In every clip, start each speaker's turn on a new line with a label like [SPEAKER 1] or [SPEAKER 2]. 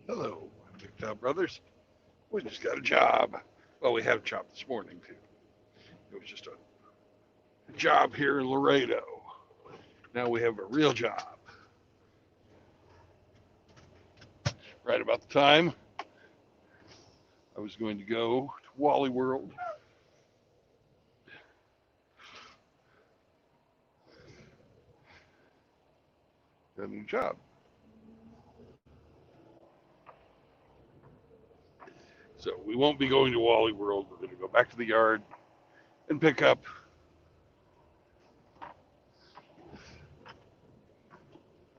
[SPEAKER 1] Hello, MGTOW brothers. We just got a job. Well, we had a job this morning too. It was just a job here in Laredo. Now we have a real job. Right about the time I was going to go to Wally World, got a new job. So we won't be going to Wally World. We're going to go back to the yard and pick up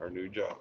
[SPEAKER 1] our new job.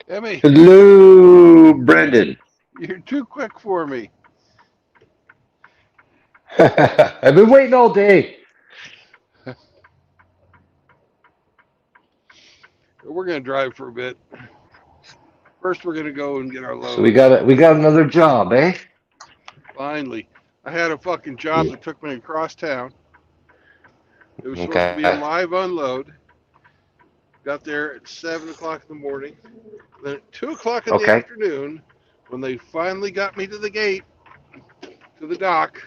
[SPEAKER 1] Emmy,
[SPEAKER 2] Hello, Brendan.
[SPEAKER 1] you're too quick for me.
[SPEAKER 2] I've been waiting all day.
[SPEAKER 1] We're going to drive for a bit. First, we're going to go and get our
[SPEAKER 2] So we
[SPEAKER 1] load.
[SPEAKER 2] got we got another job, eh?
[SPEAKER 1] Finally, I had a fucking job
[SPEAKER 2] Yeah.
[SPEAKER 1] that took me across town. It was supposed to be a
[SPEAKER 2] Okay.
[SPEAKER 1] live unload. Got there at 7 o'clock in the morning. Then at 2 o'clock in the
[SPEAKER 2] Okay.
[SPEAKER 1] afternoon, when they finally got me to the gate, to the dock,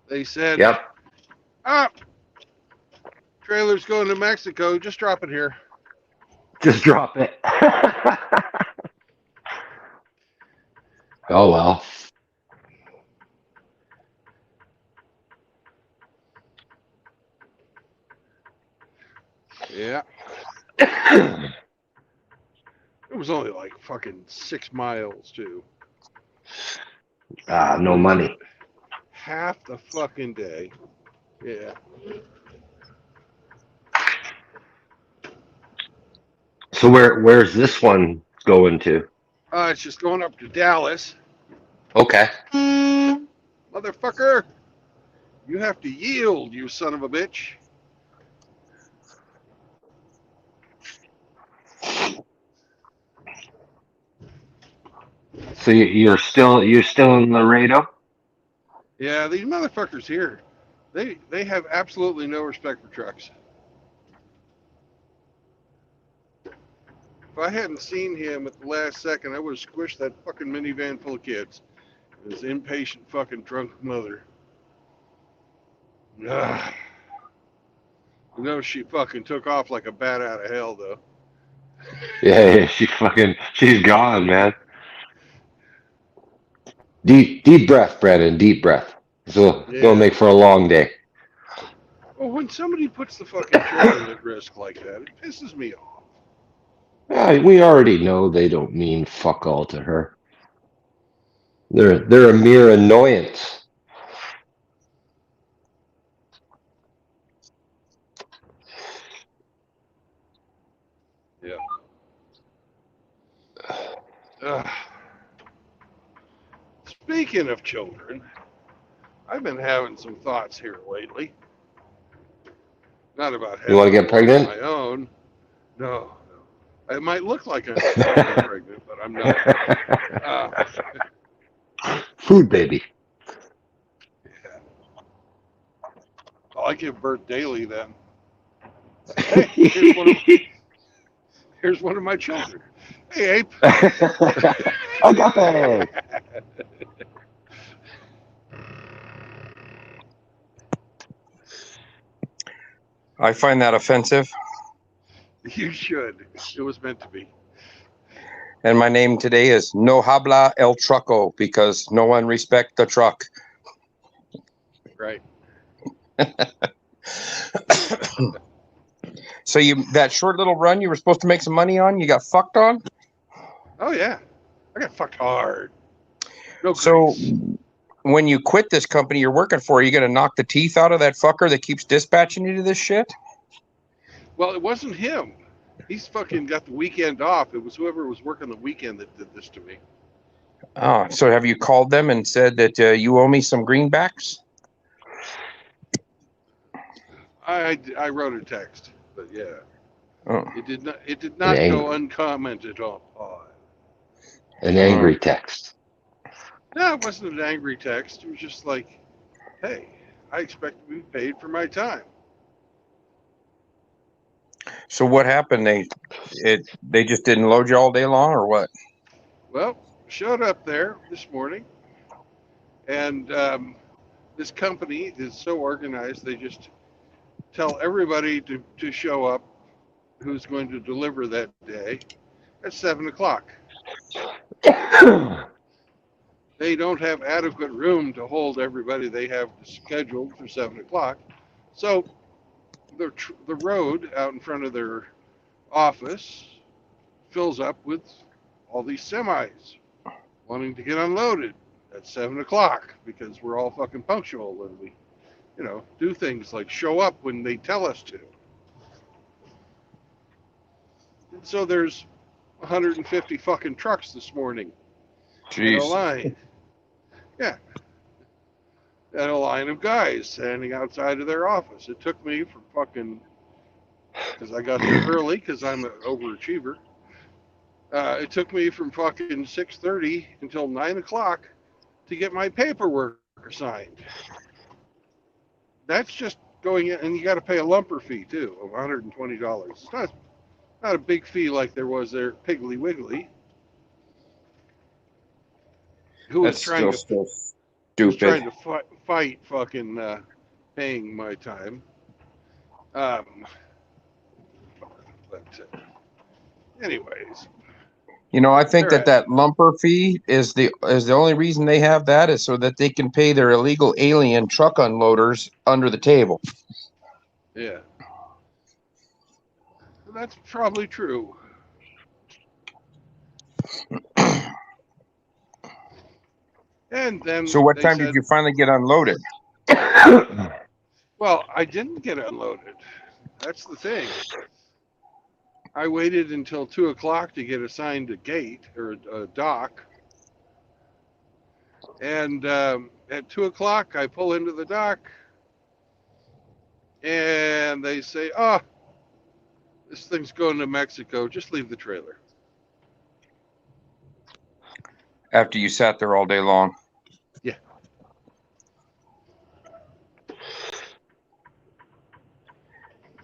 [SPEAKER 1] they said,
[SPEAKER 2] Yep.
[SPEAKER 1] "Ah, trailer's going to Mexico. Just drop it here."
[SPEAKER 2] Just drop it. Oh well.
[SPEAKER 1] Yeah, it was only like fucking 6 miles too.
[SPEAKER 2] No
[SPEAKER 1] Wasted
[SPEAKER 2] money.
[SPEAKER 1] half the fucking day. Yeah.
[SPEAKER 2] So where's this one going to?
[SPEAKER 1] It's just going up to Dallas.
[SPEAKER 2] Okay.
[SPEAKER 1] Motherfucker, you have to yield, you son of a bitch.
[SPEAKER 2] So you're still in Laredo?
[SPEAKER 1] Yeah, these motherfuckers here, they have absolutely no respect for trucks. If I hadn't seen him at the last second, I would have squished that fucking minivan full of kids. His impatient fucking drunk mother. Ugh. You know she fucking took off like a bat out of hell though.
[SPEAKER 2] Yeah, she's gone, man. Deep breath, Brandon. Deep breath. So it's gonna
[SPEAKER 1] Yeah.
[SPEAKER 2] make for a long day.
[SPEAKER 1] Well, when somebody puts the fucking children at risk like that, it pisses me off.
[SPEAKER 2] Yeah, we already know they don't mean fuck all to her. They're a mere annoyance.
[SPEAKER 1] Yeah. Uh, Speaking of children, I've been having some thoughts here lately. Not about
[SPEAKER 2] You want to
[SPEAKER 1] having
[SPEAKER 2] get
[SPEAKER 1] more of
[SPEAKER 2] pregnant?
[SPEAKER 1] my own. No, no. It might look like I'm getting pregnant, but I'm not. Uh,
[SPEAKER 2] Food baby.
[SPEAKER 1] yeah. I give birth daily then. Hey, here's one of my children. Hey, Ape.
[SPEAKER 2] Agape.
[SPEAKER 3] I find that offensive.
[SPEAKER 1] You should. It was meant to be.
[SPEAKER 3] And my name today is No Habla El Trucko because no one respect the truck.
[SPEAKER 1] Right.
[SPEAKER 3] So that short little run you were supposed to make some money on, you got fucked on?
[SPEAKER 1] Oh yeah. I got fucked hard. No
[SPEAKER 3] So
[SPEAKER 1] grace.
[SPEAKER 3] when you quit this company you're working for, are you gonna knock the teeth out of that fucker that keeps dispatching you to this shit?
[SPEAKER 1] Well, it wasn't him. He's fucking got the weekend off. It was whoever was working the weekend that did this to me.
[SPEAKER 3] Oh, so have you called them and said that you owe me some greenbacks?
[SPEAKER 1] I wrote a text, but yeah,
[SPEAKER 3] Oh.
[SPEAKER 1] it did
[SPEAKER 2] An
[SPEAKER 1] not go
[SPEAKER 2] angry,
[SPEAKER 1] uncommented on.
[SPEAKER 2] an angry text.
[SPEAKER 1] No, it wasn't an angry text. It was just like, hey, I expect to be paid for my time.
[SPEAKER 3] So what happened? They just didn't load you all day long, or what?
[SPEAKER 1] Well, showed up there this morning, and this company is so organized. They just tell everybody to show up who's going to deliver that day at 7 o'clock. They don't have adequate room to hold everybody they have scheduled for 7 o'clock. So the road out in front of their office fills up with all these semis wanting to get unloaded at 7 o'clock because we're all fucking punctual and we, do things like show up when they tell us to. And so there's 150 fucking trucks this morning in a
[SPEAKER 3] Jeez.
[SPEAKER 1] line. Yeah, and a line of guys standing outside of their office. It took me from fucking, because I got there early because I'm an overachiever. It took me from fucking 6:30 until 9 o'clock to get my paperwork signed. That's just going in, and you got to pay a lumper fee too of $120. It's not a big fee like there was there at Piggly Wiggly, who was
[SPEAKER 3] That's
[SPEAKER 1] trying
[SPEAKER 3] still
[SPEAKER 1] to
[SPEAKER 3] so
[SPEAKER 1] was
[SPEAKER 3] stupid.
[SPEAKER 1] trying to fight fucking paying my time. Um, but anyways,
[SPEAKER 3] I think
[SPEAKER 1] they're
[SPEAKER 3] that
[SPEAKER 1] at
[SPEAKER 3] that lumper fee is the only reason they have that is so that they can pay their illegal alien truck unloaders under the table.
[SPEAKER 1] yeah, that's probably true. And
[SPEAKER 3] So
[SPEAKER 1] then
[SPEAKER 3] what
[SPEAKER 1] they
[SPEAKER 3] time did
[SPEAKER 1] said,
[SPEAKER 3] you finally get unloaded?
[SPEAKER 1] well, I didn't get unloaded. That's the thing. I waited until 2 o'clock to get assigned a gate or a dock. And at 2 o'clock, I pull into the dock and they say, oh, this thing's going to Mexico. Just leave the trailer.
[SPEAKER 3] After you sat there all day long?
[SPEAKER 1] Yeah.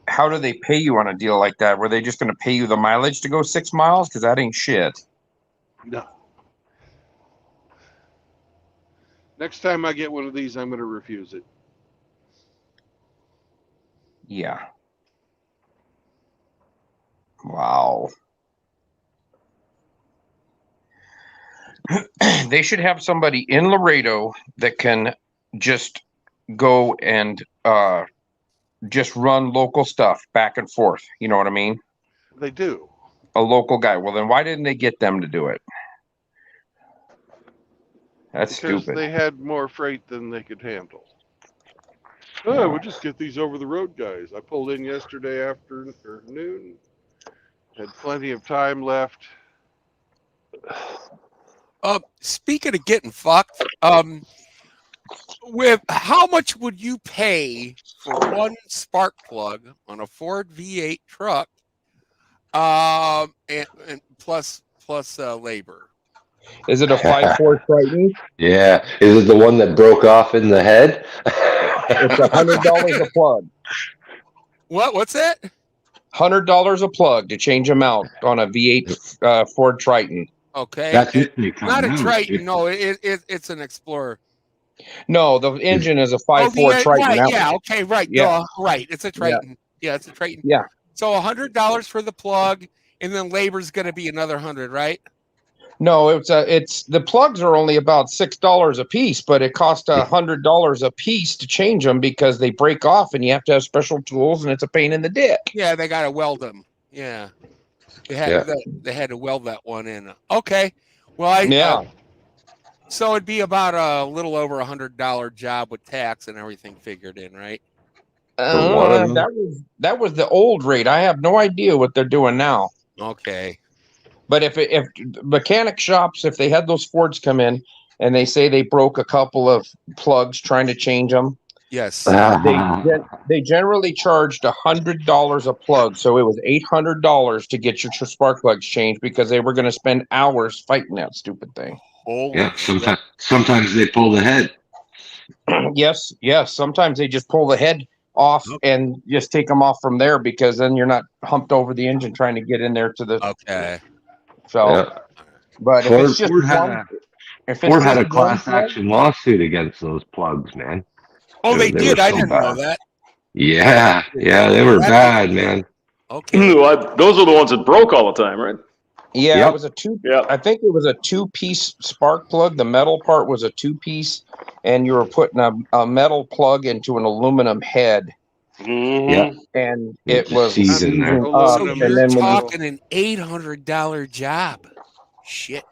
[SPEAKER 3] How do they pay you on a deal like that? Were they just going to pay you the mileage to go 6 miles? Because that ain't shit.
[SPEAKER 1] No. Next time I get one of these, I'm going to refuse it.
[SPEAKER 3] Yeah. Wow. They should have somebody in Laredo that can just go and just run local stuff back and forth. You know what I mean?
[SPEAKER 1] They do.
[SPEAKER 3] A local guy. Well, then why didn't they get them to do it? That's
[SPEAKER 1] Because
[SPEAKER 3] stupid.
[SPEAKER 1] they had more freight than they could handle. Oh, we'll just get these over the road guys. I pulled in yesterday afternoon. Had plenty of time left.
[SPEAKER 4] Speaking of getting fucked, with how much would you pay for one spark plug on a Ford V8 truck, and plus labor?
[SPEAKER 3] Is it a 5.4 Triton?
[SPEAKER 2] Yeah. Is it the one that broke off in the head?
[SPEAKER 3] It's $100 a plug.
[SPEAKER 4] What's that?
[SPEAKER 3] $100 a plug to change them out on a V8 Ford Triton.
[SPEAKER 4] Okay,
[SPEAKER 2] That's usually
[SPEAKER 4] not a
[SPEAKER 2] coming out.
[SPEAKER 4] Triton. No, it's an Explorer.
[SPEAKER 3] No, the engine is a 5.4 Triton.
[SPEAKER 4] Right,
[SPEAKER 3] That
[SPEAKER 4] yeah,
[SPEAKER 3] one.
[SPEAKER 4] okay, right,
[SPEAKER 3] Yeah.
[SPEAKER 4] right. It's a Triton. Yeah, it's a Triton.
[SPEAKER 3] Yeah.
[SPEAKER 4] So $100 for the plug, and then labor's going to be another 100, right?
[SPEAKER 3] No, it's the plugs are only about $6 a piece, but it costs $100 a piece to change them because they break off and you have to have special tools and it's a pain in the dick.
[SPEAKER 4] Yeah, they got to weld them. Yeah, they had to weld that one in. Okay, well, so it'd be about a little over $100 job with tax and everything figured in, right?
[SPEAKER 3] That was the old rate. I have no idea what they're doing now.
[SPEAKER 4] Okay.
[SPEAKER 3] But if mechanic shops, if they had those Fords come in and they say they broke a couple of plugs trying to change them,
[SPEAKER 4] yes,
[SPEAKER 3] they generally charged $100 a plug. So it was $800 to get your spark plugs changed because they were going to spend hours fighting that stupid thing.
[SPEAKER 2] Yeah, sometimes they pull the head.
[SPEAKER 3] Yes. Sometimes they just pull the head off and just take them off from there because then you're not humped over the engine trying to get in there to the.
[SPEAKER 4] Okay.
[SPEAKER 3] So, but
[SPEAKER 2] Ford,
[SPEAKER 3] if it's just
[SPEAKER 2] Ford had a class action lawsuit against those plugs, man.
[SPEAKER 4] Oh, they did. I didn't know that.
[SPEAKER 2] Yeah, they were bad, man.
[SPEAKER 4] Okay.
[SPEAKER 5] Those are the ones that broke all the time, right?
[SPEAKER 3] Yeah, it was I think it was a 2-piece spark plug. The metal part was a 2-piece, and you were putting a metal plug into an aluminum head.
[SPEAKER 5] Mm-hmm.
[SPEAKER 2] Yeah,
[SPEAKER 3] and it was
[SPEAKER 2] seizing there.
[SPEAKER 4] So you're talking an $800 job. Shit.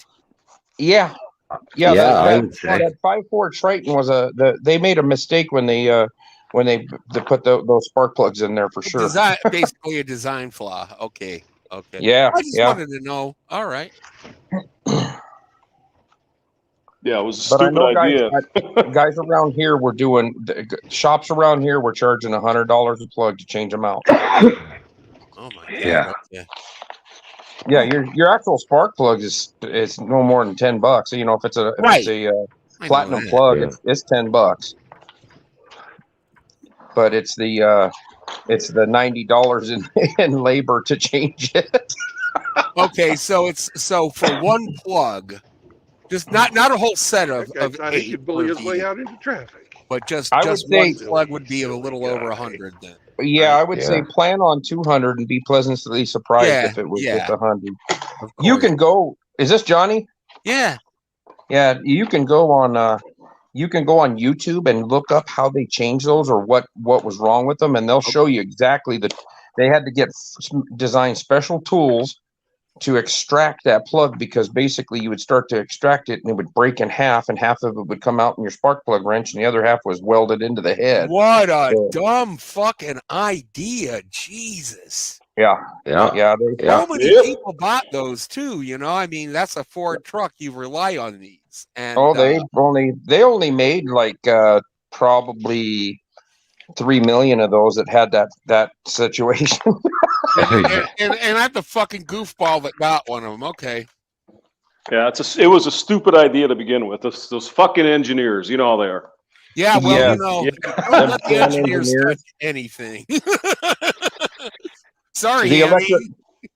[SPEAKER 3] Yeah.
[SPEAKER 2] I would say
[SPEAKER 3] that 5.4 Triton was they made a mistake when they put those spark plugs in there for sure.
[SPEAKER 4] Basically a design flaw. Okay.
[SPEAKER 3] Yeah.
[SPEAKER 4] I just wanted to know. All right.
[SPEAKER 5] Yeah, it was a stupid idea.
[SPEAKER 3] Guys around here were doing shops around here were charging $100 a plug to change them out.
[SPEAKER 4] Oh my God.
[SPEAKER 3] Yeah, your actual spark plug is no more than $10. You know, if it's a platinum plug, it's $10. But it's the $90 in labor to change it.
[SPEAKER 4] Okay, so for one plug, just not a whole set of
[SPEAKER 1] he could bully his way out into traffic.
[SPEAKER 4] But just
[SPEAKER 3] one
[SPEAKER 4] plug would be a little over 100 then.
[SPEAKER 3] Yeah, I would say plan on 200 and be pleasantly surprised if it was just 100. You can go. Is this Johnny?
[SPEAKER 4] Yeah.
[SPEAKER 3] Yeah, you can go on YouTube and look up how they changed those or what was wrong with them, and they'll show you exactly they had to design special tools to extract that plug because basically you would start to extract it and it would break in half and half of it would come out in your spark plug wrench and the other half was welded into the head.
[SPEAKER 4] What a dumb fucking idea. Jesus.
[SPEAKER 3] Yeah.
[SPEAKER 4] So many people bought those too, you know. I mean, that's a Ford truck. You rely on these. And
[SPEAKER 3] they only made like probably 3 million of those that had that situation.
[SPEAKER 4] and I'm the fucking goofball that got one of them. Okay.
[SPEAKER 5] Yeah, it was a stupid idea to begin with. Those fucking engineers, you know how they are.
[SPEAKER 4] Yeah, well, don't let the engineers touch anything. Sorry,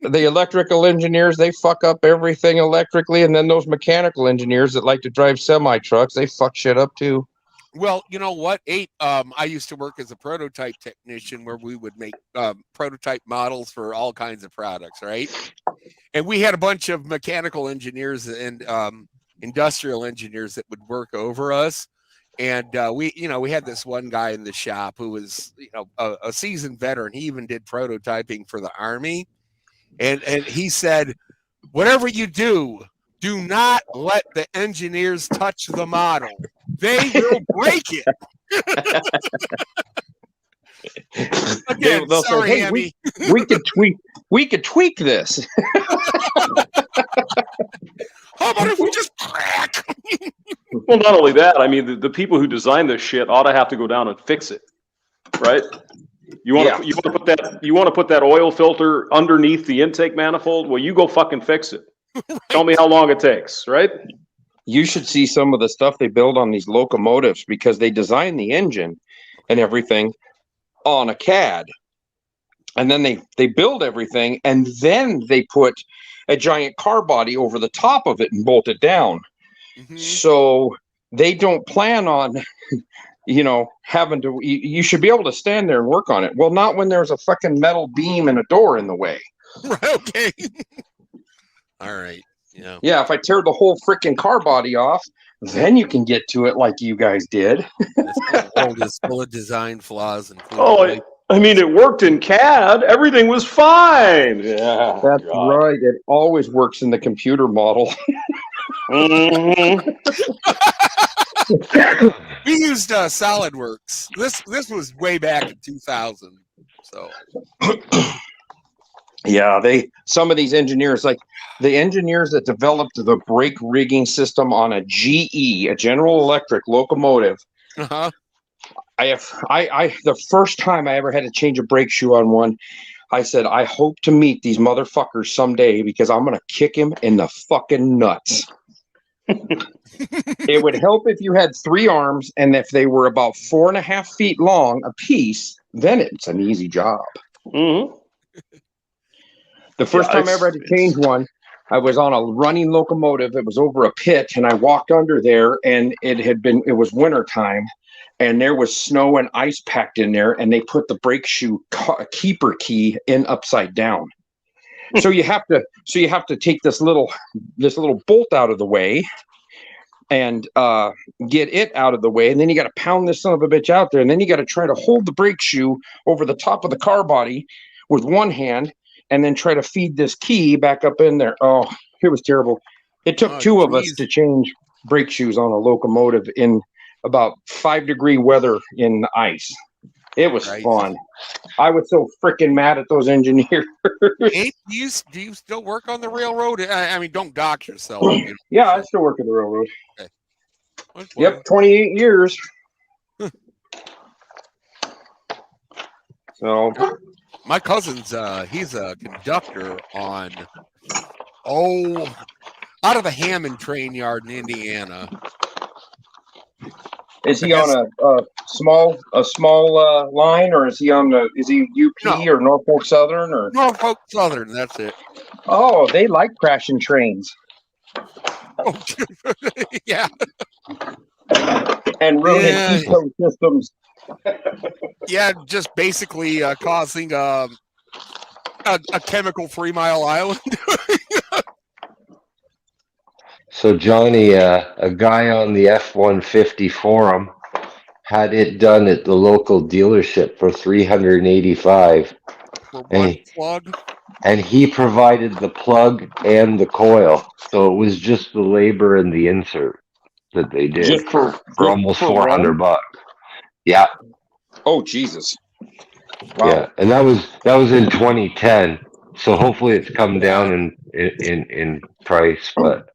[SPEAKER 3] the electrical engineers, they fuck up everything electrically, and then those mechanical engineers that like to drive semi trucks, they fuck shit up too.
[SPEAKER 4] Well, you know what, I used to work as a prototype technician where we would make prototype models for all kinds of products, right? And we had a bunch of mechanical engineers and industrial engineers that would work over us. And we had this one guy in the shop who was, a seasoned veteran. He even did prototyping for the Army. And he said, whatever you do not let the engineers touch the model. They will break it. Again,
[SPEAKER 3] They'll
[SPEAKER 4] sorry,
[SPEAKER 3] say, hey,
[SPEAKER 4] Hammy.
[SPEAKER 3] we could tweak this.
[SPEAKER 4] How about if we just crack?
[SPEAKER 5] Well, not only that, I mean, the people who design this shit ought to have to go down and fix it, right? You want to put that oil filter underneath the intake manifold? Well, you go fucking fix it. Right. Tell me how long it takes, right?
[SPEAKER 3] You should see some of the stuff they build on these locomotives because they design the engine and everything on a CAD. And then they build everything, and then they put a giant car body over the top of it and bolt it down. Mm-hmm. So they don't plan on, having to, you should be able to stand there and work on it. Well, not when there's a fucking metal beam and a door in the way.
[SPEAKER 4] Okay. All right. Yeah.
[SPEAKER 3] Yeah, if I tear the whole freaking car body off, then you can get to it like you guys did.
[SPEAKER 4] This world is full of design flaws.
[SPEAKER 5] I mean, it worked in CAD. Everything was fine. Yeah,
[SPEAKER 3] that's right. It always works in the computer model.
[SPEAKER 5] Mm-hmm.
[SPEAKER 4] We used SolidWorks. This was way back in 2000. So.
[SPEAKER 3] Yeah, some of these engineers, like the engineers that developed the brake rigging system on a GE, a General Electric locomotive.
[SPEAKER 4] Uh-huh.
[SPEAKER 3] The first time I ever had to change a brake shoe on one, I said, I hope to meet these motherfuckers someday because I'm going to kick him in the fucking nuts. It would help if you had 3 arms, and if they were about 4.5 feet long a piece, then it's an easy job.
[SPEAKER 5] Mm-hmm.
[SPEAKER 3] The first time I ever had to change one, I was on a running locomotive. It was over a pit, and I walked under there, and it was winter time, and there was snow and ice packed in there, and they put the brake shoe keeper key in upside down. So you have to take this little bolt out of the way and get it out of the way, and then you got to pound this son of a bitch out there, and then you got to try to hold the brake shoe over the top of the car body with one hand, and then try to feed this key back up in there. Oh, it was terrible. It took 2 of us to change brake shoes on a locomotive in about 5-degree weather in the ice. It was fun. I was so freaking mad at those engineers.
[SPEAKER 4] Hey, do you still work on the railroad? I mean, don't dox yourself.
[SPEAKER 3] Yeah, I still work at the railroad.
[SPEAKER 4] Okay.
[SPEAKER 3] Yep, 28 years. So
[SPEAKER 4] my cousin's he's a conductor on out of the Hammond train yard in Indiana.
[SPEAKER 3] Is he on a small line, or is he UP or Norfolk Southern or
[SPEAKER 4] Norfolk Southern? That's it.
[SPEAKER 3] Oh, they like crashing trains.
[SPEAKER 4] Oh, yeah.
[SPEAKER 3] And ruining eco systems.
[SPEAKER 4] Yeah, just basically causing a chemical 3 Mile Island.
[SPEAKER 2] So Johnny, a guy on the F-150 forum had it done at the local dealership for $385.
[SPEAKER 4] For one plug?
[SPEAKER 2] And he provided the plug and the coil. So it was just the labor and the insert that they did for almost $400. Yeah.
[SPEAKER 3] Oh Jesus. Wow.
[SPEAKER 2] Yeah, and that was in 2010. So hopefully it's come down in price, but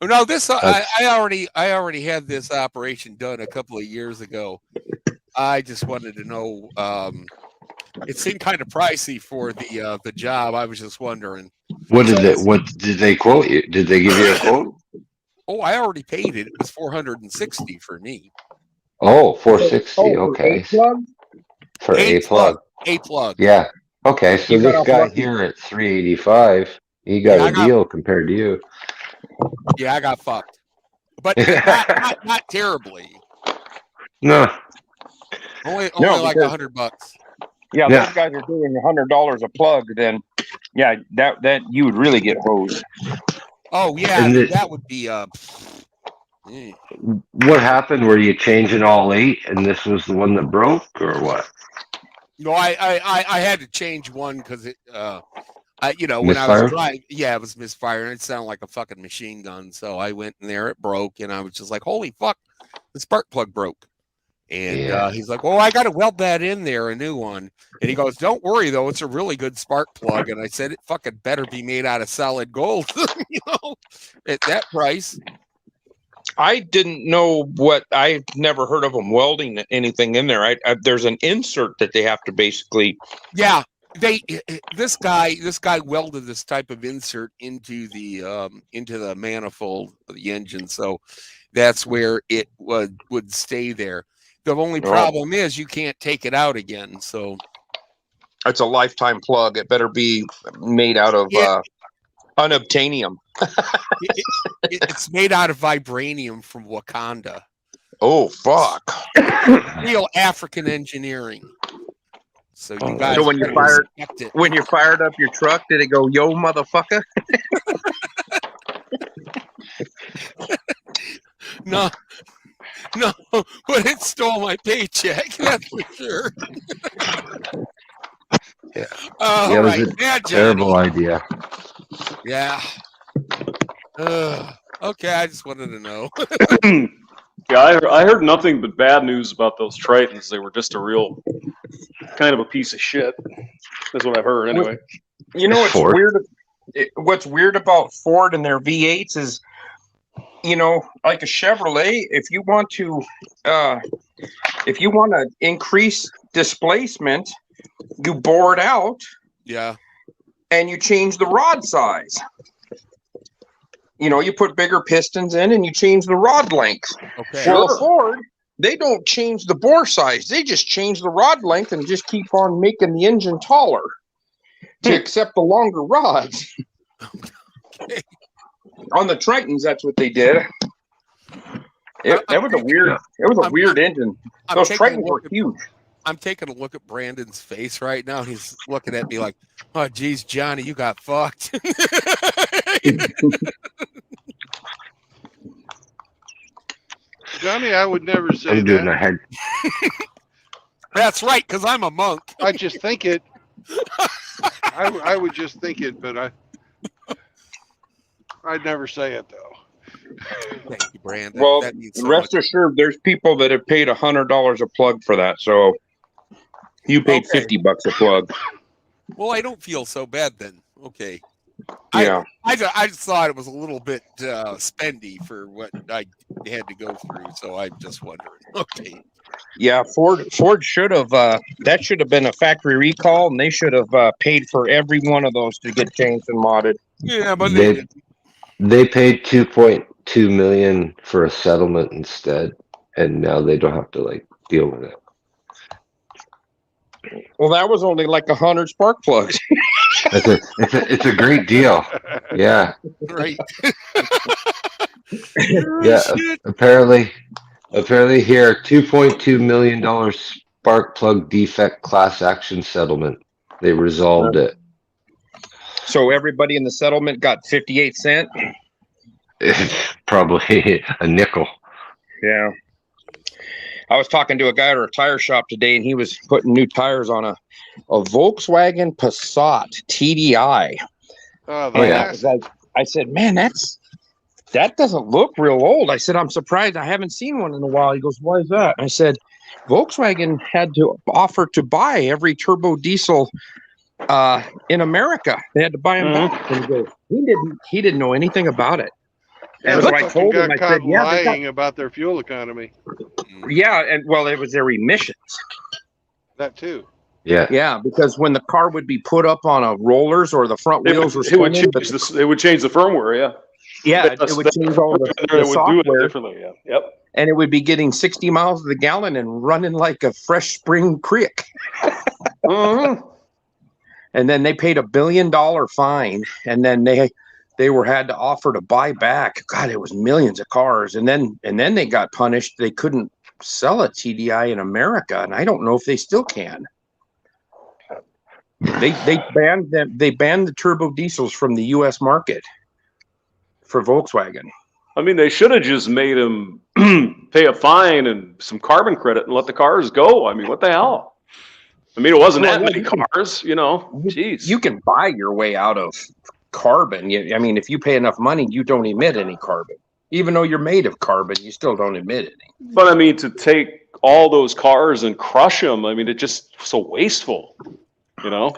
[SPEAKER 4] no, this I already had this operation done a couple of years ago. I just wanted to know. It seemed kind of pricey for the job. I was just wondering.
[SPEAKER 2] What did they quote you? Did they give you a quote?
[SPEAKER 4] Oh, I already paid it. It was $460 for me.
[SPEAKER 2] Oh, 460. Okay. For a plug.
[SPEAKER 4] A plug.
[SPEAKER 2] Yeah. Okay. So this guy here at 385, he got a deal compared to you.
[SPEAKER 4] Yeah, I got fucked, but not terribly.
[SPEAKER 2] No.
[SPEAKER 4] Only like $100.
[SPEAKER 3] Yeah, those guys are doing $100 a plug. Then, yeah, that you would really get hosed.
[SPEAKER 4] Oh yeah, that would be
[SPEAKER 2] What happened? Were you changing all 8 and this was the one that broke, or what?
[SPEAKER 4] No, I had to change one because it, when I was
[SPEAKER 2] Misfire?
[SPEAKER 4] driving, it was misfiring. It sounded like a fucking machine gun. So I went in there, it broke, and I was just like, holy fuck, the spark plug broke. And he's like, well, I got to weld that in there, a new one. And he goes, don't worry, though. It's a really good spark plug. And I said, it fucking better be made out of solid gold, at that price.
[SPEAKER 3] I didn't know I never heard of them welding anything in there. There's an insert that they have to basically.
[SPEAKER 4] Yeah. This guy welded this type of insert into the manifold of the engine. So that's where it would stay there. The only problem is you can't take it out again. So
[SPEAKER 3] it's a lifetime plug. It better be made out of unobtainium.
[SPEAKER 4] It's made out of vibranium from Wakanda.
[SPEAKER 3] Oh fuck!
[SPEAKER 4] Real African engineering. So you guys.
[SPEAKER 3] So when you fired up your truck, did it go, yo, motherfucker?
[SPEAKER 4] No, but it stole my paycheck. That's for sure.
[SPEAKER 2] Yeah.
[SPEAKER 4] All right.
[SPEAKER 2] It was a terrible idea.
[SPEAKER 4] Yeah. Okay, I just wanted to know.
[SPEAKER 5] Yeah, I heard nothing but bad news about those Tritons. They were just a real kind of a piece of shit. That's what I've heard, anyway.
[SPEAKER 3] You know what's weird? What's weird about Ford and their V8s is, like a Chevrolet, if you want to increase displacement, you bore it out.
[SPEAKER 4] Yeah.
[SPEAKER 3] And you change the rod size. You put bigger pistons in and you change the rod length.
[SPEAKER 4] Okay.
[SPEAKER 3] Well, Ford, they don't change the bore size. They just change the rod length and just keep on making the engine taller to accept the longer rods.
[SPEAKER 4] Okay.
[SPEAKER 3] On the Tritons, that's what they did. It was a weird engine. Those Tritons were huge.
[SPEAKER 4] I'm taking a look at Brandon's face right now. He's looking at me like, oh, geez, Johnny, you got fucked.
[SPEAKER 1] Johnny, I would never say
[SPEAKER 2] I'm doing
[SPEAKER 1] that.
[SPEAKER 2] a head.
[SPEAKER 4] That's right, because I'm a monk.
[SPEAKER 1] I just think it. I would just think it, but I'd never say it though.
[SPEAKER 4] Thank you, Brandon.
[SPEAKER 3] Well,
[SPEAKER 4] that means so
[SPEAKER 3] rest
[SPEAKER 4] much.
[SPEAKER 3] assured, there's people that have paid $100 a plug for that. So you paid $50 a plug.
[SPEAKER 4] Well, I don't feel so bad then. Okay.
[SPEAKER 3] Yeah.
[SPEAKER 4] I just thought it was a little bit spendy for what I had to go through, so I'm just wondering. Okay.
[SPEAKER 3] Yeah, Ford should have. That should have been a factory recall, and they should have paid for every one of those to get changed and modded.
[SPEAKER 4] Yeah, but
[SPEAKER 2] they paid $2.2 million for a settlement instead, and now they don't have to deal with it.
[SPEAKER 3] Well, that was only like 100 spark plugs.
[SPEAKER 2] It's a great deal. Yeah.
[SPEAKER 4] Right.
[SPEAKER 2] Yeah. Apparently here, $2.2 million spark plug defect class action settlement. They resolved it.
[SPEAKER 3] So everybody in the settlement got 58 cents?
[SPEAKER 2] Probably a nickel.
[SPEAKER 3] Yeah. I was talking to a guy at a tire shop today, and he was putting new tires on a Volkswagen Passat TDI.
[SPEAKER 1] Oh,
[SPEAKER 3] yeah. I said, man, that doesn't look real old. I said, I'm surprised I haven't seen one in a while. He goes, why is that? I said, Volkswagen had to offer to buy every turbo diesel in America. They had to buy them back. And he didn't know anything about it.
[SPEAKER 1] Yeah,
[SPEAKER 3] so I told him, I said,
[SPEAKER 1] lying about their fuel economy.
[SPEAKER 3] Yeah, and well, it was their emissions.
[SPEAKER 1] That too.
[SPEAKER 2] Yeah.
[SPEAKER 3] Yeah, because when the car would be put up on a rollers or the front wheels were spinning,
[SPEAKER 5] it would change the firmware, yeah.
[SPEAKER 3] Yeah, it would change all the software.
[SPEAKER 5] Do it differently, yeah. Yep.
[SPEAKER 3] And it would be getting 60 miles to the gallon and running like a fresh spring creek.
[SPEAKER 5] Uh-huh.
[SPEAKER 3] And then they paid $1 billion fine, and then they had to offer to buy back. God, it was millions of cars, and then they got punished. They couldn't sell a TDI in America, and I don't know if they still can. They banned them. They banned the turbo diesels from the U.S. market for Volkswagen.
[SPEAKER 5] I mean, they should have just made him pay a fine and some carbon credit and let the cars go. I mean, what the hell? I mean, it wasn't that many cars, you know. Jeez.
[SPEAKER 3] You can buy your way out of carbon. I mean, if you pay enough money, you don't emit any carbon. Even though you're made of carbon, you still don't emit any.
[SPEAKER 5] But I mean, to take all those cars and crush them, I mean, it's just so wasteful, you know.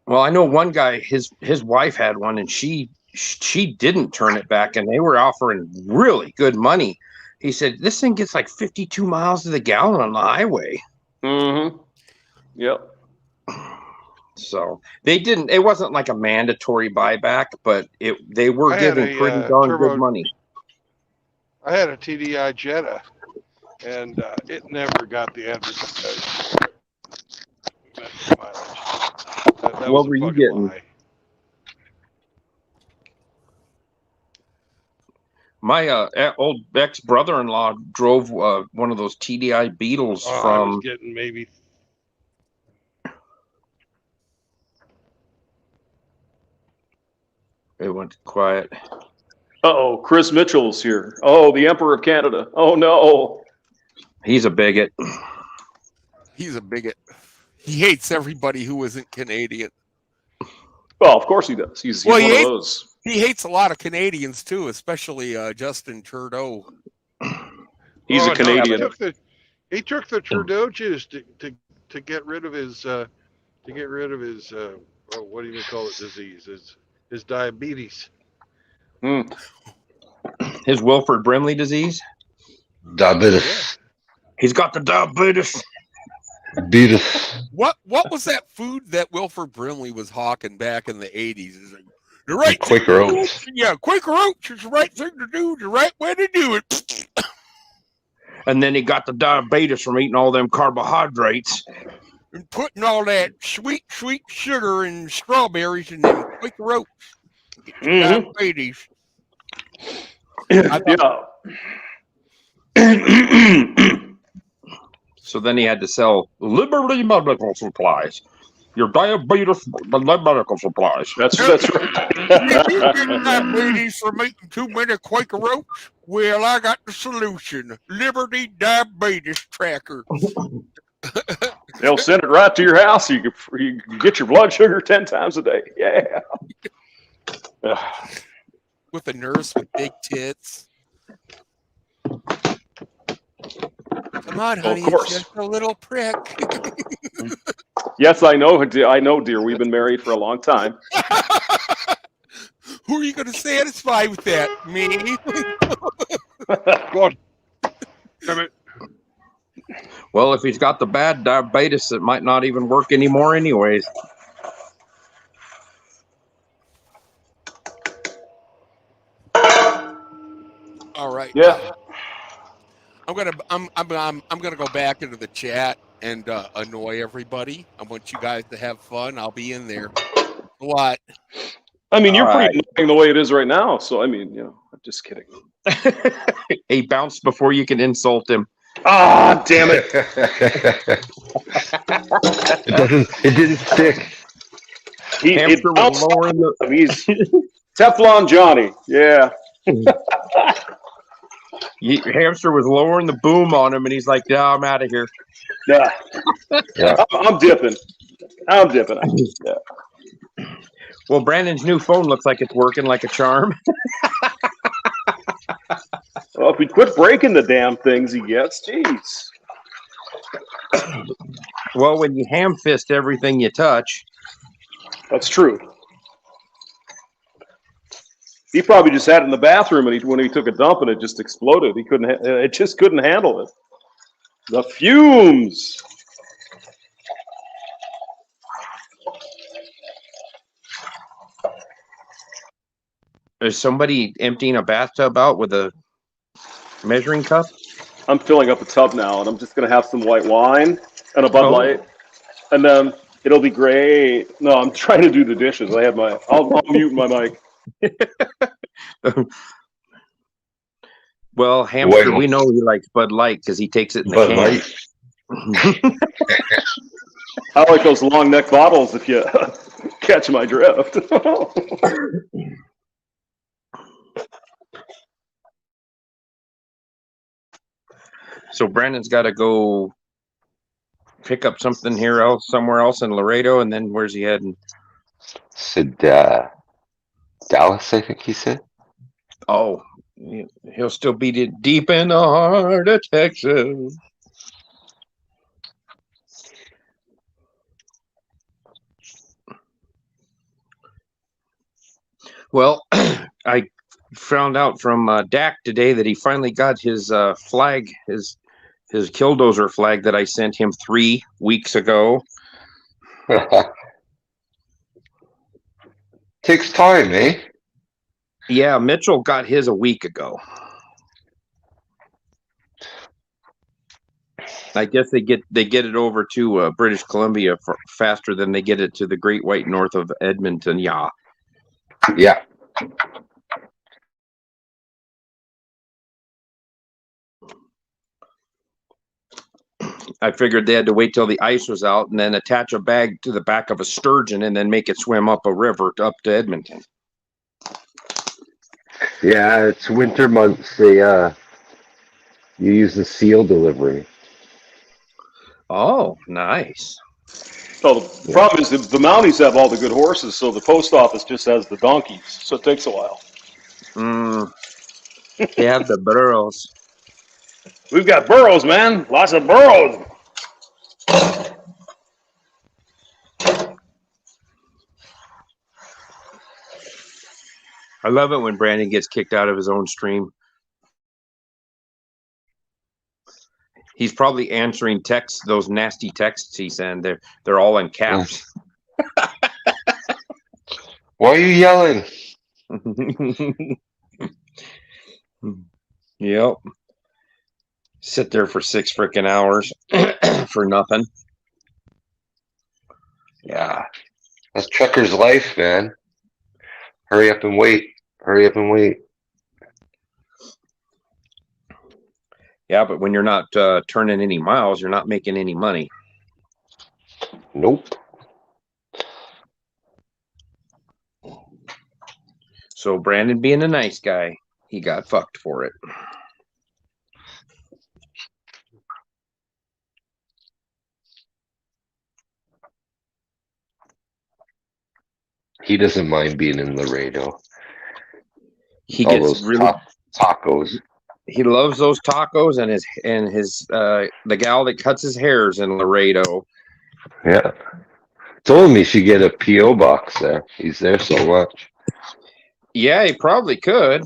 [SPEAKER 3] Well, I know one guy, his wife had one, and she didn't turn it back, and they were offering really good money. He said this thing gets like 52 miles to the gallon on the highway.
[SPEAKER 5] Mm-hmm. Yep.
[SPEAKER 3] So they didn't. It wasn't like a mandatory buyback, but they were giving pretty darn good money.
[SPEAKER 1] I had a TDI Jetta, and it never got the advertised mileage. That
[SPEAKER 3] What were you getting?
[SPEAKER 1] Lie.
[SPEAKER 3] My old ex-brother-in-law drove one of those TDI Beetles
[SPEAKER 1] I
[SPEAKER 3] from.
[SPEAKER 1] was getting maybe.
[SPEAKER 3] It went quiet.
[SPEAKER 5] Uh-oh, Chris Mitchell's here. Oh, the Emperor of Canada. Oh, no.
[SPEAKER 3] He's a bigot.
[SPEAKER 4] He's a bigot. He hates everybody who isn't Canadian.
[SPEAKER 5] Well, of course he does. He's one of those.
[SPEAKER 4] He hates a lot of Canadians, too, especially Justin Trudeau.
[SPEAKER 5] He's a Canadian.
[SPEAKER 1] No, he took the Trudeau juice to get rid of his what do you call it, disease? His diabetes.
[SPEAKER 5] Mm.
[SPEAKER 3] His Wilford Brimley disease?
[SPEAKER 2] Diabetes.
[SPEAKER 1] Yeah.
[SPEAKER 3] He's got the diabetes.
[SPEAKER 2] Beatus.
[SPEAKER 4] What was that food that Wilford Brimley was hawking back in the 80s? Like, the right
[SPEAKER 2] Quaker Oats.
[SPEAKER 4] Yeah, Quaker Oats is the right thing to do, the right way to do it.
[SPEAKER 3] And then he got the diabetes from eating all them carbohydrates.
[SPEAKER 4] And putting all that sweet sugar and strawberries in them Quaker Oats. Diabetes.
[SPEAKER 5] Yeah.
[SPEAKER 3] So then he had to sell Liberty Medical Supplies. Your diabetes medical supplies.
[SPEAKER 5] That's right.
[SPEAKER 4] If you get diabetes from eating too many Quaker Oats, well, I got the solution. Liberty Diabetes Tracker.
[SPEAKER 5] They'll send it right to your house. You can get your blood sugar 10 times a day. Yeah.
[SPEAKER 4] With a nurse with big tits. Come on, honey.
[SPEAKER 5] Of course.
[SPEAKER 4] It's just a little prick.
[SPEAKER 5] Yes, I know, dear. We've been married for a long time.
[SPEAKER 4] Who are you going to satisfy with that? Me?
[SPEAKER 1] God damn it.
[SPEAKER 3] Well, if he's got the bad diabetes, it might not even work anymore anyways.
[SPEAKER 4] All right.
[SPEAKER 5] Yeah.
[SPEAKER 4] I'm gonna go back into the chat and annoy everybody. I want you guys to have fun. I'll be in there. What?
[SPEAKER 5] I mean, you're pretty annoying the way it is right now. So, I mean, I'm just kidding.
[SPEAKER 3] He bounced before you can insult him.
[SPEAKER 5] Ah, damn it.
[SPEAKER 2] It didn't stick.
[SPEAKER 5] He's Teflon Johnny. Yeah.
[SPEAKER 3] Hamster was lowering the boom on him, and he's like, "Yeah, I'm out of here."
[SPEAKER 5] Yeah. I'm dipping. Yeah.
[SPEAKER 3] Well, Brandon's new phone looks like it's working like a charm.
[SPEAKER 5] Well, if we quit breaking the damn things he gets, jeez.
[SPEAKER 3] Well, when you ham fist everything you touch.
[SPEAKER 5] That's true. He probably just had it in the bathroom, and when he took a dump, and it just exploded. It just couldn't handle it. The fumes.
[SPEAKER 3] Is somebody emptying a bathtub out with a measuring cup?
[SPEAKER 5] I'm filling up a tub now, and I'm just going to have some white wine and a Bud Light, and then it'll be great. No, I'm trying to do the dishes. I'll mute my mic.
[SPEAKER 3] Well, Hamster, we know he likes Bud Light because he takes it in the can.
[SPEAKER 5] I like those long neck bottles if you catch my drift.
[SPEAKER 3] So Brandon's got to go pick up something somewhere else in Laredo, and then where's he heading?
[SPEAKER 2] Said Dallas, I think he said.
[SPEAKER 3] Oh, he'll still be deep in the heart of Texas. Well, I found out from Dak today that he finally got his flag, his Killdozer flag that I sent him 3 weeks ago.
[SPEAKER 2] Takes time, eh?
[SPEAKER 3] Yeah, Mitchell got his a week ago. I guess they get it over to British Columbia faster than they get it to the Great White North of Edmonton. Yeah.
[SPEAKER 2] Yeah.
[SPEAKER 3] I figured they had to wait till the ice was out and then attach a bag to the back of a sturgeon and then make it swim up a river up to Edmonton.
[SPEAKER 2] Yeah, it's winter months. They you use the seal delivery.
[SPEAKER 3] Oh, nice.
[SPEAKER 5] So the problem is the Mounties have all the good horses, so the post office just has the donkeys, so it takes a while.
[SPEAKER 3] They have the burros.
[SPEAKER 5] We've got burros, man. Lots of burros.
[SPEAKER 3] I love it when Brandon gets kicked out of his own stream. He's probably answering texts, those nasty texts he sent. They're all in caps.
[SPEAKER 2] Why are you yelling?
[SPEAKER 3] Yep. Sit there for 6 freaking hours for nothing.
[SPEAKER 2] Yeah. That's trucker's life, man. Hurry up and wait. Hurry up and wait.
[SPEAKER 3] Yeah, but when you're not turning any miles, you're not making any money.
[SPEAKER 2] Nope.
[SPEAKER 3] So Brandon being a nice guy, he got fucked for it.
[SPEAKER 2] He doesn't mind being in Laredo.
[SPEAKER 3] He
[SPEAKER 2] all
[SPEAKER 3] gets
[SPEAKER 2] those
[SPEAKER 3] really
[SPEAKER 2] tacos.
[SPEAKER 3] He loves those tacos and his the gal that cuts his hairs in Laredo.
[SPEAKER 2] Yeah. Told me she get a P.O. box there. He's there so much.
[SPEAKER 3] Yeah, he probably could.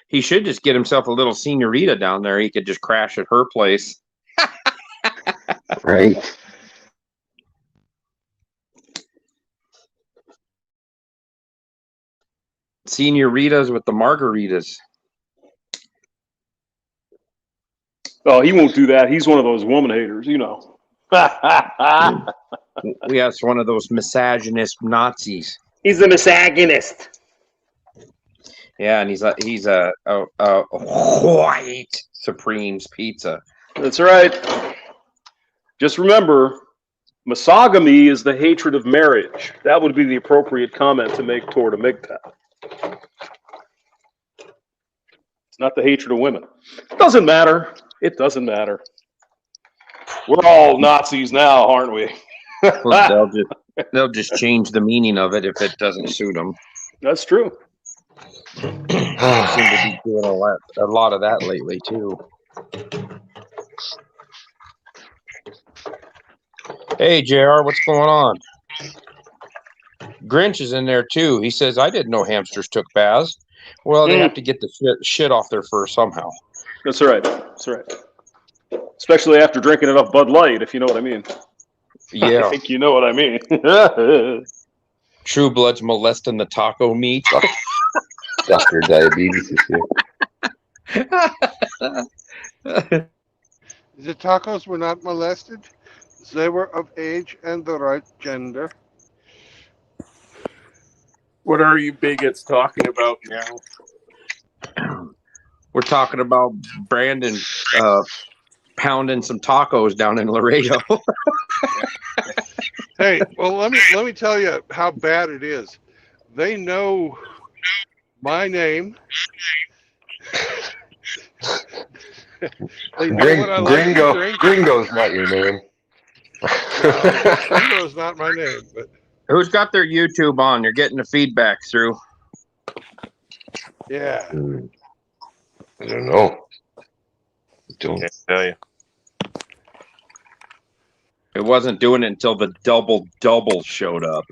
[SPEAKER 3] He should just get himself a little senorita down there. He could just crash at her place.
[SPEAKER 2] Right.
[SPEAKER 3] Senoritas with the margaritas.
[SPEAKER 5] Oh, he won't do that. He's one of those woman haters, you know.
[SPEAKER 3] Yes, one of those misogynist Nazis.
[SPEAKER 5] He's a misogynist.
[SPEAKER 3] Yeah, and he's a white Supreme's pizza.
[SPEAKER 5] That's right. Just remember, misogamy is the hatred of marriage. That would be the appropriate comment to make toward a MGTOW. It's not the hatred of women. It doesn't matter. It doesn't matter. We're all Nazis now, aren't we?
[SPEAKER 3] Well, they'll just change the meaning of it if it doesn't suit them.
[SPEAKER 5] That's true.
[SPEAKER 3] Seem to be doing a lot of that lately too. Hey JR, what's going on? Grinch is in there too. He says, I didn't know hamsters took baths. Well, they have to get the shit off their fur somehow.
[SPEAKER 5] That's right. That's right. Especially after drinking enough Bud Light, if you know what I mean.
[SPEAKER 3] Yeah.
[SPEAKER 5] I think you know what I mean.
[SPEAKER 3] True Blood's molesting the taco meat.
[SPEAKER 2] Dr. Diabetes is here.
[SPEAKER 1] The tacos were not molested. They were of age and the right gender.
[SPEAKER 6] What are you bigots talking about now?
[SPEAKER 3] We're talking about Brandon pounding some tacos down in Laredo.
[SPEAKER 1] Hey, well, let me tell you how bad it is. They know my name. You know what I like to drink?
[SPEAKER 2] Gringo's not your name.
[SPEAKER 1] No, Gringo's not my name, but
[SPEAKER 3] Who's got their YouTube on? You're getting the feedback through.
[SPEAKER 1] yeah.
[SPEAKER 2] I don't know. Don't
[SPEAKER 6] Can't tell you.
[SPEAKER 3] It wasn't doing it until the double showed up.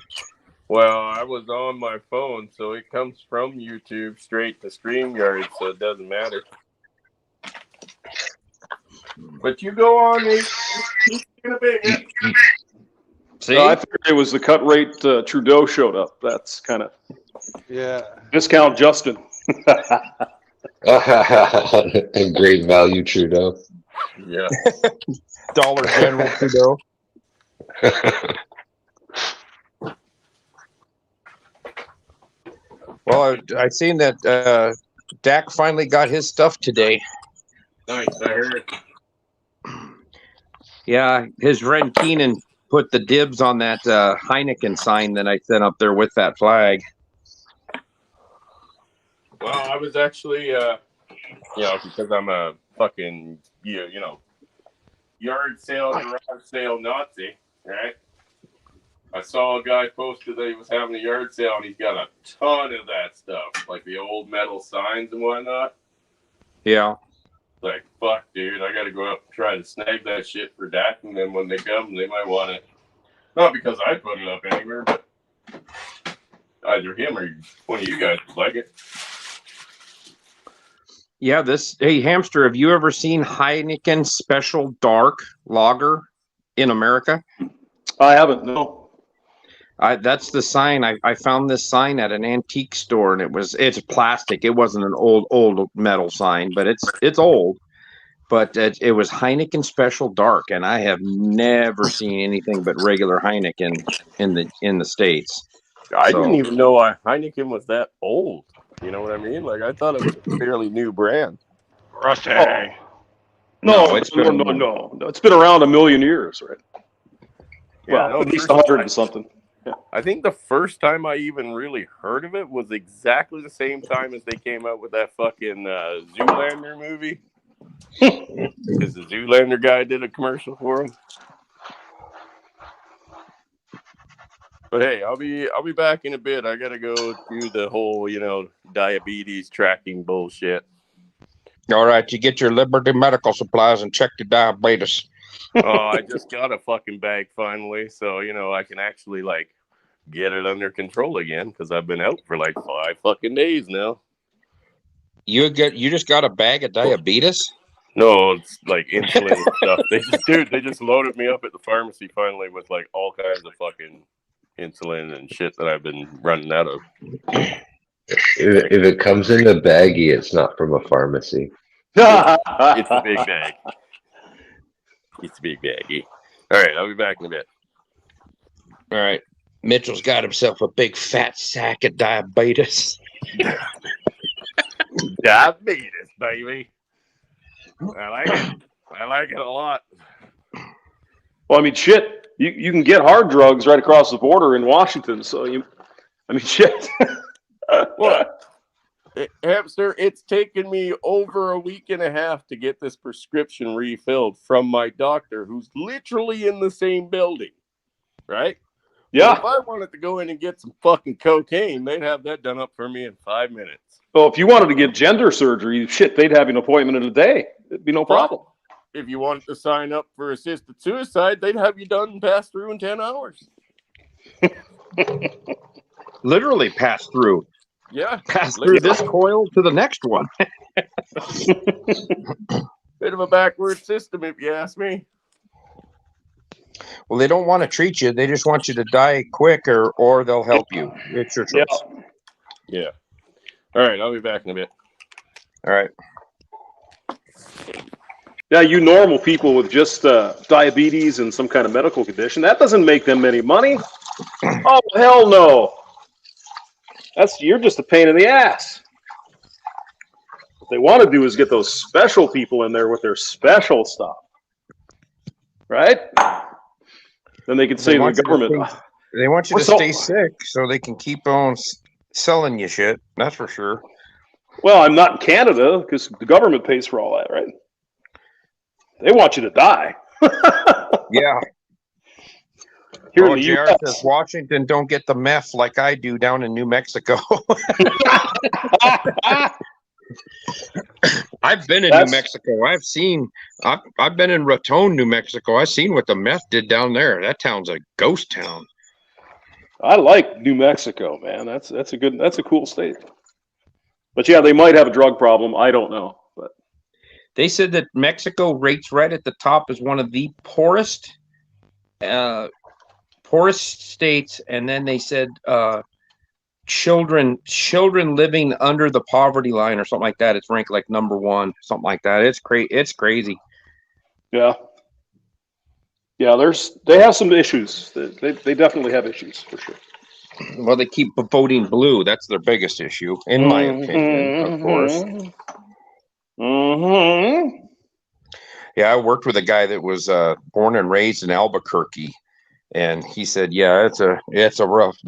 [SPEAKER 6] Well, I was on my phone, so it comes from YouTube straight to StreamYard, so it doesn't matter. But you go on, Nate.
[SPEAKER 3] See?
[SPEAKER 5] No, I figured it was the cut rate Trudeau showed up. That's kind of discount Justin.
[SPEAKER 2] and great value, Trudeau.
[SPEAKER 6] Yeah.
[SPEAKER 3] Dollar General Trudeau. Well, I seen that Dak finally got his stuff today.
[SPEAKER 6] Nice, I heard.
[SPEAKER 3] Yeah, his friend Keenan put the dibs on that Heineken sign that I sent up there with that flag.
[SPEAKER 6] Well, I was actually, because I'm a fucking, yard sale, garage sale Nazi, right? I saw a guy posted that he was having a yard sale, and he's got a ton of that stuff, like the old metal signs and whatnot.
[SPEAKER 3] Yeah.
[SPEAKER 6] Like, fuck, dude, I got to go up and try to snag that shit for Dak, and then when they come, they might want it. Not because I put it up anywhere, but either him or one of you guys would like it.
[SPEAKER 3] Yeah, hey, Hamster, have you ever seen Heineken Special Dark Lager in America?
[SPEAKER 5] I haven't, no.
[SPEAKER 3] That's the sign. I found this sign at an antique store, and it's plastic. It wasn't an old metal sign, but it's old. But it was Heineken Special Dark, and I have never seen anything but regular Heineken in the States.
[SPEAKER 6] I didn't even know Heineken was that old. You know what I mean? Like, I thought it was a fairly new brand.
[SPEAKER 1] Rusty.
[SPEAKER 5] Oh. No, it's been around a million years, right?
[SPEAKER 6] Yeah,
[SPEAKER 5] well, at least 100 and something. Yeah.
[SPEAKER 6] I think the first time I even really heard of it was exactly the same time as they came out with that fucking Zoolander movie. Because the Zoolander guy did a commercial for him. But hey, I'll be back in a bit. I gotta go do the whole, diabetes tracking bullshit.
[SPEAKER 3] All right, you get your Liberty Medical Supplies and check your diabetes.
[SPEAKER 6] Oh, I just got a fucking bag finally, so I can actually get it under control again because I've been out for 5 fucking days now.
[SPEAKER 3] You just got a bag of diabetes?
[SPEAKER 6] No, it's like insulin and stuff. They just loaded me up at the pharmacy finally with all kinds of fucking insulin and shit that I've been running out of.
[SPEAKER 2] If it comes in a baggie, it's not from a pharmacy.
[SPEAKER 6] It's a big bag. It's a big baggie. All right, I'll be back in a bit.
[SPEAKER 3] All right. Mitchell's got himself a big fat sack of diabetes.
[SPEAKER 6] Diabetes, baby. I like it. I like it a lot.
[SPEAKER 5] Well, I mean, shit. You can get hard drugs right across the border in Washington. So shit.
[SPEAKER 6] Well, Hamster, it's taken me over a week and a half to get this prescription refilled from my doctor, who's literally in the same building, right?
[SPEAKER 5] Yeah.
[SPEAKER 6] Well, if I wanted to go in and get some fucking cocaine, they'd have that done up for me in 5 minutes.
[SPEAKER 5] Well, if you wanted to get gender surgery, shit, they'd have an appointment in a day. It'd be no problem.
[SPEAKER 6] If you wanted to sign up for assisted suicide, they'd have you done and pass through in 10 hours.
[SPEAKER 3] Literally pass through.
[SPEAKER 6] Yeah.
[SPEAKER 3] Pass through this coil to the next one.
[SPEAKER 6] Bit of a backward system, if you ask me.
[SPEAKER 3] Well, they don't want to treat you. They just want you to die quick or they'll help you. It's your choice.
[SPEAKER 6] Yeah. All right, I'll be back in a bit.
[SPEAKER 3] All right.
[SPEAKER 5] Yeah, you normal people with just diabetes and some kind of medical condition, that doesn't make them any money. Oh, hell no. You're just a pain in the ass. What they want to do is get those special people in there with their special stuff. Right? Then they can save the government.
[SPEAKER 3] They want you to stay sick so they can keep on selling you shit. That's for sure.
[SPEAKER 5] Well, I'm not in Canada because the government pays for all that, right? They want you to die.
[SPEAKER 3] Yeah.
[SPEAKER 5] Here
[SPEAKER 3] Oh,
[SPEAKER 5] in the
[SPEAKER 3] JR
[SPEAKER 5] US.
[SPEAKER 3] says Washington don't get the meth like I do down in New Mexico. I've been in New Mexico. I've been in Raton, New Mexico. I've seen what the meth did down there. That town's a ghost town.
[SPEAKER 5] I like New Mexico, man. That's a cool state. But yeah, they might have a drug problem. I don't know. But
[SPEAKER 3] they said that Mexico rates right at the top as one of the poorest states, and then they said children living under the poverty line or something like that. It's ranked like #1, something like that. It's crazy.
[SPEAKER 5] Yeah. Yeah, they have some issues. They definitely have issues for sure.
[SPEAKER 3] Well, they keep voting blue. That's their biggest issue, in my opinion, of course.
[SPEAKER 5] Mm-hmm.
[SPEAKER 3] Yeah, I worked with a guy that was born and raised in Albuquerque, and he said, "Yeah, that's a rough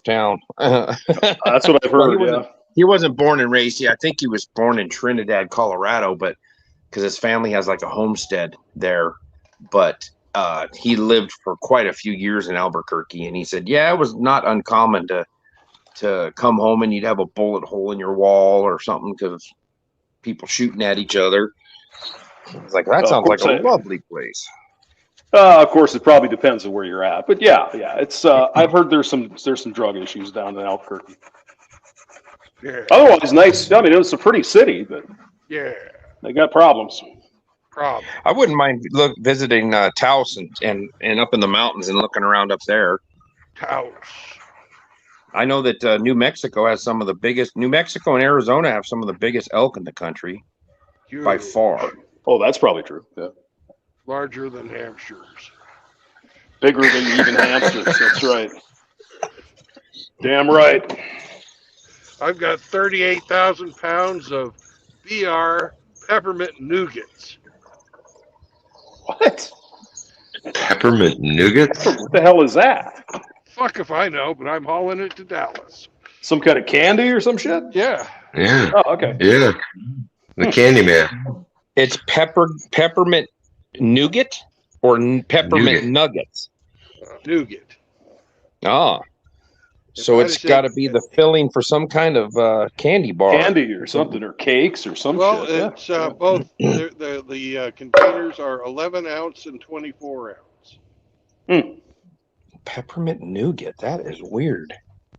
[SPEAKER 3] town."
[SPEAKER 5] That's what I've heard.
[SPEAKER 3] Well, he wasn't born and raised here. I think he was born in Trinidad, Colorado, but because his family has like a homestead there, but he lived for quite a few years in Albuquerque, and he said, "Yeah, it was not uncommon to come home and you'd have a bullet hole in your wall or something because people shooting at each other." It's like, that sounds like a lovely place.
[SPEAKER 5] Of course, it probably depends on where you're at, but yeah, it's. I've heard there's some drug issues down in Albuquerque.
[SPEAKER 1] Yeah.
[SPEAKER 5] Otherwise, nice. I mean, it's a pretty city, but
[SPEAKER 1] Yeah.
[SPEAKER 5] they got problems.
[SPEAKER 3] I wouldn't mind visiting Taos and up in the mountains and looking around up there.
[SPEAKER 1] Taos.
[SPEAKER 3] I know that New Mexico has some of the biggest. New Mexico and Arizona have some of the biggest elk in the country by far.
[SPEAKER 5] Oh, that's probably true. Yeah.
[SPEAKER 1] Larger than hamsters.
[SPEAKER 5] Bigger than even hamsters. That's right. Damn right.
[SPEAKER 1] I've got 38,000 pounds of BR peppermint nougats.
[SPEAKER 5] What?
[SPEAKER 2] Peppermint nougats?
[SPEAKER 5] What the hell is that?
[SPEAKER 1] Fuck if I know, but I'm hauling it to Dallas.
[SPEAKER 5] Some kind of candy or some shit?
[SPEAKER 1] Yeah.
[SPEAKER 2] Yeah.
[SPEAKER 5] Oh, okay.
[SPEAKER 2] Yeah. The candy man.
[SPEAKER 3] It's peppermint nougat or peppermint nuggets?
[SPEAKER 1] Nougat.
[SPEAKER 3] Ah. So it's got to be the filling for some kind of candy bar.
[SPEAKER 5] Candy or something, or cakes or something.
[SPEAKER 1] Well, it's both. The containers are 11 ounce and 24 ounce.
[SPEAKER 3] Peppermint nougat. That is weird.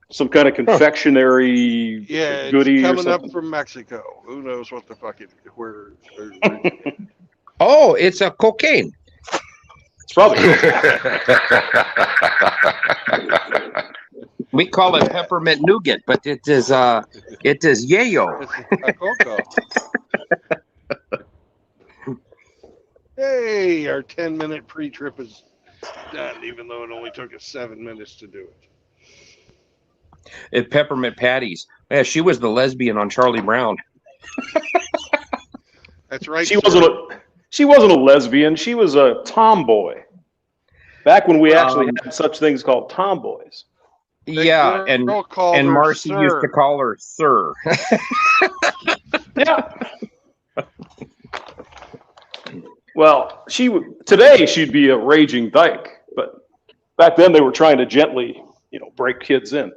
[SPEAKER 5] Some kind of confectionery goodie
[SPEAKER 1] it's
[SPEAKER 5] or
[SPEAKER 1] coming
[SPEAKER 5] something.
[SPEAKER 1] up from Mexico. Who knows what the fuck where
[SPEAKER 3] Oh, it's a cocaine.
[SPEAKER 5] It's probably
[SPEAKER 3] we call it peppermint nougat, but it is yayo.
[SPEAKER 1] It's a cocoa. Hey, our 10-minute pre-trip is done, even though it only took us 7 minutes to do it.
[SPEAKER 3] It's peppermint patties. Yeah, she was the lesbian on Charlie Brown.
[SPEAKER 1] That's right.
[SPEAKER 5] She wasn't a lesbian. She was a tomboy. Back when we actually had such things called tomboys.
[SPEAKER 3] Yeah, and Marcy used to call her Sir.
[SPEAKER 5] Yeah. Well, today she'd be a raging dyke, but back then they were trying to gently, break kids in,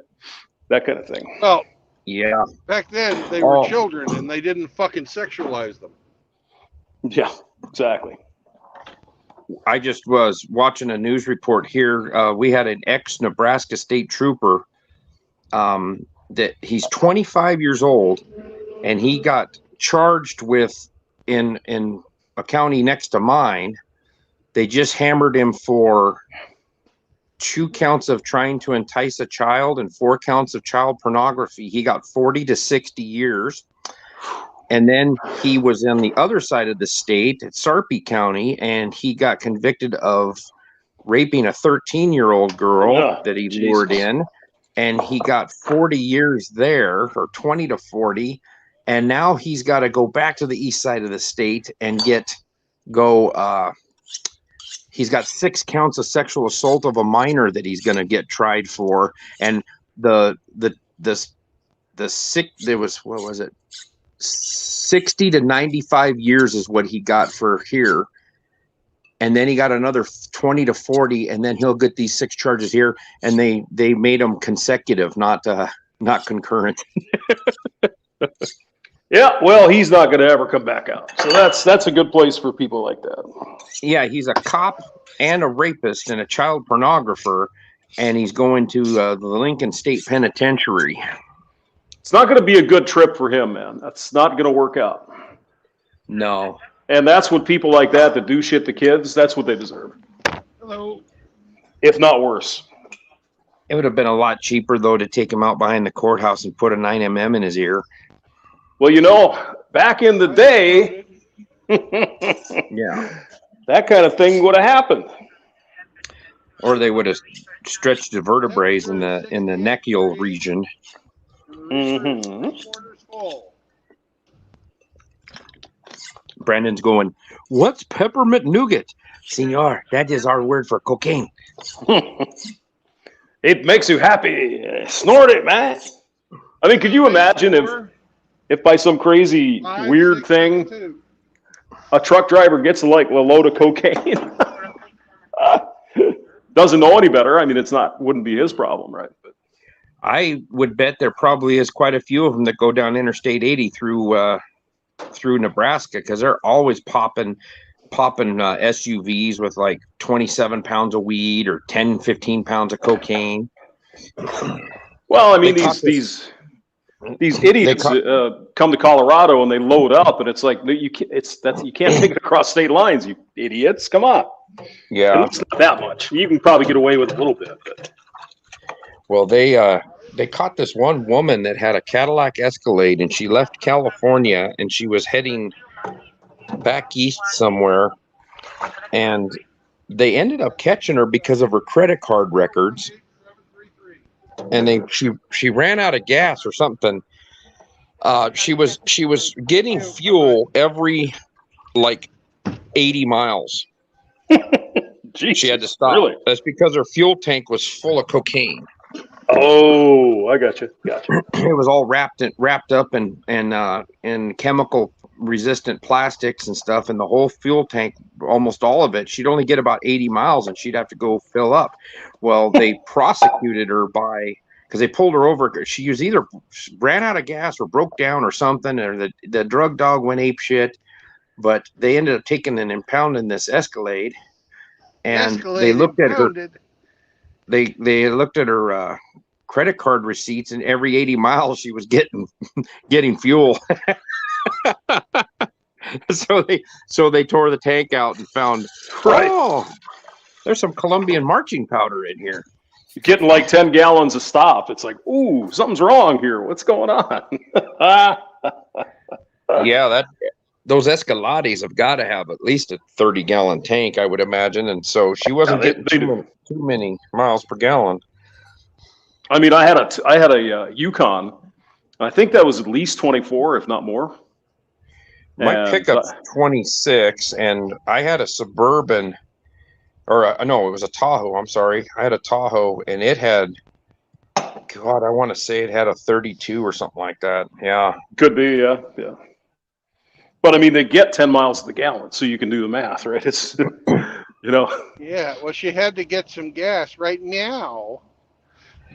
[SPEAKER 5] that kind of thing.
[SPEAKER 1] Well,
[SPEAKER 3] yeah.
[SPEAKER 1] Back then they were children and they didn't fucking sexualize them.
[SPEAKER 5] Yeah, exactly.
[SPEAKER 3] I just was watching a news report here. We had an ex-Nebraska state trooper that he's 25 years old, and he got charged with in a county next to mine. They just hammered him for 2 counts of trying to entice a child and 4 counts of child pornography. He got 40 to 60 years. And then he was on the other side of the state at Sarpy County, and he got convicted of raping a 13-year-old girl that he lured in, and he got 40 years there, or 20 to 40, and now he's got to go back to the east side of the state and he's got 6 counts of sexual assault of a minor that he's going to get tried for, and there was, what was it? 60 to 95 years is what he got for here. And then he got another 20 to 40, and then he'll get these 6 charges here. And they made them consecutive, not concurrent.
[SPEAKER 5] Yeah, well, he's not going to ever come back out. So that's a good place for people like that.
[SPEAKER 3] Yeah, he's a cop and a rapist and a child pornographer, and he's going to the Lincoln State Penitentiary.
[SPEAKER 5] It's not going to be a good trip for him, man. That's not going to work out.
[SPEAKER 3] No.
[SPEAKER 5] And that's what people like that do shit to kids, that's what they deserve.
[SPEAKER 1] Hello.
[SPEAKER 5] If not worse.
[SPEAKER 3] It would have been a lot cheaper, though, to take him out behind the courthouse and put a 9mm in his ear.
[SPEAKER 5] Well, you know, back in the day,
[SPEAKER 3] yeah,
[SPEAKER 5] that kind of thing would have happened.
[SPEAKER 3] Or they would have stretched the vertebrae in the nechial region.
[SPEAKER 5] Mm-hmm.
[SPEAKER 3] Brandon's going, "What's peppermint nougat?" Senor, that is our word for cocaine.
[SPEAKER 5] It makes you happy. Snort it, man. I mean, could you imagine if by some crazy weird thing a truck driver gets like a load of cocaine? Doesn't know any better. I mean, wouldn't be his problem, right? But
[SPEAKER 3] I would bet there probably is quite a few of them that go down Interstate 80 through Nebraska, because they're always popping SUVs with like 27 pounds of weed or 10, 15 pounds of cocaine.
[SPEAKER 5] Well, I mean, these idiots come to Colorado and they load up, and it's like you can't take it across state lines, you idiots. Come on.
[SPEAKER 3] Yeah,
[SPEAKER 5] it's not that much. You can probably get away with a little bit. But.
[SPEAKER 3] Well, they caught this one woman that had a Cadillac Escalade, and she left California and she was heading back east somewhere, and they ended up catching her because of her credit card records. And she ran out of gas or something. She was getting fuel every like 80 miles.
[SPEAKER 5] Jeez,
[SPEAKER 3] she had to stop.
[SPEAKER 5] Really?
[SPEAKER 3] That's because her fuel tank was full of cocaine.
[SPEAKER 5] Oh, I gotcha.
[SPEAKER 3] It was all wrapped up in chemical resistant plastics and stuff, and the whole fuel tank, almost all of it, she'd only get about 80 miles and she'd have to go fill up. Well, they prosecuted her because they pulled her over. She was either ran out of gas or broke down or something, or the drug dog went ape shit. But they ended up taking and impounding this Escalade, and they looked at her. They looked at her credit card receipts, and every 80 miles she was getting fuel. So they tore the tank out and found, oh, there's some Colombian marching powder in here.
[SPEAKER 5] You're getting like 10 gallons a stop. It's like, ooh, something's wrong here. What's going on?
[SPEAKER 3] Yeah, those Escalades have got to have at least a 30-gallon tank, I would imagine. And so she wasn't getting too many miles per gallon.
[SPEAKER 5] I mean, I had a Yukon. I think that was at least 24, if not more.
[SPEAKER 3] My pickup's 26, and I had a Suburban, no, it was a Tahoe. I'm sorry. I had a Tahoe, and it had, God, I want to say it had a 32 or something like that. Yeah.
[SPEAKER 5] Could be, yeah. But I mean, they get 10 miles to the gallon, so you can do the math, right? It's,
[SPEAKER 1] Yeah, well, she had to get some gas right now.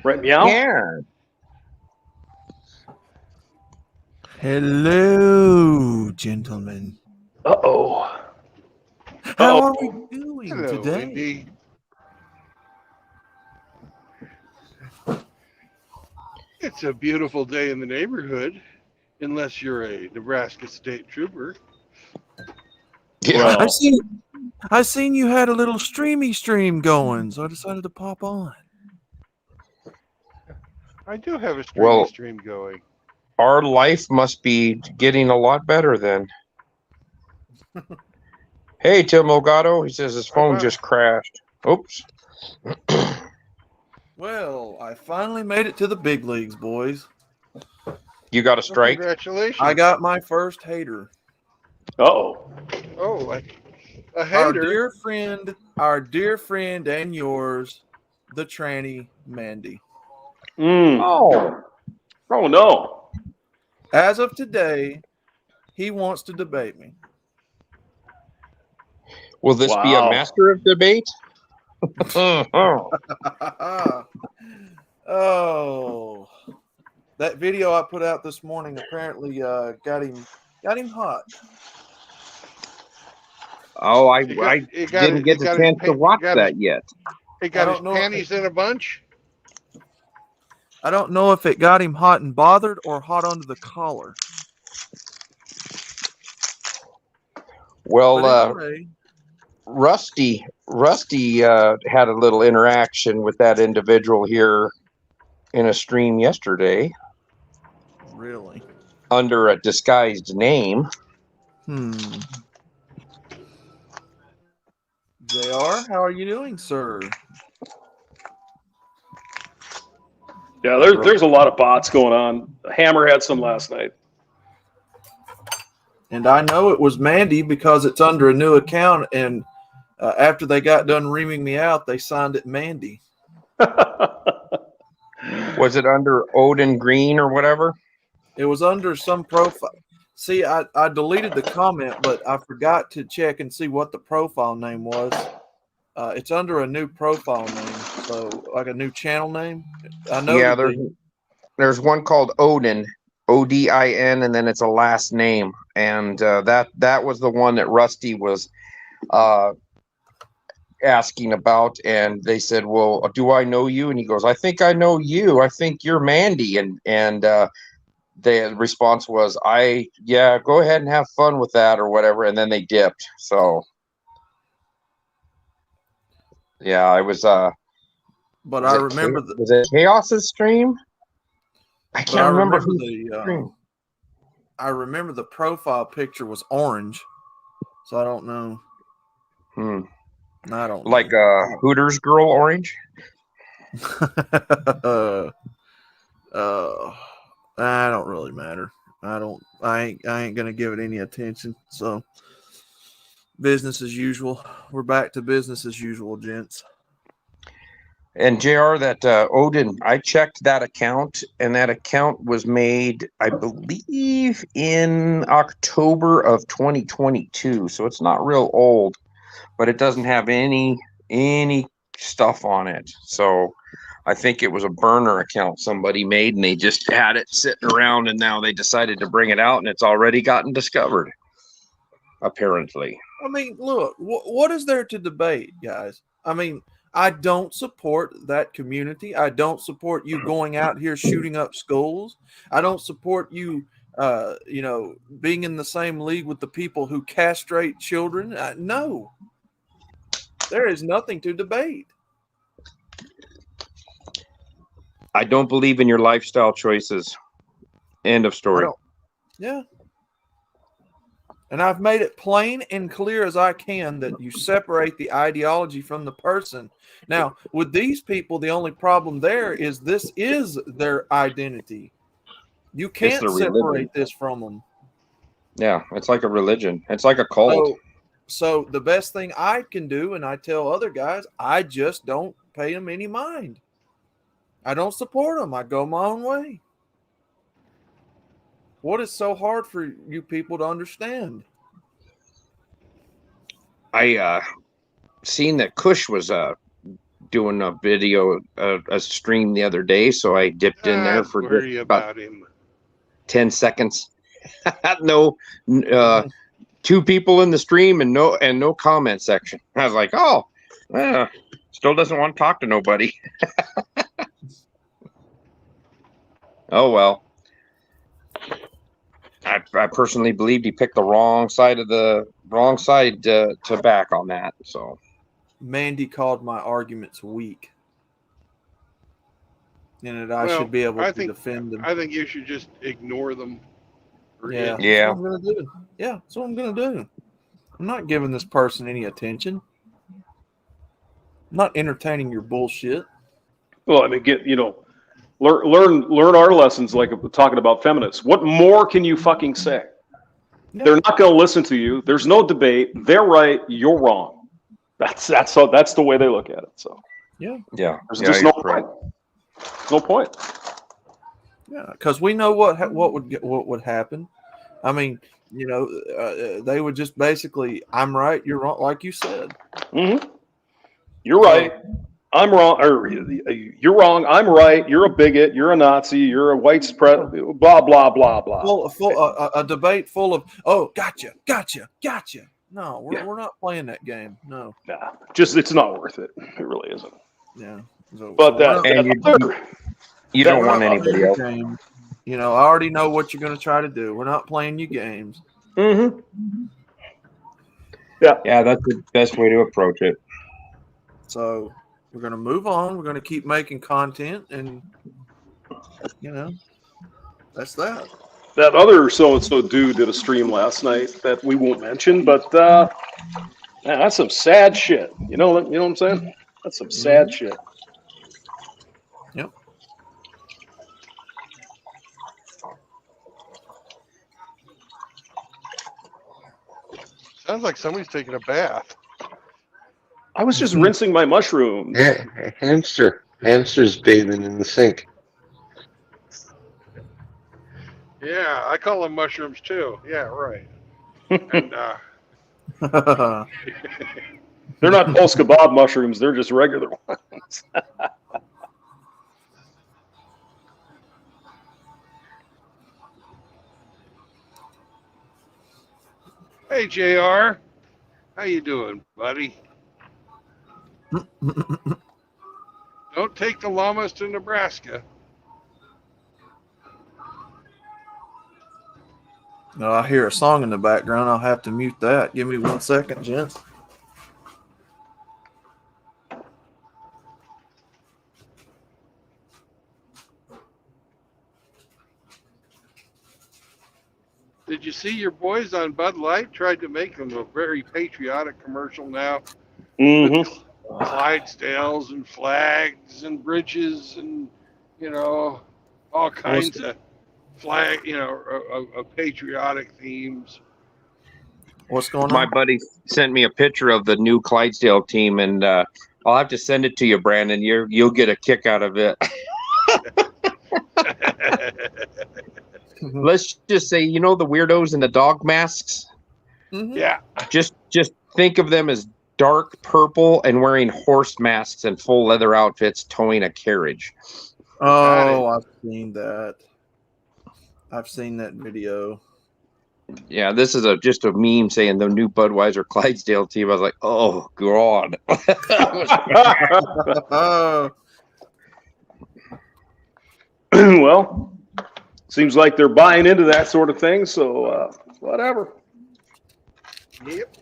[SPEAKER 5] Right meow?
[SPEAKER 3] Yeah.
[SPEAKER 7] Hello, gentlemen.
[SPEAKER 5] Uh-oh.
[SPEAKER 7] How are we doing
[SPEAKER 1] Hello,
[SPEAKER 7] today?
[SPEAKER 1] Wendy. It's a beautiful day in the neighborhood, unless you're a Nebraska State Trooper.
[SPEAKER 3] Yeah.
[SPEAKER 5] Well,
[SPEAKER 7] I seen you had a little stream going, so I decided to pop on.
[SPEAKER 1] I do have a stream going.
[SPEAKER 3] Our life must be getting a lot better then. Hey, Tim Elgato, he says his phone just crashed. Oops.
[SPEAKER 7] Well, I finally made it to the big leagues, boys.
[SPEAKER 3] You got a strike?
[SPEAKER 1] Congratulations.
[SPEAKER 7] I got my first hater.
[SPEAKER 5] uh-oh.
[SPEAKER 1] Oh, like a
[SPEAKER 7] Our
[SPEAKER 1] hater.
[SPEAKER 7] dear friend and yours, the tranny Mandy.
[SPEAKER 5] Oh, no.
[SPEAKER 7] As of today, he wants to debate me.
[SPEAKER 3] Will this be a master of debate?
[SPEAKER 7] Oh, that video I put out this morning apparently got him hot.
[SPEAKER 3] Oh, I
[SPEAKER 1] It
[SPEAKER 3] didn't get the chance to watch that yet.
[SPEAKER 1] It got his panties in a bunch.
[SPEAKER 7] I don't know if it got him hot and bothered or hot under the collar.
[SPEAKER 3] Well,
[SPEAKER 7] anyway,
[SPEAKER 3] Rusty had a little interaction with that individual here in a stream yesterday.
[SPEAKER 7] Really?
[SPEAKER 3] Under a disguised name.
[SPEAKER 7] JR, how are you doing, sir?
[SPEAKER 5] Yeah, there's a lot of bots going on. Hammer had some last night.
[SPEAKER 7] And I know it was Mandy because it's under a new account, and after they got done reaming me out, they signed it Mandy.
[SPEAKER 3] Was it under Odin Green or whatever?
[SPEAKER 7] It was under some profile. See, I deleted the comment, but I forgot to check and see what the profile name was. It's under a new profile name, so like a new channel name. I know.
[SPEAKER 3] Yeah, there's one called Odin, Odin, and then it's a last name, and that was the one that Rusty was asking about, and they said, "Well, do I know you?" And he goes, "I think I know you. I think you're Mandy," and the response was, yeah, go ahead and have fun with that or whatever. And then they dipped. So, yeah, I was,
[SPEAKER 7] but I remember
[SPEAKER 3] was it Chaos's stream? I can't remember
[SPEAKER 7] I remember the profile picture was orange. So I don't know. I don't know.
[SPEAKER 3] Like Hooters girl orange?
[SPEAKER 7] I don't really matter. I ain't gonna give it any attention. So business as usual. We're back to business as usual, gents.
[SPEAKER 3] And JR, that Odin, I checked that account, and that account was made, I believe, in October of 2022. So it's not real old, but it doesn't have any stuff on it. So I think it was a burner account somebody made, and they just had it sitting around, and now they decided to bring it out, and it's already gotten discovered, apparently.
[SPEAKER 7] I mean, look, what is there to debate, guys? I mean, I don't support that community. I don't support you going out here shooting up schools. I don't support you, being in the same league with the people who castrate children. No, there is nothing to debate.
[SPEAKER 3] I don't believe in your lifestyle choices. End of story.
[SPEAKER 7] Yeah. And I've made it plain and clear as I can that you separate the ideology from the person. Now, with these people, the only problem there is this is their identity. You can't separate this from them.
[SPEAKER 3] Yeah, it's like a religion. It's like a cult.
[SPEAKER 7] So the best thing I can do, and I tell other guys, I just don't pay them any mind. I don't support them. I go my own way. What is so hard for you people to understand?
[SPEAKER 3] I seen that Kush was doing a video, a stream the other day, so I dipped in there for about 10 seconds. No, two people in the stream and no comment section. I was like, oh, still doesn't want to talk to nobody. Oh well. I personally believed he picked the wrong side to back on that. So
[SPEAKER 7] Mandy called my arguments weak, and that I should be able to defend them.
[SPEAKER 1] I think you should just ignore them.
[SPEAKER 7] Yeah. That's what I'm gonna do. Yeah, that's what I'm gonna do. I'm not giving this person any attention. I'm not entertaining your bullshit.
[SPEAKER 5] Well, I mean, learn our lessons, like talking about feminists. What more can you fucking say? Yeah. They're not going to listen to you. There's no debate. They're right. You're wrong. That's the way they look at it. So
[SPEAKER 7] yeah.
[SPEAKER 5] There's just no point. No point.
[SPEAKER 7] Yeah, because we know what would happen. I mean, they would just basically, I'm right, you're wrong, like you said.
[SPEAKER 5] Mm-hmm. You're right. I'm wrong. Or you're wrong. I'm right. You're a bigot. You're a Nazi. You're a white spread. Blah blah blah blah.
[SPEAKER 7] A debate full of, oh, gotcha. No, we're not playing that game. No.
[SPEAKER 5] Nah, just it's not worth it. It really isn't.
[SPEAKER 7] Yeah.
[SPEAKER 5] But
[SPEAKER 3] you don't want anybody else.
[SPEAKER 7] Game. I already know what you're going to try to do. We're not playing you games.
[SPEAKER 5] Mm-hmm. Yeah.
[SPEAKER 3] Yeah, that's the best way to approach it.
[SPEAKER 7] So we're going to move on. We're going to keep making content, and that's that.
[SPEAKER 5] That other so-and-so dude did a stream last night that we won't mention, but man, that's some sad shit. You know what I'm saying? That's some sad shit.
[SPEAKER 7] Yep.
[SPEAKER 1] Sounds like somebody's taking a bath.
[SPEAKER 5] I was just rinsing my mushrooms.
[SPEAKER 2] Yeah, hamster's bathing in the sink.
[SPEAKER 1] Yeah, I call them mushrooms too. Yeah, right. And
[SPEAKER 5] they're not pulse kebab mushrooms. They're just regular ones.
[SPEAKER 1] hey, JR, how you doing, buddy? Don't take the llamas to Nebraska.
[SPEAKER 7] No, I hear a song in the background. I'll have to mute that. Give me 1 second, gents.
[SPEAKER 1] Did you see your boys on Bud Light tried to make them a very patriotic commercial now?
[SPEAKER 5] Mm-hmm.
[SPEAKER 1] Clydesdales and flags and bridges and, all kinds of flag, of patriotic themes.
[SPEAKER 7] What's going on?
[SPEAKER 3] My buddy sent me a picture of the new Clydesdale team, and I'll have to send it to you, Brandon. You'll get a kick out of it. Let's just say, the weirdos in the dog masks?
[SPEAKER 7] Mm-hmm.
[SPEAKER 1] Yeah.
[SPEAKER 3] Just think of them as dark purple and wearing horse masks and full leather outfits towing a carriage.
[SPEAKER 7] Oh, I've seen that. I've seen that video.
[SPEAKER 3] Yeah, this is just a meme saying the new Budweiser Clydesdale team. I was like, oh, God.
[SPEAKER 5] Well, seems like they're buying into that sort of thing, so whatever.
[SPEAKER 1] Yep.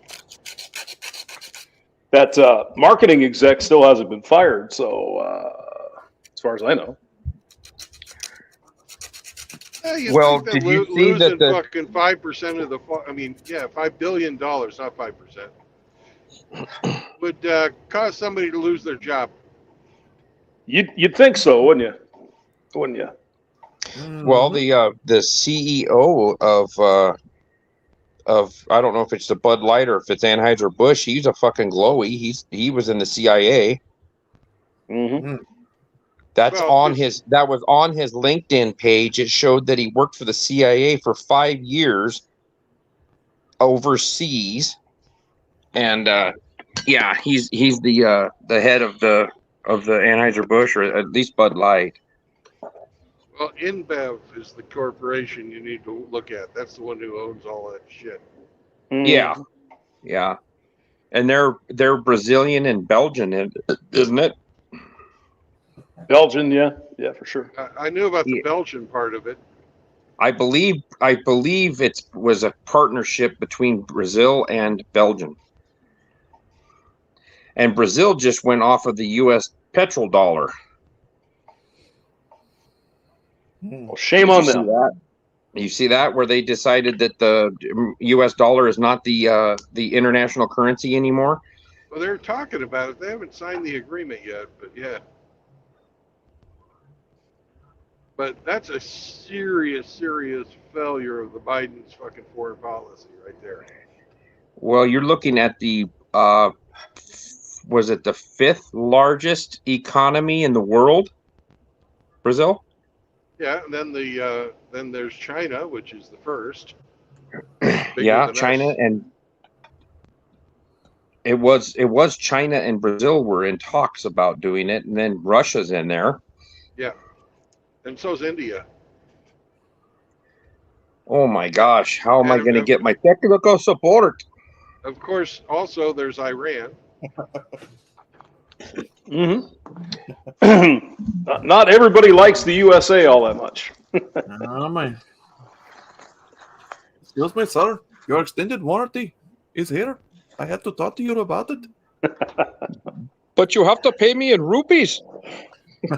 [SPEAKER 5] That marketing exec still hasn't been fired, so as far as I know.
[SPEAKER 1] Well,
[SPEAKER 3] did you see that the
[SPEAKER 1] fucking 5% of the? $5 billion, not 5%, would cause somebody to lose their job.
[SPEAKER 5] You'd think so, wouldn't you? Wouldn't you?
[SPEAKER 3] Well, the CEO of I don't know if it's the Bud Light or if it's Anheuser-Busch, he's a fucking glowy. He was in the CIA.
[SPEAKER 5] Mm-hmm.
[SPEAKER 3] That was on his LinkedIn page. It showed that he worked for the CIA for 5 years overseas, and he's the head of the Anheuser-Busch, or at least Bud Light.
[SPEAKER 1] Well, InBev is the corporation you need to look at. That's the one who owns all that shit.
[SPEAKER 5] Mm-hmm.
[SPEAKER 3] Yeah, and they're Brazilian and Belgian, isn't it?
[SPEAKER 5] Belgian, yeah, for sure.
[SPEAKER 1] I knew about the Belgian part of it.
[SPEAKER 3] I believe it was a partnership between Brazil and Belgium, and Brazil just went off of the U.S. petrol dollar.
[SPEAKER 5] Well, shame on them.
[SPEAKER 3] You see that, where they decided that the U.S. dollar is not the international currency anymore?
[SPEAKER 1] Well, they're talking about it. They haven't signed the agreement yet, but yeah. But that's a serious failure of the Biden's fucking foreign policy right there.
[SPEAKER 3] Well, you're looking at the was it the 5th largest economy in the world? Brazil?
[SPEAKER 1] Yeah, and then then there's China, which is the first.
[SPEAKER 3] Yeah, China
[SPEAKER 1] us.
[SPEAKER 3] and it was China and Brazil were in talks about doing it, and then Russia's in there.
[SPEAKER 1] Yeah, and so's India.
[SPEAKER 3] Oh my gosh, how am I
[SPEAKER 1] And
[SPEAKER 3] going to get my technical support?
[SPEAKER 1] of course, also there's Iran.
[SPEAKER 5] Not everybody likes the USA all that much.
[SPEAKER 7] Oh, man. Excuse me, sir. Your extended warranty is here. I have to talk to you about it.
[SPEAKER 3] But you have to pay me in rupees.
[SPEAKER 5] You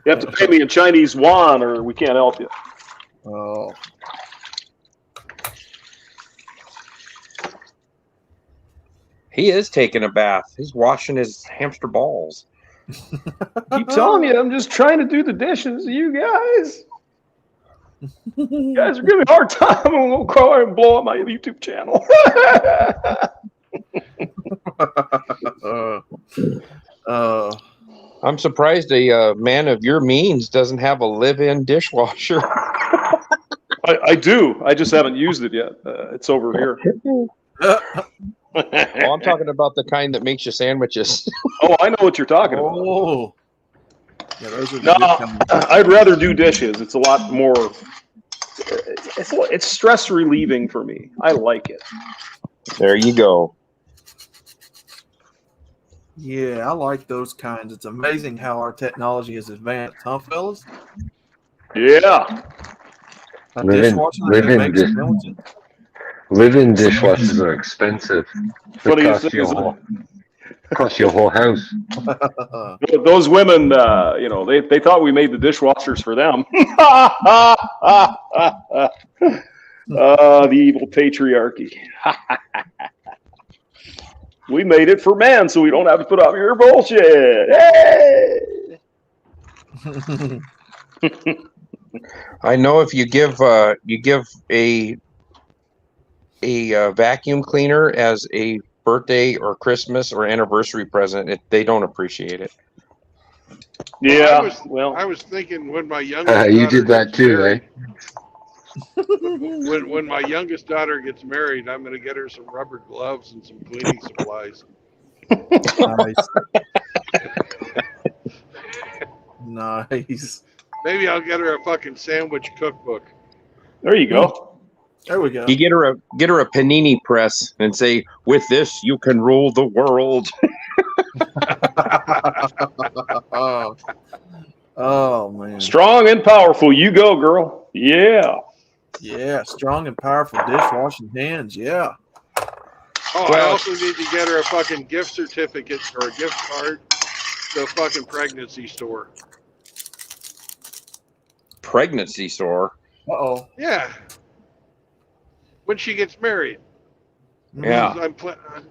[SPEAKER 5] have to pay me in Chinese yuan, or we can't help you.
[SPEAKER 7] Oh.
[SPEAKER 3] He is taking a bath. He's washing his hamster balls.
[SPEAKER 5] Keep telling you, I'm just trying to do the dishes. You guys. You guys are giving me a hard time. I'm going to call and blow up my YouTube channel.
[SPEAKER 3] I'm surprised a man of your means doesn't have a live-in dishwasher.
[SPEAKER 5] I do. I just haven't used it yet. It's over here.
[SPEAKER 3] Oh, I'm talking about the kind that makes you sandwiches.
[SPEAKER 5] Oh, I know what you're talking about.
[SPEAKER 7] Oh. Yeah, those are
[SPEAKER 5] No,
[SPEAKER 7] good.
[SPEAKER 5] I'd rather do dishes. It's a lot more. It's stress relieving for me. I like it.
[SPEAKER 3] There you go.
[SPEAKER 7] Yeah, I like those kinds. It's amazing how our technology has advanced, huh, fellas?
[SPEAKER 5] Yeah.
[SPEAKER 7] A dishwasher that can make sandwiches.
[SPEAKER 2] Live-in dishwashers are expensive.
[SPEAKER 5] Funny
[SPEAKER 2] They
[SPEAKER 5] you say,
[SPEAKER 2] cost you a whole house.
[SPEAKER 5] those women, they thought we made the dishwashers for them. The evil patriarchy. We made it for men, so we don't have to put up your bullshit. Hey!
[SPEAKER 3] I know if you give a vacuum cleaner as a birthday or Christmas or anniversary present, they don't appreciate it.
[SPEAKER 5] Yeah.
[SPEAKER 1] I was thinking when my youngest
[SPEAKER 2] You
[SPEAKER 1] daughter
[SPEAKER 2] did that
[SPEAKER 1] gets
[SPEAKER 2] too,
[SPEAKER 1] married,
[SPEAKER 2] eh?
[SPEAKER 1] when my youngest daughter gets married, I'm going to get her some rubber gloves and some cleaning supplies.
[SPEAKER 7] Nice. Nice.
[SPEAKER 1] Maybe I'll get her a fucking sandwich cookbook.
[SPEAKER 5] There you go.
[SPEAKER 7] There we go.
[SPEAKER 3] You get her a panini press and say, "With this, you can rule the world."
[SPEAKER 7] Oh man.
[SPEAKER 5] Strong and powerful. You go, girl. Yeah.
[SPEAKER 7] Yeah, strong and powerful dishwashing hands. Yeah.
[SPEAKER 1] Oh, I also need to get her a fucking gift certificate or a gift card to a fucking pregnancy store.
[SPEAKER 3] Pregnancy store?
[SPEAKER 7] Uh-oh.
[SPEAKER 1] Yeah. When she gets married.
[SPEAKER 3] Yeah.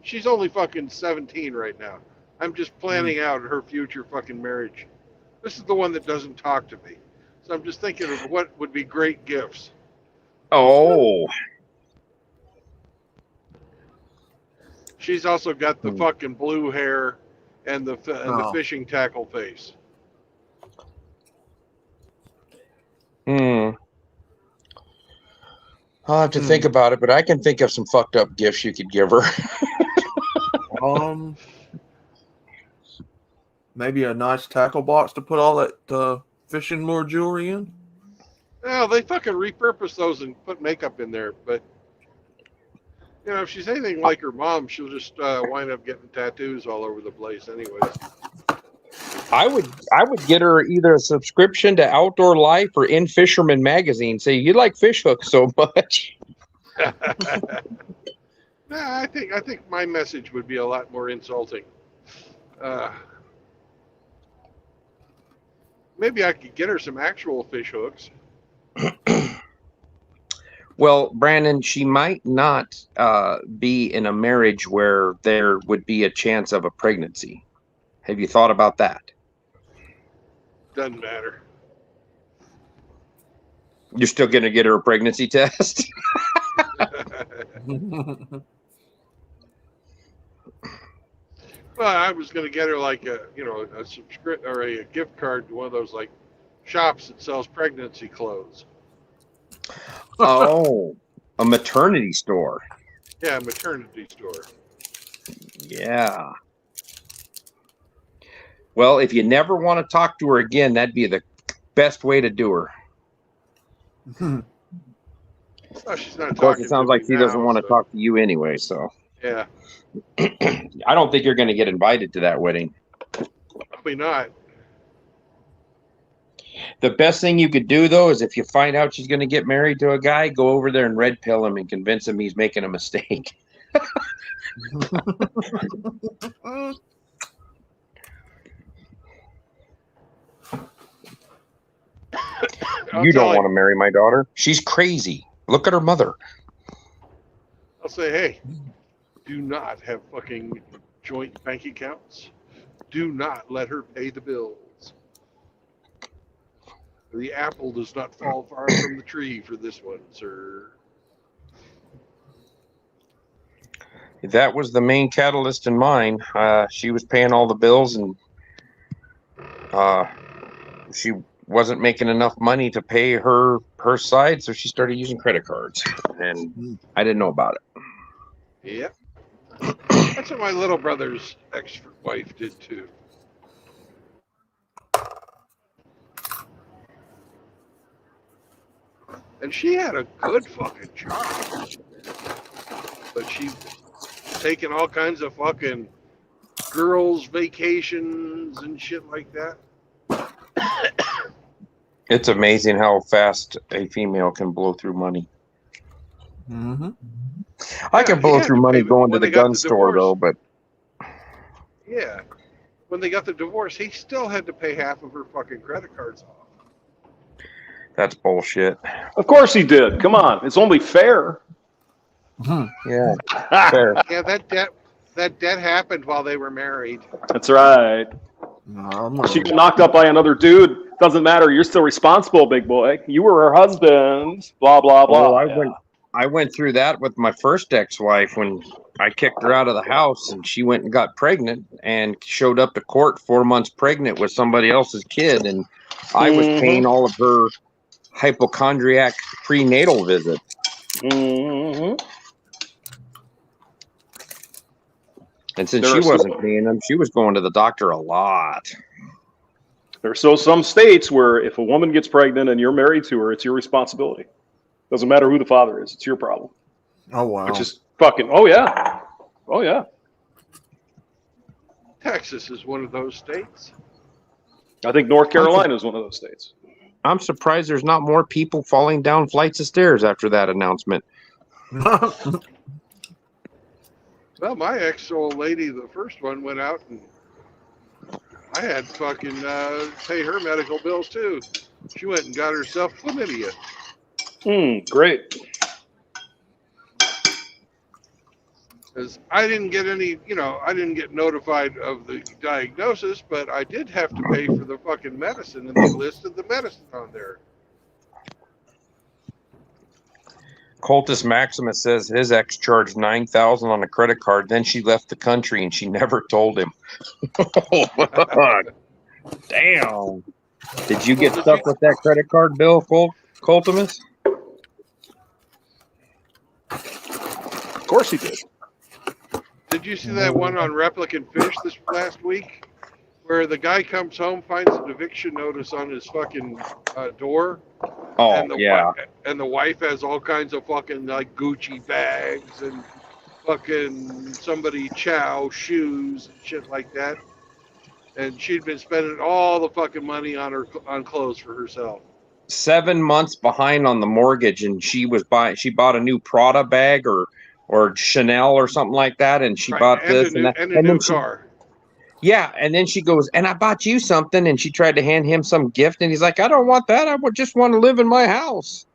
[SPEAKER 1] She's only fucking 17 right now. I'm just planning out her future fucking marriage. This is the one that doesn't talk to me. So I'm just thinking of what would be great gifts.
[SPEAKER 3] Oh.
[SPEAKER 1] She's also got the fucking blue hair and the fishing tackle face.
[SPEAKER 3] I'll have to think about it, but I can think of some fucked up gifts you could give her.
[SPEAKER 7] Maybe a nice tackle box to put all that fishing lure jewelry in.
[SPEAKER 1] Well, they fucking repurpose those and put makeup in there, but if she's anything like her mom, she'll just wind up getting tattoos all over the place anyways.
[SPEAKER 3] I would get her either a subscription to Outdoor Life or In Fisherman magazine. Say you like fish hooks so much.
[SPEAKER 1] I think my message would be a lot more insulting. Maybe I could get her some actual fish hooks.
[SPEAKER 3] Well, Brandon, she might not be in a marriage where there would be a chance of a pregnancy. Have you thought about that?
[SPEAKER 1] Doesn't matter.
[SPEAKER 3] You're still going to get her a pregnancy test?
[SPEAKER 1] Well, I was going to get her like a subscription or a gift card to one of those like shops that sells pregnancy clothes.
[SPEAKER 3] Oh, a maternity store.
[SPEAKER 1] Yeah, maternity store.
[SPEAKER 3] Yeah. Well, if you never want to talk to her again, that'd be the best way to do her.
[SPEAKER 1] Well, she's not
[SPEAKER 3] Of course,
[SPEAKER 1] talking
[SPEAKER 3] it sounds
[SPEAKER 1] to me
[SPEAKER 3] like she doesn't
[SPEAKER 1] now,
[SPEAKER 3] want to
[SPEAKER 1] so
[SPEAKER 3] talk to you anyway, so
[SPEAKER 1] yeah,
[SPEAKER 3] I don't think you're going to get invited to that wedding.
[SPEAKER 1] probably not.
[SPEAKER 3] The best thing you could do, though, is if you find out she's going to get married to a guy, go over there and red pill him and convince him he's making a mistake. You don't want to marry my daughter. She's crazy. Look at her mother.
[SPEAKER 1] I'll say, hey, do not have fucking joint bank accounts. Do not let her pay the bills. The apple does not fall far from the tree for this one, sir.
[SPEAKER 3] That was the main catalyst in mine. She was paying all the bills, and she wasn't making enough money to pay her side, so she started using credit cards, and I didn't know about it.
[SPEAKER 1] Yep. That's what my little brother's ex-wife did too. And she had a good fucking job. But she taking all kinds of fucking girls' vacations and shit like that.
[SPEAKER 3] It's amazing how fast a female can blow through money.
[SPEAKER 7] Mm-hmm.
[SPEAKER 3] I can blow through money going to the gun store, though, but...
[SPEAKER 1] Yeah. When they got the divorce, he still had to pay half of her fucking credit cards off.
[SPEAKER 3] That's bullshit.
[SPEAKER 5] Of course he did. Come on. It's only fair.
[SPEAKER 3] Yeah, fair.
[SPEAKER 1] Yeah, that debt happened while they were married.
[SPEAKER 5] That's right. She got knocked up by another dude. Doesn't matter. You're still responsible, big boy. You were her husband. Blah, blah, blah.
[SPEAKER 3] Oh, I went through that with my first ex-wife when I kicked her out of the house, and she went and got pregnant and showed up to court 4 months pregnant with somebody else's kid, and I was paying all of her hypochondriac prenatal visits. And since she wasn't paying them, she was going to the doctor a lot.
[SPEAKER 5] There's still some states where if a woman gets pregnant and you're married to her, it's your responsibility. Doesn't matter who the father is. It's your problem.
[SPEAKER 7] Oh, wow.
[SPEAKER 5] Which is fucking, oh, yeah. Oh, yeah.
[SPEAKER 1] Texas is one of those states.
[SPEAKER 5] I think North Carolina is one of those states.
[SPEAKER 3] I'm surprised there's not more people falling down flights of stairs after that announcement.
[SPEAKER 1] Well, my ex-old lady, the first one, went out and I had to fucking pay her medical bills too. She went and got herself chlamydia.
[SPEAKER 5] Great.
[SPEAKER 1] Because I didn't get any, I didn't get notified of the diagnosis, but I did have to pay for the fucking medicine, and they listed the medicine on there.
[SPEAKER 3] Cultus Maximus says his ex charged $9,000 on a credit card. Then she left the country and she never told him. Damn. Did you get stuck with that credit card bill, Cultimus?
[SPEAKER 5] Of course he did.
[SPEAKER 1] Did you see that one on Replicant Fish this last week? Where the guy comes home, finds an eviction notice on his fucking door.
[SPEAKER 3] Oh,
[SPEAKER 1] and
[SPEAKER 3] yeah.
[SPEAKER 1] And the wife has all kinds of fucking like Gucci bags and fucking somebody Chow shoes and shit like that. And she'd been spending all the fucking money on clothes for herself.
[SPEAKER 3] 7 months behind on the mortgage, and she bought a new Prada bag or Chanel or something like that, and she bought this and that.
[SPEAKER 1] And a new car.
[SPEAKER 3] Yeah, and then she goes, and I bought you something, and she tried to hand him some gift, and he's like, I don't want that. I just want to live in my house.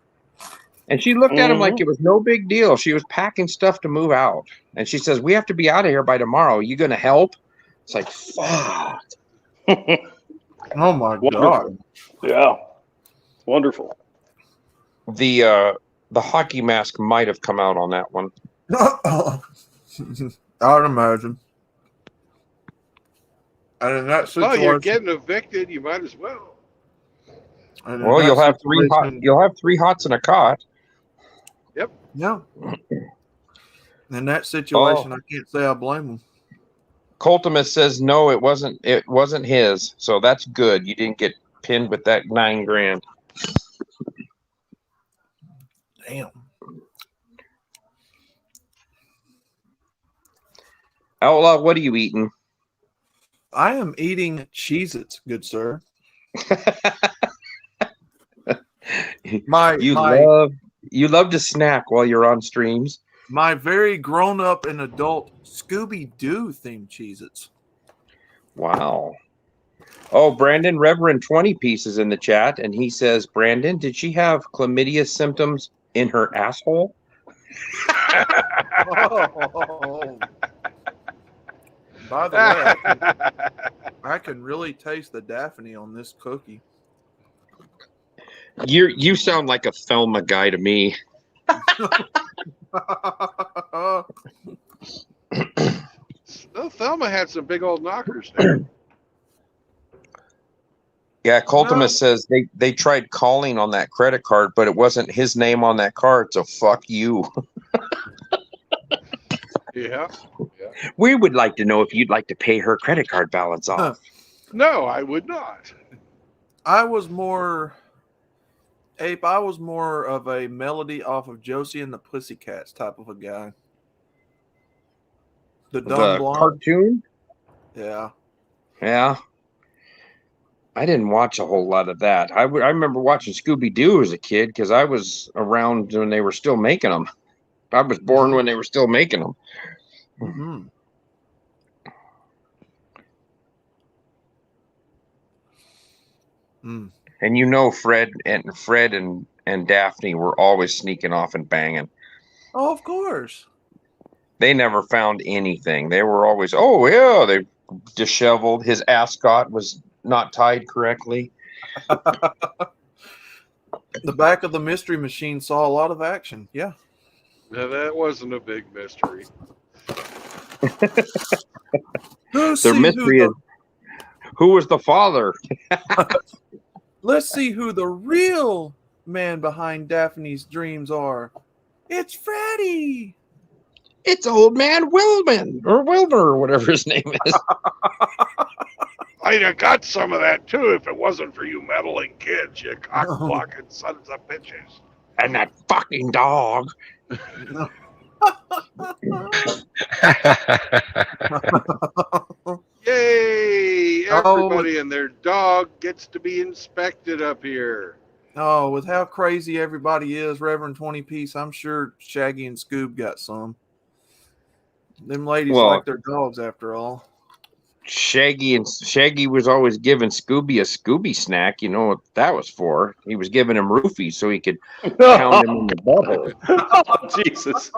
[SPEAKER 3] And she looked at him like it was no big deal. She was packing stuff to move out. And she says, we have to be out of here by tomorrow. Are you going to help? It's like, fuck.
[SPEAKER 7] Oh, my God.
[SPEAKER 5] Yeah. Wonderful.
[SPEAKER 3] The hockey mask might have come out on that one.
[SPEAKER 7] I would imagine. And in that situation,
[SPEAKER 1] Well, you're getting evicted. You might as well.
[SPEAKER 7] And in
[SPEAKER 3] Well,
[SPEAKER 7] that
[SPEAKER 3] you'll have three
[SPEAKER 7] situation-
[SPEAKER 3] hots and a cot.
[SPEAKER 7] Yeah. In that situation, I can't say I blame them.
[SPEAKER 3] Coltimus says no, it wasn't his. So that's good. You didn't get pinned with that $9,000.
[SPEAKER 7] Damn.
[SPEAKER 3] Outlaw, what are you eating?
[SPEAKER 7] I am eating Cheez-Its, good sir.
[SPEAKER 3] You love to snack while you're on streams.
[SPEAKER 7] My very grown-up and adult Scooby-Doo themed Cheez-Its.
[SPEAKER 3] Wow. Oh, Brandon, Reverend 20 pieces in the chat, and he says, Brandon, did she have chlamydia symptoms in her asshole?
[SPEAKER 7] Oh. By the way, I can really taste the Daphne on this cookie.
[SPEAKER 3] You sound like a Thelma guy to me.
[SPEAKER 1] No, Thelma had some big old knockers there.
[SPEAKER 3] Yeah, Coltimus says they tried calling on that credit card, but it wasn't his name on that card, so fuck you.
[SPEAKER 1] Yeah.
[SPEAKER 3] We would like to know if you'd like to pay her credit card balance off.
[SPEAKER 1] No, I would not.
[SPEAKER 7] I was more of a Melody off of Josie and the Pussycats type of a guy. The dumb blonde
[SPEAKER 3] cartoon?
[SPEAKER 7] Yeah.
[SPEAKER 3] Yeah. I didn't watch a whole lot of that. I remember watching Scooby-Doo as a kid because I was around when they were still making them. I was born when they were still making them.
[SPEAKER 7] Mm-hmm. Mm.
[SPEAKER 3] And you know Fred and Daphne were always sneaking off and banging.
[SPEAKER 7] Oh, of course.
[SPEAKER 3] They never found anything. They were always, oh yeah, they disheveled. His ascot was not tied correctly.
[SPEAKER 7] The back of the Mystery Machine saw a lot of action. Yeah.
[SPEAKER 1] No, that wasn't a big mystery.
[SPEAKER 3] The mystery is who was the father?
[SPEAKER 7] Let's see who the real man behind Daphne's dreams are. It's Freddy.
[SPEAKER 3] It's old man Wilman or Wilbur or whatever his name is.
[SPEAKER 1] I'd have got some of that too if it wasn't for you meddling kids, you cock-blocking sons of bitches.
[SPEAKER 3] And that fucking dog.
[SPEAKER 1] Yay! Everybody and their dog gets to be inspected up here.
[SPEAKER 7] Oh, with how crazy everybody is, Reverend 20 Piece, I'm sure Shaggy and Scoob got some. Them ladies like their dogs after all.
[SPEAKER 3] Shaggy was always giving Scooby a Scooby snack. You know what that was for? He was giving him roofies so he could pound him in the butthole.
[SPEAKER 5] Oh, Jesus.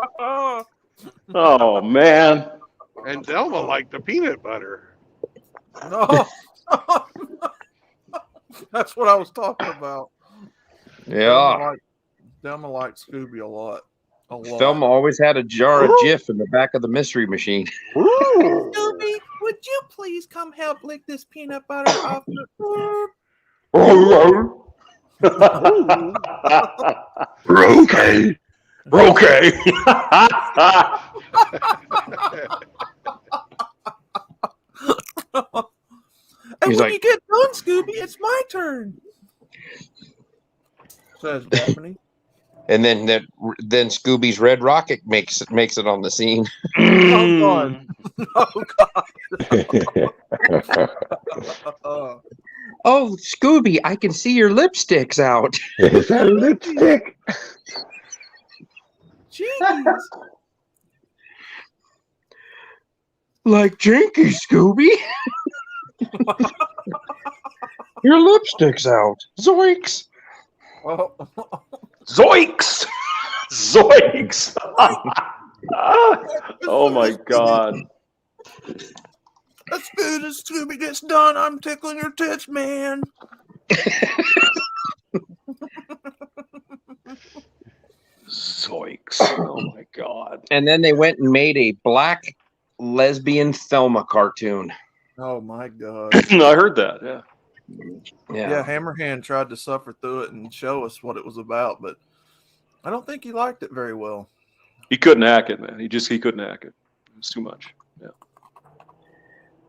[SPEAKER 5] Oh, man.
[SPEAKER 1] And Delma liked the peanut butter.
[SPEAKER 7] No. That's what I was talking about.
[SPEAKER 3] Yeah.
[SPEAKER 7] Thelma liked Scooby a lot.
[SPEAKER 3] Thelma always had a jar of Jif in the back of the Mystery Machine.
[SPEAKER 7] Scooby, would you please come help lick this peanut butter off the
[SPEAKER 5] Okay. Okay.
[SPEAKER 7] And
[SPEAKER 3] He's
[SPEAKER 7] when
[SPEAKER 3] like,
[SPEAKER 7] you get done, Scooby, it's my turn. Says Daphne.
[SPEAKER 3] And then Scooby's Red Rocket makes it on the scene.
[SPEAKER 7] Oh God! Oh God!
[SPEAKER 3] Oh, Scooby, I can see your lipsticks out.
[SPEAKER 2] Is that lipstick?
[SPEAKER 7] Jeez!
[SPEAKER 3] Like Jinky, Scooby. Your lipstick's out. Zoinks!
[SPEAKER 7] Oh.
[SPEAKER 5] Zoinks! Zoinks! Oh my God!
[SPEAKER 7] As soon as Scooby gets done, I'm tickling your tits, man.
[SPEAKER 5] Zoinks! Oh my God!
[SPEAKER 3] And then they went and made a black lesbian Thelma cartoon.
[SPEAKER 7] Oh my God!
[SPEAKER 5] I heard that. Yeah.
[SPEAKER 7] Yeah, Hammerhand tried to suffer through it and show us what it was about, but I don't think he liked it very well.
[SPEAKER 5] He couldn't hack it, man. He couldn't hack it. It was too much. Yeah.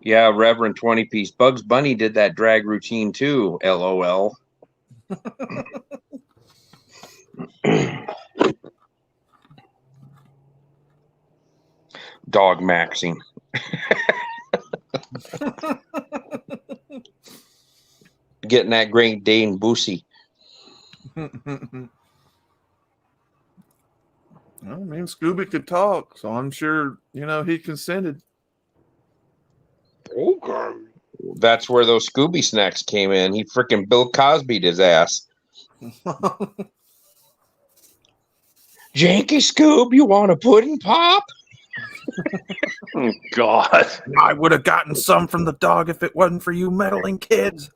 [SPEAKER 3] Yeah, Reverend 20 Piece. Bugs Bunny did that drag routine too. LOL. Dog maxing. Getting that Great Dane Boosie.
[SPEAKER 7] I mean, Scooby could talk, so I'm sure, he consented.
[SPEAKER 1] Okay.
[SPEAKER 3] That's where those Scooby snacks came in. He freaking Bill Cosby'd his ass. Janky Scoob, you want a pudding pop?
[SPEAKER 5] Oh, God.
[SPEAKER 7] I would have gotten some from the dog if it wasn't for you meddling kids.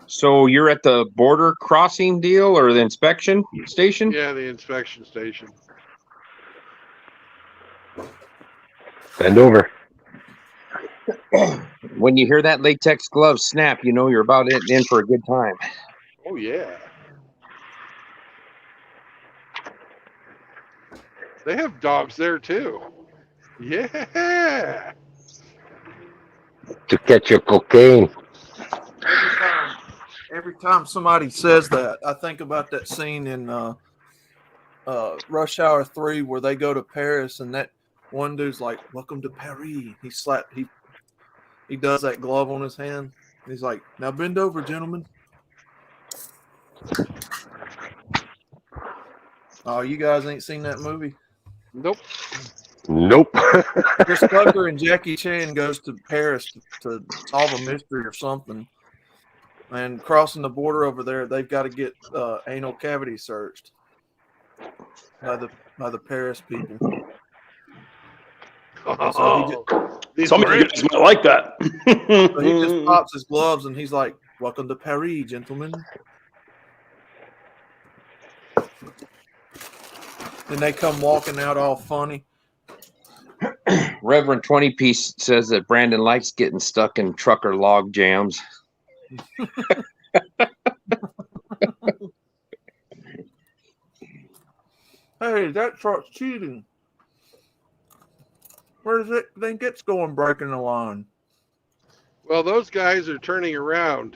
[SPEAKER 3] So you're at the border crossing deal or the inspection station?
[SPEAKER 1] Yeah, the inspection station.
[SPEAKER 2] Bend over.
[SPEAKER 3] When you hear that latex glove snap, you know you're about in for a good time.
[SPEAKER 1] Oh, yeah. They have dogs there, too. Yeah.
[SPEAKER 2] To catch your cocaine.
[SPEAKER 7] Every time somebody says that, I think about that scene in Rush Hour 3 where they go to Paris and that one dude's like, "Welcome to Paris." He does that glove on his hand. He's like, "Now bend over, gentlemen." Oh, you guys ain't seen that movie?
[SPEAKER 1] Nope.
[SPEAKER 7] Chris Tucker and Jackie Chan goes to Paris to solve a mystery or something. And crossing the border over there, they've got to get anal cavity searched by the Paris people.
[SPEAKER 5] So some of you guys might like that.
[SPEAKER 7] So he just pops his gloves and he's like, "Welcome to Paris, gentlemen." And they come walking out all funny.
[SPEAKER 3] Reverend 20 Piece says that Brandon likes getting stuck in trucker log jams.
[SPEAKER 7] Hey, that truck's cheating. Where does it think it's going breaking the line?
[SPEAKER 1] Well, those guys are turning around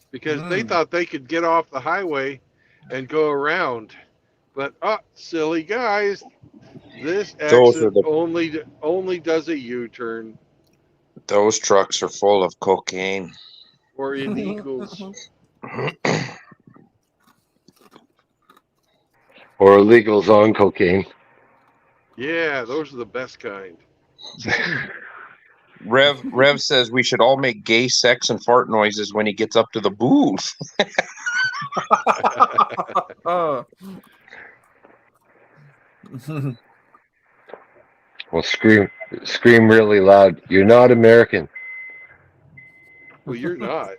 [SPEAKER 1] because they thought they could get off the highway and go around. But, silly guys, this exit only does a U-turn.
[SPEAKER 3] Those trucks are full of cocaine.
[SPEAKER 1] Or illegals.
[SPEAKER 2] Or illegals on cocaine.
[SPEAKER 1] Yeah, those are the best kind.
[SPEAKER 3] Rev says we should all make gay sex and fart noises when he gets up to the booth.
[SPEAKER 2] Well, scream really loud. You're not American.
[SPEAKER 1] Well, you're not.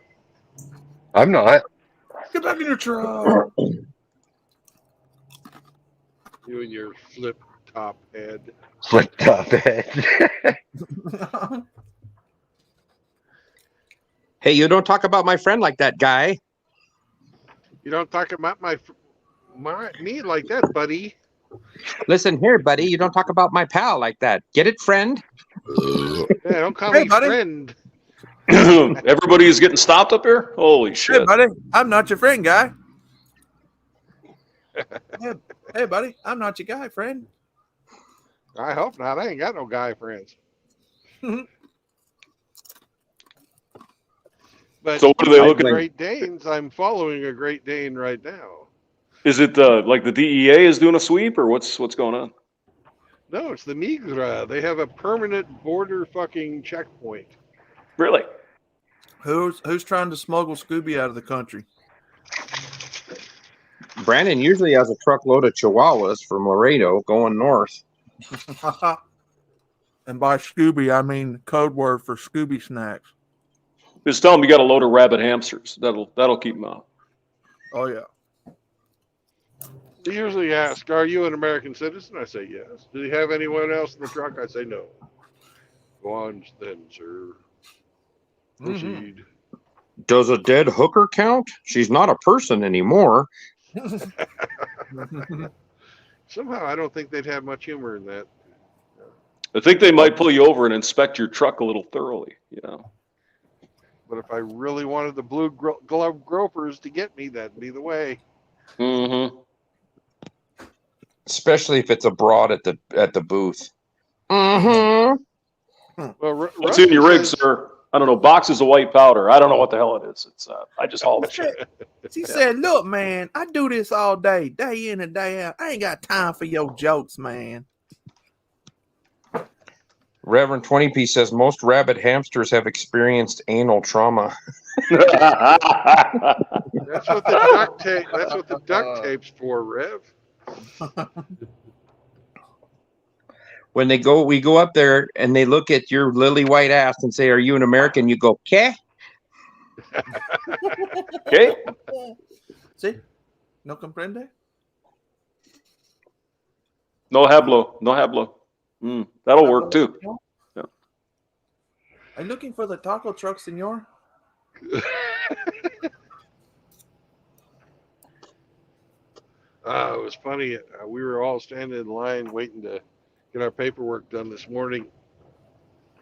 [SPEAKER 2] I'm not.
[SPEAKER 7] Get back in your truck.
[SPEAKER 1] You and your flip top head.
[SPEAKER 2] Flip top head.
[SPEAKER 3] Hey, you don't talk about my friend like that, guy.
[SPEAKER 1] You don't talk about me like that, buddy.
[SPEAKER 3] Listen here, buddy. You don't talk about my pal like that. Get it, friend?
[SPEAKER 1] Yeah, don't call me
[SPEAKER 7] buddy.
[SPEAKER 1] friend.
[SPEAKER 5] Everybody is getting stopped up here? Holy shit.
[SPEAKER 7] Hey, buddy. I'm not your friend, guy. Hey, buddy. I'm not your guy, friend.
[SPEAKER 1] I hope not. I ain't got no guy friends. But
[SPEAKER 5] so what are they looking at?
[SPEAKER 1] Great Danes, I'm following a Great Dane right now.
[SPEAKER 5] Is it like the DEA is doing a sweep or what's going on?
[SPEAKER 1] No, it's the Migra. They have a permanent border fucking checkpoint.
[SPEAKER 5] Really?
[SPEAKER 7] Who's trying to smuggle Scooby out of the country?
[SPEAKER 3] Brandon usually has a truckload of Chihuahuas from Laredo going north.
[SPEAKER 7] And by Scooby, I mean code word for Scooby snacks.
[SPEAKER 5] Just tell them you got a load of rabbit hamsters. That'll keep them out.
[SPEAKER 7] Oh, yeah.
[SPEAKER 1] They usually ask, "Are you an American citizen?" I say yes. Do you have anyone else in the truck? I say no. Go on then, sir. Proceed.
[SPEAKER 3] Does a dead hooker count? She's not a person anymore.
[SPEAKER 1] Somehow, I don't think they'd have much humor in that.
[SPEAKER 5] I think they might pull you over and inspect your truck a little thoroughly, you know.
[SPEAKER 1] But if I really wanted the blue glove gropers to get me, that'd be the way.
[SPEAKER 5] Mm-hmm.
[SPEAKER 3] Especially if it's a broad at the booth. Mm-hmm.
[SPEAKER 1] Well,
[SPEAKER 5] What's in your rig, sir? I don't know. Boxes of white powder. I don't know what the hell it is. It's I just haul the shit.
[SPEAKER 7] She said, "Look, man, I do this all day, day in and day out. I ain't got time for your jokes, man."
[SPEAKER 3] Reverend 20p says most rabid hamsters have experienced anal trauma.
[SPEAKER 1] That's what the duct tape. That's what the duct tape's for, Rev.
[SPEAKER 3] When we go up there and they look at your lily white ass and say, "Are you an American?" You go, "Okay."
[SPEAKER 5] Okay.
[SPEAKER 7] See, no comprende.
[SPEAKER 5] No hablo. No hablo. That'll work too. Yeah.
[SPEAKER 7] Are you looking for the taco truck, senor?
[SPEAKER 1] It was funny. We were all standing in line waiting to get our paperwork done this morning,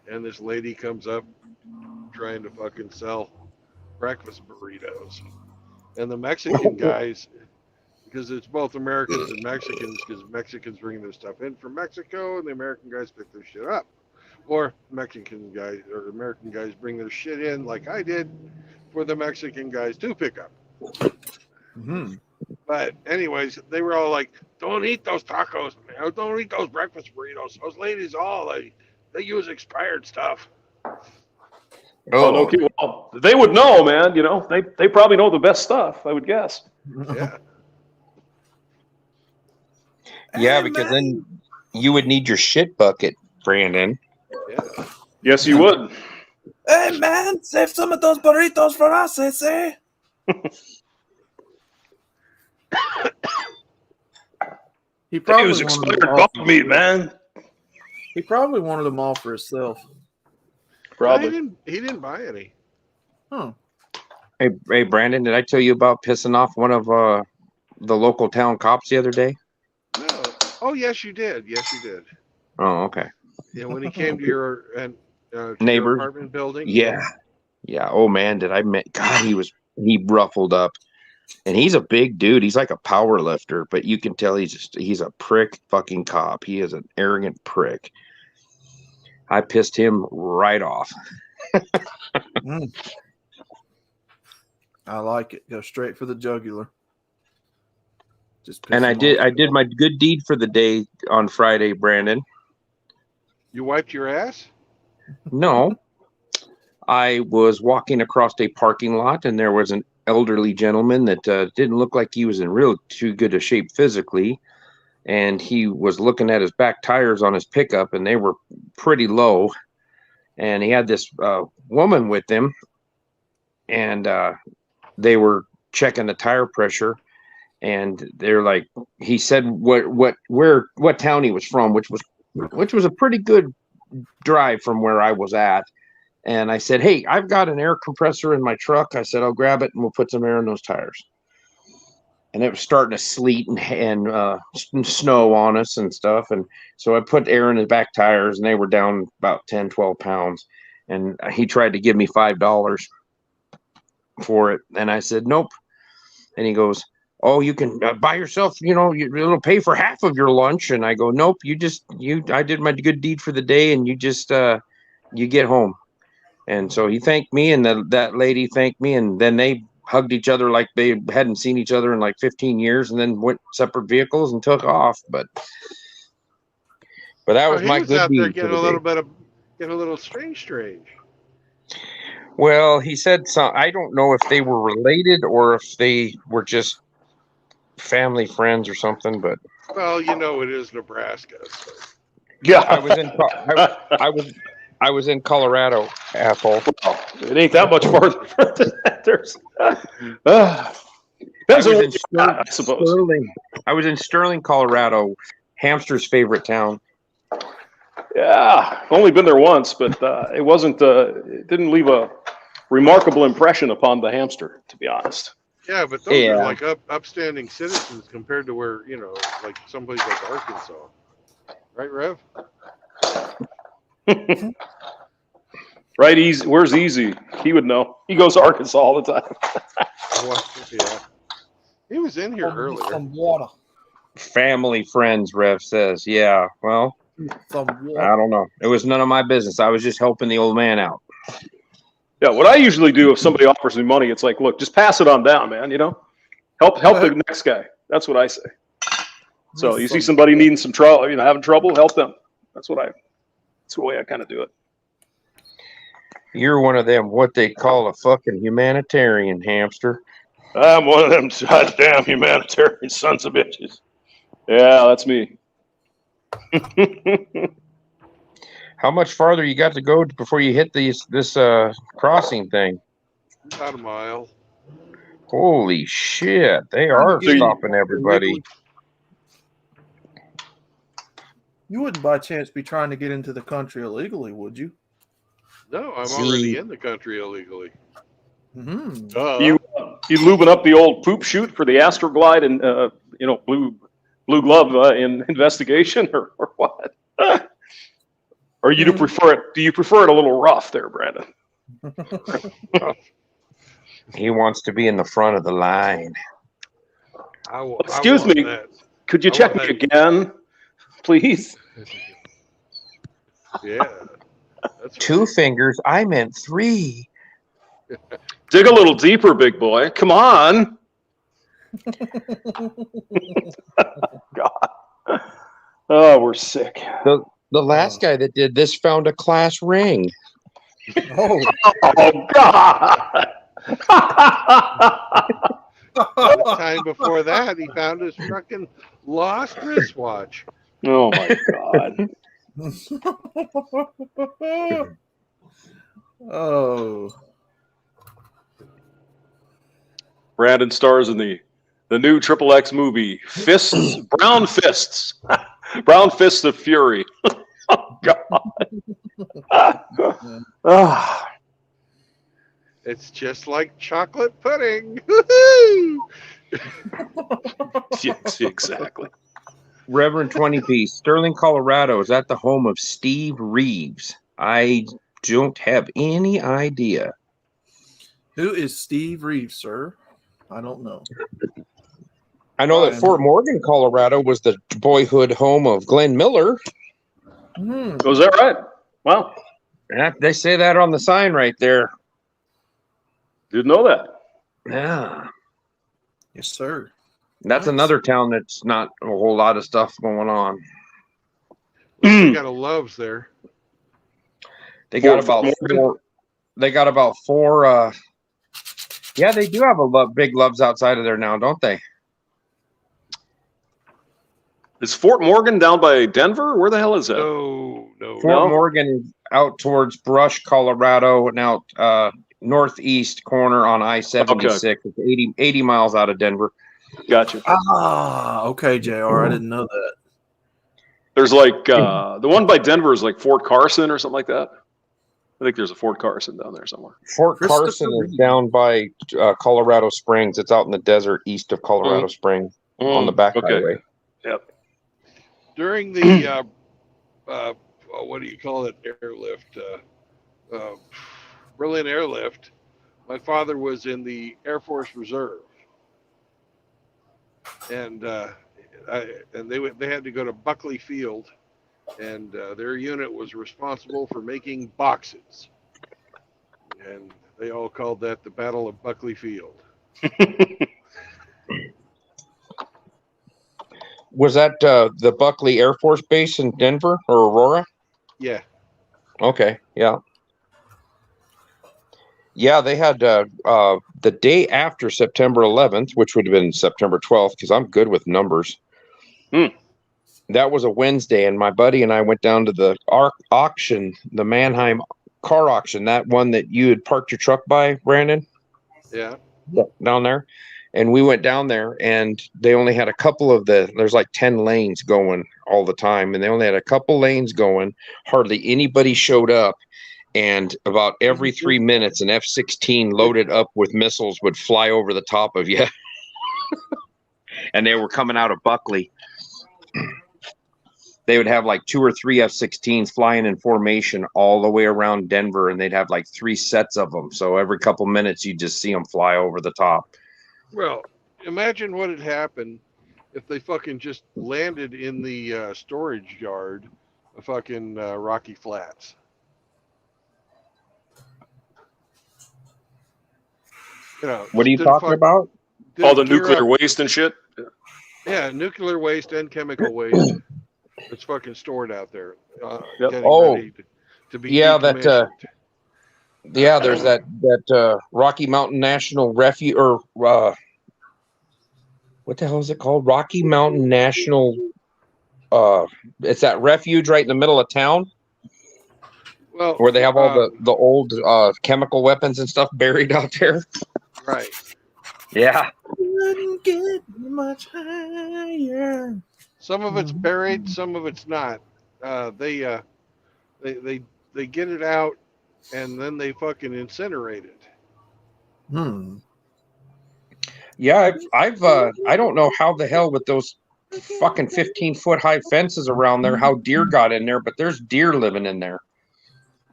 [SPEAKER 1] and this lady comes up trying to fucking sell breakfast burritos, and the Mexican guys, because it's both Americans and Mexicans, because Mexicans bring their stuff in from Mexico and the American guys pick their shit up, or Mexican guys or American guys bring their shit in like I did for the Mexican guys to pick up.
[SPEAKER 7] Mm-hmm.
[SPEAKER 1] But anyways, they were all like, "Don't eat those tacos, man. Don't eat those breakfast burritos. Those ladies they use expired stuff."
[SPEAKER 5] Oh, no kidding. Well, they would know, man. You know, they probably know the best stuff, I would guess.
[SPEAKER 1] Yeah.
[SPEAKER 3] Yeah, because then you would need your shit bucket, Brandon.
[SPEAKER 1] Yeah.
[SPEAKER 5] Yes, you would.
[SPEAKER 7] Hey, man, save some of those burritos for us, eh? He probably
[SPEAKER 5] It was
[SPEAKER 7] wanted
[SPEAKER 5] expired
[SPEAKER 7] them all
[SPEAKER 5] dog
[SPEAKER 7] for
[SPEAKER 5] meat,
[SPEAKER 7] himself.
[SPEAKER 5] man.
[SPEAKER 7] He probably wanted them all for himself.
[SPEAKER 5] Probably.
[SPEAKER 1] He didn't buy any.
[SPEAKER 7] Huh.
[SPEAKER 3] Hey, Brandon, did I tell you about pissing off one of the local town cops the other day?
[SPEAKER 1] No. Oh, yes, you did. Yes, you did.
[SPEAKER 3] Oh, okay.
[SPEAKER 1] Yeah, when he came to your
[SPEAKER 3] Neighbors.
[SPEAKER 1] apartment building.
[SPEAKER 3] Yeah. Oh man, did I met God, he ruffled up. And he's a big dude. He's like a power lifter, but you can tell he's a prick fucking cop. He is an arrogant prick. I pissed him right off.
[SPEAKER 7] I like it. Go straight for the jugular.
[SPEAKER 3] And I did my good deed for the day on Friday, Brandon.
[SPEAKER 1] You wiped your ass?
[SPEAKER 3] No. I was walking across a parking lot and there was an elderly gentleman that didn't look like he was in real too good a shape physically. And he was looking at his back tires on his pickup and they were pretty low. And he had this woman with him and they were checking the tire pressure. And they're like, he said what town he was from, which was a pretty good drive from where I was at. And I said, "Hey, I've got an air compressor in my truck." I said, "I'll grab it and we'll put some air in those tires." And it was starting to sleet and snow on us and stuff. And so I put air in his back tires and they were down about 10, 12 pounds. And he tried to give me $5 for it. And I said, "Nope." And he goes, "Oh, you can buy yourself, it'll pay for half of your lunch." And I go, "Nope, I did my good deed for the day and you just, you get home." And so he thanked me and that lady thanked me. And then they hugged each other like they hadn't seen each other in like 15 years and then went separate vehicles and took off. But that was my good deed.
[SPEAKER 1] Getting a little strange.
[SPEAKER 3] Well, he said so. I don't know if they were related or if they were just family friends or something, but
[SPEAKER 1] well, it is Nebraska. So.
[SPEAKER 5] Yeah,
[SPEAKER 3] I was in Colorado, asshole.
[SPEAKER 5] Well, it ain't that much farther. I suppose.
[SPEAKER 3] I was in Sterling, Colorado, Hamster's favorite town.
[SPEAKER 5] Yeah, only been there once, but it wasn't. It didn't leave a remarkable impression upon the hamster, to be honest.
[SPEAKER 1] Yeah, but those are like upstanding citizens compared to where, like someplace like Arkansas. Right, Rev?
[SPEAKER 5] Right, Easy. Where's Easy? He would know. He goes to Arkansas all the time.
[SPEAKER 1] Yeah. He was in here earlier.
[SPEAKER 7] Some water.
[SPEAKER 3] Family friends, Rev says. Yeah, well,
[SPEAKER 7] Some
[SPEAKER 3] I
[SPEAKER 7] water.
[SPEAKER 3] don't know. It was none of my business. I was just helping the old man out.
[SPEAKER 5] Yeah, what I usually do if somebody offers me money, it's like, look, just pass it on down, man. Help the next guy. That's what I say. So you see somebody needing some trouble, having trouble, help them. That's the way I kind of do it.
[SPEAKER 3] You're one of them, what they call a fucking humanitarian, hamster.
[SPEAKER 5] I'm one of them goddamn humanitarian sons of bitches. Yeah, that's me.
[SPEAKER 3] How much farther you got to go before you hit this crossing thing?
[SPEAKER 1] About a mile.
[SPEAKER 3] Holy shit! They are stopping everybody.
[SPEAKER 7] You wouldn't by chance be trying to get into the country illegally, would you?
[SPEAKER 1] No, I'm already in the country illegally.
[SPEAKER 7] Mm-hmm.
[SPEAKER 5] You lubing up the old poop chute for the Astroglide and blue glove in investigation or what? Or you do prefer it? Do you prefer it a little rough there, Brandon?
[SPEAKER 3] He wants to be in the front of the line.
[SPEAKER 5] Excuse me. Could you check me again, please?
[SPEAKER 1] Yeah. That's
[SPEAKER 3] Two fingers. I meant 3.
[SPEAKER 5] Dig a little deeper, big boy. Come on. God. Oh, we're sick.
[SPEAKER 3] The last guy that did this found a class ring.
[SPEAKER 7] Oh
[SPEAKER 5] God.
[SPEAKER 1] The time before that, he found his fucking lost wristwatch.
[SPEAKER 5] Oh my God.
[SPEAKER 7] Oh.
[SPEAKER 5] Brandon stars in the new XXX movie, Fists, Brown Fists. Brown Fists of Fury. Oh, God.
[SPEAKER 1] It's just like chocolate pudding.
[SPEAKER 5] Yes, exactly.
[SPEAKER 3] Reverend 20p, Sterling, Colorado. Is that the home of Steve Reeves? I don't have any idea.
[SPEAKER 7] Who is Steve Reeves, sir? I don't know.
[SPEAKER 3] I know that Fort Morgan, Colorado was the boyhood home of Glenn Miller.
[SPEAKER 5] Was that right? Wow.
[SPEAKER 3] Yeah, they say that on the sign right there.
[SPEAKER 5] Didn't know that.
[SPEAKER 3] Yeah.
[SPEAKER 7] Yes, sir.
[SPEAKER 3] That's another town that's not a whole lot of stuff going on.
[SPEAKER 1] They got a Loves there.
[SPEAKER 3] They got about 4. They got about 4. Yeah, they do have big Loves outside of there now, don't they?
[SPEAKER 5] Is Fort Morgan down by Denver? Where the hell is that?
[SPEAKER 1] No.
[SPEAKER 3] Fort Morgan is out towards Brush, Colorado, and out northeast corner on I-76.
[SPEAKER 5] Okay.
[SPEAKER 3] It's 80 miles out of Denver.
[SPEAKER 5] Gotcha.
[SPEAKER 7] Okay, JR. I didn't know that.
[SPEAKER 5] There's like the one by Denver is like Fort Carson or something like that. I think there's a Fort Carson down there somewhere.
[SPEAKER 3] Fort Carson is down by Colorado Springs. It's out in the desert east of Colorado Springs on the back highway.
[SPEAKER 5] Yep.
[SPEAKER 1] During the what do you call it? Airlift, Berlin Airlift. My father was in the Air Force Reserve, and they had to go to Buckley Field, and their unit was responsible for making boxes, and they all called that the Battle of Buckley Field.
[SPEAKER 3] Was that the Buckley Air Force Base in Denver or Aurora?
[SPEAKER 1] Yeah.
[SPEAKER 3] Okay. Yeah. Yeah, they had the day after September 11th, which would have been September 12th, because I'm good with numbers. That was a Wednesday, and my buddy and I went down to the auction, the Mannheim car auction, that one that you had parked your truck by, Brandon.
[SPEAKER 1] Yeah.
[SPEAKER 3] Down there. And we went down there, and they only had a couple of there's like 10 lanes going all the time, and they only had a couple lanes going. Hardly anybody showed up. And about every 3 minutes, an F-16 loaded up with missiles would fly over the top of you. And they were coming out of Buckley. They would have like 2 or 3 F-16s flying in formation all the way around Denver, and they'd have like 3 sets of them. So every couple minutes, you just see them fly over the top.
[SPEAKER 1] Well, imagine what had happened if they fucking just landed in the storage yard of fucking Rocky Flats. You know,
[SPEAKER 3] what are you talking about?
[SPEAKER 5] All the nuclear waste and shit?
[SPEAKER 1] Yeah, nuclear waste and chemical waste. It's fucking stored out there.
[SPEAKER 5] Yep.
[SPEAKER 1] Getting ready to be decommissioned.
[SPEAKER 3] There's that Rocky Mountain National Refuge, or what the hell is it called? Rocky Mountain National. It's that refuge right in the middle of town.
[SPEAKER 1] Well,
[SPEAKER 3] where they have all the old chemical weapons and stuff buried out there.
[SPEAKER 1] Right.
[SPEAKER 3] Yeah.
[SPEAKER 7] Couldn't get much higher.
[SPEAKER 1] Some of it's buried, some of it's not. They get it out, and then they fucking incinerate it.
[SPEAKER 3] Yeah, I've I don't know how the hell with those fucking 15-foot high fences around there, how deer got in there, but there's deer living in there.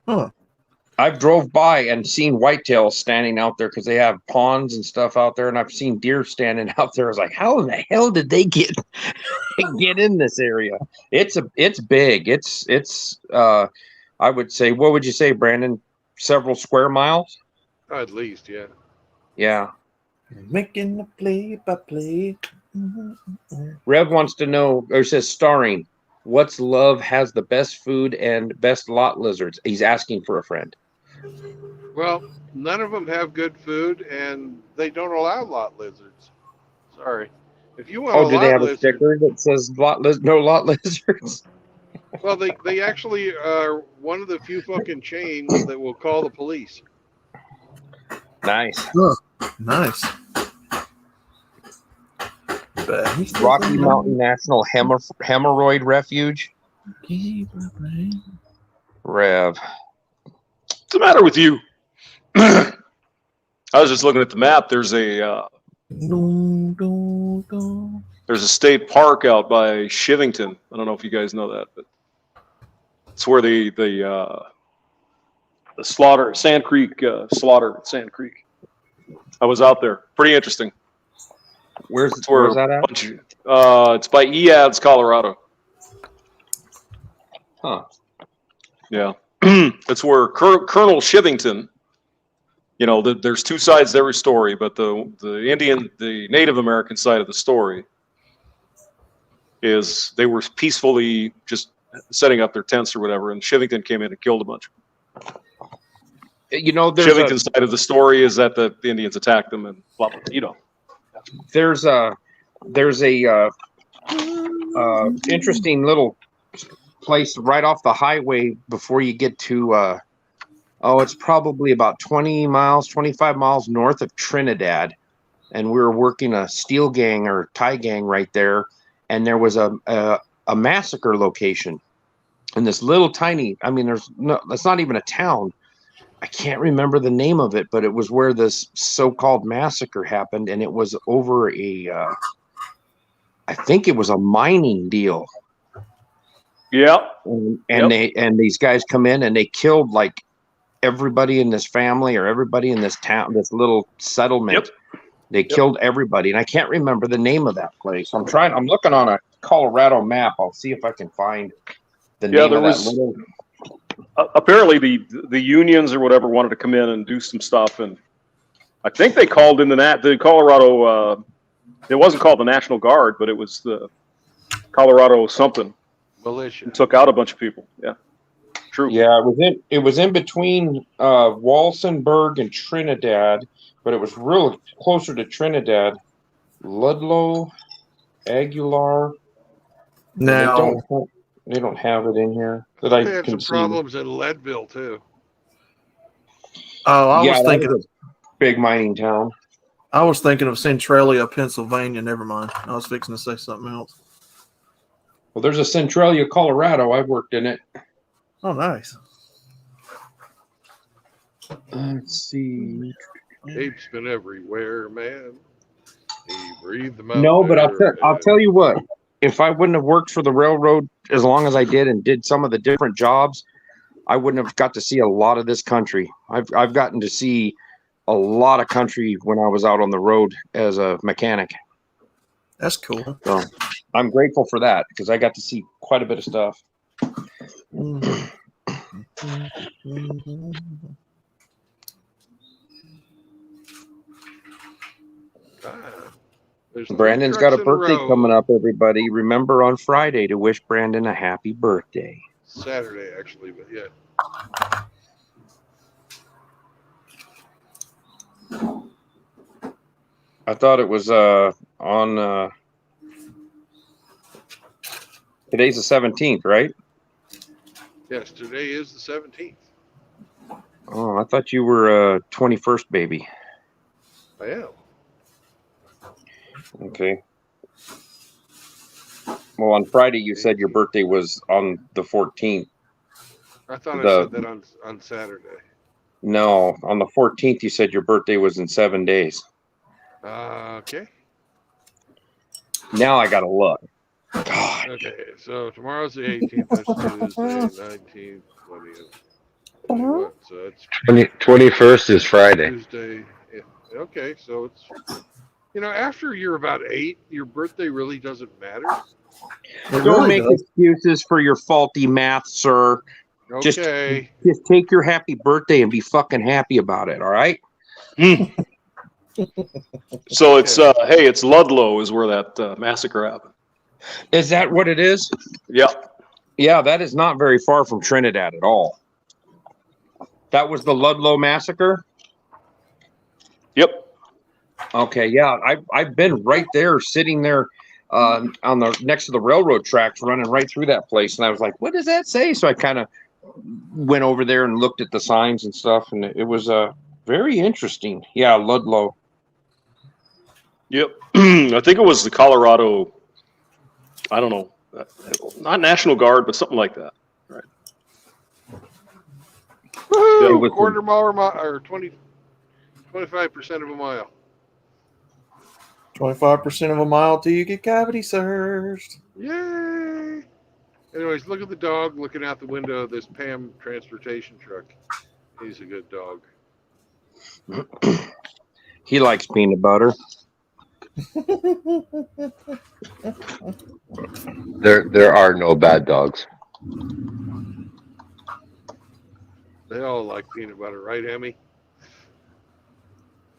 [SPEAKER 7] Huh.
[SPEAKER 3] I've drove by and seen whitetails standing out there because they have ponds and stuff out there, and I've seen deer standing out there. I was like, how in the hell did they get in this area? It's big. It's I would say, what would you say, Brandon? Several square miles?
[SPEAKER 1] At least, yeah.
[SPEAKER 3] Yeah.
[SPEAKER 7] Making the play-by-play.
[SPEAKER 3] Rev wants to know, or says starring, what's love has the best food and best lot lizards? He's asking for a friend.
[SPEAKER 1] Well, none of them have good food, and they don't allow lot lizards. Sorry. If you want
[SPEAKER 3] do they have
[SPEAKER 1] lizard,
[SPEAKER 3] a sticker that says no lot lizards?
[SPEAKER 1] Well, they actually are one of the few fucking chains that will call the police.
[SPEAKER 3] Nice.
[SPEAKER 7] Oh, nice.
[SPEAKER 3] Rocky Mountain National Hemorrhoid Refuge. Rev.
[SPEAKER 5] What's the matter with you? I was just looking at the map. There's a state park out by Shivington. I don't know if you guys know that, but it's where the slaughter, Sand Creek slaughter at Sand Creek. I was out there. Pretty interesting.
[SPEAKER 3] Where's that at?
[SPEAKER 5] It's by Eads, Colorado.
[SPEAKER 3] Huh.
[SPEAKER 5] Yeah. It's where Colonel Shivington, you know, there's two sides to every story, but the Native American side of the story is they were peacefully just setting up their tents or whatever, and Shivington came in and killed a bunch.
[SPEAKER 3] You know,
[SPEAKER 5] Shivington's side of the story is that the Indians attacked them and blah, blah, blah, you know.
[SPEAKER 3] There's a interesting little place right off the highway before you get to it's probably about 25 miles north of Trinidad, and we were working a steel gang or tie gang right there, and there was a massacre location in this little tiny, that's not even a town. I can't remember the name of it, but it was where this so-called massacre happened, and it was over I think it was a mining deal.
[SPEAKER 5] Yeah.
[SPEAKER 3] And these guys come in and they killed like everybody in this family or everybody in this town, this little settlement.
[SPEAKER 5] Yep.
[SPEAKER 3] They killed everybody, and I can't remember the name of that place. I'm looking on a Colorado map. I'll see if I can find the name of that little.
[SPEAKER 5] Apparently the unions or whatever wanted to come in and do some stuff, and I think they called in the Colorado. It wasn't called the National Guard, but it was the Colorado something.
[SPEAKER 1] Militia.
[SPEAKER 5] And took out a bunch of people. Yeah, true.
[SPEAKER 3] Yeah, it was in between Walsenburg and Trinidad, but it was real closer to Trinidad. Ludlow, Aguilar.
[SPEAKER 7] Now
[SPEAKER 3] they don't have it in here that
[SPEAKER 1] They
[SPEAKER 3] I
[SPEAKER 1] had
[SPEAKER 3] can
[SPEAKER 1] some
[SPEAKER 3] see.
[SPEAKER 1] problems in Leadville too.
[SPEAKER 7] I was thinking
[SPEAKER 3] a big mining town.
[SPEAKER 7] I was thinking of Centralia, Pennsylvania. Never mind. I was fixing to say something else.
[SPEAKER 3] Well, there's a Centralia, Colorado. I've worked in it.
[SPEAKER 7] Oh, nice.
[SPEAKER 3] Let's see.
[SPEAKER 1] Abe's been everywhere, man. He breathed them out.
[SPEAKER 3] No, but I'll
[SPEAKER 1] there.
[SPEAKER 3] tell you what. If I wouldn't have worked for the railroad as long as I did and did some of the different jobs, I wouldn't have got to see a lot of this country. I've gotten to see a lot of country when I was out on the road as a mechanic.
[SPEAKER 7] That's cool.
[SPEAKER 3] So I'm grateful for that because I got to see quite a bit of stuff. Brandon's got a birthday coming up, everybody. Remember on Friday to wish Brandon a happy birthday.
[SPEAKER 1] Saturday, actually, but yeah.
[SPEAKER 3] I thought it was on today's the 17th, right?
[SPEAKER 1] Yes, today is the 17th.
[SPEAKER 3] Oh, I thought you were 21st baby.
[SPEAKER 1] I am.
[SPEAKER 3] Okay. Well, on Friday you said your birthday was on the 14th.
[SPEAKER 1] I thought I said that on Saturday.
[SPEAKER 3] No, on the 14th you said your birthday was in 7 days.
[SPEAKER 1] Okay.
[SPEAKER 3] Now I gotta look. God.
[SPEAKER 1] Okay, so tomorrow's the 18th. That's Tuesday, 19th, 20th, 21. So it's
[SPEAKER 2] 21st is Friday.
[SPEAKER 1] Tuesday. Yeah. Okay, so it's, after you're about 8, your birthday really doesn't matter.
[SPEAKER 3] Don't make excuses for your faulty math, sir.
[SPEAKER 1] Okay.
[SPEAKER 3] Just take your happy birthday and be fucking happy about it, all right?
[SPEAKER 5] So it's hey, it's Ludlow is where that massacre happened.
[SPEAKER 3] Is that what it is?
[SPEAKER 5] Yeah.
[SPEAKER 3] Yeah, that is not very far from Trinidad at all. That was the Ludlow massacre?
[SPEAKER 5] Yep.
[SPEAKER 3] Okay, yeah, I've been right there, sitting there on the next to the railroad tracks, running right through that place, and I was like, "What does that say?" So I kind of went over there and looked at the signs and stuff, and it was very interesting. Yeah, Ludlow.
[SPEAKER 5] Yep. I think it was the Colorado. I don't know, not National Guard, but something like that. Right.
[SPEAKER 1] Woo! Quarter mile or 25% of a mile.
[SPEAKER 7] 25% of a mile till you get cavity searched.
[SPEAKER 1] Yay! Anyways, look at the dog looking out the window of this Pam transportation truck. He's a good dog.
[SPEAKER 3] He likes peanut butter.
[SPEAKER 2] There are no bad dogs.
[SPEAKER 1] They all like peanut butter, right, Emmy?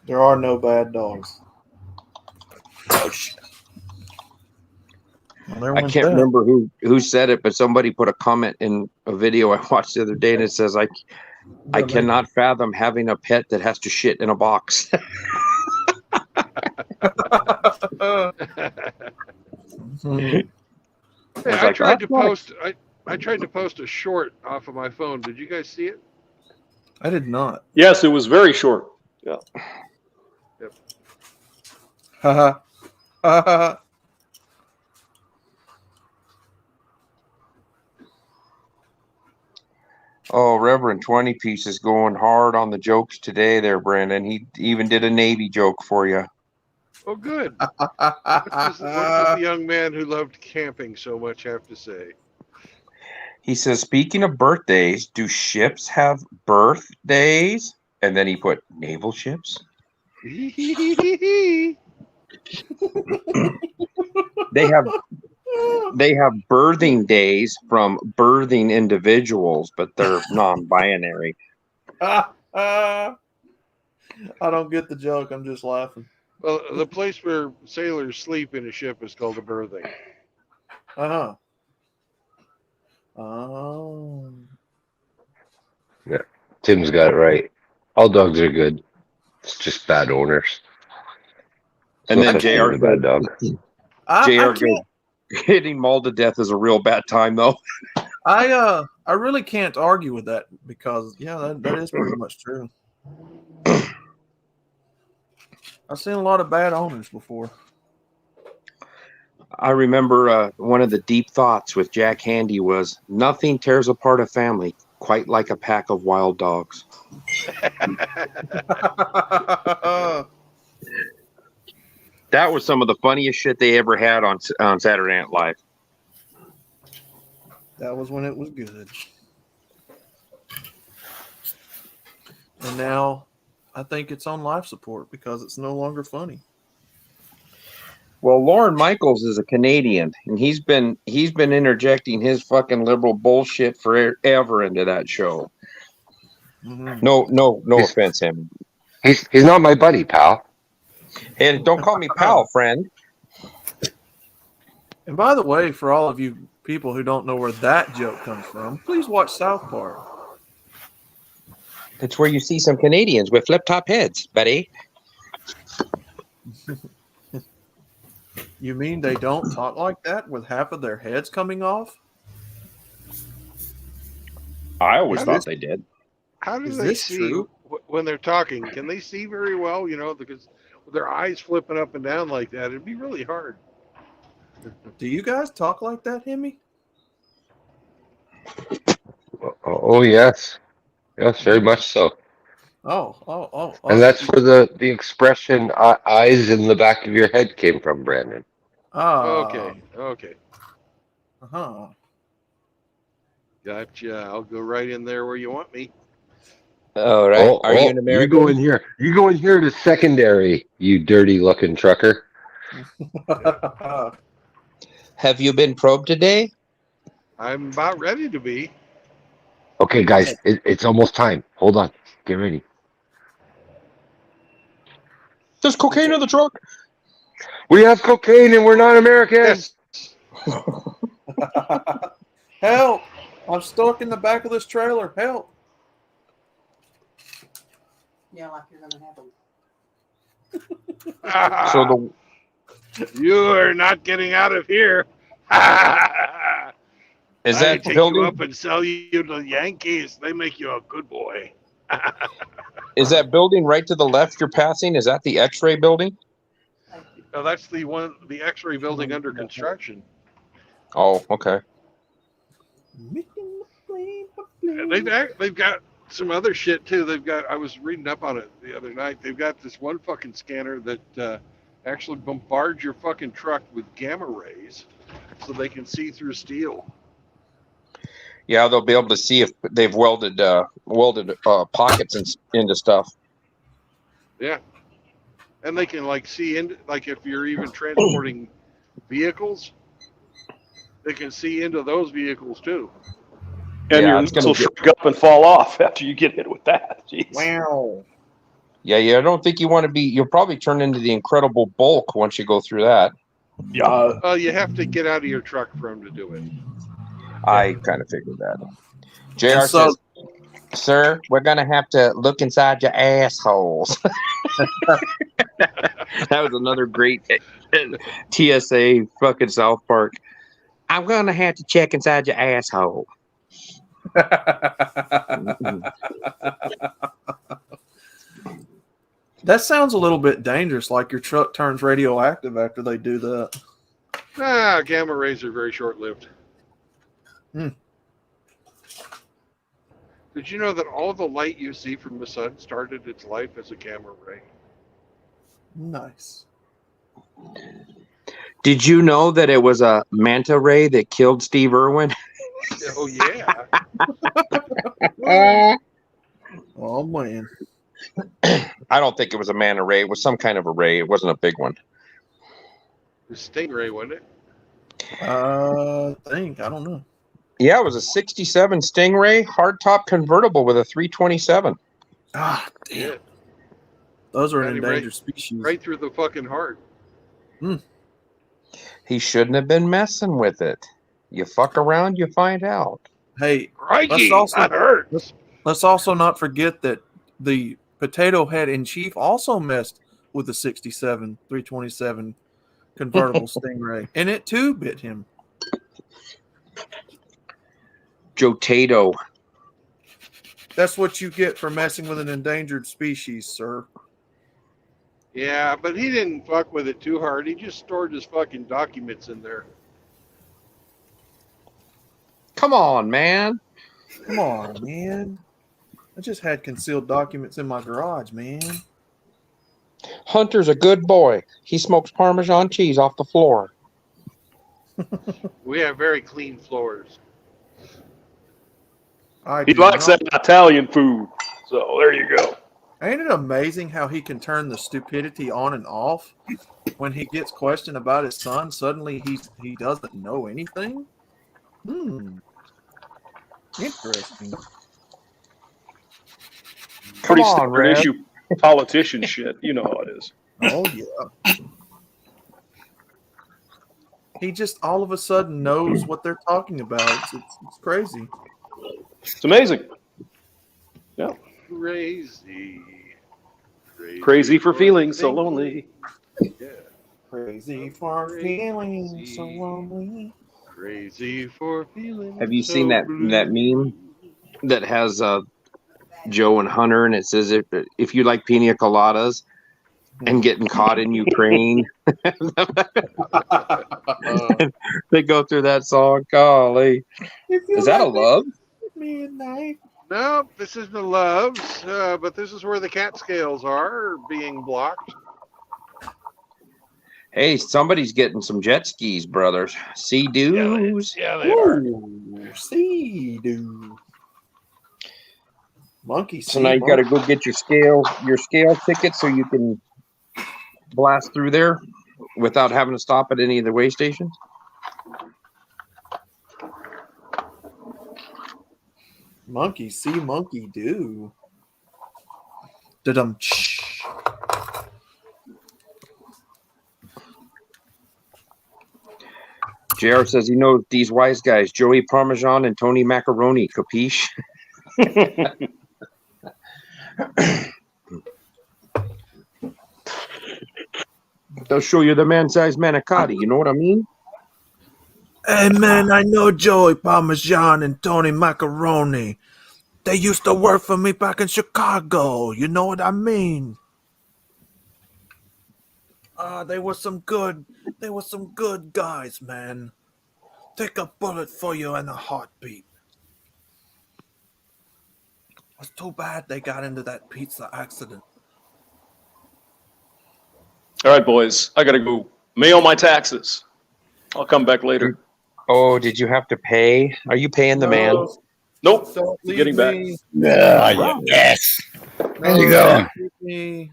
[SPEAKER 7] There are no bad dogs. Oh shit!
[SPEAKER 3] I can't remember who said it, but somebody put a comment in a video I watched the other day, and it says, I cannot fathom having a pet that has to shit in a box."
[SPEAKER 1] Hey, I tried to post a short off of my phone. Did you guys see it?
[SPEAKER 7] I did not.
[SPEAKER 5] Yes, it was very short. Yeah.
[SPEAKER 1] Yep.
[SPEAKER 7] Haha. Haha.
[SPEAKER 3] Oh, Reverend 20 Piece is going hard on the jokes today there, Brandon. He even did a Navy joke for you.
[SPEAKER 1] Oh, good. What does the young man who loved camping so much have to say?
[SPEAKER 3] He says, speaking of birthdays, do ships have birthdays? And then he put naval ships. They have birthing days from birthing individuals, but they're non-binary.
[SPEAKER 7] I don't get the joke. I'm just laughing.
[SPEAKER 1] Well, the place where sailors sleep in a ship is called a berthing.
[SPEAKER 7] Uh-huh. Oh.
[SPEAKER 2] Yeah, Tim's got it right. All dogs are good. It's just bad owners.
[SPEAKER 3] And then JR
[SPEAKER 2] a bad dog.
[SPEAKER 3] JR hitting mauled to death is a real bad time, though.
[SPEAKER 7] I really can't argue with that because that is pretty much true. I've seen a lot of bad owners before.
[SPEAKER 3] I remember one of the deep thoughts with Jack Handy was nothing tears apart a family quite like a pack of wild dogs. That was some of the funniest shit they ever had on Saturday Night Live.
[SPEAKER 7] That was when it was good. And now I think it's on life support because it's no longer funny.
[SPEAKER 3] Well, Lorne Michaels is a Canadian, and he's been interjecting his fucking liberal bullshit forever into that show.
[SPEAKER 7] Mm-hmm.
[SPEAKER 3] No offense, him.
[SPEAKER 2] He's not my buddy, pal.
[SPEAKER 3] And don't call me pal, friend.
[SPEAKER 7] And by the way, for all of you people who don't know where that joke comes from, please watch South Park.
[SPEAKER 3] It's where you see some Canadians with flip-top heads, buddy.
[SPEAKER 7] You mean they don't talk like that with half of their heads coming off?
[SPEAKER 3] I always thought they did.
[SPEAKER 1] How do
[SPEAKER 7] Is
[SPEAKER 1] they
[SPEAKER 7] this
[SPEAKER 1] see
[SPEAKER 7] true?
[SPEAKER 1] when they're talking? Can they see very well? Because with their eyes flipping up and down like that, it'd be really hard.
[SPEAKER 7] Do you guys talk like that, Hemi?
[SPEAKER 2] Oh yes, yes, very much so.
[SPEAKER 7] Oh.
[SPEAKER 2] And that's where the expression "eyes in the back of your head" came from, Brandon.
[SPEAKER 1] Okay.
[SPEAKER 7] Uh-huh.
[SPEAKER 1] Gotcha. I'll go right in there where you want me.
[SPEAKER 3] All right. Are you an American?
[SPEAKER 2] You go in here. You go in here to secondary, you dirty looking trucker.
[SPEAKER 3] Have you been probed today?
[SPEAKER 1] I'm about ready to be.
[SPEAKER 2] Okay, guys, it's almost time. Hold on. Get ready.
[SPEAKER 3] There's cocaine in the truck.
[SPEAKER 2] We have cocaine and we're not Americans.
[SPEAKER 1] Yes.
[SPEAKER 7] Help! I'm stuck in the back of this trailer. Help!
[SPEAKER 8] Yeah, like you're gonna have them.
[SPEAKER 3] So
[SPEAKER 1] You're not getting out of here.
[SPEAKER 3] is
[SPEAKER 1] I
[SPEAKER 3] that
[SPEAKER 1] take
[SPEAKER 3] building?
[SPEAKER 1] you up and sell you to the Yankees. They make you a good boy.
[SPEAKER 3] Is that building right to the left you're passing? Is that the X-ray building?
[SPEAKER 1] No, that's the X-ray building under construction.
[SPEAKER 3] Oh, okay.
[SPEAKER 1] And they've got some other shit too. I was reading up on it the other night. They've got this one fucking scanner that actually bombards your fucking truck with gamma rays, so they can see through steel.
[SPEAKER 3] Yeah, they'll be able to see if they've welded pockets into stuff.
[SPEAKER 1] Yeah, and they can see into, if you're even transporting vehicles, they can see into those vehicles too.
[SPEAKER 5] And
[SPEAKER 3] Yeah,
[SPEAKER 5] your nuts will shrink up and fall off after you get hit with that. Jeez.
[SPEAKER 7] Wow.
[SPEAKER 3] Yeah, I don't think you want to be. You'll probably turn into the Incredible Bulk once you go through that.
[SPEAKER 5] Yeah.
[SPEAKER 1] You have to get out of your truck for them to do it.
[SPEAKER 3] I kind of figured that. JR says, "Sir, we're gonna have to look inside your assholes." That was another great TSA fucking South Park. I'm gonna have to check inside your asshole.
[SPEAKER 7] That sounds a little bit dangerous, like your truck turns radioactive after they do that.
[SPEAKER 1] Gamma rays are very short-lived. Did you know that all the light you see from the sun started its life as a gamma ray?
[SPEAKER 7] Nice.
[SPEAKER 3] Did you know that it was a manta ray that killed Steve Irwin?
[SPEAKER 1] Oh, yeah.
[SPEAKER 7] Oh, man.
[SPEAKER 3] I don't think it was a manta ray. It was some kind of a ray. It wasn't a big one.
[SPEAKER 1] The stingray, wasn't it?
[SPEAKER 7] I don't know.
[SPEAKER 3] Yeah, it was a 67 Stingray hardtop convertible with a 327.
[SPEAKER 7] Ah, damn.
[SPEAKER 1] Yeah.
[SPEAKER 7] Those are an
[SPEAKER 1] Got him
[SPEAKER 7] endangered species.
[SPEAKER 1] Right through the fucking heart.
[SPEAKER 3] He shouldn't have been messing with it. You fuck around, you find out.
[SPEAKER 7] Hey,
[SPEAKER 1] Crikey,
[SPEAKER 7] let's
[SPEAKER 1] that hurts.
[SPEAKER 7] let's also not forget that the potato head in chief also messed with the 67 327 convertible Stingray, and it too bit him.
[SPEAKER 3] Joe Tato.
[SPEAKER 7] That's what you get for messing with an endangered species, sir.
[SPEAKER 1] Yeah, but he didn't fuck with it too hard. He just stored his fucking documents in there.
[SPEAKER 3] Come on, man.
[SPEAKER 7] Come on, man. I just had concealed documents in my garage, man.
[SPEAKER 3] Hunter's a good boy. He smokes Parmesan cheese off the floor.
[SPEAKER 1] We have very clean floors.
[SPEAKER 5] He likes that Italian food. So there you go.
[SPEAKER 7] Ain't it amazing how he can turn the stupidity on and off? When he gets questioned about his son, suddenly he doesn't know anything? Interesting.
[SPEAKER 5] Pretty
[SPEAKER 3] on,
[SPEAKER 5] standard
[SPEAKER 3] Red.
[SPEAKER 5] issue politician shit. You know how it is.
[SPEAKER 7] Oh, yeah. He just all of a sudden knows what they're talking about. It's crazy.
[SPEAKER 5] It's amazing. Yeah. Crazy for feeling so lonely.
[SPEAKER 1] Yeah.
[SPEAKER 7] Crazy for feeling so lonely.
[SPEAKER 1] Crazy for feeling.
[SPEAKER 3] Have you
[SPEAKER 1] so
[SPEAKER 3] seen that
[SPEAKER 1] blue.
[SPEAKER 3] meme that has Joe and Hunter, and it says if you like pina coladas and getting caught in Ukraine, they go through that song. Golly, is that a love?
[SPEAKER 7] Midnight.
[SPEAKER 1] No, this isn't the Loves, but this is where the Catskills are being blocked.
[SPEAKER 3] Hey, somebody's getting some jet skis, brothers. Sea doos.
[SPEAKER 1] Yeah, they are.
[SPEAKER 7] See, dude. Monkey.
[SPEAKER 3] So now you got to go get your scale ticket so you can blast through there without having to stop at any of the way stations.
[SPEAKER 7] Monkey see, monkey do. Da-dum.
[SPEAKER 3] JR says he knows these wise guys, Joey Parmesan and Tony Macaroni. Capiche? They'll show you the man-sized manicotti. You know what I mean?
[SPEAKER 7] Hey, man, I know Joey Parmesan and Tony Macaroni. They used to work for me back in Chicago. You know what I mean? They were some good guys, man. Take a bullet for you in a heartbeat. It's too bad they got into that pizza accident.
[SPEAKER 5] All right, boys. I got to go mail my taxes. I'll come back later.
[SPEAKER 3] Oh, did you have to pay? Are you paying the man?
[SPEAKER 5] Nope.
[SPEAKER 7] Don't leave
[SPEAKER 5] Getting back.
[SPEAKER 7] me.
[SPEAKER 2] Yes. Where you going?
[SPEAKER 7] Me.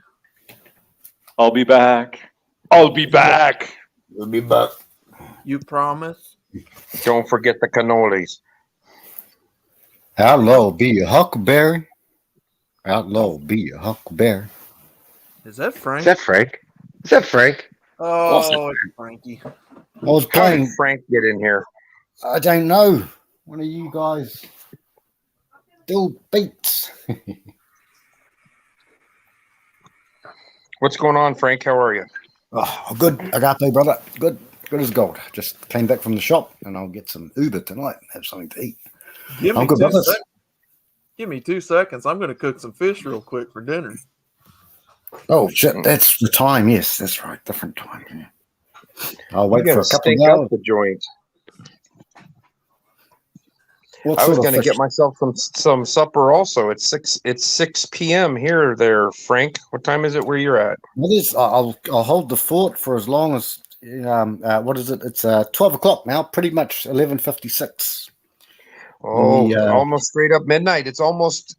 [SPEAKER 5] I'll be back. I'll be back.
[SPEAKER 2] We'll be back.
[SPEAKER 7] You promise?
[SPEAKER 3] Don't forget the cannolis.
[SPEAKER 9] Outlaw be a huckleberry. Outlaw be a huckleberry.
[SPEAKER 7] Is that Frank?
[SPEAKER 2] Is that Frank? Is that Frank?
[SPEAKER 7] Oh, it's Frankie.
[SPEAKER 9] I was
[SPEAKER 3] How did
[SPEAKER 9] playing.
[SPEAKER 3] Frank get in here?
[SPEAKER 9] I don't know. One of you guys still beats.
[SPEAKER 3] What's going on, Frank? How are you?
[SPEAKER 9] Oh, good. I got there, brother. Good. Good as gold. Just came back from the shop and I'll get some Uber tonight and have something to eat.
[SPEAKER 7] Give
[SPEAKER 9] I'm
[SPEAKER 7] me
[SPEAKER 9] good,
[SPEAKER 7] 2
[SPEAKER 9] brothers.
[SPEAKER 7] seconds. Give me 2 seconds. I'm going to cook some fish real quick for dinner.
[SPEAKER 9] Oh, shit. That's the time. Yes, that's right. Different time. Yeah. I'll wait
[SPEAKER 3] You
[SPEAKER 9] for
[SPEAKER 3] gotta
[SPEAKER 9] a couple of
[SPEAKER 3] stink
[SPEAKER 9] hours.
[SPEAKER 3] up the joint.
[SPEAKER 9] What
[SPEAKER 3] I was
[SPEAKER 9] sort
[SPEAKER 3] going
[SPEAKER 9] of
[SPEAKER 3] to
[SPEAKER 9] fish?
[SPEAKER 3] get myself some supper also. It's 6 p.m. here there, Frank. What time is it where you're at?
[SPEAKER 9] What is? I'll hold the fort for as long as what is it? It's 12 o'clock now. Pretty much 11:56.
[SPEAKER 3] Oh, almost straight up midnight. It's almost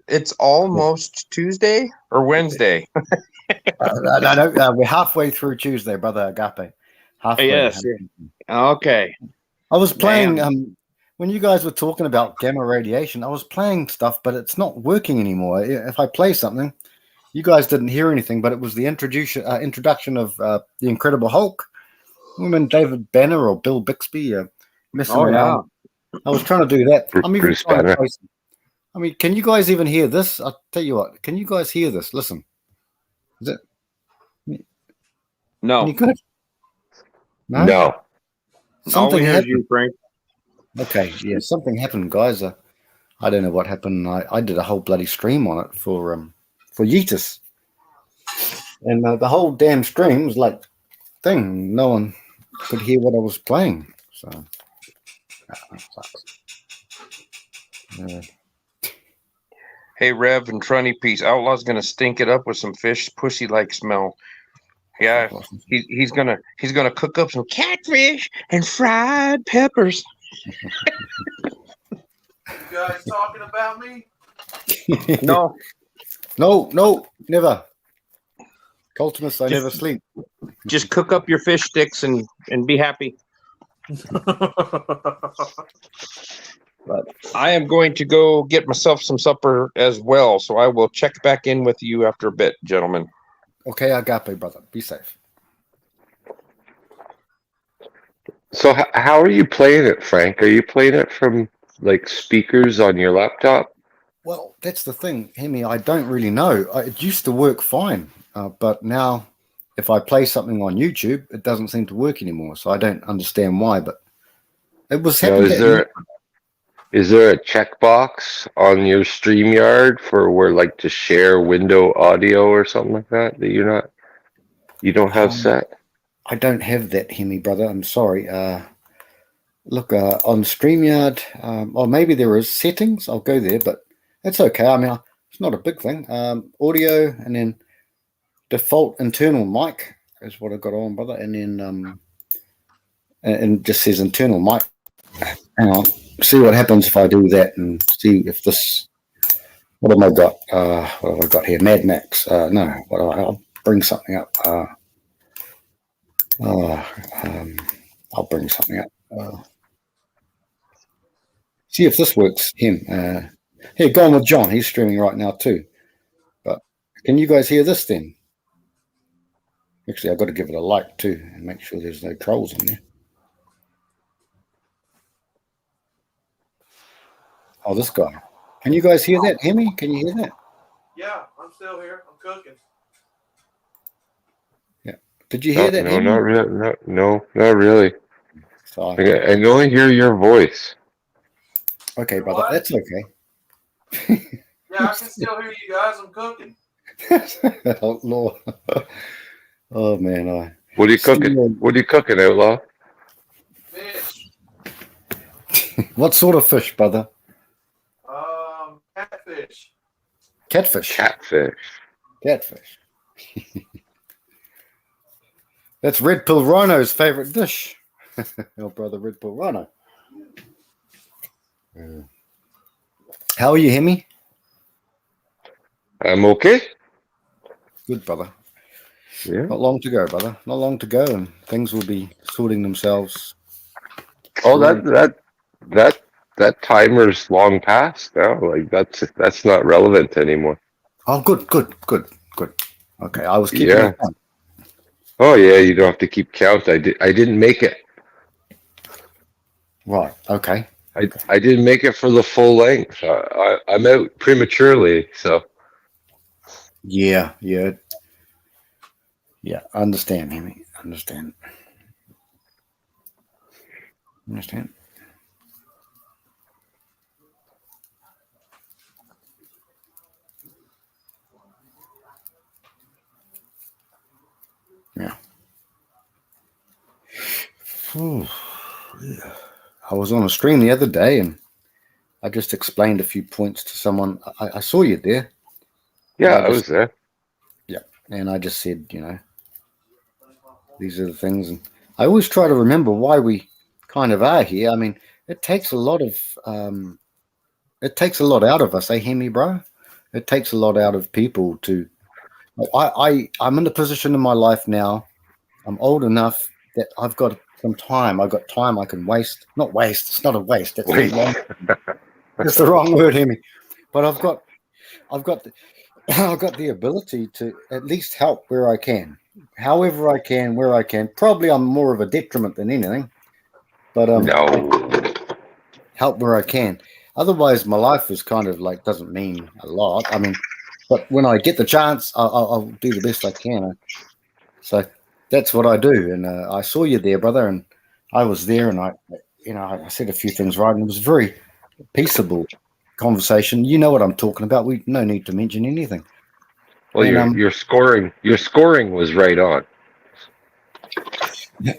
[SPEAKER 3] Tuesday or Wednesday.
[SPEAKER 9] No, we're halfway through Tuesday, brother Agape. Halfway.
[SPEAKER 3] Yes. Okay.
[SPEAKER 9] I was playing.
[SPEAKER 3] Man.
[SPEAKER 9] When you guys were talking about gamma radiation, I was playing stuff, but it's not working anymore. If I play something, you guys didn't hear anything, but it was the introduction of the Incredible Hulk. When David Banner or Bill Bixby messing around. I was trying to do that. I'm even
[SPEAKER 2] Bruce
[SPEAKER 9] trying to
[SPEAKER 2] Banner.
[SPEAKER 9] play some. I mean, can you guys even hear this? I'll tell you what. Can you guys hear this? Listen. Is it?
[SPEAKER 3] No.
[SPEAKER 9] Any good? No.
[SPEAKER 2] No.
[SPEAKER 3] All
[SPEAKER 9] Something
[SPEAKER 3] we hear is
[SPEAKER 9] happened.
[SPEAKER 3] you, Frank.
[SPEAKER 9] Okay, yeah, something happened, guys. I don't know what happened. I did a whole bloody stream on it for Yeetus. And the whole damn stream was like thing. No one could hear what I was playing. So that sucks.
[SPEAKER 3] Hey, Rev and Trunny Piece. Outlaw's gonna stink it up with some fish pussy like smell. Yeah, he's gonna cook up some catfish and fried peppers.
[SPEAKER 7] You guys talking about me?
[SPEAKER 3] No,
[SPEAKER 9] no, never. Cultimus, I never sleep.
[SPEAKER 3] just cook up your fish sticks and be happy. But I am going to go get myself some supper as well, so I will check back in with you after a bit, gentlemen.
[SPEAKER 9] Okay, agape, brother. Be safe.
[SPEAKER 2] So how are you playing it, Frank? Are you playing it from like speakers on your laptop?
[SPEAKER 9] Well, that's the thing, Hemi. I don't really know. It used to work fine, but now if I play something on YouTube, it doesn't seem to work anymore. So I don't understand why. But it was happening.
[SPEAKER 2] Is there a checkbox on your StreamYard for where like to share window audio or something like that you don't have set?
[SPEAKER 9] I don't have that, Hemi, brother. I'm sorry. Look, on StreamYard, or maybe there is settings. I'll go there, but it's okay. I mean, it's not a big thing. Audio and then default internal mic is what I got on, brother. And then and it just says internal mic. Hang on. See what happens if I do that and see if this. What have I got? What have I got here? Mad Max. No. I'll bring something up. I'll bring something up. See if this works. Here, go on with John. He's streaming right now too. But can you guys hear this then? Actually, I've got to give it a like too and make sure there's no trolls in there. Oh, this guy. Can you guys hear that? Hear me? Can you hear that?
[SPEAKER 7] Yeah, I'm still here. I'm cooking.
[SPEAKER 9] Yeah. Did you hear that?
[SPEAKER 2] No, not really. No, not really.
[SPEAKER 9] So
[SPEAKER 2] I can only hear your voice.
[SPEAKER 9] Okay, brother.
[SPEAKER 7] What?
[SPEAKER 9] That's okay.
[SPEAKER 7] Yeah, I can still hear you guys. I'm cooking.
[SPEAKER 9] Oh, Lord. Oh, man.
[SPEAKER 2] What are you cooking? What are you cooking, Outlaw?
[SPEAKER 7] Fish.
[SPEAKER 9] What sort of fish, brother?
[SPEAKER 7] Catfish.
[SPEAKER 9] Catfish. Catfish. That's Red Pill Rhino's favorite dish. Your brother, Red Pill Rhino. How are you, Hemi?
[SPEAKER 2] I'm okay.
[SPEAKER 9] Good, brother.
[SPEAKER 2] Yeah.
[SPEAKER 9] Not long to go, brother. Not long to go, and things will be sorting themselves.
[SPEAKER 2] Oh, that timer's long past now. Like that's not relevant anymore.
[SPEAKER 9] Oh, good. Okay, I was keeping it on.
[SPEAKER 2] Oh yeah, you don't have to keep count. I didn't make it.
[SPEAKER 9] Right. Okay.
[SPEAKER 2] I didn't make it for the full length. I'm out prematurely. So.
[SPEAKER 9] Yeah. I understand, Hemi. Understand. Yeah. I was on a stream the other day and I just explained a few points to someone. I saw you there.
[SPEAKER 2] Yeah, I was there.
[SPEAKER 9] Yeah. And I just said, these are the things. And I always try to remember why we kind of are here. I mean, it takes a lot out of us, Hemi, bro? It takes a lot out of people to. I'm in a position in my life now. I'm old enough that I've got some time. I've got time I can waste. Not waste. It's not a waste. That's that's the wrong word, Hemi. But I've got the ability to at least help where I can, however I can, where I can. Probably I'm more of a detriment than anything, but help where I can. Otherwise, my life is kind of like doesn't mean a lot. I mean, but when I get the chance, I'll do the best I can. So that's what I do. And I saw you there, brother, and I was there, and I said a few things right, and it was a very peaceable conversation. You know what I'm talking about. We no need to mention anything.
[SPEAKER 2] Well,
[SPEAKER 9] And,
[SPEAKER 2] your scoring was right on.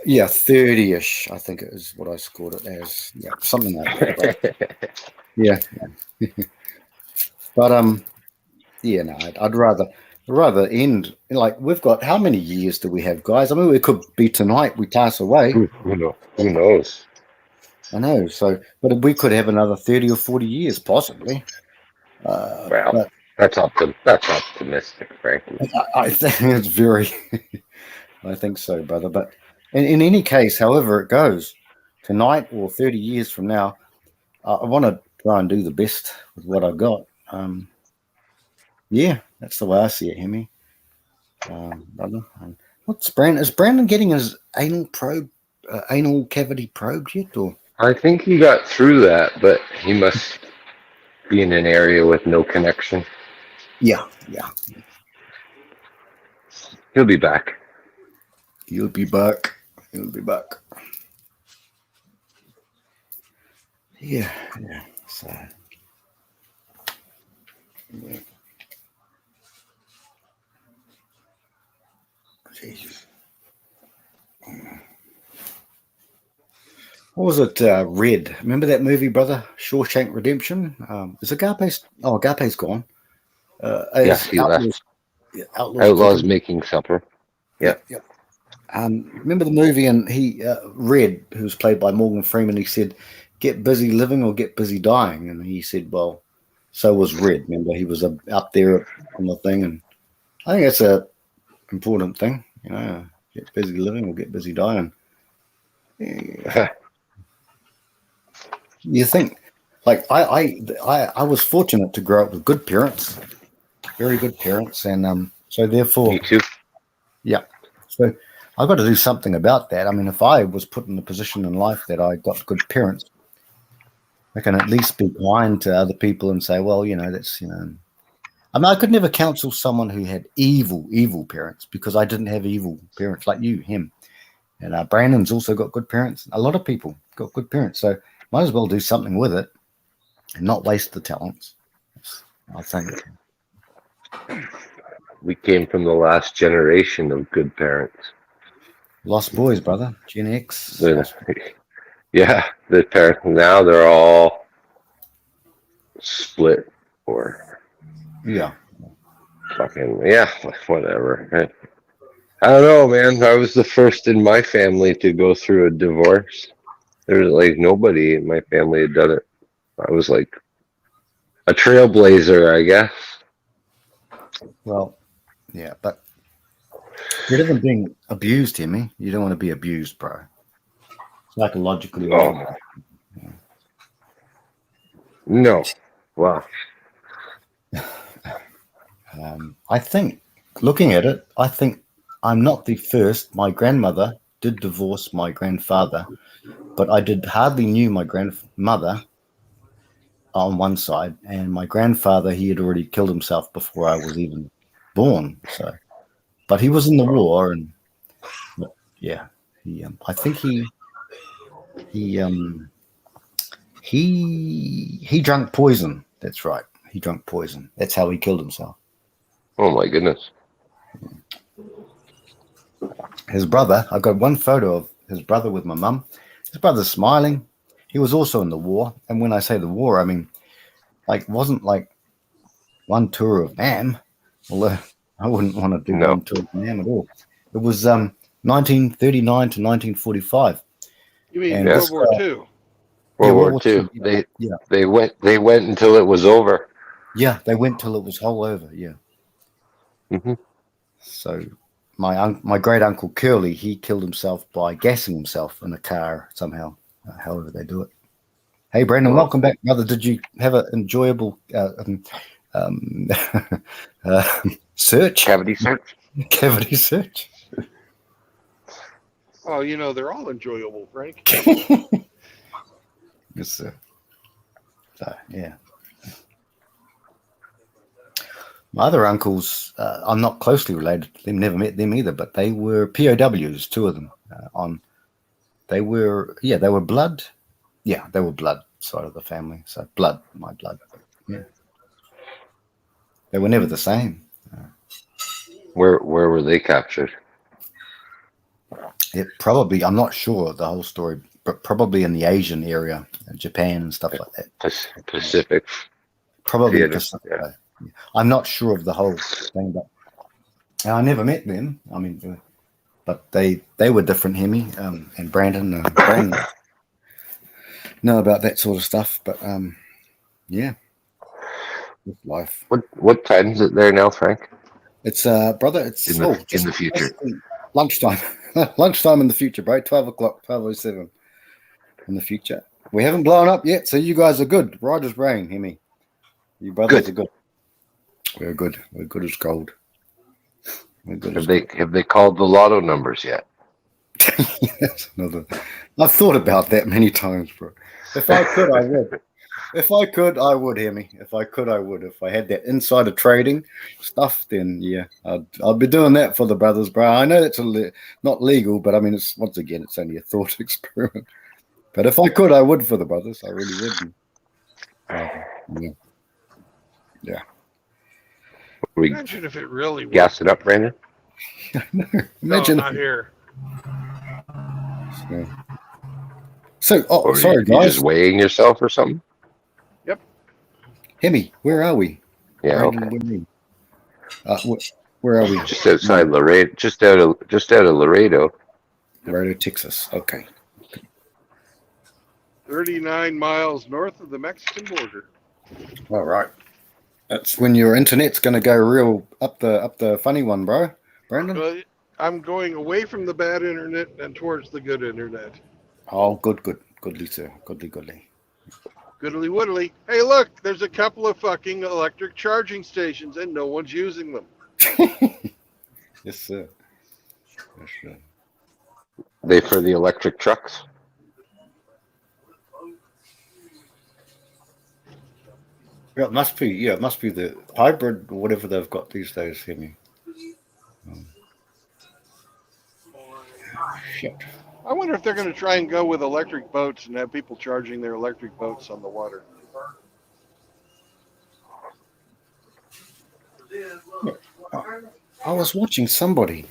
[SPEAKER 9] yeah, 30-ish, I think it is what I scored it as. Yeah, something like that. But, yeah. But yeah, no, I'd rather end like we've got. How many years do we have, guys? I mean, it could be tonight we pass away.
[SPEAKER 2] Who knows?
[SPEAKER 9] I know. So, but we could have another 30 or 40 years, possibly.
[SPEAKER 2] Well,
[SPEAKER 9] But
[SPEAKER 2] that's optimistic, frankly.
[SPEAKER 9] I think it's very. I think so, brother. But in any case, however it goes, tonight or 30 years from now, I want to try and do the best with what I got. Yeah, that's the way I see it, Hemi. Brother. What's Brandon? Is Brandon getting his anal cavity probed yet? Or
[SPEAKER 2] I think he got through that, but he must be in an area with no connection.
[SPEAKER 9] yeah,
[SPEAKER 2] He'll be back.
[SPEAKER 9] he'll be back. He'll be back. Yeah. So. Yeah. Jeez. What was it? Red. Remember that movie, brother? Shawshank Redemption. Is Agape's? Oh, Agape's gone.
[SPEAKER 2] Yes, he left. Outlaws making supper. Yeah.
[SPEAKER 9] Remember the movie, and he Red, who was played by Morgan Freeman. He said, "Get busy living or get busy dying," and he said, "Well, so was Red." Remember, he was up there on the thing, and I think that's a important thing. You know, get busy living or get busy dying. Yeah. You think, like I was fortunate to grow up with good parents, very good parents, and so therefore,
[SPEAKER 2] Me too.
[SPEAKER 9] yeah. So I've got to do something about that. I mean, if I was put in a position in life that I got good parents, I can at least be kind to other people and say, well, that's I mean, I could never counsel someone who had evil parents because I didn't have evil parents like him. And Brandon's also got good parents. A lot of people got good parents. So might as well do something with it and not waste the talents, I think.
[SPEAKER 2] We came from the last generation of good parents.
[SPEAKER 9] Lost boys, brother. Gen X.
[SPEAKER 2] Yeah, the parents now they're all split or fucking whatever. I don't know, man. I was the first in my family to go through a divorce. There was like nobody in my family had done it. I was like a trailblazer, I guess.
[SPEAKER 9] Well, yeah, but better than being abused, Timmy. You don't want to be abused, bro. Psychologically.
[SPEAKER 2] No. Wow.
[SPEAKER 9] I think, looking at it, I think I'm not the first. My grandmother did divorce my grandfather, but I hardly knew my grandmother on one side, and my grandfather, he had already killed himself before I was even born. So, but he was in the war, and yeah, I think he drank poison. That's right. He drank poison. That's how he killed himself.
[SPEAKER 2] Oh my goodness.
[SPEAKER 9] His brother, I got one photo of his brother with my mum. His brother's smiling. He was also in the war. And when I say the war, I mean, like, wasn't like one tour of Nam. Although I wouldn't want to do one tour of Nam at all. It was 1939 to 1945.
[SPEAKER 1] You mean World War II?
[SPEAKER 2] World War II. They went until it was over.
[SPEAKER 9] Yeah, they went till it was all over. Yeah.
[SPEAKER 2] Mm-hmm.
[SPEAKER 9] So my great uncle Curly, he killed himself by gassing himself in a car somehow. However they do it. Hey, Brandon, welcome back, brother. Did you have an enjoyable search?
[SPEAKER 2] Cavity search?
[SPEAKER 9] Cavity search.
[SPEAKER 1] Oh, they're all enjoyable, Frank.
[SPEAKER 9] Yes, sir. So, yeah. My other uncles, I'm not closely related to them, never met them either, but they were POWs, two of them. They were blood. Yeah, they were blood side of the family. So my blood. Yeah. They were never the same.
[SPEAKER 2] Where were they captured?
[SPEAKER 9] It probably, I'm not sure the whole story, but probably in the Asian area, Japan and stuff like that.
[SPEAKER 2] Pacific.
[SPEAKER 9] Probably
[SPEAKER 2] Theater,
[SPEAKER 9] Pacific.
[SPEAKER 2] yeah.
[SPEAKER 9] I'm not sure of the whole thing, but I never met them. I mean, but they were different, Hemi, and Brandon. Brandon know about that sort of stuff, but yeah, with life.
[SPEAKER 2] What time is it there now, Frank?
[SPEAKER 9] It's brother. It's
[SPEAKER 2] In the future.
[SPEAKER 9] Lunchtime. Lunchtime in the future, bro. 12 o'clock, 12:07 in the future. We haven't blown up yet, so you guys are good. Right as rain, Hemi. You brothers are good. We're good. We're good as gold. We're good
[SPEAKER 2] Have they called the lotto numbers yet?
[SPEAKER 9] That's another. I've thought about that many times, bro. If I could, I would. If I could, I would, hear me. If I could, I would. If I had that insider trading stuff, then yeah, I'd be doing that for the brothers, bro. I know it's not legal, but I mean, it's once again, it's only a thought experiment. But if I could, I would for the brothers. I really would. Yeah.
[SPEAKER 1] Imagine if it really was.
[SPEAKER 2] Gas it up, Brandon.
[SPEAKER 9] Imagine.
[SPEAKER 1] No, not here.
[SPEAKER 9] So
[SPEAKER 2] Or
[SPEAKER 9] sorry,
[SPEAKER 2] you
[SPEAKER 9] guys.
[SPEAKER 2] just weighing yourself or something?
[SPEAKER 1] Yep.
[SPEAKER 9] Hemi, where are we?
[SPEAKER 2] Yeah.
[SPEAKER 9] Brandon, where are we?
[SPEAKER 2] Just outside Laredo. Just out of Laredo.
[SPEAKER 9] Laredo, Texas. Okay.
[SPEAKER 1] 39 miles north of the Mexican border.
[SPEAKER 9] All right. That's when your internet's going to go real up the funny one, bro. Brandon?
[SPEAKER 1] Well, I'm going away from the bad internet and towards the good internet.
[SPEAKER 9] Oh, good. Goodly, sir. Goodly.
[SPEAKER 1] Goodly woodly. Hey, look, there's a couple of fucking electric charging stations and no one's using them.
[SPEAKER 9] Yes, sir. Yes, sir.
[SPEAKER 2] They for the electric trucks?
[SPEAKER 9] Yeah, it must be. Yeah, it must be the hybrid or whatever they've got these days, Hemi. Shit.
[SPEAKER 1] I wonder if they're going to try and go with electric boats and have people charging their electric boats on the water.
[SPEAKER 9] I was watching somebody.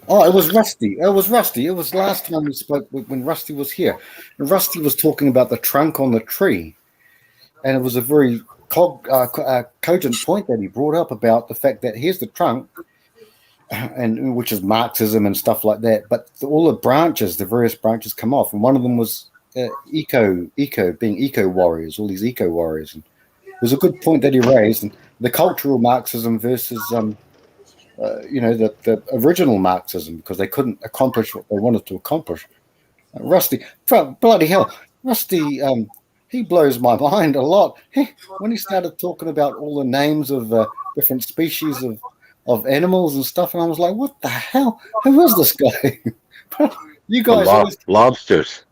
[SPEAKER 9] Oh, it was Rusty. It was last time we spoke when Rusty was here. And Rusty was talking about the trunk on the tree. And it was a very cogent point that he brought up about the fact that here's the trunk, and which is Marxism and stuff like that. But all the various branches come off. And one of them was being eco warriors, all these eco warriors. And it was a good point that he raised. And the cultural Marxism versus the original Marxism, because they couldn't accomplish what they wanted to accomplish. Rusty, bloody hell, Rusty, he blows my mind a lot. When he started talking about all the names of different species of animals and stuff, and I was like, what the hell? Who is this guy? You guys
[SPEAKER 2] lobsters.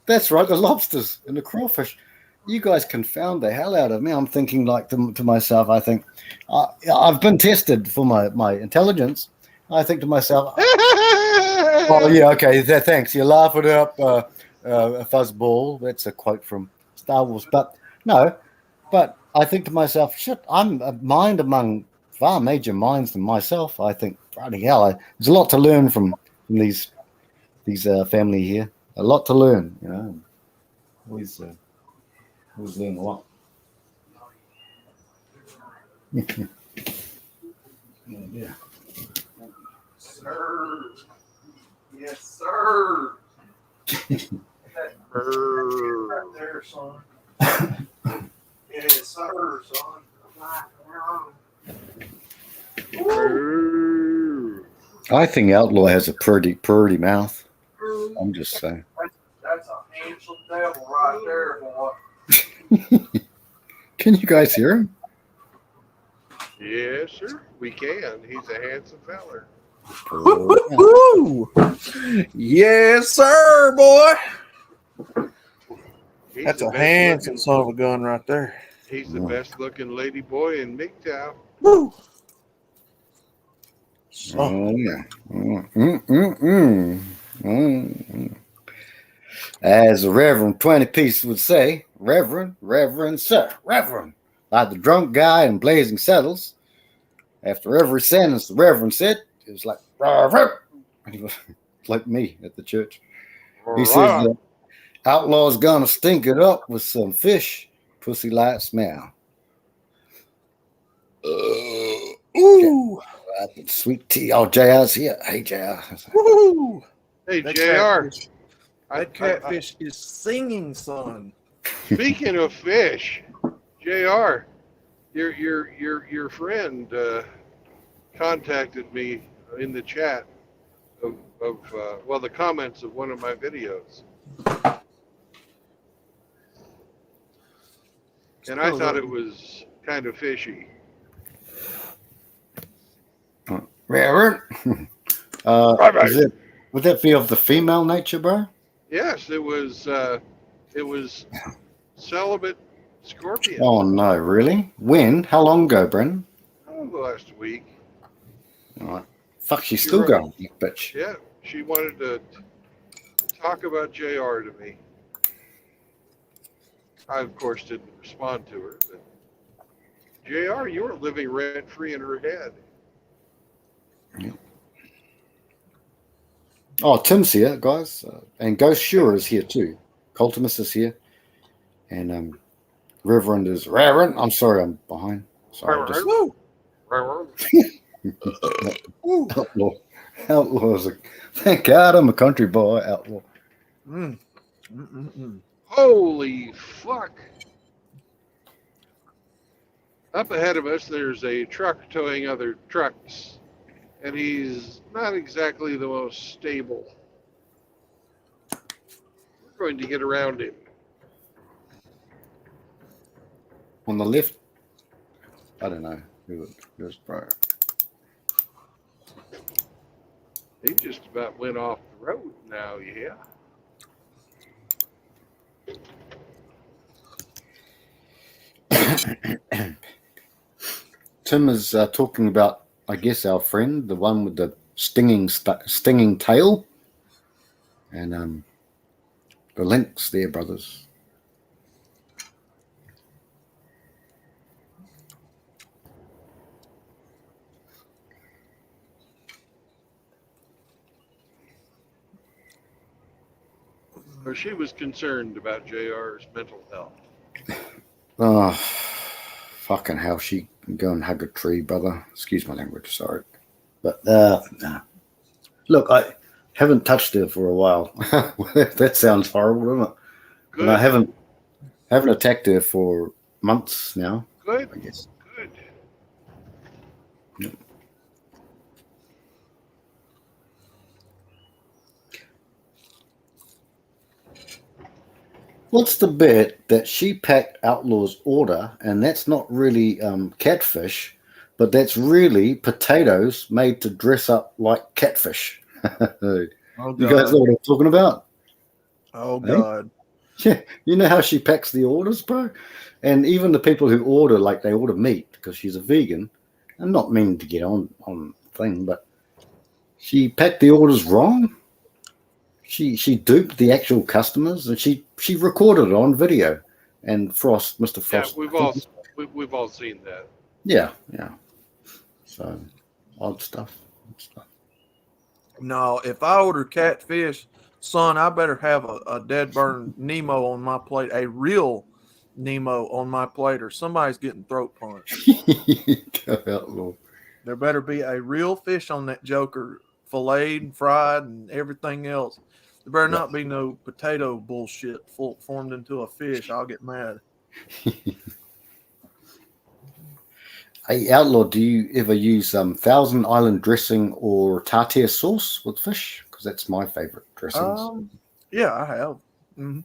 [SPEAKER 9] That's right, the lobsters and the crawfish. You guys confound the hell out of me. I'm thinking like to myself, I think, I've been tested for my intelligence. I think to myself, oh, yeah, okay, thanks. You laugh it up, a fuzzball. That's a quote from Star Wars. But no, but I think to myself, shit, I'm a mind among far major minds than myself. I think, bloody hell, there's a lot to learn from these family here. A lot to learn, you know. Always learn a lot. Yeah.
[SPEAKER 7] Sir. Yes, sir. Right there, son. Yes, sir, son.
[SPEAKER 9] I think Outlaw has a pretty mouth. I'm just saying.
[SPEAKER 7] That's a handsome devil right there, boy.
[SPEAKER 9] Can you guys hear him?
[SPEAKER 1] Yes, sir. We can. He's a handsome feller.
[SPEAKER 7] Woo! Yes, sir, boy. That's a handsome son of a gun right there.
[SPEAKER 1] He's the best looking lady boy in MGTOW.
[SPEAKER 7] Woo!
[SPEAKER 9] Oh yeah. As the Reverend 20 Piece would say, Reverend, Sir, Reverend. Like the drunk guy in Blazing Saddles. After every sentence the Reverend said, it was like, and he was like me at the church. He says, outlaw's gonna stink it up with some fish, pussy light smell.
[SPEAKER 4] Ooh.
[SPEAKER 9] Sweet tea. Oh, JR's here. Hey, JR.
[SPEAKER 4] Woo.
[SPEAKER 1] Hey,
[SPEAKER 7] That
[SPEAKER 1] JR.
[SPEAKER 7] That catfish is singing, son.
[SPEAKER 1] Speaking of fish, JR, your friend contacted me in the chat of the comments of one of my videos, and I thought it was kind of fishy.
[SPEAKER 9] Reverend. Would that be of the female nature, bro?
[SPEAKER 1] Yes, it was celibate scorpion.
[SPEAKER 9] Oh no, really? When? How long ago, Brendan?
[SPEAKER 1] Oh, last week.
[SPEAKER 9] All right. Fuck, she's still going, you bitch.
[SPEAKER 1] Yeah, she wanted to talk about JR to me. I, of course, didn't respond to her. But JR, you were living rent-free in her head.
[SPEAKER 9] Yeah. Oh, Tim's here, guys. And Ghost Sure is here too. Cultimus is here. And Reverend is Reverend. I'm sorry, I'm behind. Sorry. Outlaw is thank God I'm a country boy, outlaw.
[SPEAKER 1] Holy fuck. Up ahead of us, there's a truck towing other trucks, and he's not exactly the most stable. We're going to get around him.
[SPEAKER 9] On the left, I don't know who it was, bro.
[SPEAKER 1] He just about went off the road now, yeah.
[SPEAKER 9] Tim is talking about, I guess, our friend, the one with the stinging tail, and the links there, brothers.
[SPEAKER 1] So she was concerned about JR's mental health.
[SPEAKER 9] Oh, fucking hell. She can go and hug a tree, brother. Excuse my language, sorry. But, nah. Look, I haven't touched her for a while. That sounds horrible, doesn't it?
[SPEAKER 1] Good.
[SPEAKER 9] And I haven't attacked her for months now.
[SPEAKER 1] Good.
[SPEAKER 9] I guess.
[SPEAKER 1] Good.
[SPEAKER 9] Yep. What's the bet that she packed Outlaw's order, and that's not really catfish, but that's really potatoes made to dress up like catfish. You guys know what I'm talking about?
[SPEAKER 7] Oh, God.
[SPEAKER 9] Yeah, you know how she packs the orders, bro? And even the people who order, like they order meat because she's a vegan. I'm not meaning to get on thing, but she packed the orders wrong. She duped the actual customers, and she recorded it on video. And Frost, Mr. Frost.
[SPEAKER 1] Yeah, we've all seen that.
[SPEAKER 9] Yeah. So odd stuff.
[SPEAKER 7] No, if I order catfish, son, I better have a dead burn Nemo on my plate, a real Nemo on my plate, or somebody's getting throat punched.
[SPEAKER 9] Go Outlaw.
[SPEAKER 7] There better be a real fish on that joker, filleted and fried and everything else. There better not be no potato bullshit formed into a fish. I'll get mad.
[SPEAKER 9] Hey, Outlaw, do you ever use Thousand Island dressing or tartare sauce with fish? Because that's my favorite dressings.
[SPEAKER 7] Yeah, I have. Mm-hmm.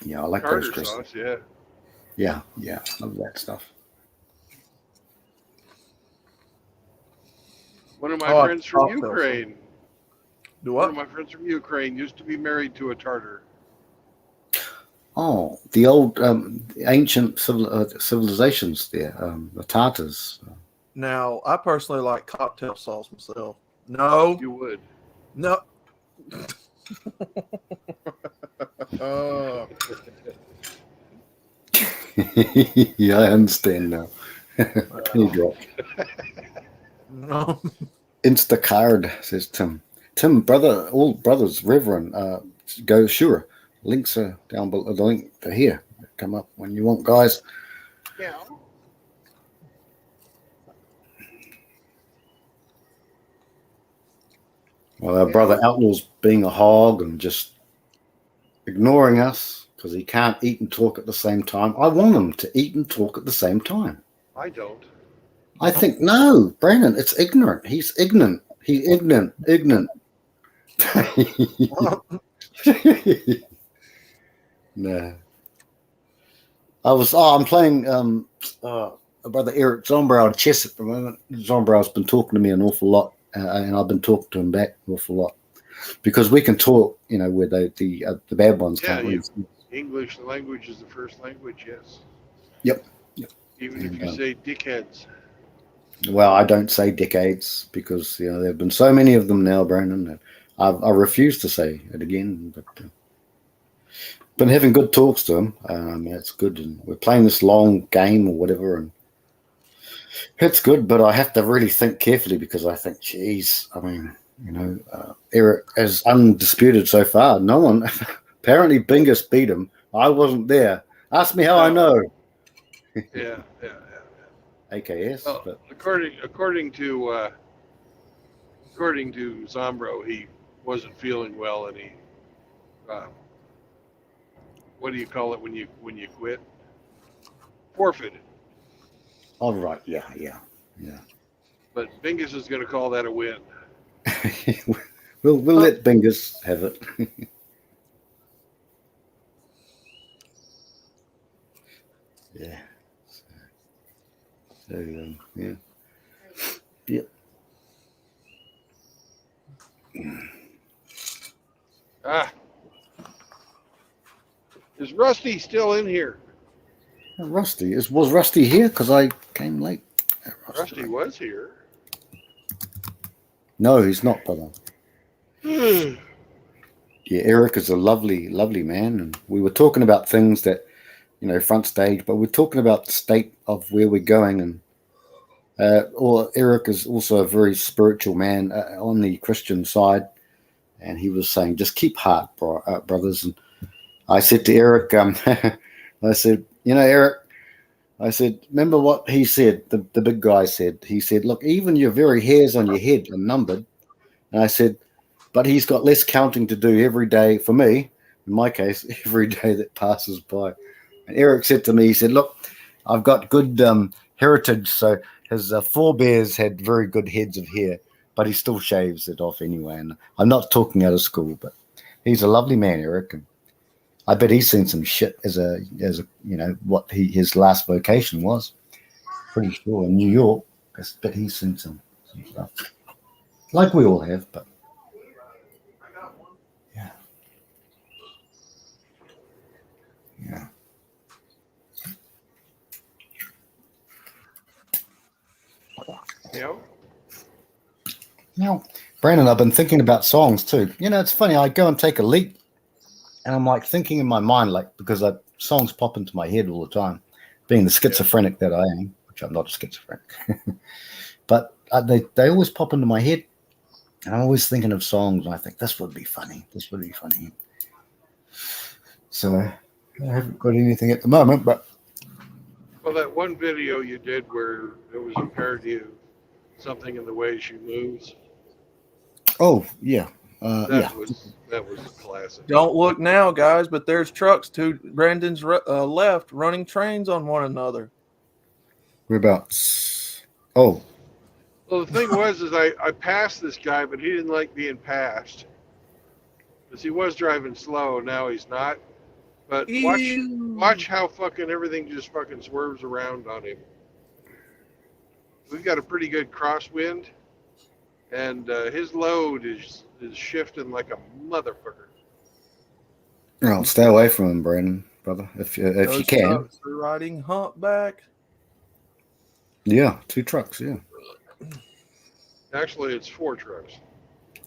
[SPEAKER 9] Yeah, I like
[SPEAKER 1] Tartar
[SPEAKER 9] those dressings.
[SPEAKER 1] sauce, yeah.
[SPEAKER 9] Yeah, love that stuff.
[SPEAKER 1] One of my friends from
[SPEAKER 7] Ukraine.
[SPEAKER 1] Ukraine.
[SPEAKER 7] Do what?
[SPEAKER 1] One of my friends from Ukraine used to be married to a Tartar.
[SPEAKER 9] Oh, the old ancient civilizations there, the Tartars.
[SPEAKER 7] Now, I personally like cocktail sauce myself. No.
[SPEAKER 1] You would.
[SPEAKER 7] No.
[SPEAKER 9] Yeah, I understand now. Penny drop.
[SPEAKER 7] No.
[SPEAKER 9] Instacard, says Tim. Tim, brother, all brothers, Reverend, go sure. Links are down below. The link to here. Come up when you want, guys.
[SPEAKER 1] Yeah.
[SPEAKER 9] Well, our brother Outlaw's being a hog and just ignoring us because he can't eat and talk at the same time. I want him to eat and talk at the same time.
[SPEAKER 1] I don't.
[SPEAKER 9] I think, no, Brandon, it's ignorant. He's ignorant. He's ignorant. Ignorant. No. I'm playing brother Eric Zombrow chess at the moment. Zombrow's been talking to me an awful lot, and I've been talking to him back an awful lot because we can talk, where the bad ones
[SPEAKER 1] Yeah,
[SPEAKER 9] can't.
[SPEAKER 1] English, the language is the first language, yes.
[SPEAKER 9] Yep.
[SPEAKER 1] Even if you say dickheads.
[SPEAKER 9] Well, I don't say decades because there have been so many of them now, Brandon. That I refuse to say it again. But been having good talks to him. It's good, and we're playing this long game or whatever, and it's good. But I have to really think carefully because I think, geez, I mean, Eric is undisputed so far. No one apparently Bingus beat him. I wasn't there. Ask me how I know.
[SPEAKER 1] Yeah.
[SPEAKER 9] AKS.
[SPEAKER 1] Well,
[SPEAKER 9] but
[SPEAKER 1] according to Zombro, he wasn't feeling well, and he what do you call it when you quit? Forfeited.
[SPEAKER 9] all right. Yeah.
[SPEAKER 1] But Bingus is going to call that a win.
[SPEAKER 9] we'll let Bingus have it. Yeah. So yeah. Yep.
[SPEAKER 1] Is Rusty still in here?
[SPEAKER 9] Rusty was Rusty here because I came late.
[SPEAKER 1] Rusty was here.
[SPEAKER 9] No, he's not, brother. Yeah, Eric is a lovely, lovely man, and we were talking about things that, front stage, but we're talking about the state of where we're going, and Eric is also a very spiritual man on the Christian side, and he was saying, just keep heart, brothers. And I said to Eric, I said, Eric, I said, remember what he said, the big guy said. He said, look, even your very hairs on your head are numbered. And I said, but he's got less counting to do every day for me, in my case, every day that passes by. And Eric said to me, he said, look, I've got good heritage. So his forebears had very good heads of hair, but he still shaves it off anyway. And I'm not talking out of school, but he's a lovely man, Eric. And I bet he's seen some shit as a what his last vocation was. Pretty sure in New York. I bet he's seen some stuff. Like we all have, but yeah. Yeah.
[SPEAKER 1] Yeah.
[SPEAKER 9] Now, Brandon, I've been thinking about songs too. It's funny, I go and take a leak and I'm like thinking in my mind, like, because songs pop into my head all the time, being the schizophrenic that I am, which I'm not a schizophrenic. But they always pop into my head. And I'm always thinking of songs, and I think this would be funny. This would be funny. So I haven't got anything at the moment, but
[SPEAKER 1] Well, that one video you did where it was a parody of something in the way she moves.
[SPEAKER 9] oh yeah,
[SPEAKER 1] That was a classic.
[SPEAKER 7] Don't look now, guys, but there's trucks to Brandon's left running trains on one another.
[SPEAKER 9] whereabouts? Oh,
[SPEAKER 1] Well, the thing was, is I passed this guy, but he didn't like being passed. Because he was driving slow, now he's not. But watch how fucking everything just fucking swerves around on him. We've got a pretty good crosswind, and his load is shifting like a motherfucker.
[SPEAKER 9] well, stay away from him, Brandon, brother, if you can.
[SPEAKER 7] Trucks are riding humpback.
[SPEAKER 9] Yeah, 2 trucks. Yeah.
[SPEAKER 1] Actually, it's 4 trucks.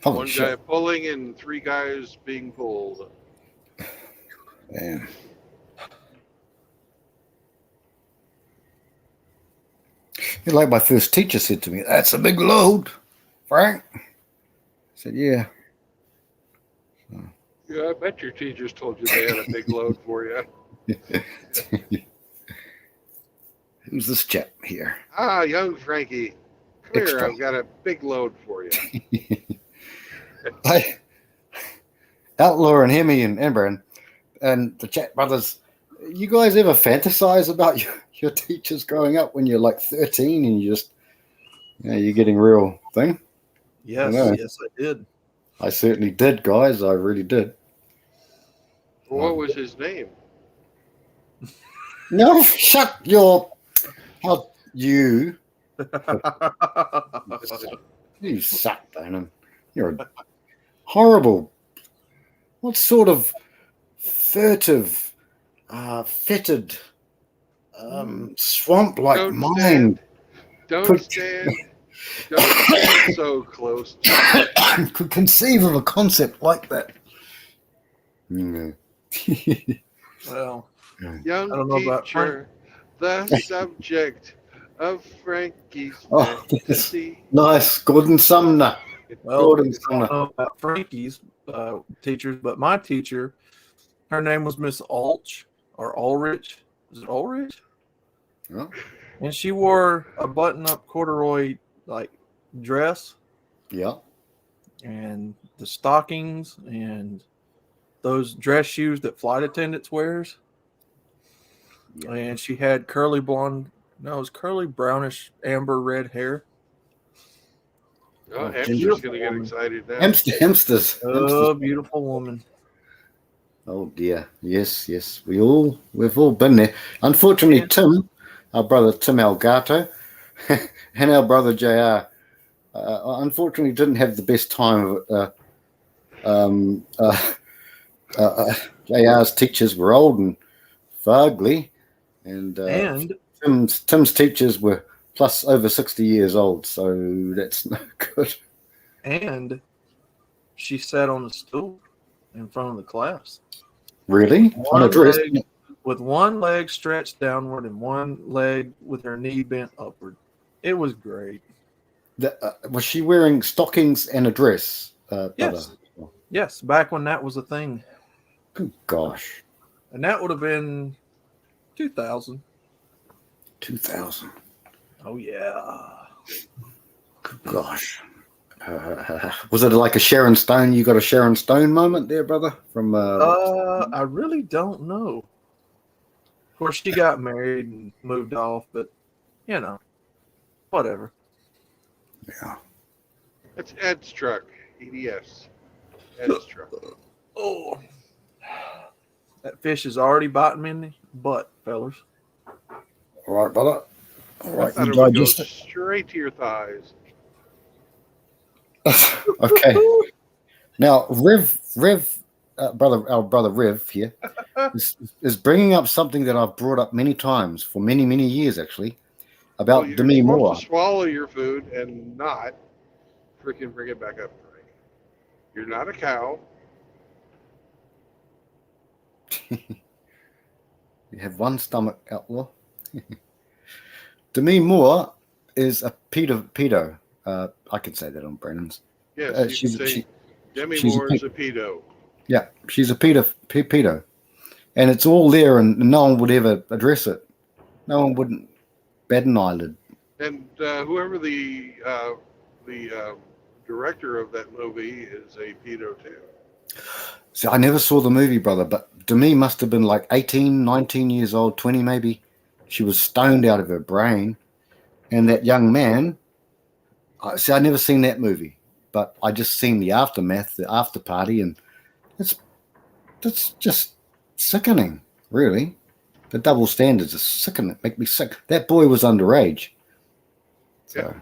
[SPEAKER 9] Holy
[SPEAKER 1] One
[SPEAKER 9] shit.
[SPEAKER 1] guy pulling and 3 guys being pulled.
[SPEAKER 9] Like my first teacher said to me, "That's a big load, Frank." I said, "Yeah."
[SPEAKER 1] Yeah, I bet your teachers told you they had a big load for you.
[SPEAKER 9] Who's this chap here?
[SPEAKER 1] Ah, young Frankie. Come here,
[SPEAKER 9] Extra.
[SPEAKER 1] I've got a big load for you.
[SPEAKER 9] Hey, Outlaw and Hemi and Amber and the Chat Brothers, you guys ever fantasize about your teachers growing up when you're like 13 and you just, you're getting real thing?
[SPEAKER 7] Yes,
[SPEAKER 9] know.
[SPEAKER 7] yes, I did.
[SPEAKER 9] I certainly did, guys. I really did.
[SPEAKER 1] What was his name?
[SPEAKER 9] No, shut your. How you. You suck, Bannon. You're a horrible. What sort of furtive, fetid, swamp-like
[SPEAKER 1] Don't
[SPEAKER 9] mind
[SPEAKER 1] Don't stand so close.
[SPEAKER 9] could conceive of a concept like that?
[SPEAKER 7] Well, I
[SPEAKER 1] Young
[SPEAKER 7] don't know about
[SPEAKER 1] teacher, the subject of Frankie's
[SPEAKER 9] Oh, yes.
[SPEAKER 1] fantasy.
[SPEAKER 9] Nice, Gordon Sumner.
[SPEAKER 7] Well,
[SPEAKER 9] Gordon
[SPEAKER 7] I
[SPEAKER 9] Sumner.
[SPEAKER 7] don't know about Frankie's teachers, but my teacher, her name was Miss Ulch or Ulrich. Is it Ulrich?
[SPEAKER 9] Oh.
[SPEAKER 7] And she wore a button-up corduroy like dress
[SPEAKER 9] Yeah.
[SPEAKER 7] and the stockings and those dress shoes that flight attendants wears.
[SPEAKER 9] Yeah.
[SPEAKER 7] And she had curly blonde, no, it was curly brownish amber red hair.
[SPEAKER 1] Oh,
[SPEAKER 9] Oh,
[SPEAKER 1] Hamster's
[SPEAKER 7] beautiful
[SPEAKER 1] going to get
[SPEAKER 7] woman.
[SPEAKER 1] excited now.
[SPEAKER 9] Hamsters.
[SPEAKER 7] Oh, beautiful woman.
[SPEAKER 9] Oh dear. Yes, yes. We've all been there. Unfortunately, Tim, our brother Tim Elgato, and our brother JR, unfortunately didn't have the best time of it. JR's teachers were old and fugly, and Tim's teachers were plus over 60 years old, so that's no good.
[SPEAKER 7] And she sat on a stool in front of the class.
[SPEAKER 9] Really? On a dress?
[SPEAKER 7] With one leg stretched downward and one leg with her knee bent upward. It was great.
[SPEAKER 9] Was she wearing stockings and a dress?
[SPEAKER 7] Yes. Yes, back when that was a thing.
[SPEAKER 9] Good gosh.
[SPEAKER 7] And that would have been 2000.
[SPEAKER 9] 2000.
[SPEAKER 7] Oh, yeah.
[SPEAKER 9] Good gosh. Was it like a Sharon Stone? You got a Sharon Stone moment there, brother? From
[SPEAKER 7] I really don't know. Of course, she got married and moved off, but whatever.
[SPEAKER 9] Yeah.
[SPEAKER 1] That's Ed's truck. EDS. Ed's truck.
[SPEAKER 7] Oh, that fish is already biting me in the butt, fellas.
[SPEAKER 9] All right, brother. All right,
[SPEAKER 1] I
[SPEAKER 9] you
[SPEAKER 1] thought it would go
[SPEAKER 9] digest it.
[SPEAKER 1] straight to your thighs.
[SPEAKER 9] Okay. Now, our brother Rev here is bringing up something that I've brought up many times for many, many years, actually, about
[SPEAKER 1] You're
[SPEAKER 9] Demi
[SPEAKER 1] supposed
[SPEAKER 9] Moore.
[SPEAKER 1] to swallow your food and not freaking bring it back up, Frank. You're not a cow.
[SPEAKER 9] You have one stomach, Outlaw. Demi Moore is a pedo. I can say that on Brennan's.
[SPEAKER 1] Yes, you can say Demi
[SPEAKER 9] she's
[SPEAKER 1] Moore is a pedo.
[SPEAKER 9] Yeah, she's a pedo. And it's all there, and no one would ever address it. No one wouldn't bat an eyelid.
[SPEAKER 1] And whoever the director of that movie is a pedo too.
[SPEAKER 9] See, I never saw the movie, brother, but Demi must have been like 18, 19 years old, 20 maybe. She was stoned out of her brain. And that young man, I never seen that movie, but I just seen the aftermath, the after party, and that's just sickening, really. The double standards are sickening, make me sick. That boy was underage. So.
[SPEAKER 1] Yeah.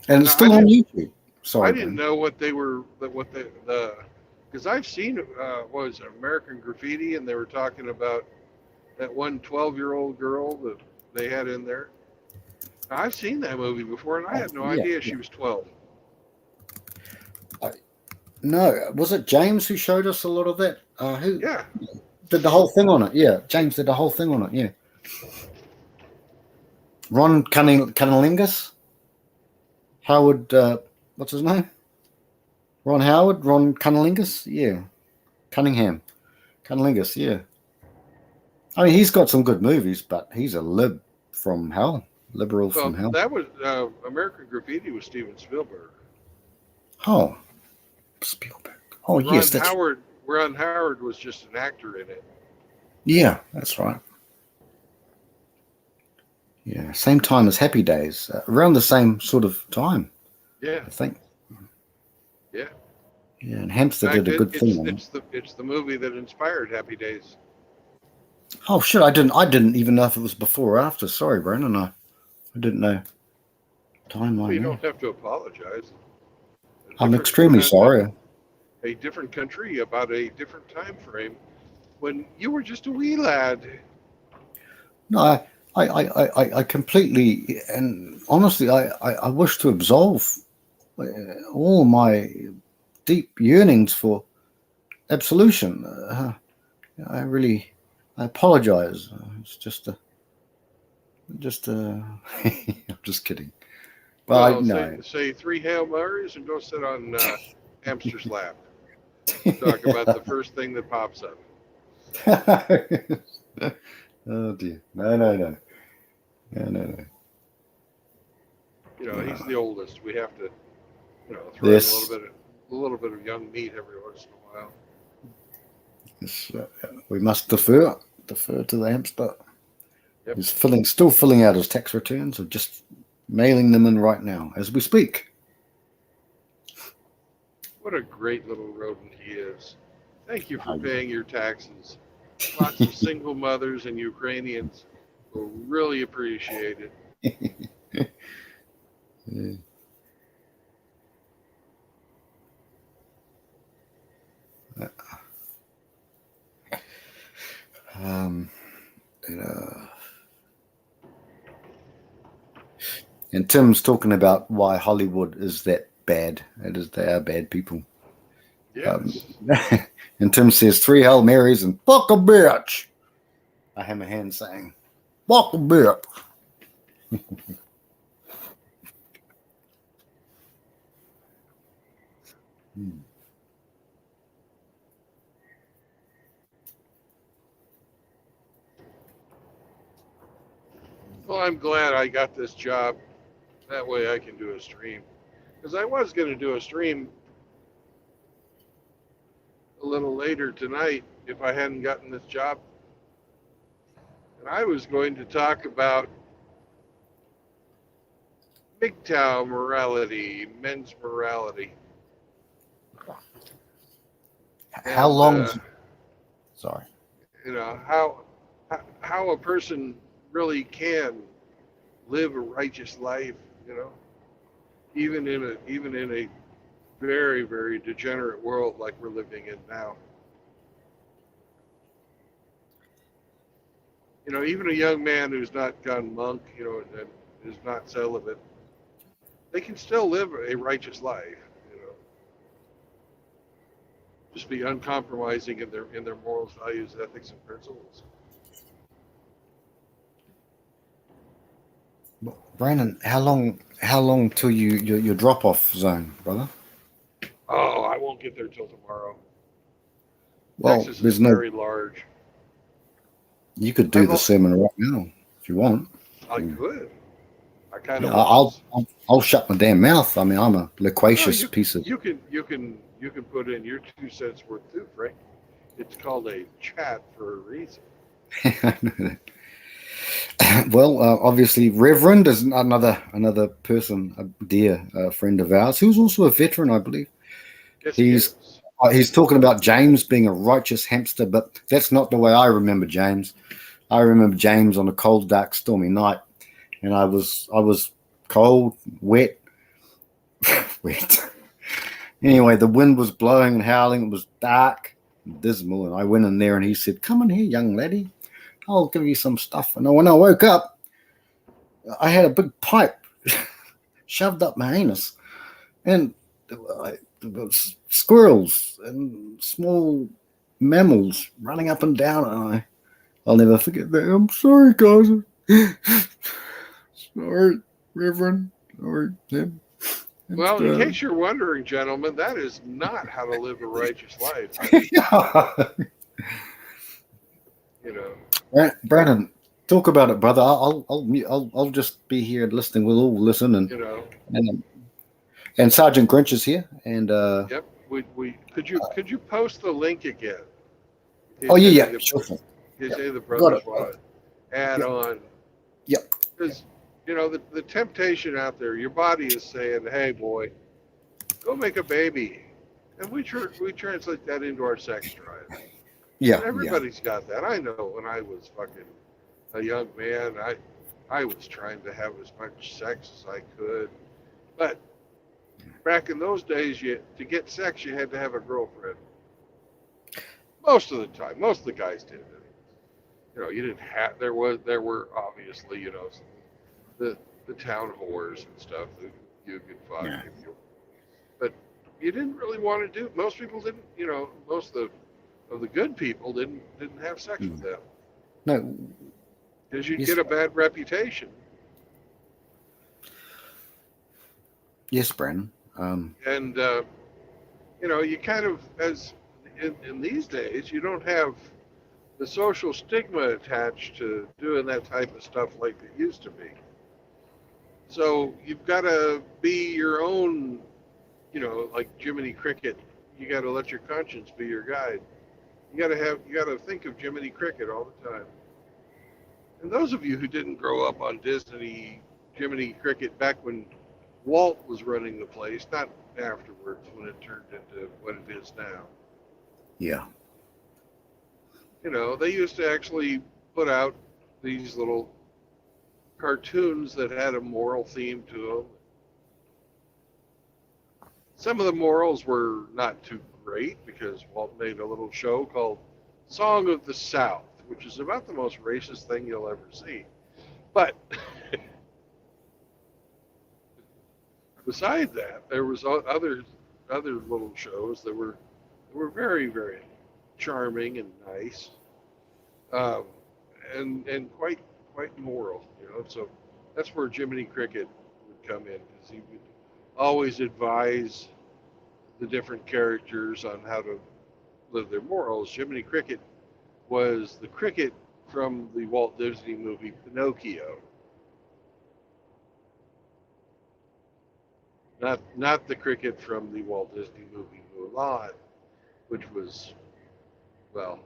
[SPEAKER 9] And it's still on YouTube. Sorry,
[SPEAKER 1] I didn't know what they were, because I've seen what was it, American Graffiti, and they were talking about that one 12-year-old girl that they had in there. Now, I've seen that movie before, and I had no idea she was 12.
[SPEAKER 9] No, was it James who showed us a lot of that? Who
[SPEAKER 1] Yeah.
[SPEAKER 9] did the whole thing on it? Yeah, James did the whole thing on it. Yeah. Ron Cunninlingus? Howard, what's his name? Ron Howard? Ron Cunninlingus? Yeah. Cunningham. Cunninlingus, yeah. I mean, he's got some good movies, but he's a lib from hell. Liberal
[SPEAKER 1] Well,
[SPEAKER 9] from hell.
[SPEAKER 1] that was American Graffiti was Steven Spielberg.
[SPEAKER 9] Oh, Spielberg. Oh, yes, that's
[SPEAKER 1] Ron Howard was just an actor in it.
[SPEAKER 9] yeah, that's right. Yeah, same time as Happy Days, around the same sort of time,
[SPEAKER 1] Yeah,
[SPEAKER 9] I think.
[SPEAKER 1] yeah.
[SPEAKER 9] Yeah, and Hamster
[SPEAKER 1] In fact,
[SPEAKER 9] did a good thing on it.
[SPEAKER 1] it's the movie that inspired Happy Days.
[SPEAKER 9] Oh shit, I didn't even know if it was before or after. Sorry, Brandon, I didn't know timeline.
[SPEAKER 1] Well, you
[SPEAKER 9] there.
[SPEAKER 1] don't have to apologize.
[SPEAKER 9] I'm extremely sorry.
[SPEAKER 1] A different country about a different time frame when you were just a wee lad.
[SPEAKER 9] No, I completely and honestly, I wish to absolve all my deep yearnings for absolution. I apologize. It's just I'm just kidding. But
[SPEAKER 1] Well, say 3 Hail Marys and go sit on hamster's lap. Talk about the first thing that pops up.
[SPEAKER 9] Oh dear. No.
[SPEAKER 1] You know, he's the oldest. We have to, throw in a little bit of young meat every once in a while.
[SPEAKER 9] Yes, we must defer to the hamster.
[SPEAKER 1] Yep.
[SPEAKER 9] He's still filling out his tax returns, or just mailing them in right now as we speak.
[SPEAKER 1] What a great little rodent he is. Thank you for paying your taxes. Lots of single mothers and Ukrainians will really appreciate it.
[SPEAKER 9] Yeah. And Tim's talking about why Hollywood is that bad. They are bad people.
[SPEAKER 1] Yes.
[SPEAKER 9] And Tim says 3 Hail Marys and fuck a bitch. I have my hand saying, fuck a bitch.
[SPEAKER 1] Well, I'm glad I got this job. That way I can do a stream. Because I was going to do a stream a little later tonight if I hadn't gotten this job. And I was going to talk about MGTOW morality, men's morality.
[SPEAKER 9] How long? Sorry.
[SPEAKER 1] You know, how a person really can live a righteous life, even in a very, very degenerate world like we're living in now. Even a young man who's not gone monk, and is not celibate, they can still live a righteous life, Just be uncompromising in their morals, values, ethics, and principles.
[SPEAKER 9] Brandon, how long till your drop off zone, brother?
[SPEAKER 1] Oh, I won't get there till tomorrow.
[SPEAKER 9] Well,
[SPEAKER 1] Texas
[SPEAKER 9] there's
[SPEAKER 1] is
[SPEAKER 9] no.
[SPEAKER 1] very large.
[SPEAKER 9] You could do the sermon right now if you want.
[SPEAKER 1] I could. I kind of.
[SPEAKER 9] Yeah, I'll shut my damn mouth. I mean, I'm a loquacious piece of.
[SPEAKER 1] You can put in your 2 cents worth too, Frank. It's called a chat for a reason.
[SPEAKER 9] Well, obviously, Reverend is another person, a dear friend of ours, who's also a veteran, I believe.
[SPEAKER 1] Yes,
[SPEAKER 9] he's talking about James being a righteous hamster, but that's not the way I remember James. I remember James on a cold, dark, stormy night, and I was cold, wet. Anyway, the wind was blowing and howling. It was dark and dismal, and I went in there, and he said, "Come in here, young laddie. I'll give you some stuff." And when I woke up, I had a big pipe shoved up my anus, and there was squirrels and small mammals running up and down. And I'll never forget that. I'm sorry, guys. or Reverend or him.
[SPEAKER 1] Well, in case you're wondering, gentlemen, that is not how to live a righteous life. You know,
[SPEAKER 9] Brandon, talk about it, brother. I'll just be here listening. We'll all listen, and
[SPEAKER 1] you know.
[SPEAKER 9] And Sergeant Grinch is here, and
[SPEAKER 1] Yep. We could you post the link again?
[SPEAKER 9] Oh yeah, sure.
[SPEAKER 1] Is
[SPEAKER 9] Yeah.
[SPEAKER 1] the brothers want to add
[SPEAKER 9] Yep.
[SPEAKER 1] on?
[SPEAKER 9] Yep.
[SPEAKER 1] Because you know the temptation out there, your body is saying, "Hey, boy, go make a baby," and we translate that into our sex drive.
[SPEAKER 9] Yeah.
[SPEAKER 1] And everybody's got that. I know when I was fucking a young man, I was trying to have as much sex as I could, but back in those days, to get sex, you had to have a girlfriend. Most of the time, most of the guys did. You know, you didn't have. There were obviously, you know, the town whores and stuff that you could fuck if you. But you didn't really want to do. Most people didn't. You know, most of the good people didn't have sex with them.
[SPEAKER 9] No.
[SPEAKER 1] Because you'd get a bad reputation.
[SPEAKER 9] Yes, Brandon.
[SPEAKER 1] And you know, you kind of, as in these days, you don't have the social stigma attached to doing that type of stuff like it used to be. So you've got to be your own, you know, like Jiminy Cricket. You got to let your conscience be your guide. You got to think of Jiminy Cricket all the time. And those of you who didn't grow up on Disney, Jiminy Cricket back when Walt was running the place, not afterwards when it turned into what it is now.
[SPEAKER 9] Yeah.
[SPEAKER 1] You know, they used to actually put out these little cartoons that had a moral theme to them. Some of the morals were not too great because Walt made a little show called Song of the South, which is about the most racist thing you'll ever see. But beside that, there was other little shows that were very, very charming and nice, and quite moral. You know, so that's where Jiminy Cricket would come in, because he would always advise the different characters on how to live their morals. Jiminy Cricket was the cricket from the Walt Disney movie Pinocchio. Not the cricket from the Walt Disney movie Mulan, which was, well,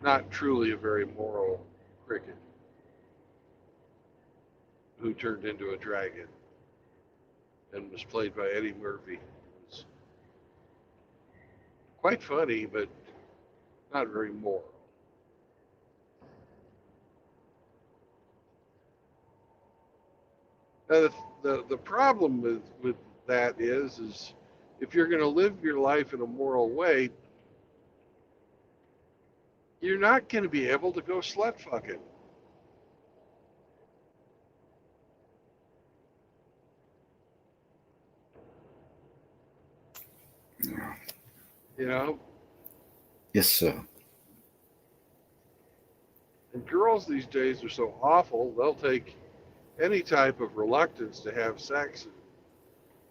[SPEAKER 1] not truly a very moral cricket who turned into a dragon and was played by Eddie Murphy. It was quite funny, but not very moral. Now, the problem with that is if you're going to live your life in a moral way, you're not going to be able to go slut fucking. You know?
[SPEAKER 9] Yes, sir.
[SPEAKER 1] And girls these days are so awful, they'll take any type of reluctance to have sex and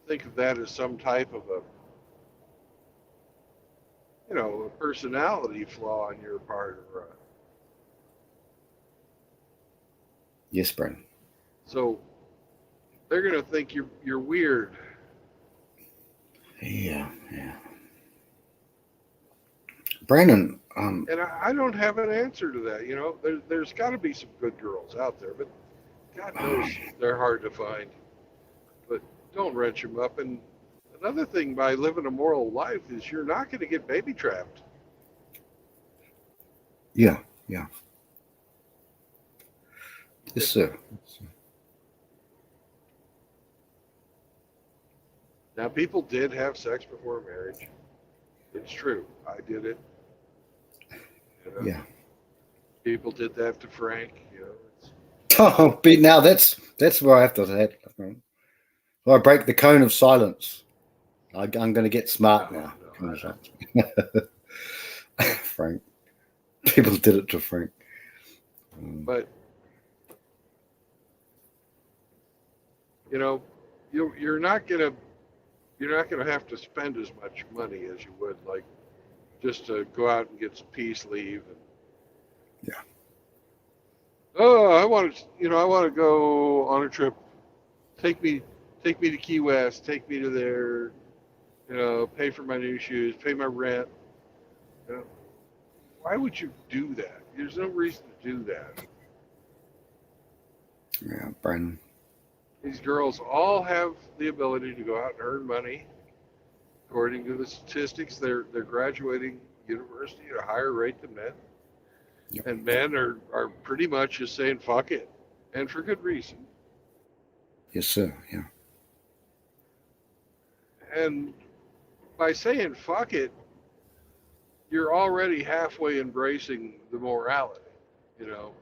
[SPEAKER 1] think of that as some type of a personality flaw on your part.
[SPEAKER 9] Yes, Brandon.
[SPEAKER 1] So they're going to think you're weird.
[SPEAKER 9] Yeah. Brandon.
[SPEAKER 1] And I don't have an answer to that. You know, there's got to be some good girls out there, but God knows they're hard to find. But don't wrench them up. And another thing, by living a moral life, is you're not going to get baby trapped.
[SPEAKER 9] Yeah. Yes, sir.
[SPEAKER 1] Now, people did have sex before marriage. It's true. I did it. You know?
[SPEAKER 9] Yeah.
[SPEAKER 1] People did that to Frank. You know.
[SPEAKER 9] Oh, but now that's where I have to say. I break the cone of silence. I'm going to get smart now. Frank. People did it to Frank.
[SPEAKER 1] But you know, you're not gonna have to spend as much money as you would like just to go out and get some peace leave. And,
[SPEAKER 9] Yeah.
[SPEAKER 1] Oh, I want to go on a trip. Take me to Key West. Take me to there. You know, pay for my new shoes. Pay my rent. You know, why would you do that? There's no reason to do that.
[SPEAKER 9] Yeah, Brandon.
[SPEAKER 1] These girls all have the ability to go out and earn money. According to the statistics, they're graduating university at a higher rate than men.
[SPEAKER 9] Yep.
[SPEAKER 1] And men are pretty much just saying fuck it, and for good reason.
[SPEAKER 9] Yes, sir. Yeah.
[SPEAKER 1] And by saying fuck it, you're already halfway embracing the morality. You know,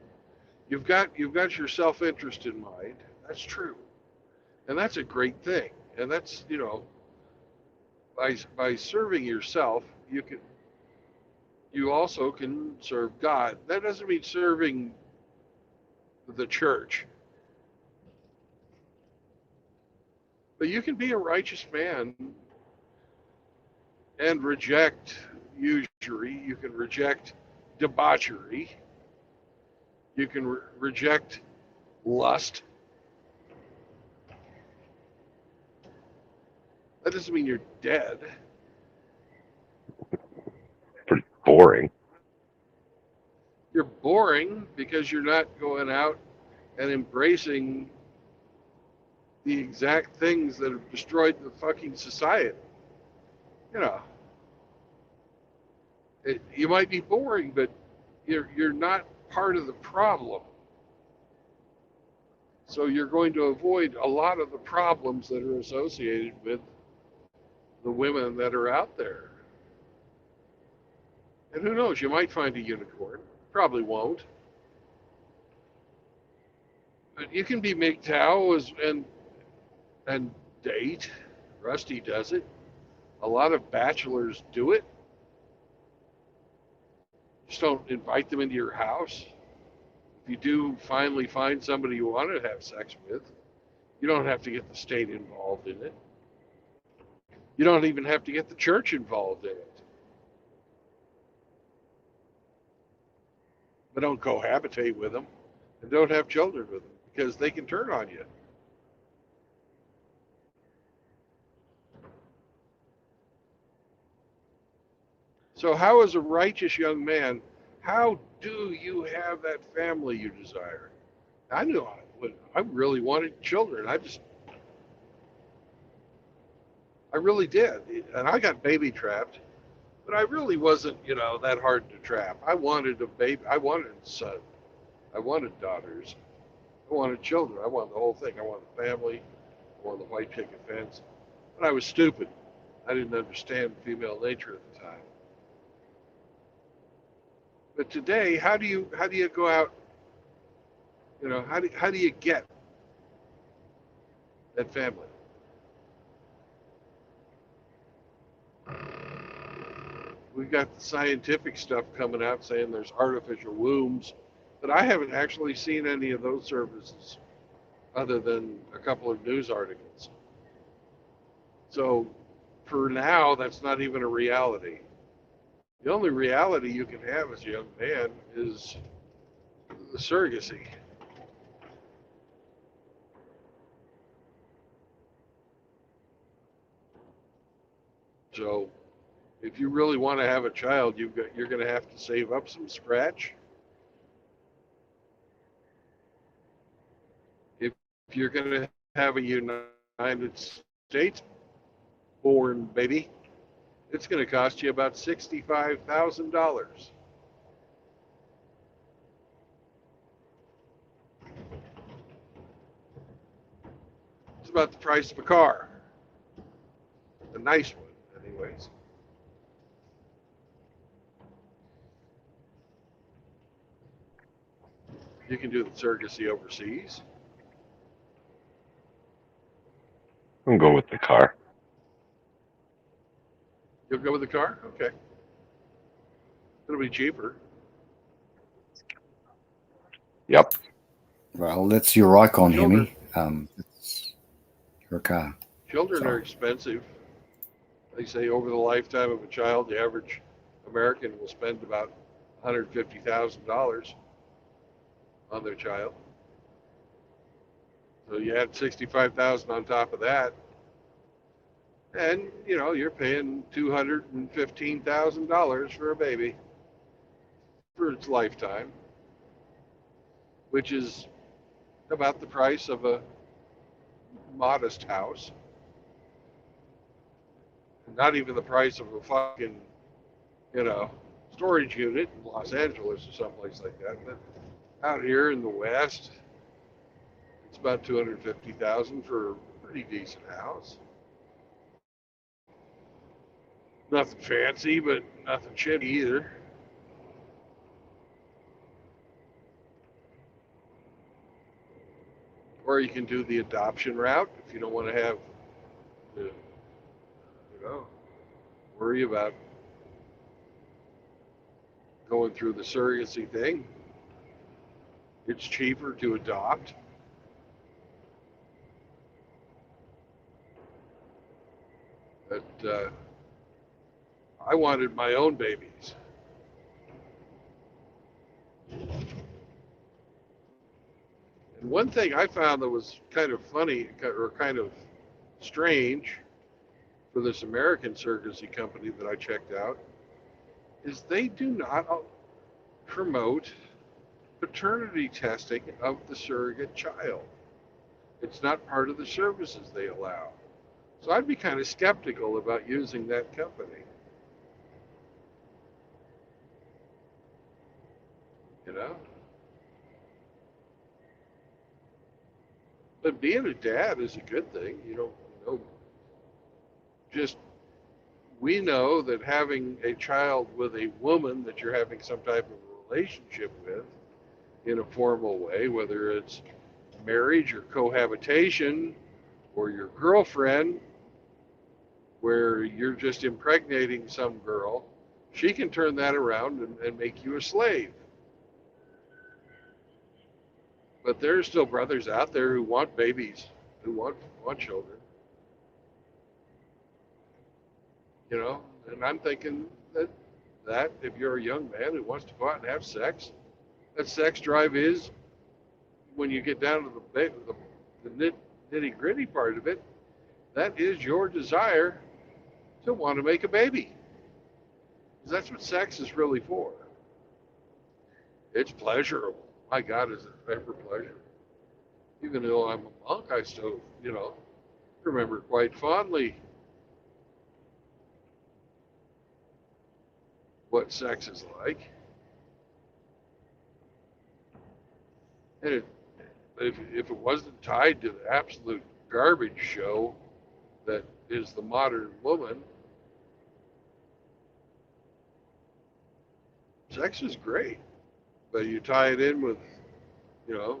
[SPEAKER 1] you've got your self-interest in mind. That's true, and that's a great thing. And that's, you know, by serving yourself, you also can serve God. That doesn't mean serving the church, but you can be a righteous man and reject usury. You can reject debauchery. You can reject lust. That doesn't mean you're dead.
[SPEAKER 2] Pretty boring.
[SPEAKER 1] You're boring because you're not going out and embracing the exact things that have destroyed the fucking society. You know, you might be boring, but you're not part of the problem. So you're going to avoid a lot of the problems that are associated with the women that are out there. And who knows, you might find a unicorn. Probably won't. But you can be MGTOW and date. Rusty does it. A lot of bachelors do it. Just don't invite them into your house. If you do finally find somebody you want to have sex with, you don't have to get the state involved in it. You don't even have to get the church involved in it. But don't cohabitate with them and don't have children with them because they can turn on you. So how, as a righteous young man, how do you have that family you desire? I knew I really wanted children. I really did. And I got baby trapped, but I really wasn't, you know, that hard to trap. I wanted a baby. I wanted a son. I wanted daughters. I wanted children. I wanted the whole thing. I wanted a family. I wanted the white picket fence. But I was stupid. I didn't understand female nature at the time. But today, how do you go out? You know, how do you get that family? We've got the scientific stuff coming out saying there's artificial wombs, but I haven't actually seen any of those services other than a couple of news articles. So for now, that's not even a reality. The only reality you can have as a young man is the surrogacy. So if you really want to have a child, you're going to have to save up some scratch. If you're going to have a United States born baby, it's going to cost you about $65,000. It's about the price of a car. A nice one, anyways. You can do the surrogacy overseas.
[SPEAKER 2] I'll go with the car.
[SPEAKER 1] You'll go with the car? Okay. It'll be cheaper.
[SPEAKER 2] Yep.
[SPEAKER 9] Well, that's your icon,
[SPEAKER 1] Children.
[SPEAKER 9] Hemi. for a car.
[SPEAKER 1] Children are
[SPEAKER 9] So,
[SPEAKER 1] expensive. They say over the lifetime of a child, the average American will spend about $150,000 on their child. So you add 65,000 on top of that, and you know you're paying $215,000 for a baby for its lifetime, which is about the price of a modest house. Not even the price of a fucking, you know, storage unit in Los Angeles or someplace like that. But out here in the West, it's about 250,000 for a pretty decent house. Nothing fancy, but nothing shitty either. Or you can do the adoption route if you don't want to have to, you know, worry about going through the surrogacy thing. It's cheaper to adopt. But I wanted my own babies. And one thing I found that was kind of funny or kind of strange for this American surrogacy company that I checked out is they do not promote paternity testing of the surrogate child. It's not part of the services they allow. So I'd be kind of skeptical about using that company. You know? But being a dad is a good thing. You know, just we know that having a child with a woman that you're having some type of relationship with in a formal way, whether it's marriage or cohabitation or your girlfriend, where you're just impregnating some girl, she can turn that around and make you a slave. But there's still brothers out there who want babies, who want children. You know, and I'm thinking that if you're a young man who wants to go out and have sex, that sex drive is, when you get down to the nitty gritty part of it, that is your desire to want to make a baby. Because that's what sex is really for. It's pleasurable. My God, is it ever pleasure? Even though I'm a monk, I still, you know, remember quite fondly what sex is like. And if it wasn't tied to the absolute garbage show that is the modern woman, sex is great. But you tie it in with, you know,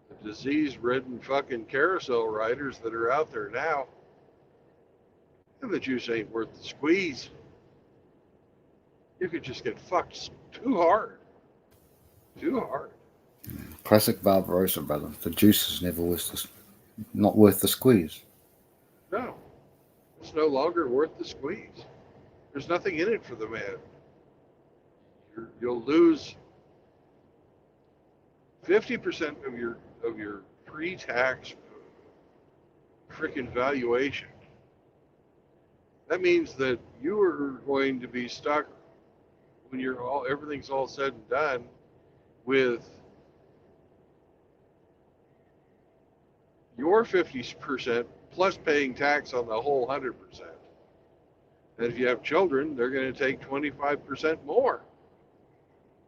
[SPEAKER 1] the disease-ridden fucking carousel riders that are out there now, and the juice ain't worth the squeeze. You could just get fucked too hard. Too hard.
[SPEAKER 9] classic Barbarossa, brother. The juice is never not worth the squeeze.
[SPEAKER 1] No, it's no longer worth the squeeze. There's nothing in it for the man. You'll lose 50% of your pre-tax freaking valuation. That means that you are going to be stuck when everything's all said and done with your 50% plus paying tax on the whole 100%. And if you have children, they're going to take 25% more,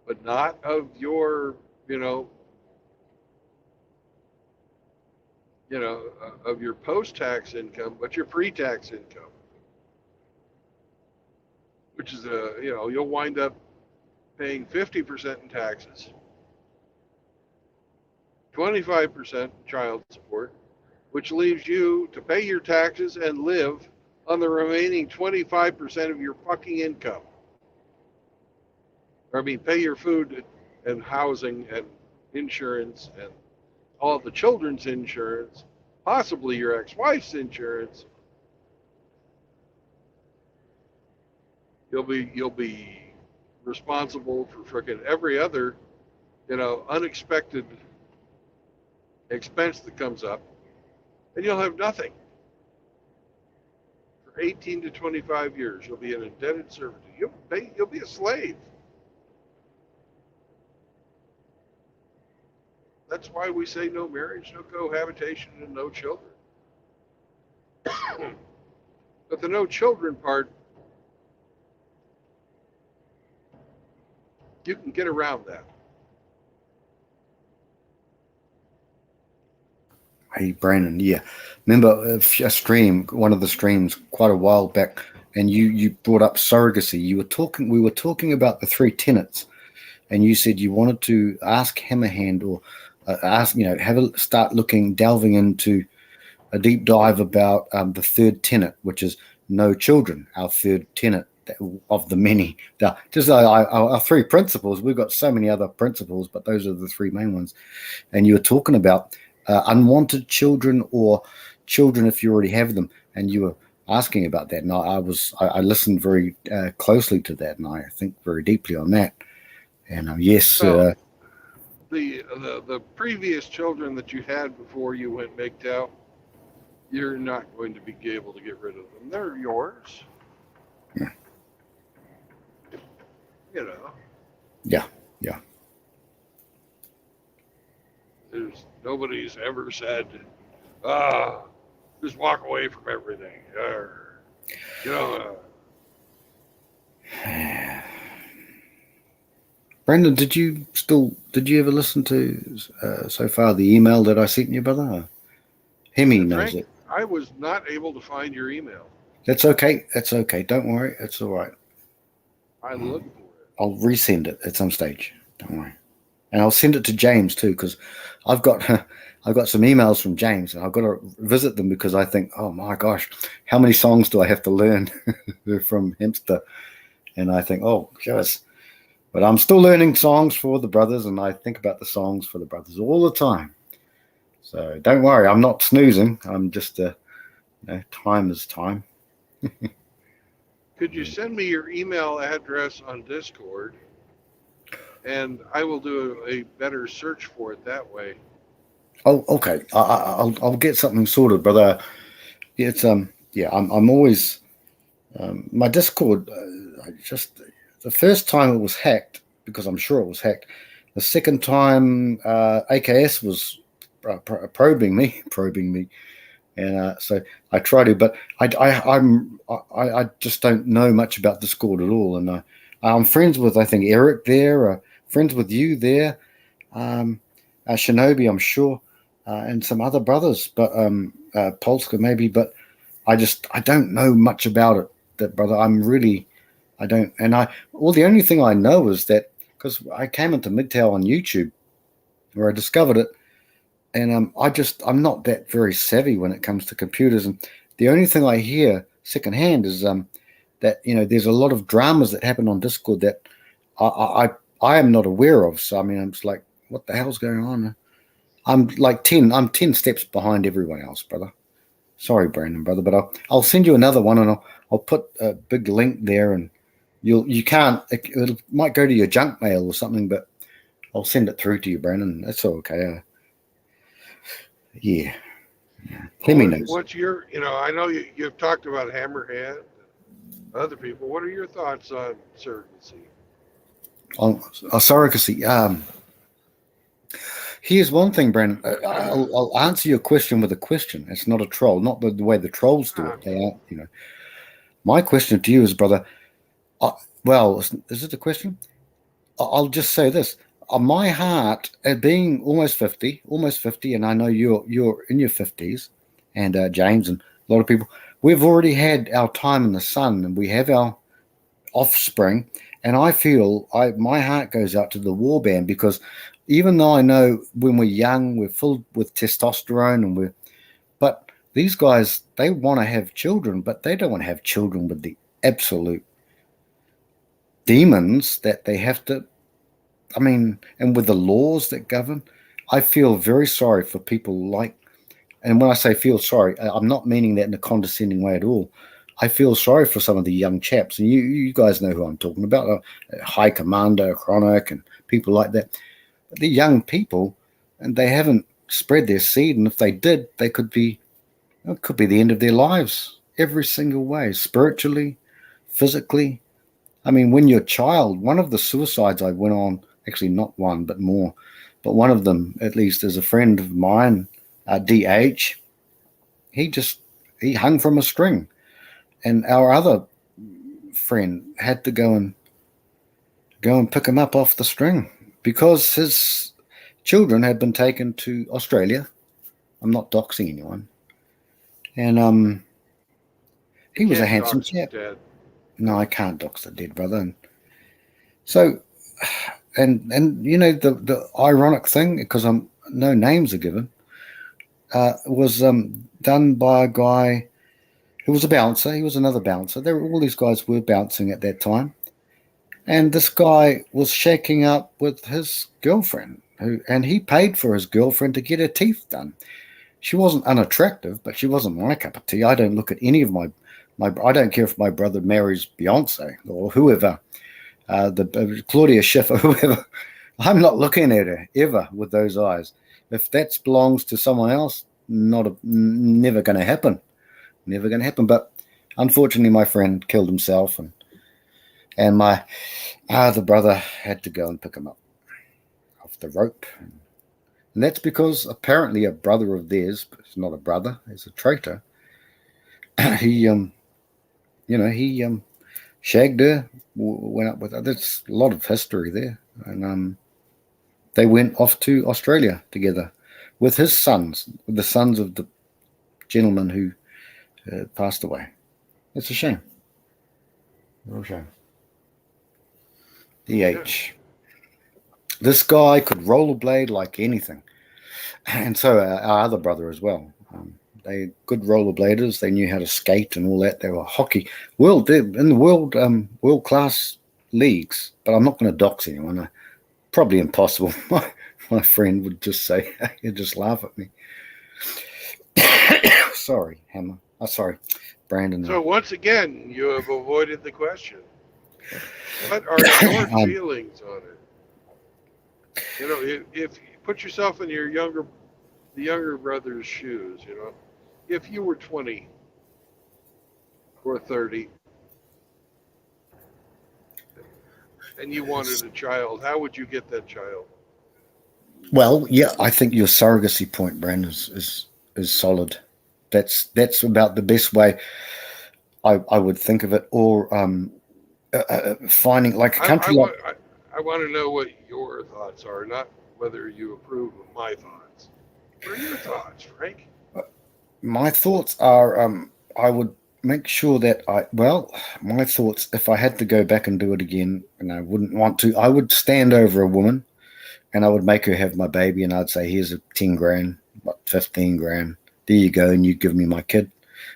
[SPEAKER 1] but not of your, of your post-tax income, but your pre-tax income, which is you'll wind up paying 50% in taxes, 25% child support, which leaves you to pay your taxes and live on the remaining 25% of your fucking income. Pay your food and housing and insurance and all the children's insurance possibly your ex-wife's insurance, you'll be responsible for frickin' every other, unexpected expense that comes up, and you'll have nothing. For 18 to 25 years, you'll be an indebted servitude. You'll be a slave. That's why we say no marriage, no cohabitation, and no children. But the no children part, you can get around that.
[SPEAKER 9] Hey, Brandon, yeah. Remember a stream, one of the streams quite a while back, and you brought up surrogacy. We were talking about the 3 tenets, and you said you wanted to ask Hammerhand or delving into a deep dive about the 3rd tenet, which is no children, our 3rd tenet of the many. Just our 3 principles. We've got so many other principles, but those are the 3 main ones. And you were talking about unwanted children or children if you already have them, and you were asking about that. And I listened very closely to that, and I think very deeply on that. And yes,
[SPEAKER 1] the previous children that you had before you went MGTOW, you're not going to be able to get rid of them. They're yours.
[SPEAKER 9] Yeah. Yeah.
[SPEAKER 1] Nobody's ever said, just walk away from everything.
[SPEAKER 9] Brendan, did you ever listen to so far the email that I sent you, brother? Hemi knows it.
[SPEAKER 1] I was not able to find your email.
[SPEAKER 9] That's okay. Don't worry. It's all right.
[SPEAKER 1] I looked for it.
[SPEAKER 9] I'll resend it at some stage. Don't worry. And I'll send it to James too, because I've got some emails from James, and I've got to visit them because I think, oh my gosh, how many songs do I have to learn from Hempster? And I think, oh, gosh. But I'm still learning songs for the brothers, and I think about the songs for the brothers all the time. So don't worry, I'm not snoozing. I'm just, time is time.
[SPEAKER 1] Could you send me your email address on Discord, and I will do a better search for it that way.
[SPEAKER 9] Oh, okay. I'll get something sorted, brother. It's I'm always my Discord. The first time it was hacked, because I'm sure it was hacked. The second time, AKS was probing me, and so I try to, but I just don't know much about Discord at all, and I'm friends with, I think, Eric there, friends with you there, Shinobi, I'm sure, and some other brothers, but Polska maybe, but I don't know much about it, that brother. I don't, and the only thing I know is that because I came into MGTOW on YouTube, where I discovered it. And I'm not that very savvy when it comes to computers. And the only thing I hear secondhand is that, there's a lot of dramas that happen on Discord that I am not aware of. So, I mean, I'm just like, what the hell's going on? I'm 10 steps behind everyone else, brother. Sorry, Brandon, brother, but I'll send you another one, and I'll put a big link there, and it might go to your junk mail or something, but I'll send it through to you, Brandon. That's all okay. Yeah.
[SPEAKER 1] What's your, I know you've talked about Hammerhead, other people. What are your thoughts on surrogacy?
[SPEAKER 9] On surrogacy. Here's one thing, Brandon. I'll answer your question with a question. It's not a troll, not the way the trolls do it. They aren't, My question to you is, brother, is it a question? I'll just say this. My heart, being almost 50, and I know you're in your 50s, and James and a lot of people, we've already had our time in the sun, and we have our offspring, and I feel my heart goes out to the war band, because even though I know when we're young, we're filled with testosterone, but these guys, they want to have children, but they don't want to have children with the absolute demons that they have to. I mean, and with the laws that govern, I feel very sorry for people like and when I say feel sorry, I'm not meaning that in a condescending way at all. I feel sorry for some of the young chaps, and you guys know who I'm talking about, High Commander, Chronic, and people like that. But they're young people, and they haven't spread their seed, and if they did, it could be the end of their lives, every single way, spiritually, physically. I mean, when you're a child, one of the suicides I went on, actually not one, but more, but one of them, at least, is a friend of mine, DH. He hung from a string. And our other friend had to go and pick him up off the string because his children had been taken to Australia. I'm not doxing anyone. And he was a handsome chap. No, I can't dox the dead, brother. And so, and the ironic thing, because no names are given, was done by a guy who was a bouncer. He was another bouncer. All these guys were bouncing at that time. And this guy was shaking up with his girlfriend, and he paid for his girlfriend to get her teeth done. She wasn't unattractive, but she wasn't my cup of tea. I don't look at any of my I don't care if my brother marries Beyonce or whoever, Claudia Schiffer, whoever. I'm not looking at her ever with those eyes. If that belongs to someone else, never going to happen. Never going to happen. But unfortunately, my friend killed himself, and my other brother had to go and pick him up off the rope. And that's because apparently a brother of theirs, but it's not a brother, he's a traitor. He shagged her, went up with her. There's a lot of history there. And they went off to Australia together with his sons, with the sons of the gentleman who passed away. It's a shame. Real shame. DH. This guy could rollerblade like anything. And so our other brother as well. They good rollerbladers. They knew how to skate and all that. They were hockey. They're in the world class leagues. But I'm not going to dox anyone. Probably impossible. My friend would just say, he'd just laugh at me. Sorry, Hammer. Sorry, Brandon.
[SPEAKER 1] So once again, you have avoided the question. What are your feelings on it? If you put yourself in the younger brother's shoes, if you were 20 or 30 and you wanted a child, how would you get that child?
[SPEAKER 9] Well, yeah, I think your surrogacy point, Brandon, is solid. That's about the best way I would think of it. Or finding like a country
[SPEAKER 1] I want to know what your thoughts are, not whether you approve of my thoughts. What are your thoughts, Frank?
[SPEAKER 9] My thoughts are I would make sure that my thoughts, if I had to go back and do it again, and I wouldn't want to, I would stand over a woman and I would make her have my baby, and I'd say, here's a 10 grand, 15 grand. There you go, and you give me my kid.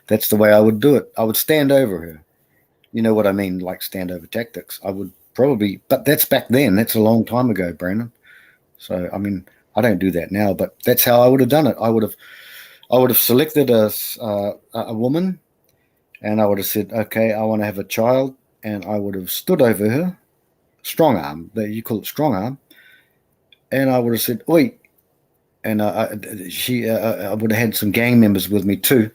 [SPEAKER 9] That's the way I would do it. I would stand over her. You know what I mean, like stand over tactics. I would probably, but that's back then. That's a long time ago, Brandon. So, I mean, I don't do that now, but that's how I would have done it. I would have selected a woman, and I would have said, okay, I want to have a child, and I would have stood over her, strong arm, you call it strong arm, and I would have said, oi, and I would have had some gang members with me too.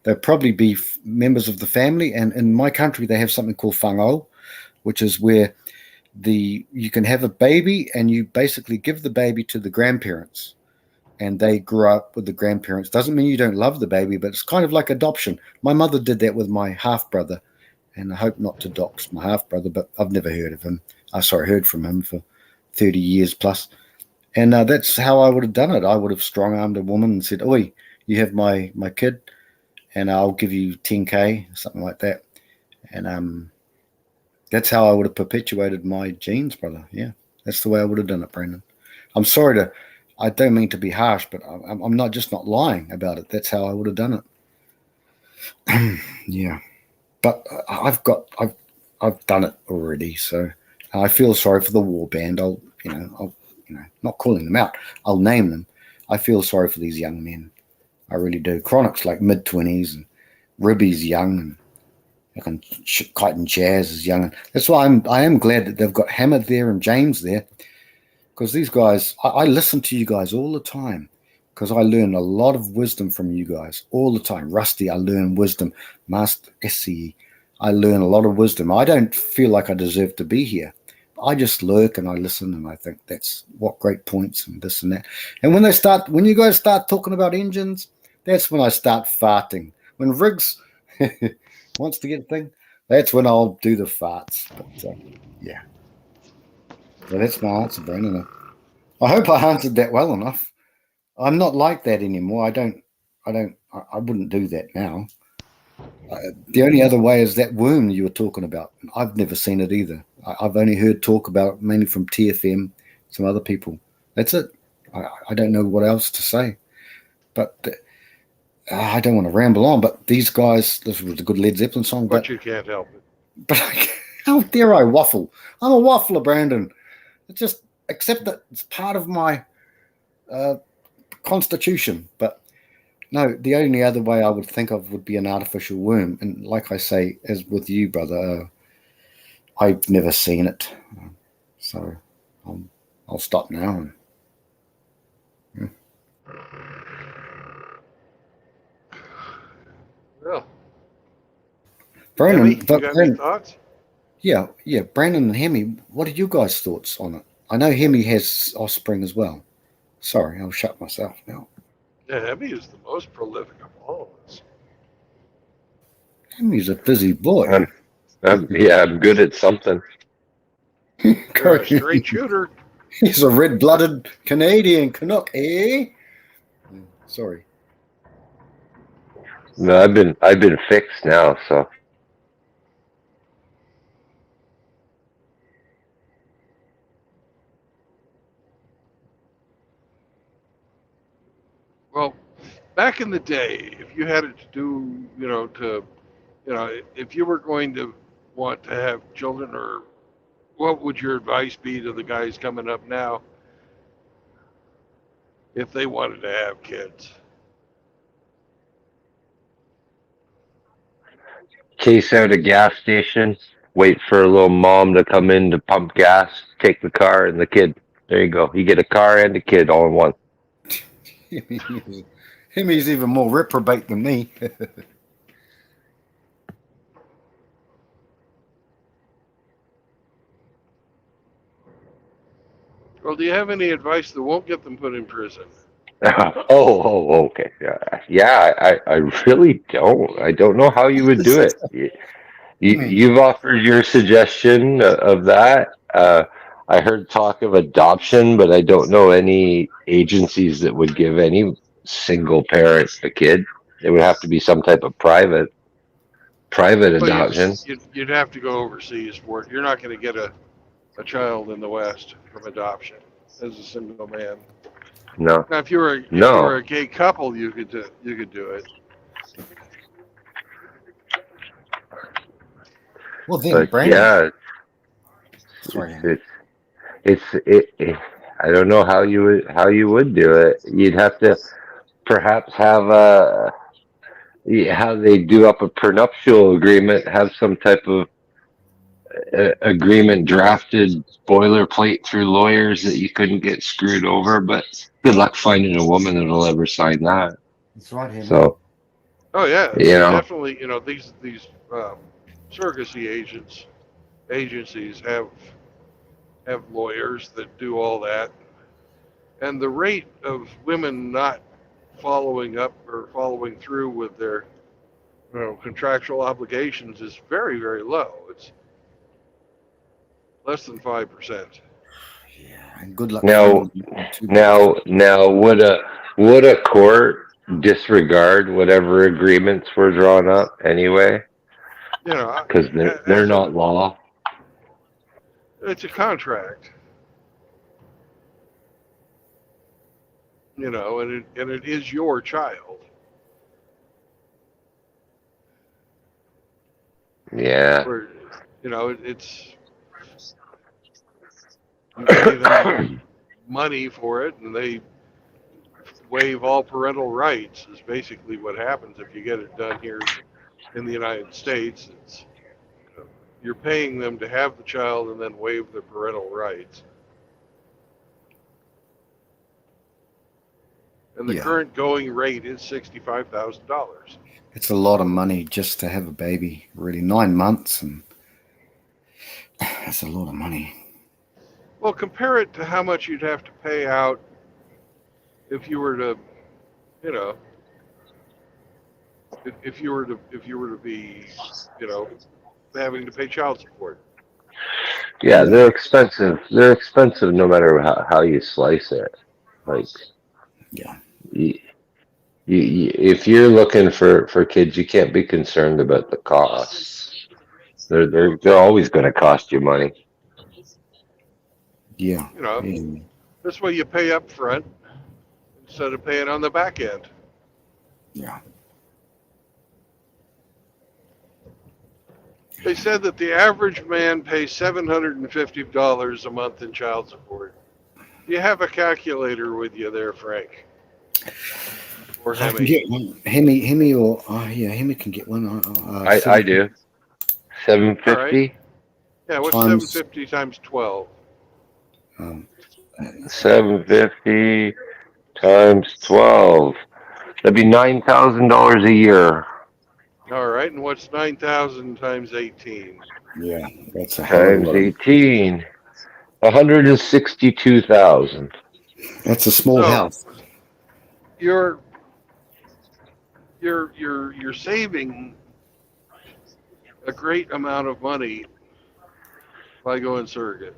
[SPEAKER 9] They'd probably be members of the family, and in my country they have something called whangau, which is where you can have a baby and you basically give the baby to the grandparents, and they grow up with the grandparents. Doesn't mean you don't love the baby, but it's kind of like adoption. My mother did that with my half brother, and I hope not to dox my half brother, but I've never heard from him for 30 years plus. And that's how I would have done it. I would have strong-armed a woman and said, oi, you have my kid, and I'll give you 10K, something like that. And that's how I would have perpetuated my genes, brother. Yeah, that's the way I would have done it, Brandon. I'm sorry I don't mean to be harsh, but I'm not lying about it. That's how I would have done it. Yeah. But I've done it already, so I feel sorry for the war band. I'll not calling them out. I'll name them. I feel sorry for these young men. I really do. Chronic's like mid-20s, and Ribby's young, and Kite and Jazz is young. That's why I am glad that they've got Hammer there and James there, because these guys, I listen to you guys all the time, because I learn a lot of wisdom from you guys all the time. Rusty, I learn wisdom. Master SCE, I learn a lot of wisdom. I don't feel like I deserve to be here. I just lurk and I listen, and I think that's what great points and this and that. And when you guys start talking about engines, that's when I start farting. When Riggs wants to get a thing, that's when I'll do the farts. But yeah, so that's my answer, Brandon. I hope I answered that well enough. I'm not like that anymore. I wouldn't do that now. The only other way is that worm you were talking about. I've never seen it either. I've only heard talk about it mainly from TFM, some other people. That's it. I don't know what else to say. But I don't want to ramble on. But these guys, this was a good Led Zeppelin song.
[SPEAKER 1] But you can't help it.
[SPEAKER 9] But how dare I waffle? I'm a waffler, Brandon. It's just accept that it's part of my constitution. But no, the only other way I would think of would be an artificial worm. And like I say, as with you, brother, I've never seen it. So I'll stop now.
[SPEAKER 1] Well,
[SPEAKER 9] Brandon,
[SPEAKER 1] Hemi, you got any thoughts?
[SPEAKER 9] Yeah, Brandon and Hemi, what are you guys' thoughts on it? I know Hemi has offspring as well. Sorry, I'll shut myself now.
[SPEAKER 1] Yeah, Hemi is the most prolific of all of us.
[SPEAKER 9] Hemi's a busy boy.
[SPEAKER 2] I'm good at something.
[SPEAKER 1] You're a straight shooter.
[SPEAKER 9] He's a red-blooded Canadian Canuck, eh? Sorry.
[SPEAKER 2] No, I've been fixed now, so.
[SPEAKER 1] Well, back in the day, if you had it to do, if you were going to want to have children, or what would your advice be to the guys coming up now if they wanted to have kids?
[SPEAKER 2] Chase out a gas station, wait for a little mom to come in to pump gas, take the car and the kid. There you go. You get a car and a kid all in one.
[SPEAKER 9] Hemi's even more reprobate than me.
[SPEAKER 1] Well, do you have any advice that won't get them put in prison?
[SPEAKER 2] Okay. Yeah, I really don't. I don't know how you would do it. You've offered your suggestion of that. I heard talk of adoption, but I don't know any agencies that would give any single parent a kid. It would have to be some type of private adoption.
[SPEAKER 1] You'd have to go overseas for it. You're not going to get a child in the West from adoption as a single man.
[SPEAKER 2] No.
[SPEAKER 1] Now, if you were a gay couple, you could do it.
[SPEAKER 9] Well, then, Brandon.
[SPEAKER 2] Yeah. It's I don't know how you would do it. You'd have to perhaps have how they do up a prenuptial agreement, have some type of agreement drafted boilerplate through lawyers that you couldn't get screwed over, but good luck finding a woman that'll ever sign that.
[SPEAKER 9] That's right, Henry.
[SPEAKER 2] So
[SPEAKER 1] Oh yeah, definitely. These surrogacy agencies have lawyers that do all that, and the rate of women not following up or following through with their contractual obligations is very, very low. It's less than 5%.
[SPEAKER 9] Yeah, and good luck.
[SPEAKER 2] Now would a court disregard whatever agreements were drawn up anyway? Because they're not law.
[SPEAKER 1] It's a contract. And it is your child.
[SPEAKER 2] Yeah.
[SPEAKER 1] Or, it's you pay them money for it, and they waive all parental rights is basically what happens if you get it done here in the United States. It's you're paying them to have the child and then waive their parental rights. And the current going rate is $65,000.
[SPEAKER 9] It's a lot of money just to have a baby, really. 9 months, and that's a lot of money.
[SPEAKER 1] Well, compare it to how much you'd have to pay out if you were to, you know, if you were to be, you know, having to pay child support.
[SPEAKER 2] Yeah, they're expensive. They're expensive no matter how you slice it. Like,
[SPEAKER 9] yeah,
[SPEAKER 2] if you're looking for kids, you can't be concerned about the costs. They're always going to cost you money.
[SPEAKER 9] Yeah.
[SPEAKER 1] You know, this way you pay up front instead of paying on the back end.
[SPEAKER 9] Yeah.
[SPEAKER 1] They said that the average man pays $750 a month in child support. Do you have a calculator with you there, Frank? Or
[SPEAKER 9] I can get one. Hemi, or Hemi can get one.
[SPEAKER 2] I do. 750.
[SPEAKER 1] Right. Yeah, what's
[SPEAKER 9] times,
[SPEAKER 1] 750 times 12?
[SPEAKER 2] 750 times 12. That'd be $9,000 a year.
[SPEAKER 1] All right, and what's 9,000 times 18?
[SPEAKER 9] Yeah, that's a hell of a
[SPEAKER 2] Times
[SPEAKER 9] lot.
[SPEAKER 2] 18. 162,000.
[SPEAKER 9] That's a small house.
[SPEAKER 1] You're saving a great amount of money by going surrogate.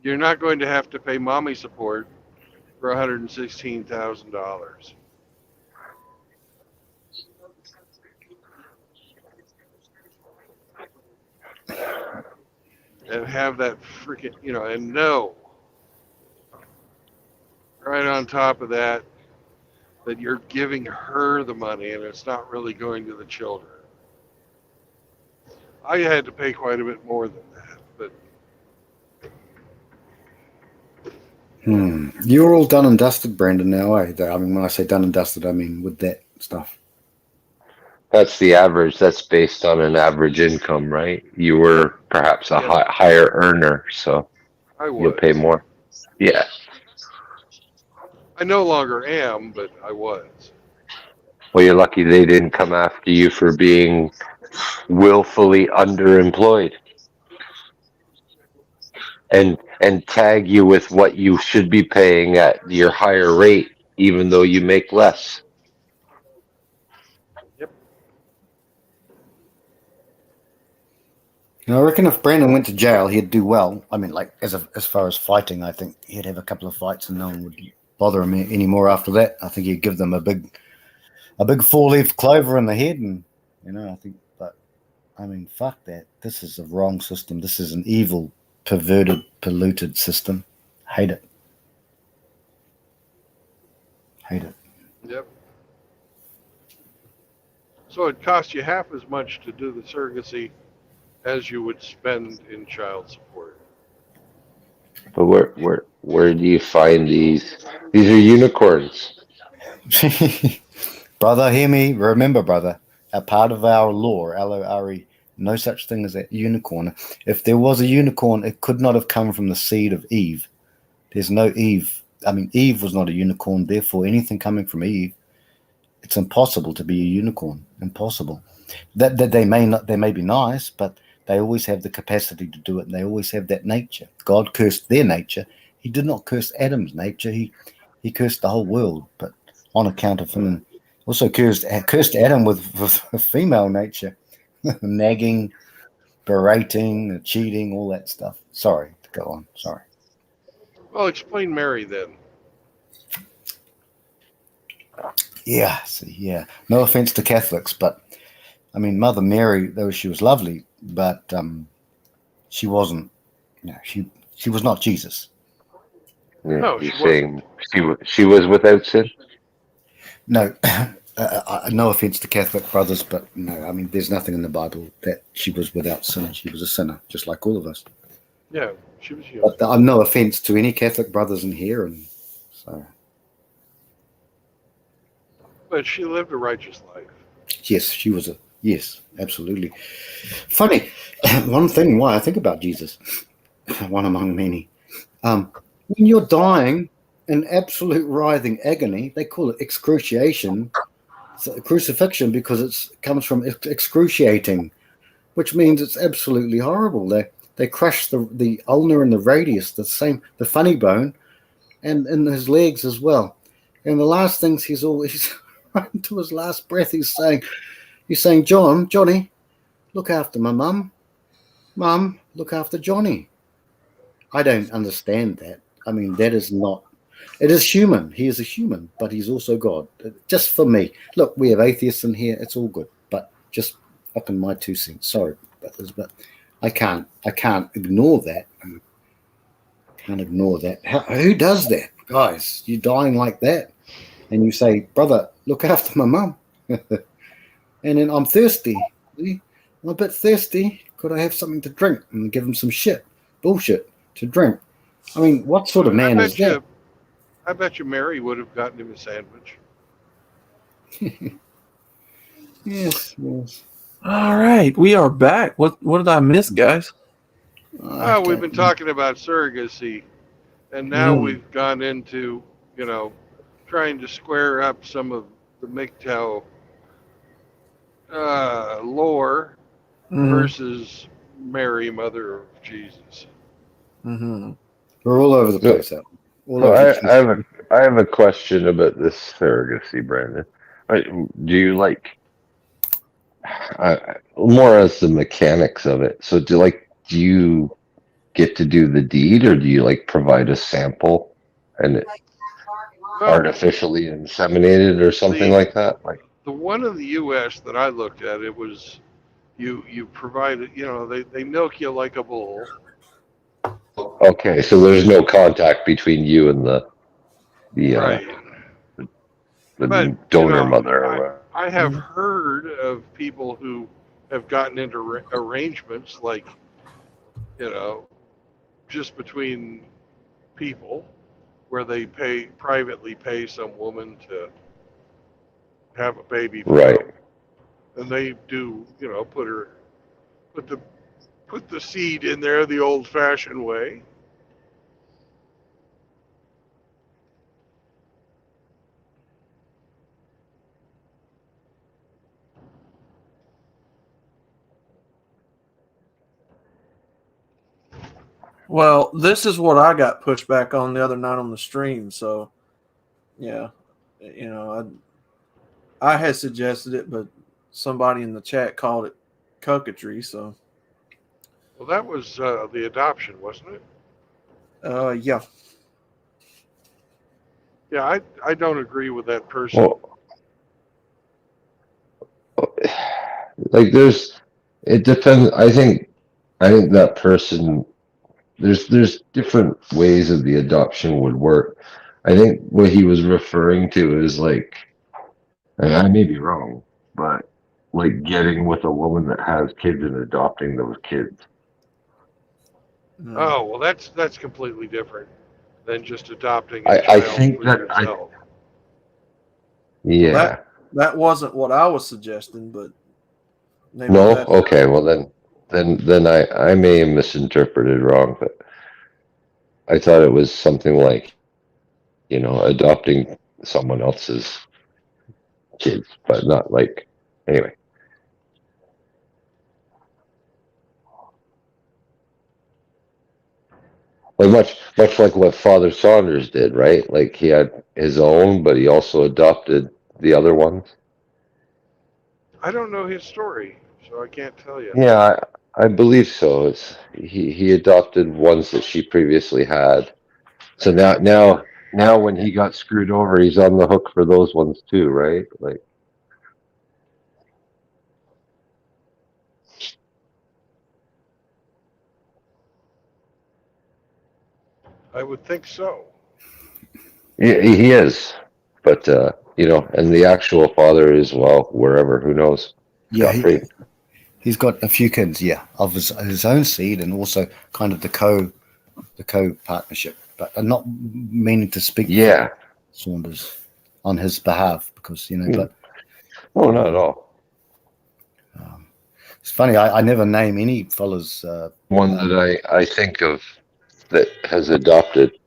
[SPEAKER 1] You're not going to have to pay mommy support for $116,000. And have that freaking, you know, and know right on top of that that you're giving her the money and it's not really going to the children. I had to pay quite a bit more than that, but
[SPEAKER 9] You're all done and dusted, Brandon, now, eh? I mean, when I say done and dusted, I mean with that stuff.
[SPEAKER 2] That's the average. That's based on an average income, right? You were perhaps a higher earner, so you'll pay more. Yeah.
[SPEAKER 1] I no longer am, but I was.
[SPEAKER 2] Well, you're lucky they didn't come after you for being willfully underemployed and tag you with what you should be paying at your higher rate, even though you make less.
[SPEAKER 1] Yep.
[SPEAKER 9] I reckon if Brandon went to jail, he'd do well. I mean, like as far as fighting, I think he'd have a couple of fights and no one would bother him anymore after that. I think he'd give them a big 4-leaf clover in the head, and you know, I think. But I mean, fuck that. This is a wrong system. This is an evil, perverted, polluted system. Hate it. Hate it.
[SPEAKER 1] Yep. So it costs you half as much to do the surrogacy as you would spend in child support.
[SPEAKER 2] But where do you find these? These are unicorns.
[SPEAKER 9] Brother, hear me. Remember, brother, a part of our law, L-O-R-E, no such thing as a unicorn. If there was a unicorn, it could not have come from the seed of Eve. There's no Eve. I mean, Eve was not a unicorn. Therefore, anything coming from Eve, it's impossible to be a unicorn. Impossible. That they may be nice, but they always have the capacity to do it, and they always have that nature. God cursed their nature. He did not curse Adam's nature. He cursed the whole world, but on account of him, and also cursed Adam with female nature, nagging, berating, cheating, all that stuff. Sorry to go on. Sorry.
[SPEAKER 1] Well, explain Mary then.
[SPEAKER 9] Yeah. See, yeah. No offense to Catholics, but I mean, Mother Mary, though she was lovely, but she wasn't. You know, she was not Jesus.
[SPEAKER 2] Yeah,
[SPEAKER 1] No,
[SPEAKER 2] you're saying she was without sin?
[SPEAKER 9] No, no offense to Catholic brothers, but no, I mean, there's nothing in the Bible that she was without sin. She was a sinner, just like all of us.
[SPEAKER 1] Yeah, She was young.
[SPEAKER 9] But I'm no offense to any Catholic brothers in here, and so
[SPEAKER 1] But she lived a righteous life.
[SPEAKER 9] yes, she was a yes, absolutely. Funny, one thing why I think about Jesus, one among many. When you're dying in absolute writhing agony, they call it excruciation, crucifixion, because it comes from excruciating, which means it's absolutely horrible. They crush the ulnar and the radius, the funny bone, and in his legs as well. And the last things he's right to his last breath, he's saying, Johnny, look after my mum. Mum, look after Johnny. I don't understand that. I mean, that is not. It is human. He is a human, but he's also God. Just for me. Look, we have atheists in here. It's all good. But just fucking my 2 cents. Sorry, but I can't ignore that. Can't ignore that. Who does that, guys? You're dying like that, and you say, brother, look after my mum. And then I'm thirsty. I'm a bit thirsty. Could I have something to drink? And give him some bullshit to drink. I mean, what sort of man is that?
[SPEAKER 1] I bet you Mary would have gotten him a sandwich.
[SPEAKER 9] Yes.
[SPEAKER 7] All right, we are back. What did I miss, guys?
[SPEAKER 1] We've been talking about surrogacy, and now we've gone into, trying to square up some of the MGTOW lore versus Mary, Mother of Jesus.
[SPEAKER 7] Mm-hmm.
[SPEAKER 9] We're all over the place.
[SPEAKER 2] I have a question about this surrogacy, Brandon. Do you more as the mechanics of it? So do you get to do the deed, or do you provide a sample and artificially inseminated or something like that?
[SPEAKER 1] The one in the U.S. that I looked at, it was you provided, they milk you like a bull.
[SPEAKER 2] Okay, so there's no contact between you and the
[SPEAKER 1] right.
[SPEAKER 2] the donor mother.
[SPEAKER 1] I have heard of people who have gotten into arrangements just between people, where they privately pay some woman to have a baby for them. And they do, put the seed in there the old-fashioned way.
[SPEAKER 7] Well, this is what I got pushed back on the other night on the stream. So, yeah, I had suggested it, but somebody in the chat called it coquetry. So,
[SPEAKER 1] well, that was the adoption, wasn't it?
[SPEAKER 7] Yeah.
[SPEAKER 1] Yeah, I don't agree with that person.
[SPEAKER 2] Well, it depends. I think that person. There's different ways of the adoption would work. I think what he was referring to is and I may be wrong, but getting with a woman that has kids and adopting those kids.
[SPEAKER 1] Oh, well, that's completely different than just adopting a child
[SPEAKER 2] I think
[SPEAKER 1] for
[SPEAKER 2] that
[SPEAKER 1] yourself.
[SPEAKER 2] Yeah.
[SPEAKER 7] Well, that wasn't what I was suggesting, but maybe
[SPEAKER 2] no. Okay. Well, then I may have misinterpreted wrong, but I thought it was something adopting someone else's kids, but not anyway. Much like what Father Saunders did, right? He had his own, but he also adopted the other ones.
[SPEAKER 1] I don't know his story, so I can't tell you.
[SPEAKER 2] Yeah, I believe so. He adopted ones that she previously had. So now when he got screwed over, he's on the hook for those ones too, right?
[SPEAKER 1] I would think so.
[SPEAKER 2] He is, but and the actual father is wherever, who knows?
[SPEAKER 9] Yeah, he's got a few kids, of his own seed, and also kind of the the co-partnership, but I'm not meaning to speak
[SPEAKER 2] Yeah.
[SPEAKER 9] for Saunders on his behalf because but
[SPEAKER 2] Oh, not at all.
[SPEAKER 9] it's funny. I never name any fellas.
[SPEAKER 2] One that I think of that has adopted.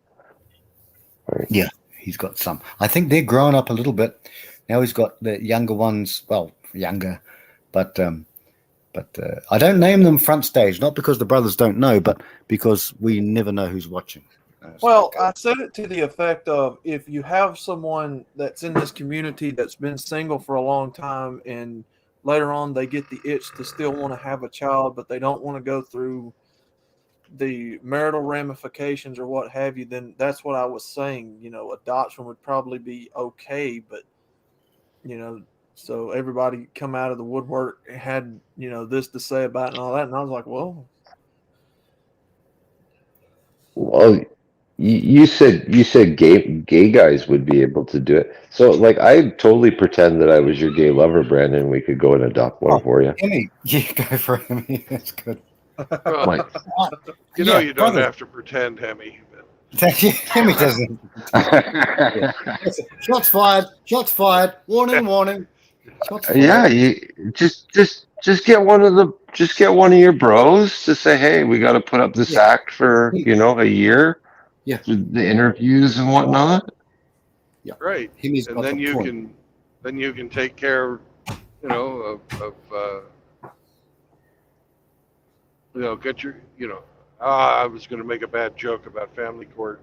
[SPEAKER 2] Right.
[SPEAKER 9] Yeah, he's got some. I think they're growing up a little bit. Now he's got the younger ones. Well, younger, but I don't name them front stage, not because the brothers don't know, but because we never know who's watching.
[SPEAKER 7] Well, I said it to the effect of if you have someone that's in this community that's been single for a long time and later on they get the itch to still want to have a child, but they don't want to go through the marital ramifications or what have you, then that's what I was saying. Adoption would probably be okay, but so everybody come out of the woodwork had this to say about it and all that, and I was like, well,
[SPEAKER 2] you said gay guys would be able to do it. So like I totally pretend that I was your gay lover, Brandon. We could go and adopt one for you.
[SPEAKER 9] Emmy, yeah, go for Emmy. That's good.
[SPEAKER 1] Well,
[SPEAKER 2] Like,
[SPEAKER 1] you don't
[SPEAKER 9] brothers.
[SPEAKER 1] have to pretend, Hemi.
[SPEAKER 9] Emmy doesn't. Shots fired. Shots fired. Warning. Warning. Shots fired.
[SPEAKER 2] yeah, you just get one of your bros to say, hey, we got to put up this act for a year.
[SPEAKER 9] Yeah.
[SPEAKER 2] The interviews and whatnot.
[SPEAKER 9] Yeah.
[SPEAKER 1] Right.
[SPEAKER 9] Hemi's
[SPEAKER 1] And
[SPEAKER 9] got
[SPEAKER 1] then
[SPEAKER 9] the
[SPEAKER 1] you
[SPEAKER 9] point.
[SPEAKER 1] can take care, get your, I was going to make a bad joke about family court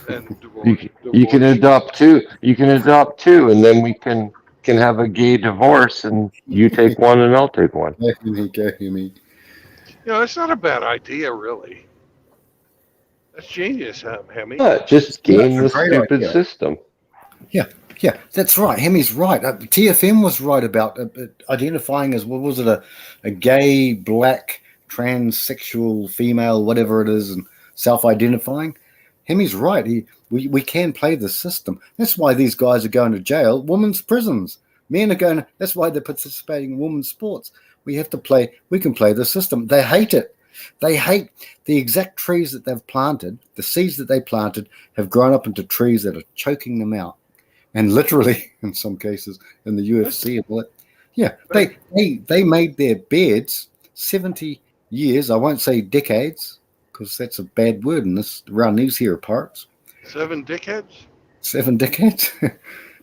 [SPEAKER 1] and divorce.
[SPEAKER 2] You can adopt two. You can adopt two, and then we can have a gay divorce, and you take one, and I'll take one.
[SPEAKER 9] Go Hemi.
[SPEAKER 1] It's not a bad idea, really. That's genius, Hemi.
[SPEAKER 2] Yeah, just game the
[SPEAKER 9] Great
[SPEAKER 2] stupid
[SPEAKER 9] idea.
[SPEAKER 2] system.
[SPEAKER 9] Yeah, that's right. Hemi's right. TFM was right about identifying as, what was it, a gay, black, transsexual, female, whatever it is, and self-identifying. Hemi's right. We can play the system. That's why these guys are going to jail, women's prisons. Men are going. That's why they're participating in women's sports. We have to play. We can play the system. They hate it. They hate the exact trees that they've planted. The seeds that they planted have grown up into trees that are choking them out. And literally, in some cases, in the UFC and all that, yeah, they made their beds 70 years. I won't say decades, because that's a bad word in around these here parts.
[SPEAKER 1] 7 dickheads.
[SPEAKER 9] 7 decades.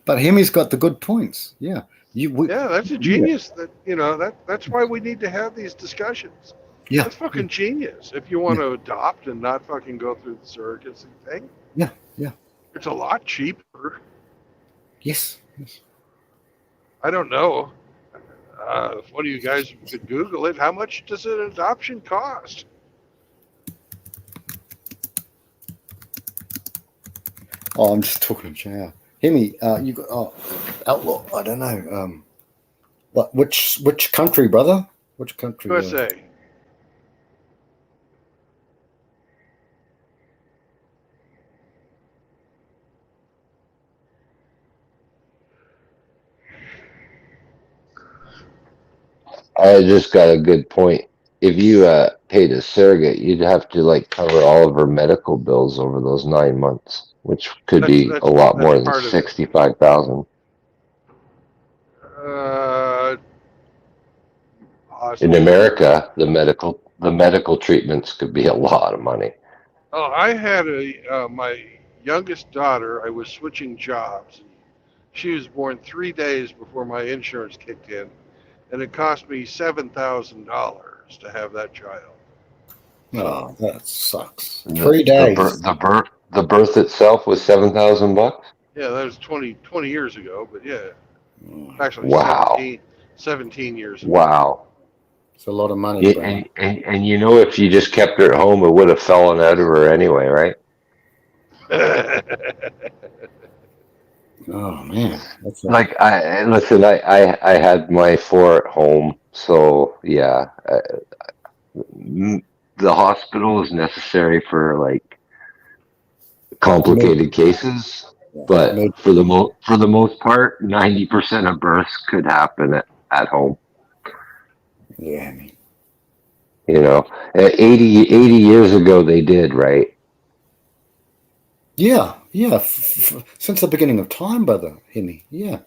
[SPEAKER 9] But Hemi's got the good points. Yeah,
[SPEAKER 1] that's a genius. That's why we need to have these discussions.
[SPEAKER 9] Yeah,
[SPEAKER 1] that's fucking genius. If you want to adopt and not fucking go through the surrogacy thing.
[SPEAKER 9] Yeah.
[SPEAKER 1] It's a lot cheaper.
[SPEAKER 9] Yes.
[SPEAKER 1] I don't know. What do you guys could Google it? How much does an adoption cost?
[SPEAKER 9] Oh, I'm just talking to Chow. Hemi, you got outlaw. I don't know. What? Which country, brother? Which country?
[SPEAKER 1] USA.
[SPEAKER 2] I just got a good point. If you paid a surrogate, you'd have to cover all of her medical bills over those 9 months, which could be a lot more than 65,000. In America, the medical treatments could be a lot of money.
[SPEAKER 1] Oh, I had my youngest daughter. I was switching jobs. She was born 3 days before my insurance kicked in, and it cost me $7,000 to have that child.
[SPEAKER 9] Oh, that sucks. 3 days.
[SPEAKER 2] The birth itself was $7,000.
[SPEAKER 1] Yeah, that was 20 years ago, but yeah, actually,
[SPEAKER 2] wow,
[SPEAKER 1] 17 years ago.
[SPEAKER 2] Wow,
[SPEAKER 9] it's a lot of money.
[SPEAKER 2] And if you just kept her at home, it would have fallen out of her anyway, right?
[SPEAKER 9] Oh man, that's
[SPEAKER 2] I had my 4 at home, so yeah, the hospital is necessary for complicated cases, but for the most part, 90% of births could happen at home.
[SPEAKER 9] Yeah,
[SPEAKER 2] You know, 80 years ago they did, right?
[SPEAKER 9] Yeah, yeah. Since the beginning of time, brother Hemi. Yeah,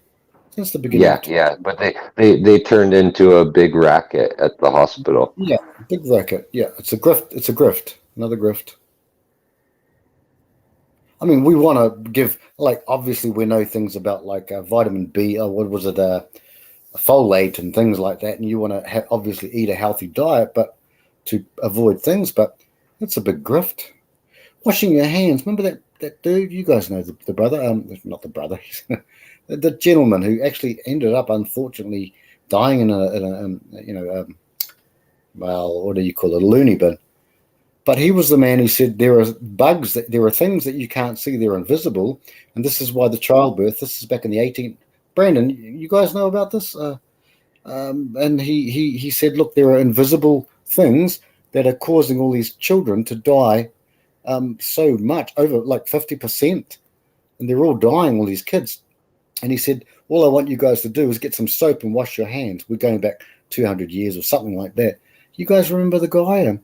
[SPEAKER 9] since the beginning of time.
[SPEAKER 2] Yeah. But they turned into a big racket at the hospital.
[SPEAKER 9] Yeah, big racket. Yeah, it's a grift. It's a grift. Another grift. I mean, we want to give, like, obviously we know things about like vitamin B, or what was it, folate and things like that, and you want to obviously eat a healthy diet, but to avoid things. But it's a big grift. Washing your hands. Remember that dude? You guys know the brother. Not the brother. The gentleman who actually ended up, unfortunately, dying in well, what do you call it, a loony bin. But he was the man who said there are bugs, there are things that you can't see, they're invisible, and this is why the childbirth. This is back in the 18th. Brandon, you guys know about this? And he said, look, there are invisible things that are causing all these children to die so much, over like 50%, and they're all dying, all these kids. And he said, all I want you guys to do is get some soap and wash your hands. We're going back 200 years or something like that. You guys remember the guy?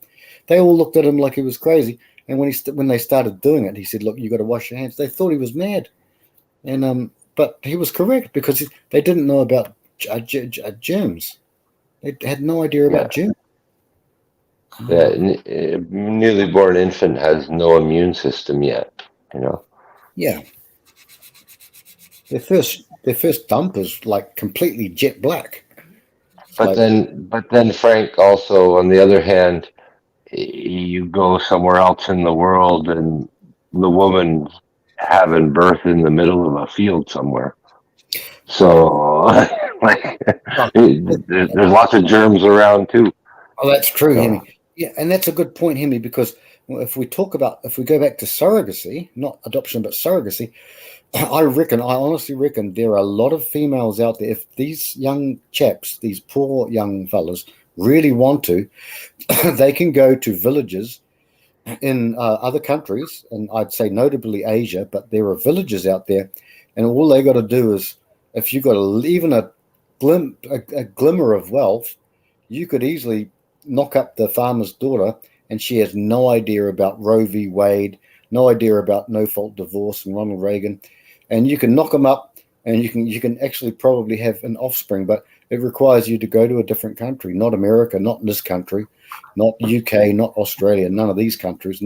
[SPEAKER 9] They all looked at him like he was crazy. And when they started doing it, he said, look, you got to wash your hands. They thought he was mad. And but he was correct, because they didn't know about germs. They had no idea about germs.
[SPEAKER 2] Yeah, a newly born infant has no immune system yet, you know.
[SPEAKER 9] Yeah. Their first dump is like completely jet black.
[SPEAKER 2] But then Frank, also on the other hand, you go somewhere else in the world and the woman's having birth in the middle of a field somewhere. So like there's lots of germs around too.
[SPEAKER 9] Oh, that's true, Hemi. Yeah, and that's a good point, Hemi, because if we go back to surrogacy, not adoption, but surrogacy, I honestly reckon there are a lot of females out there. If these young chaps, these poor young fellas, really want to, they can go to villages in other countries, and I'd say notably Asia, but there are villages out there, and all they got to do is, if you got even a glimmer of wealth, you could easily knock up the farmer's daughter, and she has no idea about Roe v. Wade, no idea about no-fault divorce and Ronald Reagan, and you can knock them up, and you can actually probably have an offspring, but it requires you to go to a different country, not America, not this country, not UK, not Australia, none of these countries,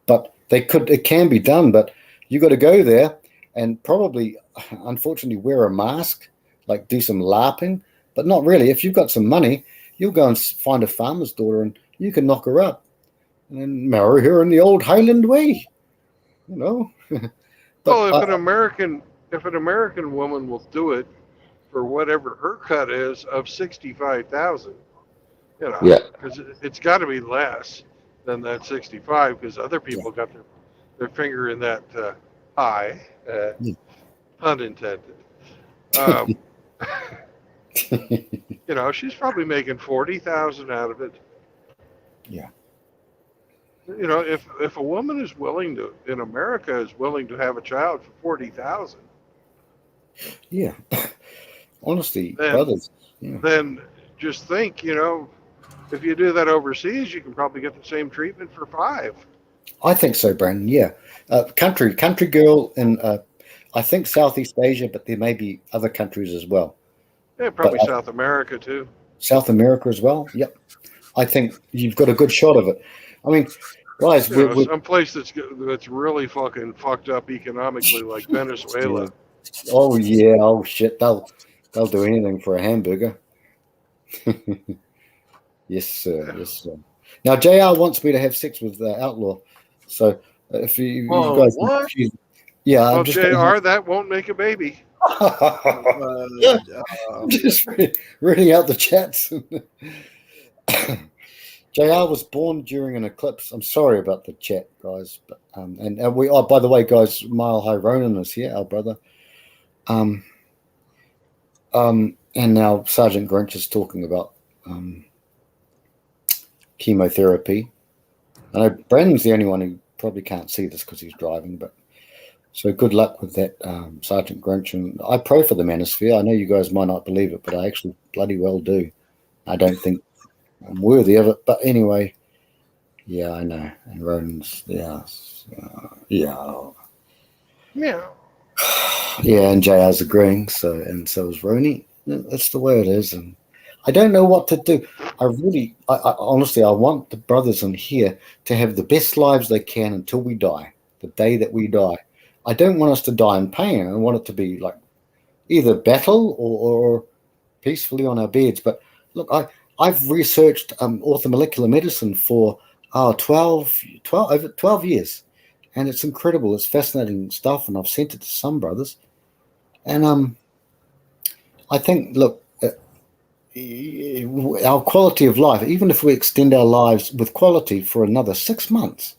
[SPEAKER 9] but it can be done, but you got to go there and probably, unfortunately, wear a mask, like do some LARPing, but not really. If you've got some money, you'll go and find a farmer's daughter and you can knock her up and then marry her in the old Highland way, you know.
[SPEAKER 1] Well, if an American woman will do it for whatever her cut is of 65,000, you know, because it's got to be less than that 65, because other people got their finger in that pie, pun intended. You know, she's probably making 40,000 out of it.
[SPEAKER 9] Yeah.
[SPEAKER 1] You know, if a woman is willing to, in America, is willing to have a child for 40,000.
[SPEAKER 9] Yeah. Honestly, brothers. Yeah.
[SPEAKER 1] Then just think, you know, if you do that overseas, you can probably get the same treatment for 5.
[SPEAKER 9] I think so, Brandon. Yeah. Country girl in, I think Southeast Asia, but there may be other countries as well.
[SPEAKER 1] Yeah, probably South America too.
[SPEAKER 9] South America as well. Yep. I think you've got a good shot of it. I mean, guys,
[SPEAKER 1] some place that's really fucking fucked up economically, like Venezuela.
[SPEAKER 9] Oh yeah. Oh shit. They'll do anything for a hamburger. Yes, sir. Yes, sir. Now, JR wants me to have sex with Outlaw. So if you guys,
[SPEAKER 1] what?
[SPEAKER 9] Yeah.
[SPEAKER 1] Well, JR, that won't make a baby.
[SPEAKER 9] I'm just reading out the chats. JR was born during an eclipse. I'm sorry about the chat, guys, but and we. Oh, by the way, guys, Mile High Ronan is here, our brother. And now Sergeant Grinch is talking about chemotherapy. I know Brandon's the only one who probably can't see this because he's driving, but so good luck with that, Sergeant Grinch. And I pray for the manosphere. I know you guys might not believe it, but I actually bloody well do. I don't think I'm worthy of it. But anyway, yeah, I know. And Ronan's, yeah, yeah,
[SPEAKER 1] Yeah.
[SPEAKER 9] yeah, and JR's agreeing. So is Ronnie. That's the way it is, and I don't know what to do. I honestly, I want the brothers in here to have the best lives they can until we die, the day that we die. I don't want us to die in pain. I want it to be like either battle or peacefully on our beds. But look, I've researched orthomolecular medicine for 12 years, and it's incredible. It's fascinating stuff, and I've sent it to some brothers. And I think, look, our quality of life, even if we extend our lives with quality for another 6 months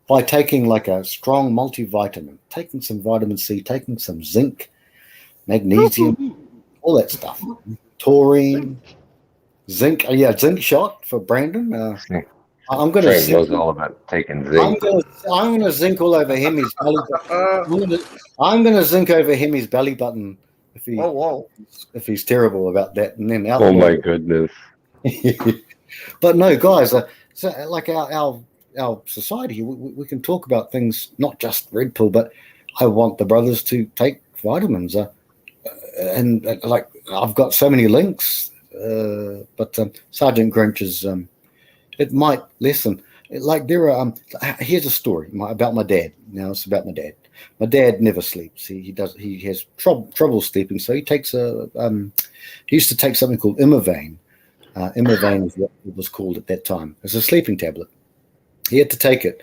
[SPEAKER 9] by taking like a strong multivitamin, taking some vitamin C, taking some zinc, magnesium, all that stuff, taurine, zinc. Yeah, zinc shot for Brandon. I'm going to
[SPEAKER 2] Frank
[SPEAKER 9] zinc.
[SPEAKER 2] knows all about taking zinc.
[SPEAKER 9] I'm going to zinc all over Hemi's belly button. I'm going to zinc over Hemi's belly button if he's terrible about that, and then
[SPEAKER 2] Oh my goodness.
[SPEAKER 9] But no, guys, so like our society, we can talk about things, not just Red Pill, but I want the brothers to take vitamins. And like I've got so many links, but Sergeant Grinch is it might lessen. Like there are here's a story about my dad. Now it's about my dad. My dad never sleeps. He has trouble sleeping, so he takes he used to take something called Imavane. Imavane is what it was called at that time. It's a sleeping tablet. He had to take it.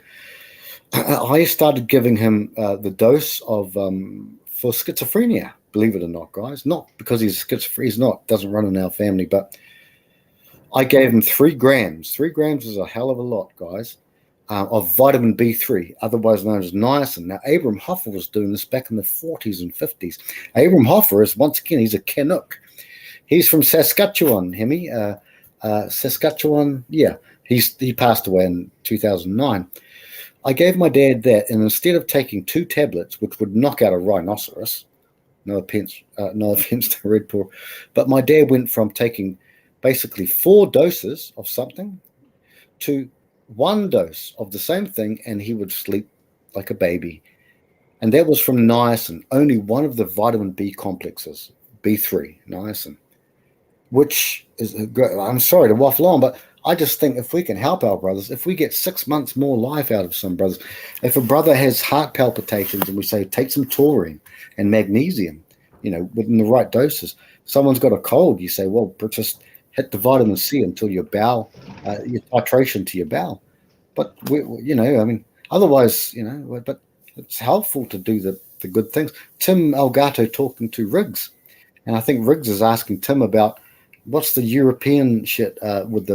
[SPEAKER 9] I started giving him the dose of for schizophrenia. Believe it or not, guys. Not because he's schizophrenic. He's not. Doesn't run in our family. But I gave him 3 grams. 3 grams is a hell of a lot, guys, of vitamin B3, otherwise known as niacin. Now, Abram Hoffer was doing this back in the 40s and 50s. Abram Hoffer is, once again, he's a Canuck. He's from Saskatchewan, Hemi. Saskatchewan, yeah. He passed away in 2009. I gave my dad that, and instead of taking 2 tablets, which would knock out a rhinoceros, no offense to Red Pill, but my dad went from taking basically 4 doses of something to 1 dose of the same thing, and he would sleep like a baby. And that was from niacin, only one of the vitamin B complexes, B3, niacin, which is, I'm sorry to waffle on, but I just think if we can help our brothers, if we get 6 months more life out of some brothers, if a brother has heart palpitations and we say, take some taurine and magnesium, within the right doses. Someone's got a cold, you say, well, just hit the vitamin C until your bowel, your titration to your bowel. But, otherwise, but it's helpful to do the good things. Tim Elgato talking to Riggs, and I think Riggs is asking Tim about what's the European shit with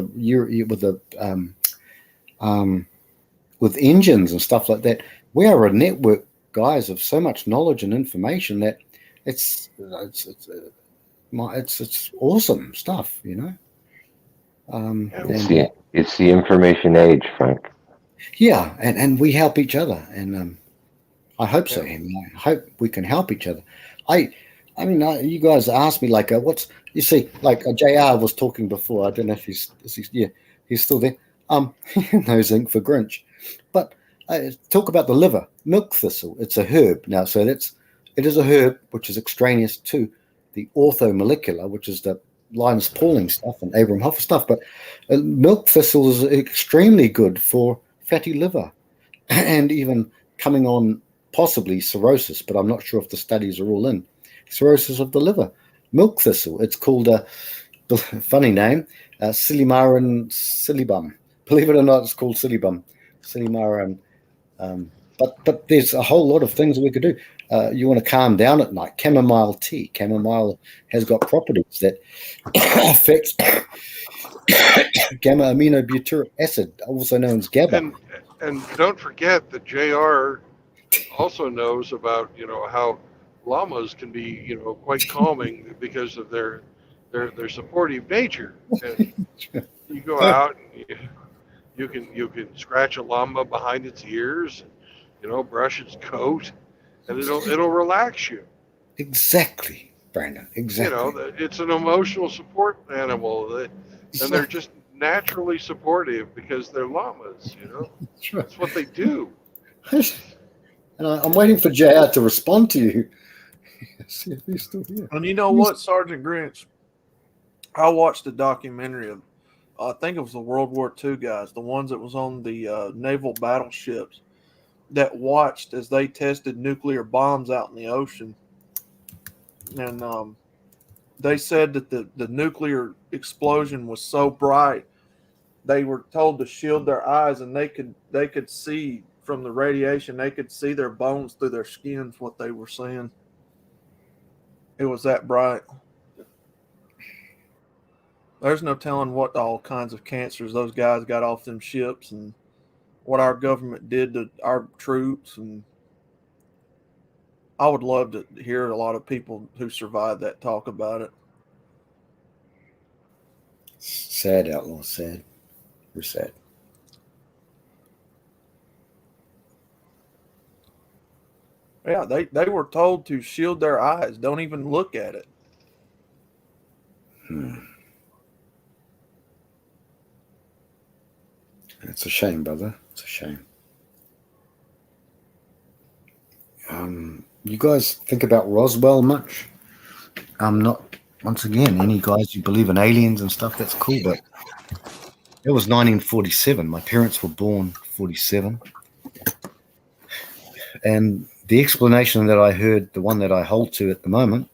[SPEAKER 9] engines and stuff like that. We are a network, guys, of so much knowledge and information that it's awesome stuff,
[SPEAKER 2] It's the information age, Frank.
[SPEAKER 9] Yeah, and we help each other, and I hope so, Henry. I hope we can help each other. I mean, you guys asked me like, what's you see, like JR was talking before. I don't know if he's still there. No zinc for Grinch, but talk about the liver, milk thistle. It's a herb now, so it is a herb which is extraneous to the orthomolecular, which is the Linus Pauling stuff and Abram Hoffer stuff. But milk thistle is extremely good for fatty liver, and even coming on possibly cirrhosis, but I'm not sure if the studies are all in. Cirrhosis of the liver. Milk thistle. It's called a funny name, Silimarin silibum. Believe it or not, it's called silibum. Silimarin. But there's a whole lot of things we could do. You want to calm down at night. Chamomile tea. Chamomile has got properties that affect gamma aminobutyric acid, also known as GABA.
[SPEAKER 1] And don't forget that JR also knows about how llamas can be quite calming because of their supportive nature. And you go out and you can scratch a llama behind its ears, brush its coat, and it'll relax you.
[SPEAKER 9] Exactly, Brandon. Exactly.
[SPEAKER 1] It's an emotional support animal, and they're just naturally supportive because they're llamas, you know?
[SPEAKER 9] Sure.
[SPEAKER 1] That's what they do.
[SPEAKER 9] And I'm waiting for JR to respond to you. See if he's still here.
[SPEAKER 7] And you know what, Sergeant Grinch? I watched a documentary of, I think it was the World War II guys, the ones that was on the naval battleships that watched as they tested nuclear bombs out in the ocean. And they said that the nuclear explosion was so bright, they were told to shield their eyes, and they could see from the radiation, they could see their bones through their skins, what they were seeing. It was that bright. There's no telling what all kinds of cancers those guys got off them ships and what our government did to our troops. And I would love to hear a lot of people who survived that talk about it.
[SPEAKER 9] Sad, Outlaw, sad. We're sad.
[SPEAKER 7] Yeah, they were told to shield their eyes. Don't even look at it.
[SPEAKER 9] It's a shame, brother. It's a shame. You guys think about Roswell much? I'm not. Once again, any guys who believe in aliens and stuff, that's cool. But it was 1947. My parents were born 47, and the explanation that I heard, the one that I hold to at the moment,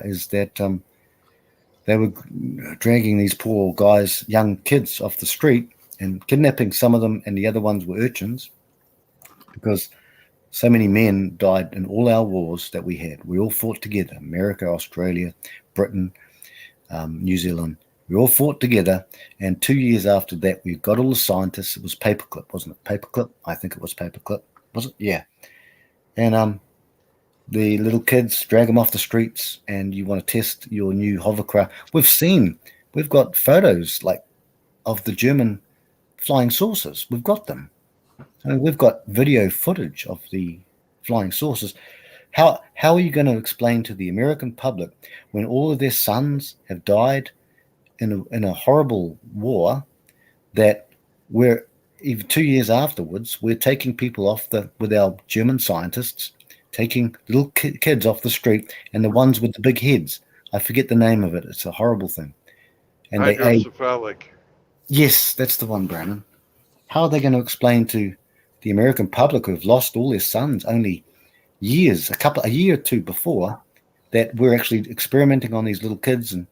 [SPEAKER 9] is that they were dragging these poor guys, young kids, off the street and kidnapping some of them, and the other ones were urchins, because so many men died in all our wars that we had. We all fought together. America, Australia, Britain, New Zealand. We all fought together, and 2 years after that, we got all the scientists. It was paperclip, wasn't it? Paperclip? I think it was paperclip. Was it? Yeah. And the little kids, drag them off the streets, and you want to test your new hovercraft. We've got photos like of the German flying saucers. We've got them. I mean, we've got video footage of the flying saucers. How are you going to explain to the American public, when all of their sons have died in a horrible war, that we're even 2 years afterwards, we're taking people off with our German scientists, taking little kids off the street, and the ones with the big heads. I forget the name of it. It's a horrible thing. And
[SPEAKER 1] hydrocephalic.
[SPEAKER 9] Yes, that's the one, Brandon. How are they going to explain to the American public who've lost all their sons only a year or two before, that we're actually experimenting on these little kids and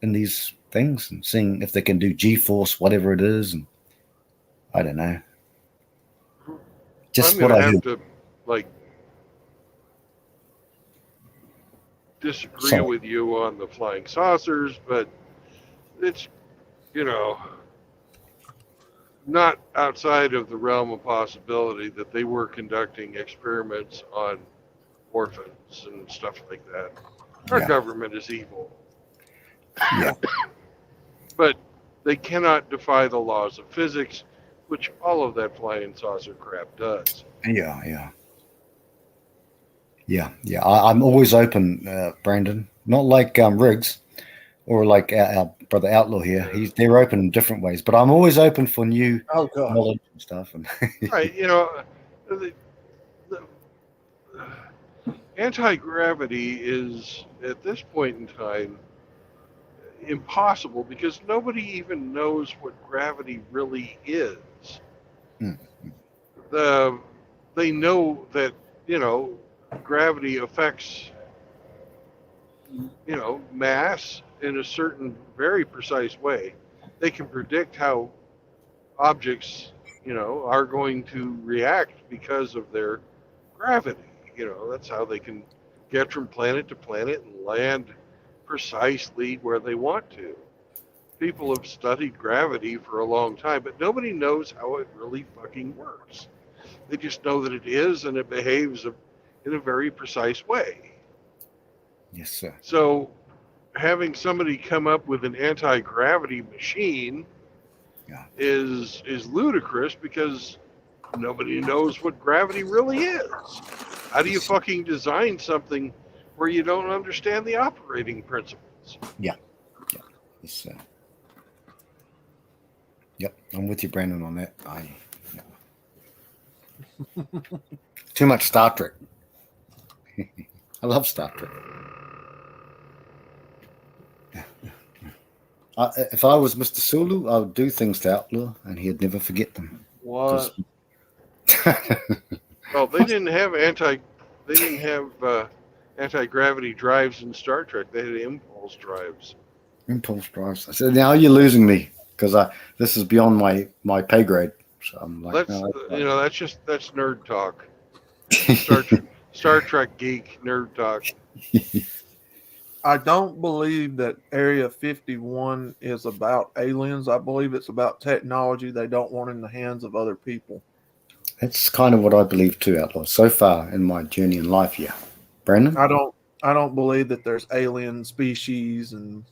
[SPEAKER 9] these things and seeing if they can do G-force, whatever it is, and I don't know. Just
[SPEAKER 1] I'm
[SPEAKER 9] what
[SPEAKER 1] gonna
[SPEAKER 9] I
[SPEAKER 1] have
[SPEAKER 9] heard.
[SPEAKER 1] to disagree with you on the flying saucers, but it's, not outside of the realm of possibility that they were conducting experiments on orphans and stuff like that. Our government is evil.
[SPEAKER 9] Yeah.
[SPEAKER 1] But they cannot defy the laws of physics, which all of that flying saucer crap does.
[SPEAKER 9] Yeah. I'm always open, Brandon. Not like Riggs or like our brother Outlaw here. They're open in different ways, but I'm always open for new knowledge and stuff. And
[SPEAKER 1] right, the anti-gravity is, at this point in time, impossible, because nobody even knows what gravity really is. They know that, gravity affects, mass in a certain very precise way. They can predict how objects, are going to react because of their gravity. That's how they can get from planet to planet and land precisely where they want to. People have studied gravity for a long time, but nobody knows how it really fucking works. They just know that it is, and it behaves in a very precise way.
[SPEAKER 9] Yes, sir.
[SPEAKER 1] So having somebody come up with an anti-gravity machine is ludicrous, because nobody knows what gravity really is. How do you fucking design something where you don't understand the operating principles?
[SPEAKER 9] Yeah. Yes, sir. Yep, I'm with you, Brandon, on that. Too much Star Trek. I love Star Trek. If I was Mr. Sulu, I would do things to Outlaw, and he'd never forget them.
[SPEAKER 7] What?
[SPEAKER 1] Well, they didn't have anti-gravity drives in Star Trek. They had impulse drives.
[SPEAKER 9] Impulse drives. I said, now you're losing me because this is beyond my pay grade. So I'm like,
[SPEAKER 1] That's
[SPEAKER 9] no,
[SPEAKER 1] that's nerd talk. Star Trek geek nerd talk.
[SPEAKER 7] I don't believe that Area 51 is about aliens. I believe it's about technology they don't want in the hands of other people.
[SPEAKER 9] That's kind of what I believe too, Outlaw. So far in my journey in life, yeah. Brandon?
[SPEAKER 7] I don't believe that there's alien species, and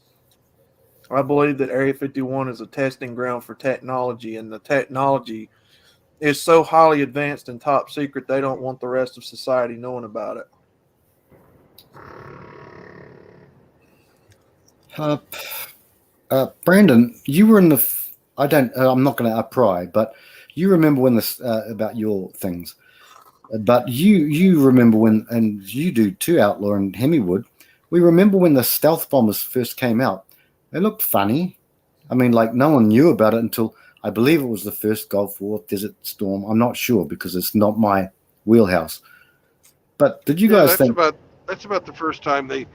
[SPEAKER 7] I believe that Area 51 is a testing ground for technology, and the technology is so highly advanced and top secret they don't want the rest of society knowing about it.
[SPEAKER 9] Brandon, you were in the. I'm not going to pry, but you remember when this about your things. But you remember when, and you do too, Outlaw and Hemiwood. We remember when the stealth bombers first came out. They looked funny. I mean, like no one knew about it until I believe it was the first Gulf War Desert Storm. I'm not sure because it's not my wheelhouse. But did you guys think?
[SPEAKER 1] That's about the first time they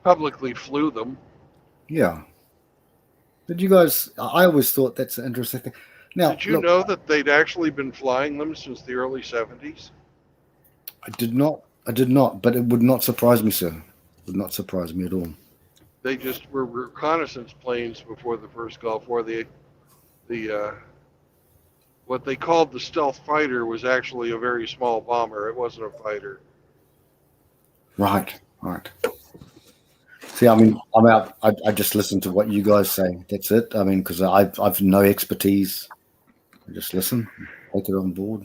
[SPEAKER 1] publicly flew them.
[SPEAKER 9] Yeah. Did you guys? I always thought that's an interesting thing. Now,
[SPEAKER 1] did you know that they'd actually been flying them since the early 70s?
[SPEAKER 9] I did not, but it would not surprise me, sir. It would not surprise me at all.
[SPEAKER 1] They just were reconnaissance planes before the first Gulf War. What they called the stealth fighter was actually a very small bomber. It wasn't a fighter.
[SPEAKER 9] Right. See, I mean, I'm out. I just listen to what you guys say. That's it. I mean, because I've no expertise. I just listen, take it on board.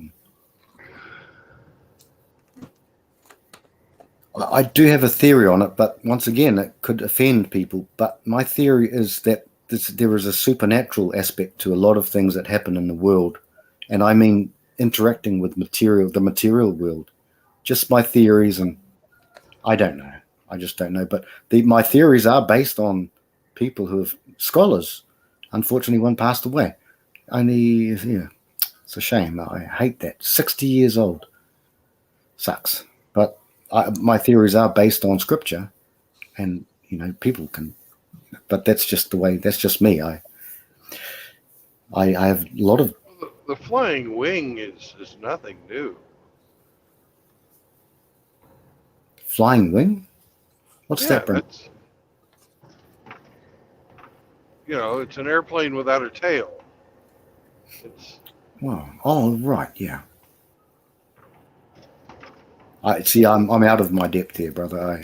[SPEAKER 9] I do have a theory on it, but once again, it could offend people. But my theory is that there is a supernatural aspect to a lot of things that happen in the world, and I mean interacting with the material world. Just my theories, and I don't know. I just don't know. But my theories are based on people who have scholars. Unfortunately, one passed away. It's a shame. I hate that. 60 years old. Sucks. But my theories are based on scripture, and people can. But that's just the way. That's just me. I have a lot of.
[SPEAKER 1] The flying wing is nothing new.
[SPEAKER 9] Flying wing? What's that, Brent?
[SPEAKER 1] It's an airplane without a tail.
[SPEAKER 9] Wow. Oh, right. Yeah. I see. I'm out of my depth here, brother.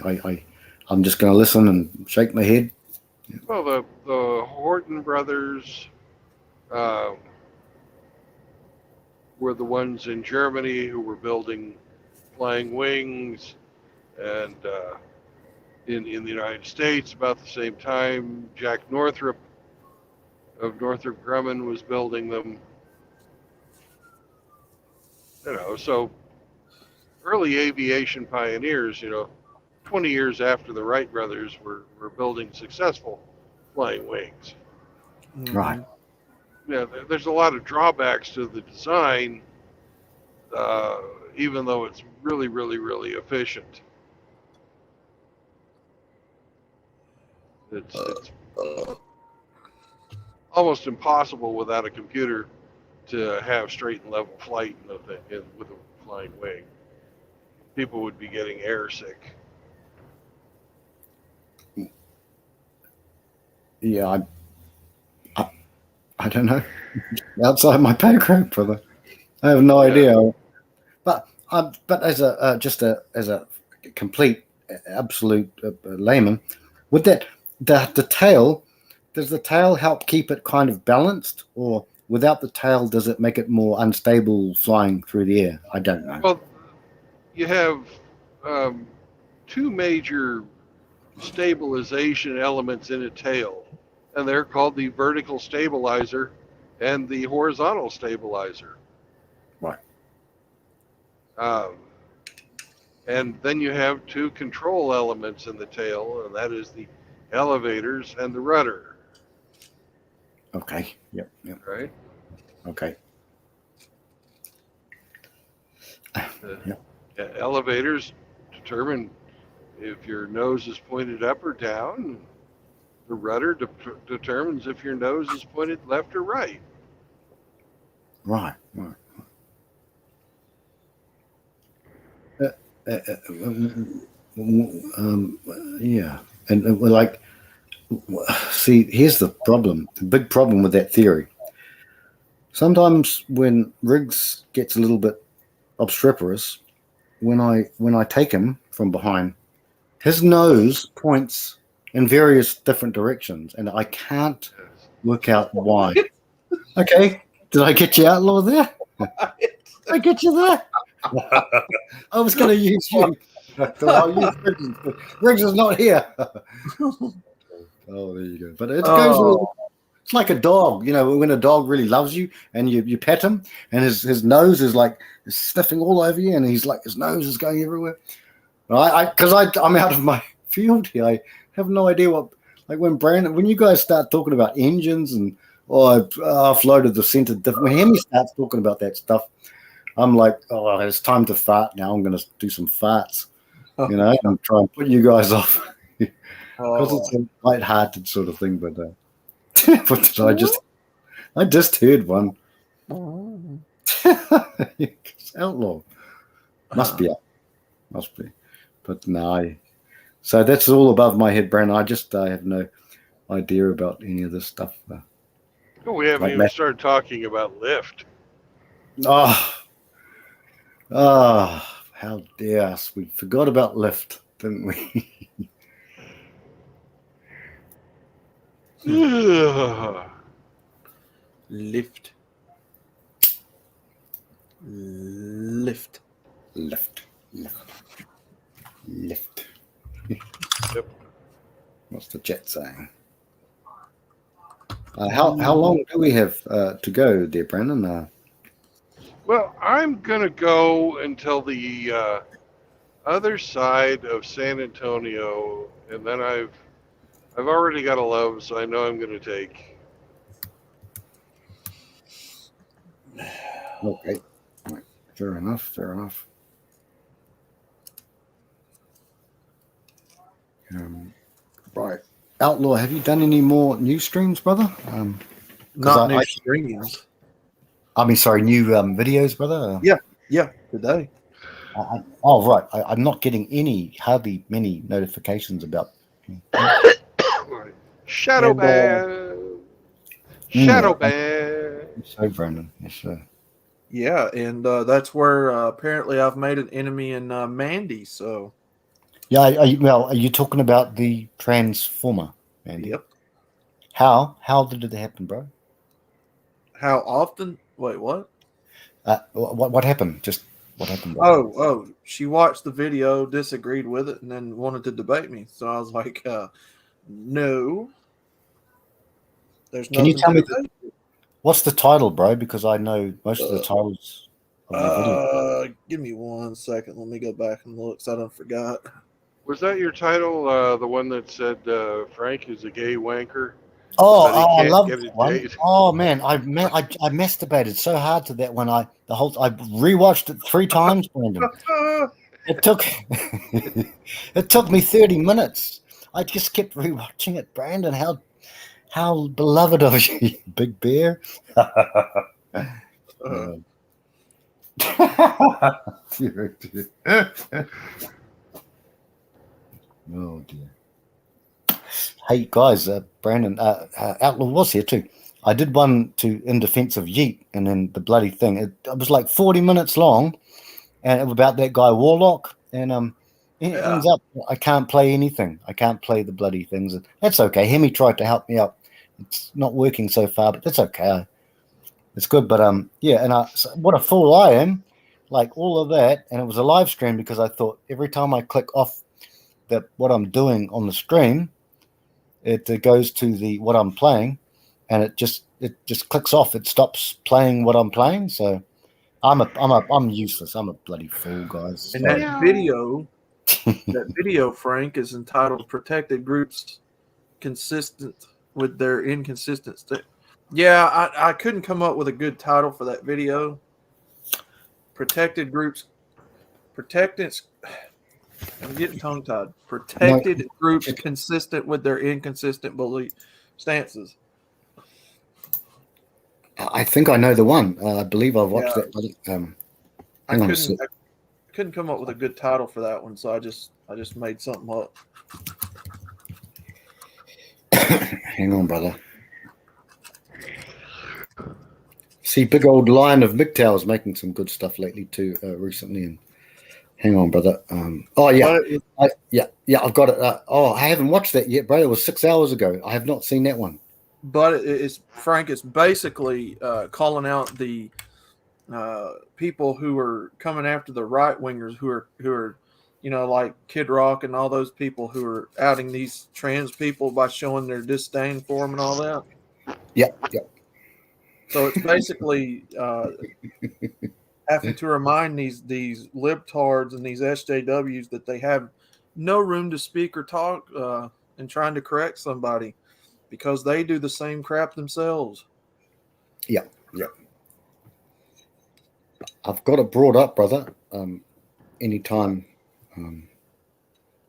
[SPEAKER 9] I'm just going to listen and shake my head.
[SPEAKER 1] Well, the Horton brothers were the ones in Germany who were building flying wings, and in the United States, about the same time, Jack Northrop of Northrop Grumman was building them. So early aviation pioneers, 20 years after the Wright brothers were building successful flying wings.
[SPEAKER 9] Right.
[SPEAKER 1] There's a lot of drawbacks to the design, even though it's really, really, really efficient. It's almost impossible without a computer to have straight and level flight with a flying wing. People would be getting air sick.
[SPEAKER 9] Yeah, I don't know. Outside my pay grade, brother. I have no idea. But as a complete absolute layman, would the tail, does the tail help keep it kind of balanced, or without the tail does it make it more unstable flying through the air? I don't know.
[SPEAKER 1] Well, you have two major stabilization elements in a tail, and they're called the vertical stabilizer and the horizontal stabilizer.
[SPEAKER 9] Right.
[SPEAKER 1] And then you have two control elements in the tail, and that is the elevators and the rudder.
[SPEAKER 9] Okay. Yep.
[SPEAKER 1] Right.
[SPEAKER 9] Okay.
[SPEAKER 1] The elevators determine if your nose is pointed up or down. The rudder determines if your nose is pointed left or right.
[SPEAKER 9] Right. Yeah. And we're like, see, here's the problem. The big problem with that theory. Sometimes when Riggs gets a little bit obstreperous, when I take him from behind, his nose points in various different directions, and I can't work out why. Okay, did I get you outlaw there? Did I get you there? I was going to use you. I'll use Riggs. Riggs is not here. Oh, there you go. But it goes. It's like a dog, you know, when a dog really loves you and you pet him, and his nose is like sniffing all over you, and he's like his nose is going everywhere. Because I'm out of my field here. I have no idea what, like when you guys start talking about engines and I offloaded the center. When Hemi starts talking about that stuff, I'm like, oh, it's time to fart now. I'm going to do some farts, you know, and try and put you guys off because it's a light-hearted sort of thing. But what did I just heard one. Outlaw must be. But no, so that's all above my head, Brandon. I have no idea about any of this stuff.
[SPEAKER 1] We haven't even started talking about lift.
[SPEAKER 9] How dare us? We forgot about lift, didn't we?
[SPEAKER 7] Lift.
[SPEAKER 1] Yep.
[SPEAKER 9] What's the chat saying? How long do we have to go, dear Brandon?
[SPEAKER 1] Well, I'm gonna go until the other side of San Antonio, and then I've already got a love, so I know I'm gonna take.
[SPEAKER 9] Okay, right. Fair enough. Right, Outlaw, have you done any more new streams, brother?
[SPEAKER 7] Not new streams.
[SPEAKER 9] I mean, sorry, new videos, brother.
[SPEAKER 7] Yeah, today.
[SPEAKER 9] Right. I'm not getting hardly many notifications about.
[SPEAKER 1] Shadow ban. Shadow ban.
[SPEAKER 9] So, Brandon, yes, sir.
[SPEAKER 7] Yeah, and that's where apparently I've made an enemy in Mandy. So.
[SPEAKER 9] Yeah. Are you talking about the Transformer, Mandy?
[SPEAKER 7] Yep.
[SPEAKER 9] How did it happen, bro?
[SPEAKER 7] How often? Wait, what?
[SPEAKER 9] What happened? Just what happened?
[SPEAKER 7] Bro? Oh, she watched the video, disagreed with it, and then wanted to debate me. So I was like, no. There's
[SPEAKER 9] Can you tell me what's the title, bro? Because I know most of the titles of the video.
[SPEAKER 7] Give me 1 second. Let me go back and look, so I don't forgot.
[SPEAKER 1] Was that your title? The one that said Frank is a gay wanker?
[SPEAKER 9] I love that one. Date? Oh man, I masturbated so hard to that one. I rewatched it 3 times, Brandon. It took me 30 minutes. I just kept rewatching it, Brandon. How beloved of you, Big Bear. Oh dear. Hey guys, Brandon, Outlaw was here too. I did one in defense of Yeet, and then the bloody thing. It was like 40 minutes long, and it was about that guy Warlock. And it ends up I can't play anything. I can't play the bloody things. That's okay. Hemi tried to help me out. It's not working so far, but that's okay. It's good. But yeah, and what a fool I am. Like all of that, and it was a live stream because I thought every time I click off what I'm doing on the stream, it goes to what I'm playing, and it just clicks off. It stops playing what I'm playing. So I'm useless. I'm a bloody fool, guys.
[SPEAKER 7] And that video, Frank, is entitled "Protected Groups Consistent with Their Inconsistent State." Yeah, I couldn't come up with a good title for that video. Protected groups, protectants. I'm getting tongue tied. Protected groups consistent with their inconsistent belief stances.
[SPEAKER 9] I think I know the one. I believe I've watched it.
[SPEAKER 7] I couldn't come up with a good title for that one, so I just made something up.
[SPEAKER 9] Hang on, brother. See, big old Lion of MGTOW is making some good stuff lately too, recently. And hang on, brother. Oh yeah, I've got it. I haven't watched that yet, bro. It was 6 hours ago. I have not seen that one.
[SPEAKER 7] But it's Frank. It's basically calling out the people who are coming after the right wingers, who are, like Kid Rock and all those people who are outing these trans people by showing their disdain for them and all that.
[SPEAKER 9] Yep.
[SPEAKER 7] So it's basically having to remind these libtards and these SJWs that they have no room to speak or talk and trying to correct somebody because they do the same crap themselves.
[SPEAKER 9] Yeah. I've got it brought up, brother. Anytime.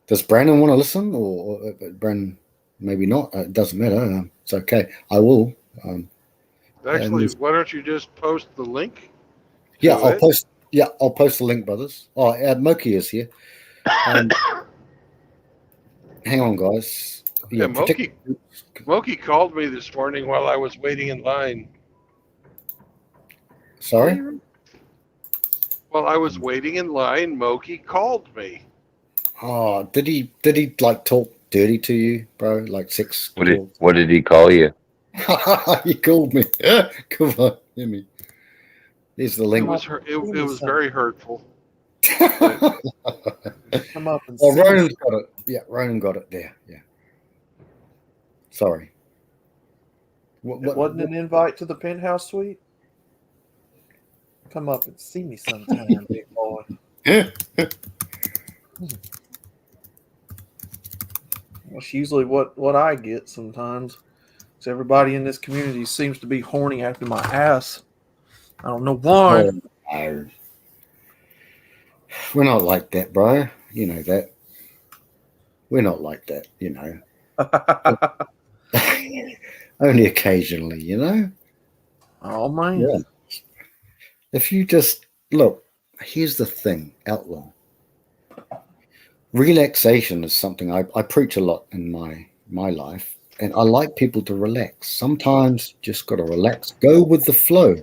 [SPEAKER 9] Does Brandon want to listen, or Brandon maybe not? It doesn't matter. It's okay. I will.
[SPEAKER 1] Actually, why don't you just post the link?
[SPEAKER 9] Yeah, I'll post. Yeah, I'll post the link, brothers. Oh, Moki is here. Hang on, guys.
[SPEAKER 1] Yeah, Moki called me this morning while I was waiting in line.
[SPEAKER 9] Sorry?
[SPEAKER 1] While I was waiting in line, Moki called me.
[SPEAKER 9] Oh, did he like talk dirty to you, bro? Like sex?
[SPEAKER 2] What did he call you?
[SPEAKER 9] He called me. Come on, hear me. Here's the link.
[SPEAKER 1] It was very hurtful.
[SPEAKER 7] Come up and
[SPEAKER 9] Ronan's got it. Yeah, Ronan got it there. Yeah. Sorry.
[SPEAKER 7] It wasn't an invite to the penthouse suite? Come up and see me sometime, big boy. That's usually what I get sometimes. So everybody in this community seems to be horny after my ass. I don't know why.
[SPEAKER 9] Oh, we're not like that, bro. You know that. We're not like that, you know. Only occasionally, you know.
[SPEAKER 7] Oh man.
[SPEAKER 9] Yeah. If you just look, here's the thing, outlaw. Relaxation is something I preach a lot in my life. And I like people to relax. Sometimes just got to relax. Go with the flow.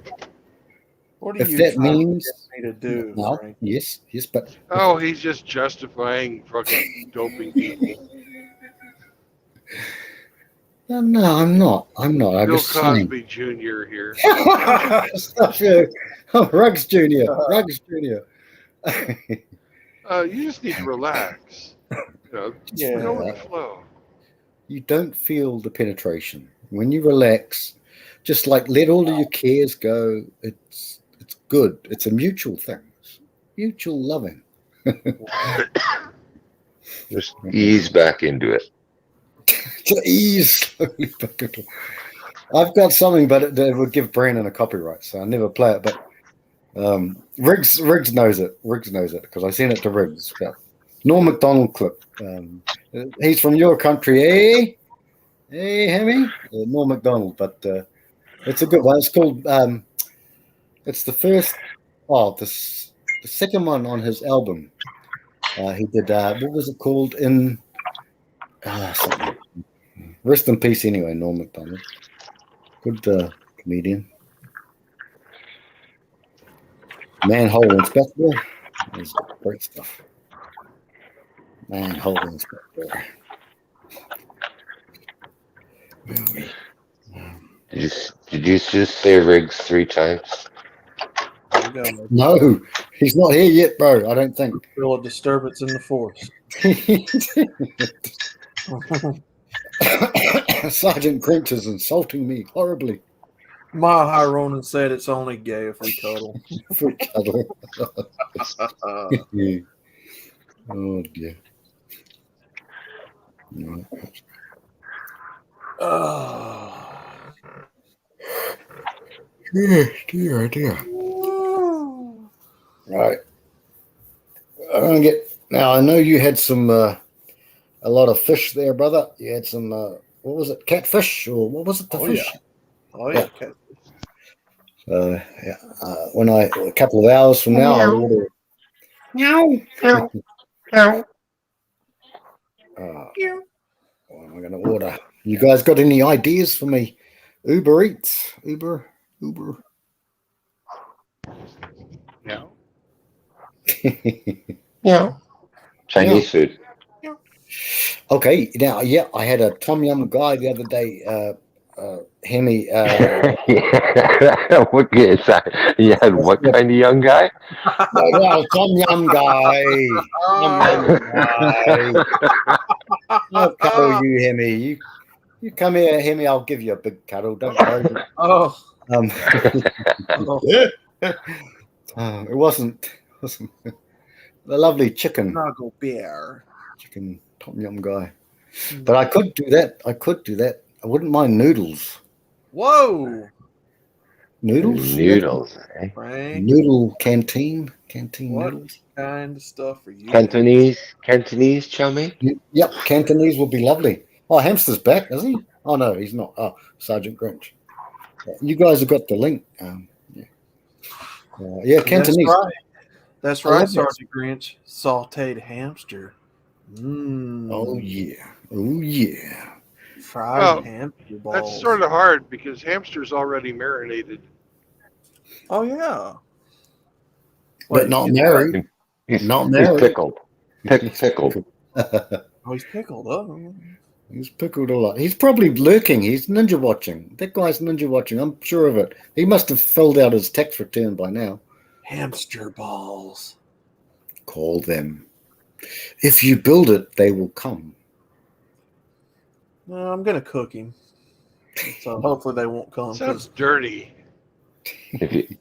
[SPEAKER 7] What do
[SPEAKER 9] if
[SPEAKER 7] you
[SPEAKER 9] that means
[SPEAKER 7] me to do?
[SPEAKER 9] No, yes, but
[SPEAKER 1] he's just justifying fucking doping people.
[SPEAKER 9] No, I'm not. I'm
[SPEAKER 1] Bill
[SPEAKER 9] just
[SPEAKER 1] Cosby Jr. here.
[SPEAKER 9] Stop you. Oh, Ruggs Jr. Ruggs Jr.
[SPEAKER 1] You just need to relax. Go with the flow.
[SPEAKER 9] You don't feel the penetration. When you relax, just like let all of your cares go. It's good. It's a mutual thing. It's mutual loving.
[SPEAKER 2] Just ease back into it.
[SPEAKER 9] To ease slowly back into it. I've got something, but it would give Brandon a copyright, so I never play it. But Riggs knows it. Riggs knows it because I sent it to Riggs. Yeah. Norm Macdonald clip. He's from your country, eh? Hey, Hemi? Norm Macdonald, but it's a good one. It's called, it's the first, the second one on his album. He did, what was it called? Something. Rest in peace anyway, Norm Macdonald. Good comedian. Manhole Inspector. That's great stuff. Manhole Inspector.
[SPEAKER 2] Did you just say Riggs 3 times?
[SPEAKER 9] No, he's not here yet, bro. I don't think.
[SPEAKER 7] Feel a disturbance in the force.
[SPEAKER 9] Sergeant Grinch is insulting me horribly.
[SPEAKER 7] My High Ronan said it's only gay if we cuddle.
[SPEAKER 9] For cuddle. Oh dear. No. Dear. Right. I'm gonna get now. I know you had some a lot of fish there, brother. You had some what was it, catfish or what was it? The fish.
[SPEAKER 7] Yeah. Oh yeah.
[SPEAKER 9] Yeah. When a couple of hours from now, I'll order.
[SPEAKER 2] Meow.
[SPEAKER 9] What am I going to order? You guys got any ideas for me? Uber Eats, Uber.
[SPEAKER 1] Yeah.
[SPEAKER 2] Yeah. Chinese food.
[SPEAKER 9] Okay, now, yeah, I had a Tom Yum guy the other day, Hemi.
[SPEAKER 2] What is that? You had what kind of young guy?
[SPEAKER 9] No, Tom Yum guy. Tom Yum guy. I'll cuddle you, Hemi. You come here, Hemi. I'll give you a big cuddle. Don't worry. It wasn't the lovely chicken.
[SPEAKER 7] Snuggle bear.
[SPEAKER 9] Chicken Tom Yum guy. But I could do that. I wouldn't mind noodles.
[SPEAKER 7] Whoa.
[SPEAKER 9] Noodles.
[SPEAKER 2] Eh?
[SPEAKER 7] Frank,
[SPEAKER 9] Noodle canteen
[SPEAKER 7] what
[SPEAKER 9] noodles.
[SPEAKER 7] kind of stuff are you?
[SPEAKER 2] Cantonese chow mein?
[SPEAKER 9] Yep, Cantonese would be lovely. Oh, Hamster's back, isn't he? Oh no, he's not. Oh, Sergeant Grinch. You guys have got the link. Yeah, Cantonese.
[SPEAKER 7] That's
[SPEAKER 9] I
[SPEAKER 7] right,
[SPEAKER 9] love that.
[SPEAKER 7] Sergeant Grinch. Sauteed hamster.
[SPEAKER 9] Oh yeah.
[SPEAKER 7] Fried hamster balls.
[SPEAKER 1] That's sort of hard because hamster's already marinated.
[SPEAKER 7] Oh yeah.
[SPEAKER 9] But not married. Not
[SPEAKER 2] He's
[SPEAKER 9] married.
[SPEAKER 2] pickled. Pickled.
[SPEAKER 7] Oh, he's pickled. Oh.
[SPEAKER 9] He's pickled a lot. He's probably lurking. He's ninja watching. That guy's ninja watching. I'm sure of it. He must have filled out his tax return by now.
[SPEAKER 7] Hamster balls.
[SPEAKER 9] Call them. If you build it, they will come.
[SPEAKER 7] No, I'm gonna cook him. So hopefully they won't come.
[SPEAKER 1] Sounds dirty.
[SPEAKER 2] If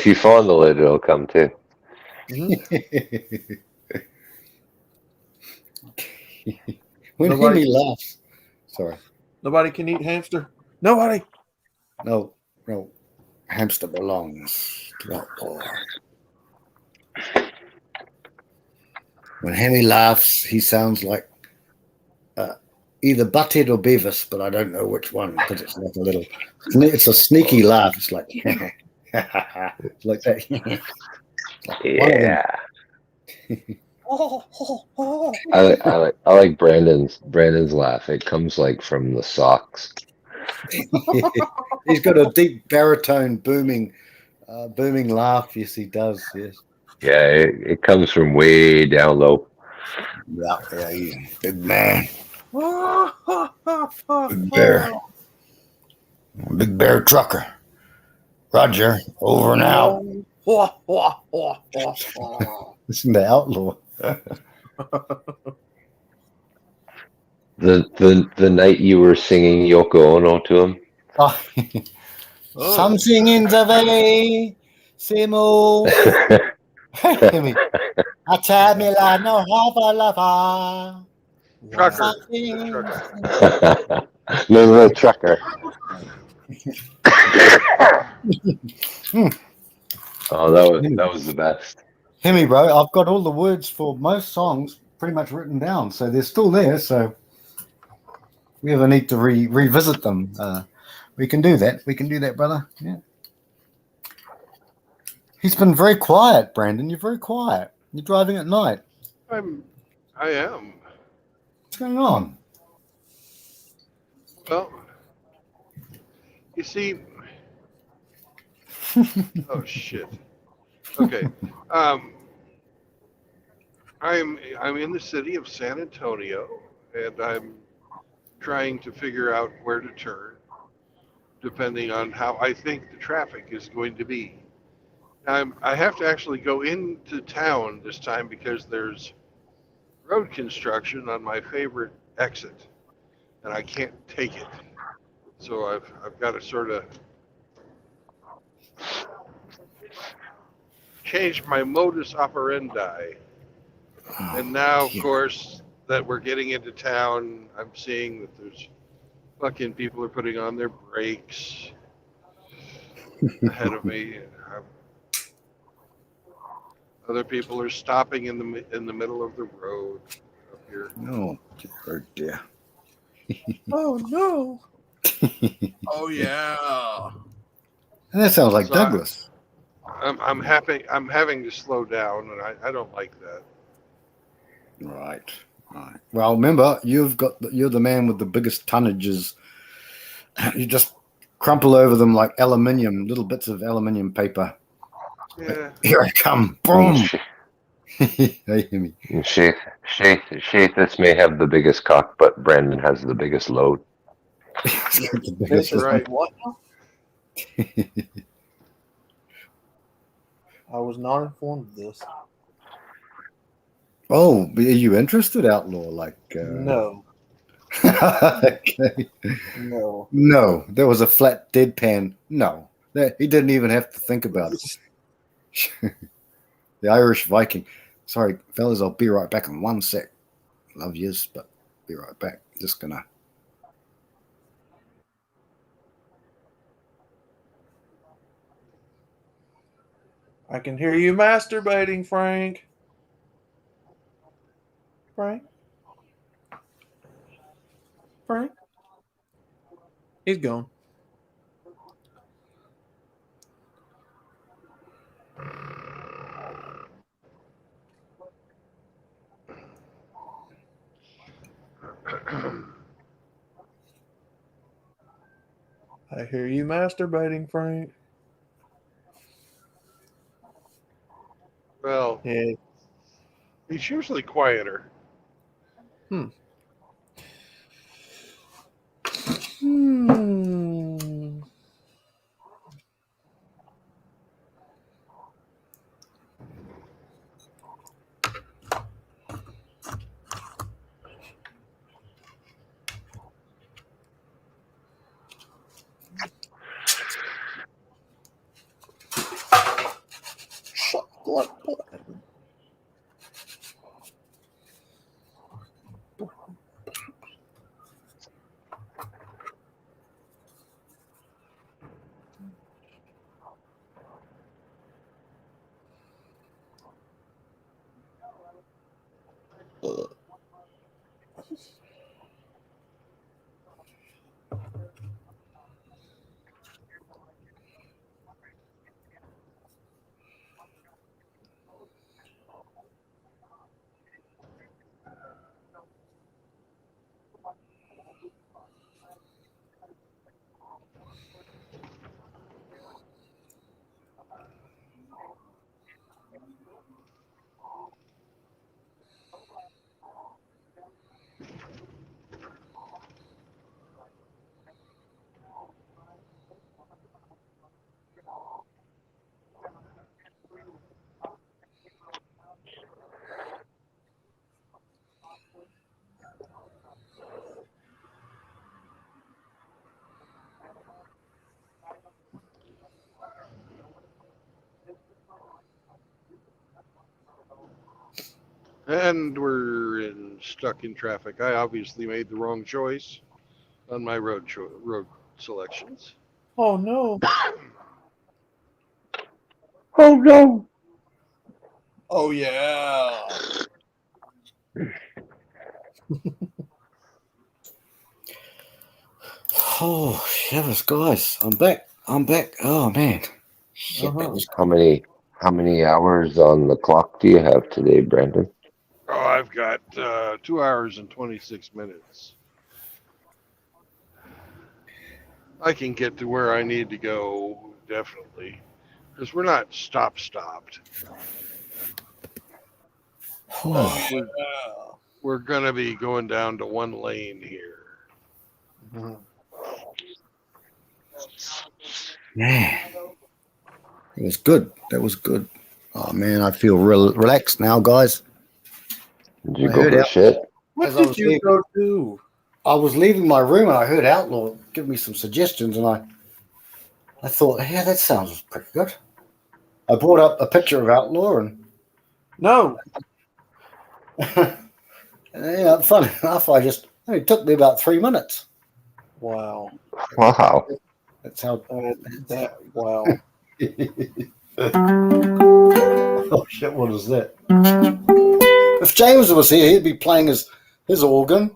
[SPEAKER 2] you fondle it, it'll come too.
[SPEAKER 9] When
[SPEAKER 7] Nobody-
[SPEAKER 9] Hemi laughs. Sorry.
[SPEAKER 7] Nobody can eat hamster. Nobody.
[SPEAKER 9] No. Hamster belongs to the poor. When Hemi laughs, he sounds like either Butthead or Beavis, but I don't know which one because it's like a little. It's a sneaky laugh. It's like it's like that. Like
[SPEAKER 2] Yeah. I like Brandon's laugh. It comes like from the socks.
[SPEAKER 9] He's got a deep baritone, booming laugh. Yes, he does. Yes.
[SPEAKER 2] Yeah, it comes from way down low.
[SPEAKER 9] Yeah, he's a big man. Big bear. Big bear trucker. Roger, over and out. Listen to Outlaw.
[SPEAKER 2] The night you were singing Yoko Ono to him.
[SPEAKER 9] Something in the way, Simo. I tell me like no hava lava.
[SPEAKER 1] Trucker.
[SPEAKER 2] No, trucker. Oh, that was the best.
[SPEAKER 9] Hemi, bro, I've got all the words for most songs pretty much written down, so they're still there. So if we ever need to revisit them, we can do that. We can do that, brother. Yeah. He's been very quiet, Brandon. You're very quiet. You're driving at night.
[SPEAKER 1] I am.
[SPEAKER 9] What's going on?
[SPEAKER 1] Well, you see. Oh shit. Okay. I'm in the city of San Antonio, and I'm trying to figure out where to turn, depending on how I think the traffic is going to be. I have to actually go into town this time because there's road construction on my favorite exit, and I can't take it. So I've got to sort of change my modus operandi. And now, of course, that we're getting into town, I'm seeing that there's fucking people are putting on their brakes ahead of me. Other people are stopping in the middle of the road up here.
[SPEAKER 9] Oh dear.
[SPEAKER 7] Oh no. Oh yeah.
[SPEAKER 9] And that sounds like
[SPEAKER 1] So
[SPEAKER 9] Douglas.
[SPEAKER 1] I'm happy. I'm having to slow down, and I don't like that.
[SPEAKER 9] Right. Well, remember, you're the man with the biggest tonnages. You just crumple over them like little bits of aluminium paper.
[SPEAKER 1] Yeah.
[SPEAKER 9] Here I come. Boom. Hey, hear me.
[SPEAKER 2] This may have the biggest cock, but Brandon has the biggest load.
[SPEAKER 1] That's right.
[SPEAKER 7] What? I was not informed of this.
[SPEAKER 9] Oh, are you interested, Outlaw? Like,
[SPEAKER 7] No.
[SPEAKER 9] okay.
[SPEAKER 7] No.
[SPEAKER 9] No, there was a flat deadpan. No, he didn't even have to think about it. The Irish Viking. Sorry, fellas, I'll be right back in 1 sec. Love yous, but be right back. Just gonna.
[SPEAKER 7] I can hear you masturbating, Frank. Frank? Frank? He's gone. I hear you masturbating, Frank.
[SPEAKER 1] Well,
[SPEAKER 7] Yeah.
[SPEAKER 1] he's usually quieter.
[SPEAKER 7] Hmm.
[SPEAKER 1] And we're stuck in traffic. I obviously made the wrong choice on my road selections.
[SPEAKER 7] Oh no.
[SPEAKER 2] Oh no!
[SPEAKER 7] Oh yeah.
[SPEAKER 9] Oh, shivers, guys! I'm back. Oh man, shit, that was
[SPEAKER 2] How many hours on the clock do you have today, Brandon?
[SPEAKER 1] Oh, I've got 2 hours and 26 minutes. I can get to where I need to go, definitely. Because we're not stopped. We're going to be going down to one lane here.
[SPEAKER 9] Man, it was good. That was good. Oh man, I feel relaxed now, guys.
[SPEAKER 2] Did you
[SPEAKER 9] I
[SPEAKER 2] go
[SPEAKER 9] heard
[SPEAKER 2] for
[SPEAKER 9] out-
[SPEAKER 2] shit?
[SPEAKER 7] What
[SPEAKER 9] As I was
[SPEAKER 7] did you
[SPEAKER 9] leaving-
[SPEAKER 7] go do?
[SPEAKER 9] I was leaving my room and I heard Outlaw give me some suggestions, and I thought, yeah, that sounds pretty good. I brought up a picture of Outlaw, and
[SPEAKER 7] No.
[SPEAKER 9] yeah, funny enough, it took me about 3 minutes.
[SPEAKER 7] Wow.
[SPEAKER 2] Wow.
[SPEAKER 9] That's how.
[SPEAKER 7] Wow.
[SPEAKER 9] Oh shit! What is that? If James was here, he'd be playing his organ.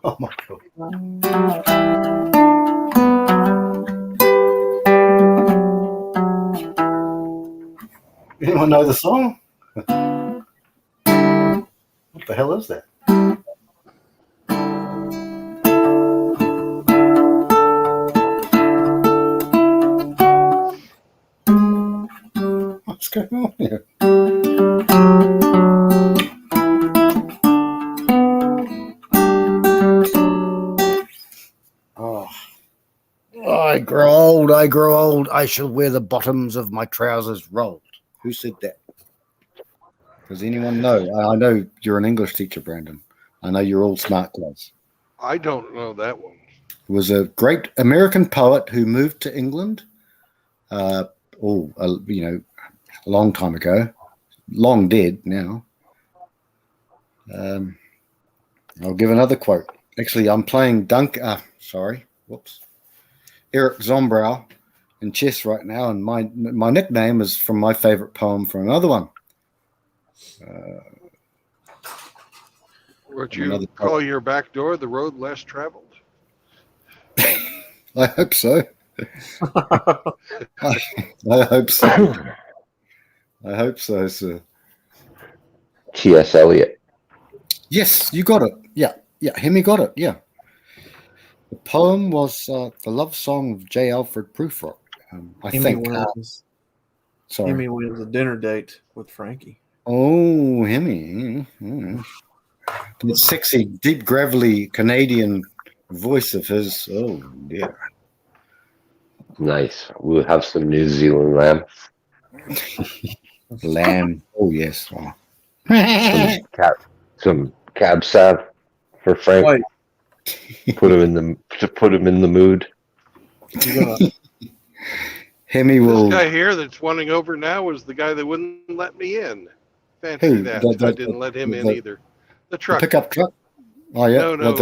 [SPEAKER 9] Oh my god! Anyone know the song? What the hell is that? What's going on here? Oh. I grow old, I shall wear the bottoms of my trousers rolled. Who said that? Does anyone know? I know you're an English teacher, Brandon. I know you're all smart guys.
[SPEAKER 1] I don't know that one.
[SPEAKER 9] He was a great American poet who moved to England, a long time ago. Long dead now. I'll give another quote. Actually, I'm playing Eric Zombrow in chess right now, and my nickname is from my favorite poem from another one.
[SPEAKER 1] Would you call your back door the road less traveled?
[SPEAKER 9] I hope so. I hope so. I hope so, sir.
[SPEAKER 2] T.S. Eliot.
[SPEAKER 9] Yes, you got it. Yeah, Hemi got it. Yeah. The poem was the love song of J. Alfred Prufrock. I think. Sorry.
[SPEAKER 7] Hemi wins a dinner date with Frankie.
[SPEAKER 9] Oh, Hemi. That sexy, deep, gravelly Canadian voice of his. Oh, dear.
[SPEAKER 2] Nice. We'll have some New Zealand lamb.
[SPEAKER 9] Lamb. Oh, yes. Oh.
[SPEAKER 2] Some cab sav for Frank.
[SPEAKER 7] Wait.
[SPEAKER 2] Put him in the mood.
[SPEAKER 9] Hemi will.
[SPEAKER 1] This guy here that's wanting over now was the guy that wouldn't let me in. Fancy
[SPEAKER 9] Who?
[SPEAKER 1] that. I didn't let him in either. The truck.
[SPEAKER 9] Pickup truck? Oh, yeah.
[SPEAKER 1] No.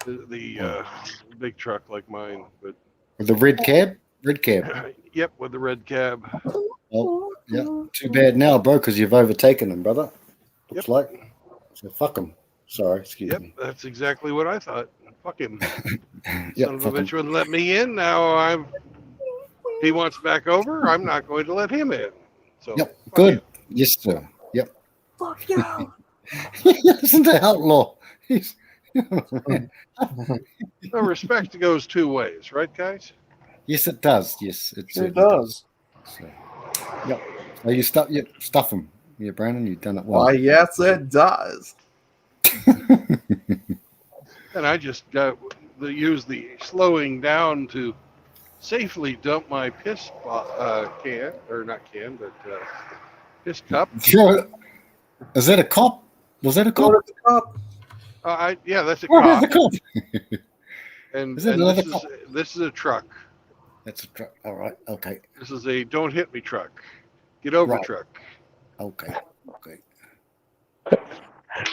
[SPEAKER 1] The big truck like mine, but
[SPEAKER 9] The red cab? Red cab.
[SPEAKER 1] Yep, with the red cab.
[SPEAKER 9] Oh, yeah. Too bad now, bro, because you've overtaken him, brother. Looks
[SPEAKER 1] Yep.
[SPEAKER 9] like. So fuck him. Sorry, excuse
[SPEAKER 1] Yep,
[SPEAKER 9] me.
[SPEAKER 1] that's exactly what I thought. Fuck him.
[SPEAKER 9] Yep,
[SPEAKER 1] Son of a
[SPEAKER 9] fuck him.
[SPEAKER 1] bitch wouldn't let me in. Now he wants back over. I'm not going to let him in. So
[SPEAKER 9] Yep,
[SPEAKER 1] fuck
[SPEAKER 9] good.
[SPEAKER 1] him.
[SPEAKER 9] Yes, sir. Yep.
[SPEAKER 8] Fuck you.
[SPEAKER 9] Listen to Outlaw. He's
[SPEAKER 1] No, respect goes two ways, right, guys?
[SPEAKER 9] yes, it does. Yes, it
[SPEAKER 7] Sure
[SPEAKER 9] certainly
[SPEAKER 7] does.
[SPEAKER 9] So, yep. So you stuff him. Yeah, Brandon, you've done it well.
[SPEAKER 7] Why, yes, it does.
[SPEAKER 1] And I just got use the slowing down to safely dump my piss can, or not can, but piss cup.
[SPEAKER 9] Sure. Is that a cop? Was that a cop?
[SPEAKER 7] Go to the cop.
[SPEAKER 1] Yeah, that's a
[SPEAKER 9] Where is
[SPEAKER 1] cop.
[SPEAKER 9] the cop?
[SPEAKER 1] And,
[SPEAKER 9] Is it
[SPEAKER 1] and
[SPEAKER 9] another
[SPEAKER 1] this
[SPEAKER 9] cop?
[SPEAKER 1] this is a truck.
[SPEAKER 9] That's a truck. All right. Okay.
[SPEAKER 1] This is a don't hit me truck. Get over
[SPEAKER 9] Right.
[SPEAKER 1] truck.
[SPEAKER 9] Okay. Okay.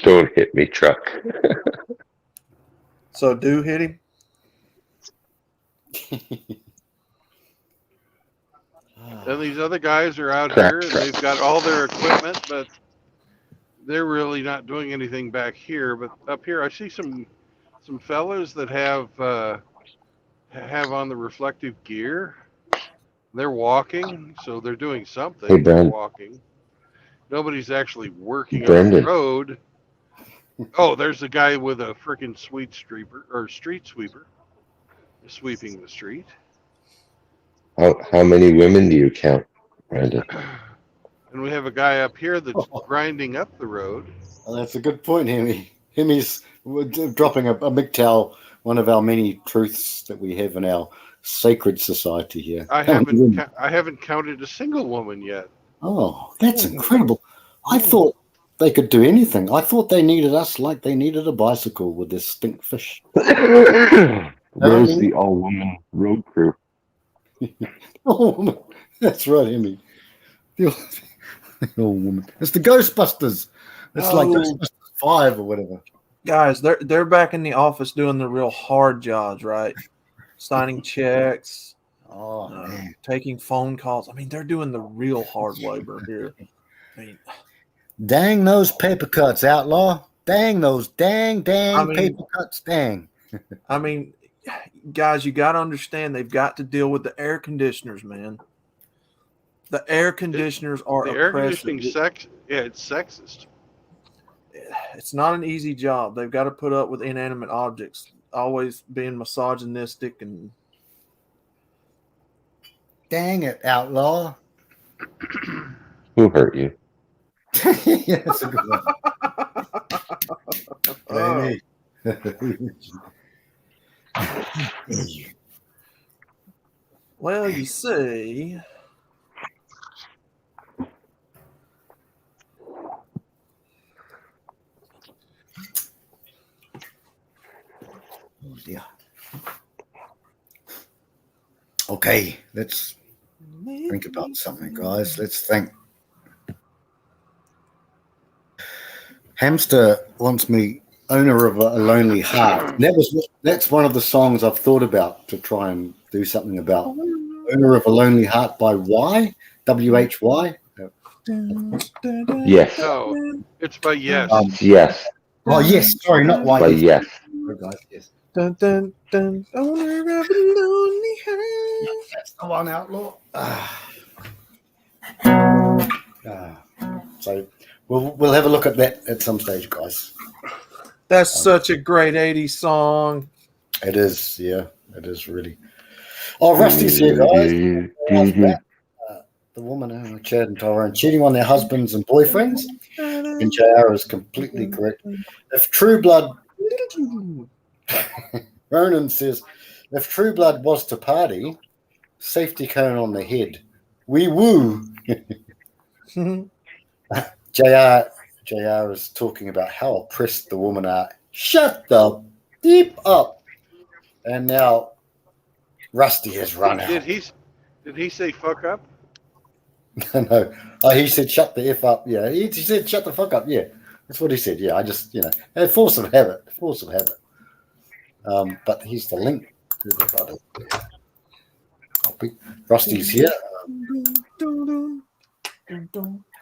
[SPEAKER 2] Don't hit me, truck.
[SPEAKER 7] So do hit him.
[SPEAKER 1] And these other guys are out
[SPEAKER 2] Crack
[SPEAKER 1] here and
[SPEAKER 2] truck.
[SPEAKER 1] they've got all their equipment, but they're really not doing anything back here. But up here, I see some fellas that have on the reflective gear. They're walking, so they're doing something.
[SPEAKER 2] Hey,
[SPEAKER 1] They're
[SPEAKER 2] Brent.
[SPEAKER 1] walking. Nobody's actually working on
[SPEAKER 2] Brendan.
[SPEAKER 1] the road. Oh, there's a guy with a freaking street sweeper, sweeping the street.
[SPEAKER 2] How many women do you count, Brandon?
[SPEAKER 1] And we have a guy up here that's grinding up the road.
[SPEAKER 9] Well, that's a good point, Hemi. Hemi's dropping a MGTOW, one of our many truths that we have in our sacred society here.
[SPEAKER 1] I haven't counted a single woman yet.
[SPEAKER 9] Oh, that's incredible. I thought they could do anything. I thought they needed us like they needed a bicycle with this stink fish.
[SPEAKER 2] Where's the all-woman road crew?
[SPEAKER 9] Oh, that's right, Emmy. The old woman. It's the Ghostbusters. It's like Ghostbusters 5 or whatever.
[SPEAKER 7] Guys, they're back in the office doing the real hard jobs, right? Signing checks, taking phone calls. I mean, they're doing the real hard labor here. I mean,
[SPEAKER 9] dang those paper cuts, Outlaw. Dang those paper cuts, dang.
[SPEAKER 7] I mean, guys, you got to understand they've got to deal with the air conditioners, man. The air conditioners are
[SPEAKER 1] the
[SPEAKER 7] oppressive.
[SPEAKER 1] air conditioning it's sexist.
[SPEAKER 7] It's not an easy job. They've got to put up with inanimate objects, always being misogynistic and.
[SPEAKER 9] Dang it, Outlaw.
[SPEAKER 2] Who hurt you?
[SPEAKER 9] Yeah, that's a good one.
[SPEAKER 7] Well, you see.
[SPEAKER 9] Oh dear. Okay, let's think about something, guys. Let's think. Hamster wants me owner of a lonely heart. That's one of the songs I've thought about to try and do something about. Owner of a lonely heart by Y? W-H-Y?
[SPEAKER 2] Yes.
[SPEAKER 1] No, it's by Yes.
[SPEAKER 2] Yes.
[SPEAKER 9] Oh, yes. Sorry, not Y.
[SPEAKER 2] By Yes.
[SPEAKER 9] Sorry, guys. Yes.
[SPEAKER 7] Dun, dun, dun. Owner of a lonely heart.
[SPEAKER 9] That's the one, Outlaw. So we'll have a look at that at some stage, guys.
[SPEAKER 7] That's such a great 80s song.
[SPEAKER 9] It is, yeah. It is really. Oh, Rusty's here, guys. The woman, Chad and Tyrone, cheating on their husbands and boyfriends. And JR is completely correct. If True Blood, Ronan says, if True Blood was to party, safety cone on the head. We woo. JR is talking about how oppressed the women are. Shut the deep up. And now Rusty has run out.
[SPEAKER 1] Did he say fuck up?
[SPEAKER 9] No. Oh, he said shut the F up. Yeah. He said shut the fuck up. Yeah. That's what he said. Yeah. I just, force of habit. Force of habit. But here's the link to the copy. Rusty's here.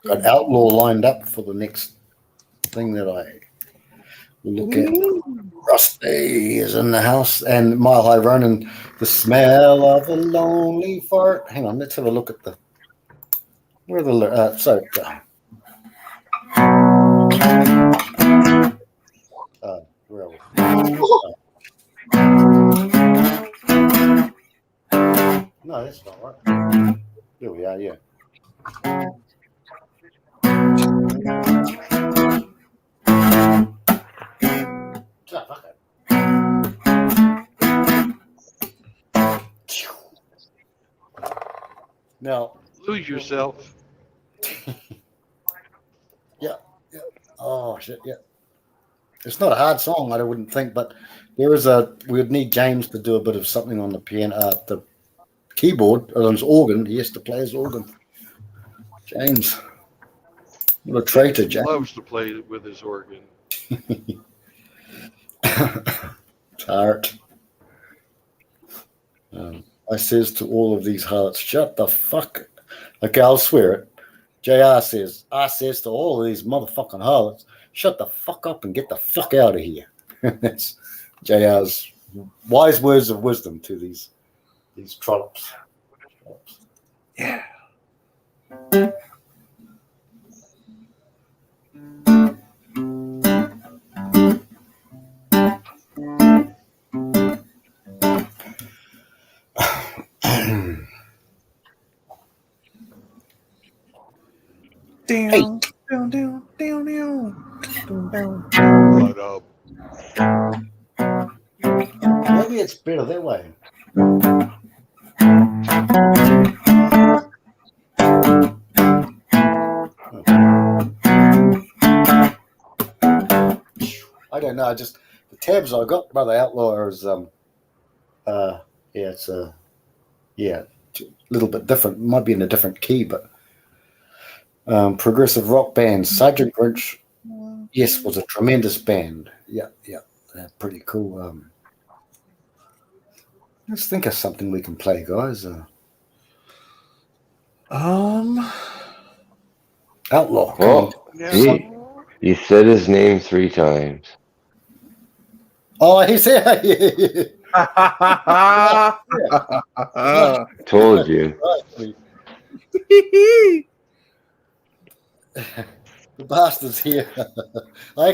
[SPEAKER 9] Got Outlaw lined up for the next thing that I will look at. Rusty is in the house, and Mile High Ronan, the smell of a lonely fart. Hang on, let's have a look at the. Where are the where are we? No, that's not right. Here we are. Yeah. Now,
[SPEAKER 1] Lose yourself.
[SPEAKER 9] yeah. Oh shit, yeah. It's not a hard song, I wouldn't think, but we would need James to do a bit of something on the piano, the keyboard, or on his organ. He has to play his organ. James. What a traitor, James.
[SPEAKER 1] Loves to play with his organ.
[SPEAKER 9] Tart. I says to all of these hearts, shut the fuck. Okay, I'll swear it. JR says, I says to all of these motherfucking harlots, shut the fuck up and get the fuck out of here. That's JR's wise words of wisdom to these trollops.
[SPEAKER 7] Yeah.
[SPEAKER 9] Hey.
[SPEAKER 1] But
[SPEAKER 9] Maybe it's better that way. I don't know. I just the tabs I got by the Outlaw is it's a little bit different. Might be in a different key, but progressive rock band. Sergeant Grinch, yes, was a tremendous band. Yeah, pretty cool. Let's think of something we can play, guys. Outlaw. Come on.
[SPEAKER 2] Yeah. He said his name 3 times.
[SPEAKER 9] Oh, he said.
[SPEAKER 2] Told you.
[SPEAKER 9] The bastard's here. I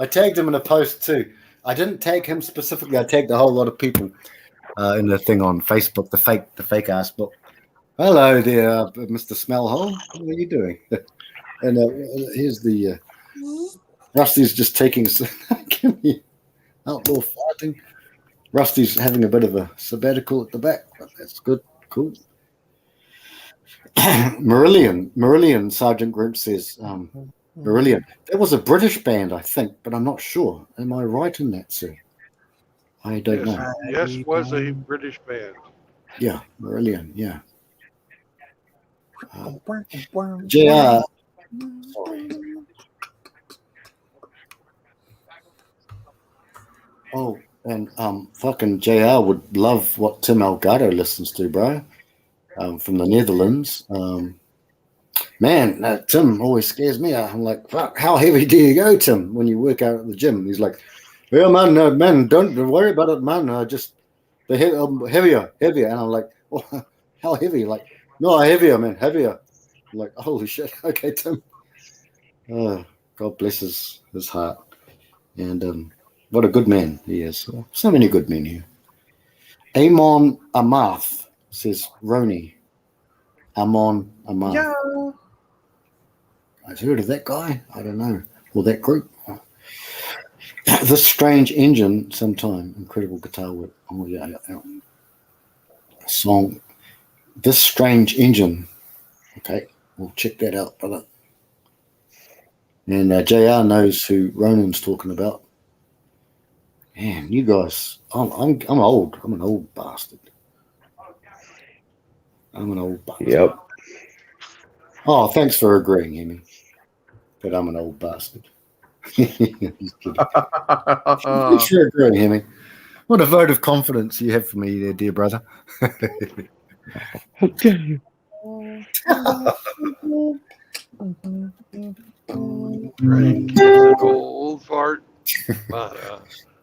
[SPEAKER 9] tagged him in a post too. I didn't tag him specifically. I tagged a whole lot of people in the thing on Facebook, the fake ass book. Hello there, Mr. Smellhole. How are you doing? And here's the Rusty's just taking outlaw fighting. Rusty's having a bit of a sabbatical at the back, but that's good. Cool. Marillion, Sergeant Grinch says, Marillion. That was a British band, I think, but I'm not sure. Am I right in that, sir? I don't know.
[SPEAKER 1] Yes, was a British band.
[SPEAKER 9] Yeah, Marillion, yeah. JR. Sorry. Oh, and fucking JR would love what Tim Elgato listens to, bro. From the Netherlands. Man, Tim always scares me. I'm like, fuck, how heavy do you go, Tim, when you work out at the gym? He's like, yeah, man, don't worry about it, man. Just the heavier. And I'm like, well, how heavy? Like, no, heavier, man, heavier. I'm like, holy shit. Okay, Tim. God bless his heart. And what a good man he is. So many good men here. Amon Amath says Roni. Amon Amath. Yeah. I've heard of that guy. I don't know. Or that group. This Strange Engine, sometime. Incredible guitar work. Oh, yeah. Song. This Strange Engine. Okay. We'll check that out, brother. And JR knows who Ronan's talking about. Man, you guys, I'm old. I'm an old bastard. I'm an old bastard.
[SPEAKER 2] Yep.
[SPEAKER 9] Oh, thanks for agreeing, Hemi. But I'm an old bastard. Just kidding. Thanks for agreeing, Hemi. What a vote of confidence you have for me there, dear brother.
[SPEAKER 2] How dare you?
[SPEAKER 1] Frank is an old fart.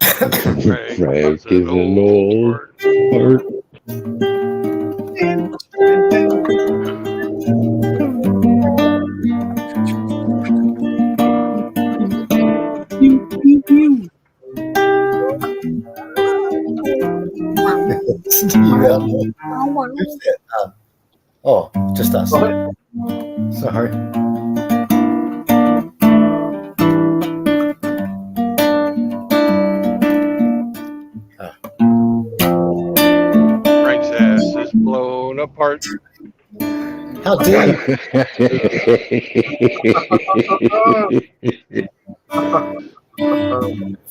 [SPEAKER 2] Frank is an old fart.
[SPEAKER 9] Oh, just us. Sorry.
[SPEAKER 1] Frank's ass is blown apart.
[SPEAKER 9] How dare you?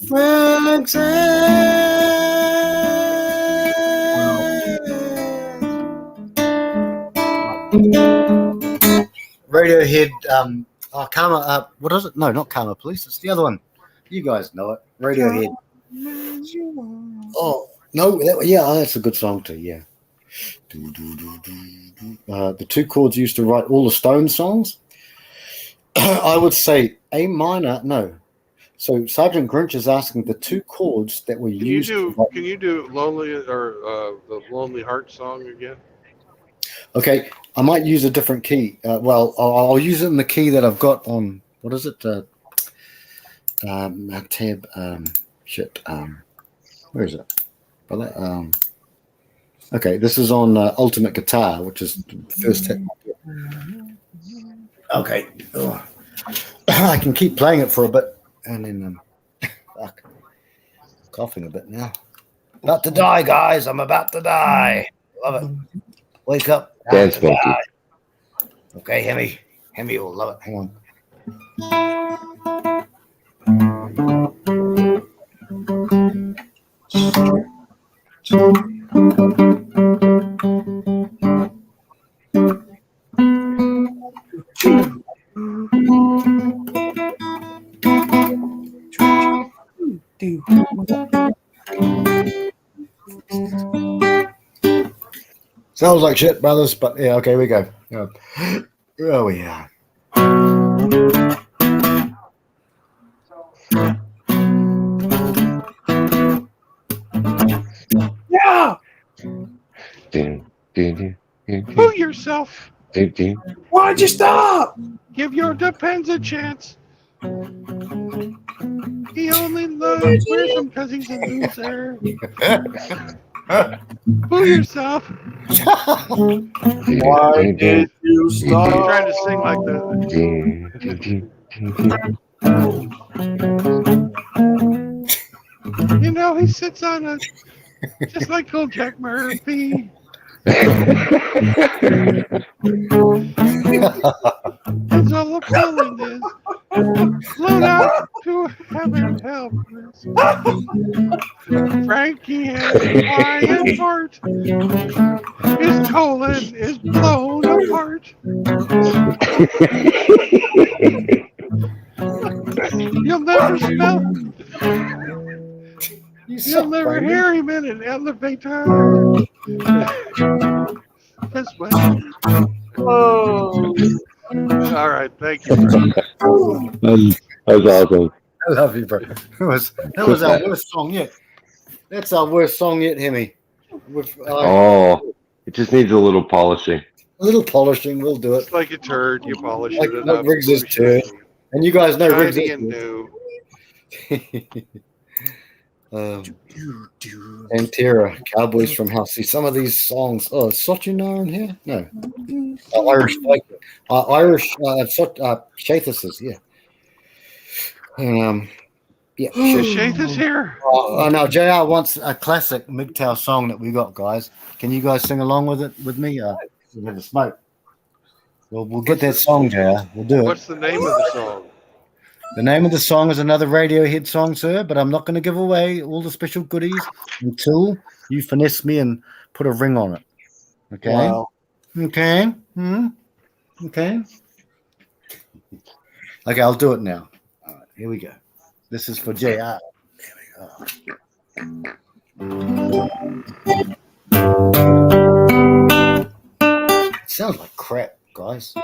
[SPEAKER 9] Frank's Radiohead, Karma, what is it? No, not Karma Police. It's the other one. You guys know it. Radiohead. Oh, no. That's a good song too, yeah. The 2 chords used to write all the Stone songs. I would say A minor, no. So Sergeant Grinch is asking the 2 chords that were used.
[SPEAKER 1] Can you do Lonely or the Lonely Heart song again?
[SPEAKER 9] Okay, I might use a different key. I'll use it in the key that I've got on. What is it? Tab. Where is it? Okay, this is on Ultimate Guitar, which is the first hit. Okay, I can keep playing it for a bit, and then fuck, coughing a bit now. About to die, guys! I'm about to die. Love it. Wake up.
[SPEAKER 2] Dance monkey.
[SPEAKER 9] Okay, Hemi will love it. Hang on. Sounds like shit, brothers, but yeah, okay, we go. Yeah. Oh, yeah.
[SPEAKER 7] Yeah.
[SPEAKER 1] Pull yourself.
[SPEAKER 7] Why'd you stop?
[SPEAKER 1] Give your depends a chance. He only loves Grissom because he's a loser. Pull yourself.
[SPEAKER 7] Why did you
[SPEAKER 1] I'm
[SPEAKER 7] stop?
[SPEAKER 1] trying to sing like that. You know, he sits on a, just like old Jack Murphy. It's all a feeling is float out to heaven helpless. Frankie has a quiet heart. His colon is blown apart. You'll never smell. You'll never hear him in an elevator. This way.
[SPEAKER 7] Oh.
[SPEAKER 1] All right, thank you. Frank.
[SPEAKER 2] That was awesome.
[SPEAKER 9] I love you, bro. That was our worst song yet. That's our worst song yet, Hemi.
[SPEAKER 2] Oh, it just needs a little polishing.
[SPEAKER 9] A little polishing, we'll do it.
[SPEAKER 1] It's like a turd. You polish
[SPEAKER 9] Like
[SPEAKER 1] it enough.
[SPEAKER 9] Riggs is turd. And you guys know Riggs
[SPEAKER 1] Shiny
[SPEAKER 9] is
[SPEAKER 1] and new.
[SPEAKER 9] and Tara, Cowboys from House. See, some of these songs. Oh, is Sochinar in here? No. Irish Viking. Irish Shathis, yeah. Yeah.
[SPEAKER 1] Is Shathis here?
[SPEAKER 9] No, JR wants a classic MGTOW song that we got, guys. Can you guys sing along with it with me? We'll have a smoke. Well, we'll get that song, JR. We'll do it.
[SPEAKER 1] What's the name of the song?
[SPEAKER 9] The name of the song is another Radiohead song, sir, but I'm not going to give away all the special goodies until you finesse me and put a ring on it. Okay?
[SPEAKER 7] Wow.
[SPEAKER 9] Okay? Okay? Okay, I'll do it now. All right, here we go. This is for JR. Here we go. It sounds like crap, guys.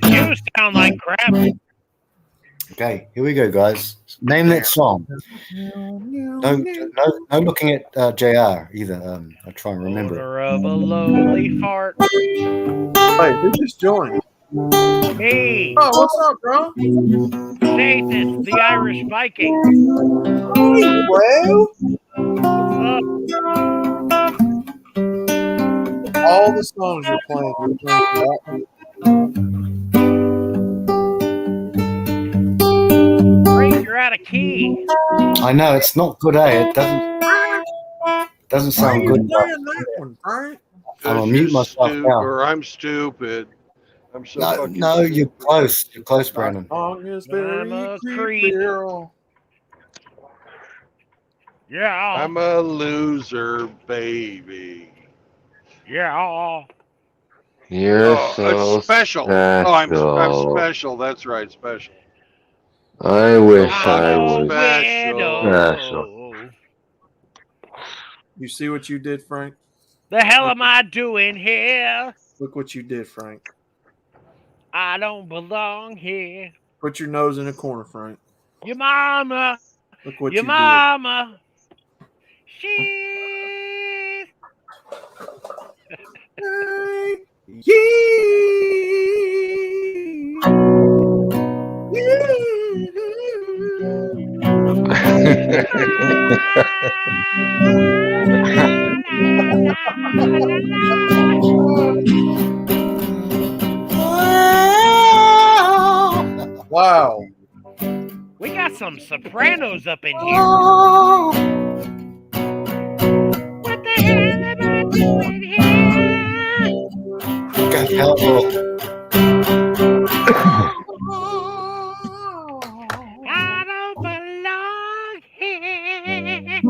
[SPEAKER 10] You sound like crap.
[SPEAKER 9] Okay, here we go, guys. Name that song. No looking at JR either. I'll try and remember.
[SPEAKER 10] Owner of a lowly fart.
[SPEAKER 7] Hey, who just joined?
[SPEAKER 10] Hey,
[SPEAKER 7] Oh, what's up, bro?
[SPEAKER 10] Nathan, the Irish Viking.
[SPEAKER 7] Well, all the songs you're playing that.
[SPEAKER 10] Frank, you're out of key.
[SPEAKER 9] I know it's not good, eh? It doesn't sound good.
[SPEAKER 7] Playing that one, Frank.
[SPEAKER 9] I'll mute myself now.
[SPEAKER 1] Or I'm stupid. I'm so fucking
[SPEAKER 9] No,
[SPEAKER 1] stupid.
[SPEAKER 9] you're close. You're close, Brandon.
[SPEAKER 7] Song is
[SPEAKER 10] I'm a
[SPEAKER 7] very
[SPEAKER 10] creep. Yeah.
[SPEAKER 1] I'm a loser, baby.
[SPEAKER 10] Yeah.
[SPEAKER 2] You're
[SPEAKER 1] Oh,
[SPEAKER 2] so
[SPEAKER 1] it's special.
[SPEAKER 2] special.
[SPEAKER 1] Oh, I'm special. That's right, special.
[SPEAKER 2] I wish I
[SPEAKER 1] Oh,
[SPEAKER 2] was
[SPEAKER 1] special.
[SPEAKER 2] special.
[SPEAKER 7] You see what you did, Frank?
[SPEAKER 10] The hell am I doing here?
[SPEAKER 7] Look what you did, Frank.
[SPEAKER 10] I don't belong here.
[SPEAKER 7] Put your nose in a corner, Frank.
[SPEAKER 10] Your mama.
[SPEAKER 7] Look what
[SPEAKER 10] Your
[SPEAKER 7] you
[SPEAKER 10] mama. She.
[SPEAKER 7] Wow.
[SPEAKER 10] some sopranos up in here. What the hell am I doing here?
[SPEAKER 9] God, help.
[SPEAKER 10] I don't belong here.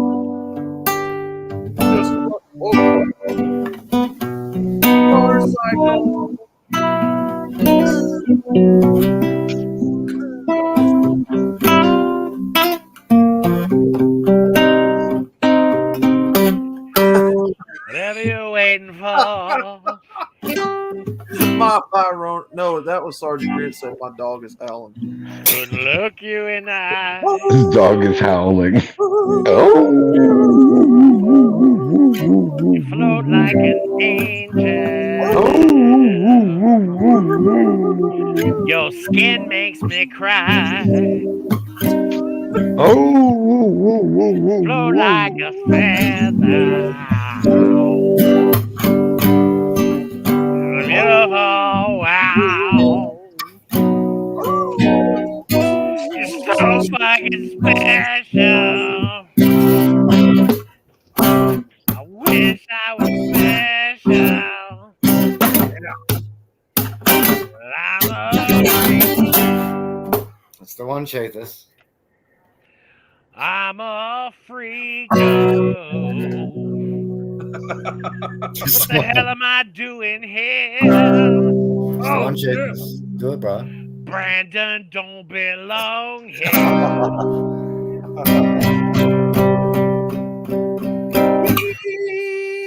[SPEAKER 7] Motorcycle.
[SPEAKER 10] Whatever you're waiting for.
[SPEAKER 7] No, that was Sergeant Grant said my dog is howling.
[SPEAKER 10] Would look you in the eye.
[SPEAKER 2] This dog is howling.
[SPEAKER 10] You float like an angel. Your skin makes me cry. Float like a feather. Oh, wow. You're so fucking special. I wish I was special. But I'm a freak.
[SPEAKER 9] That's the one, Chathis.
[SPEAKER 10] I'm a freak. What the hell am I doing here?
[SPEAKER 9] That's the one, Chathis. Do it, bro.
[SPEAKER 10] Brandon don't belong here.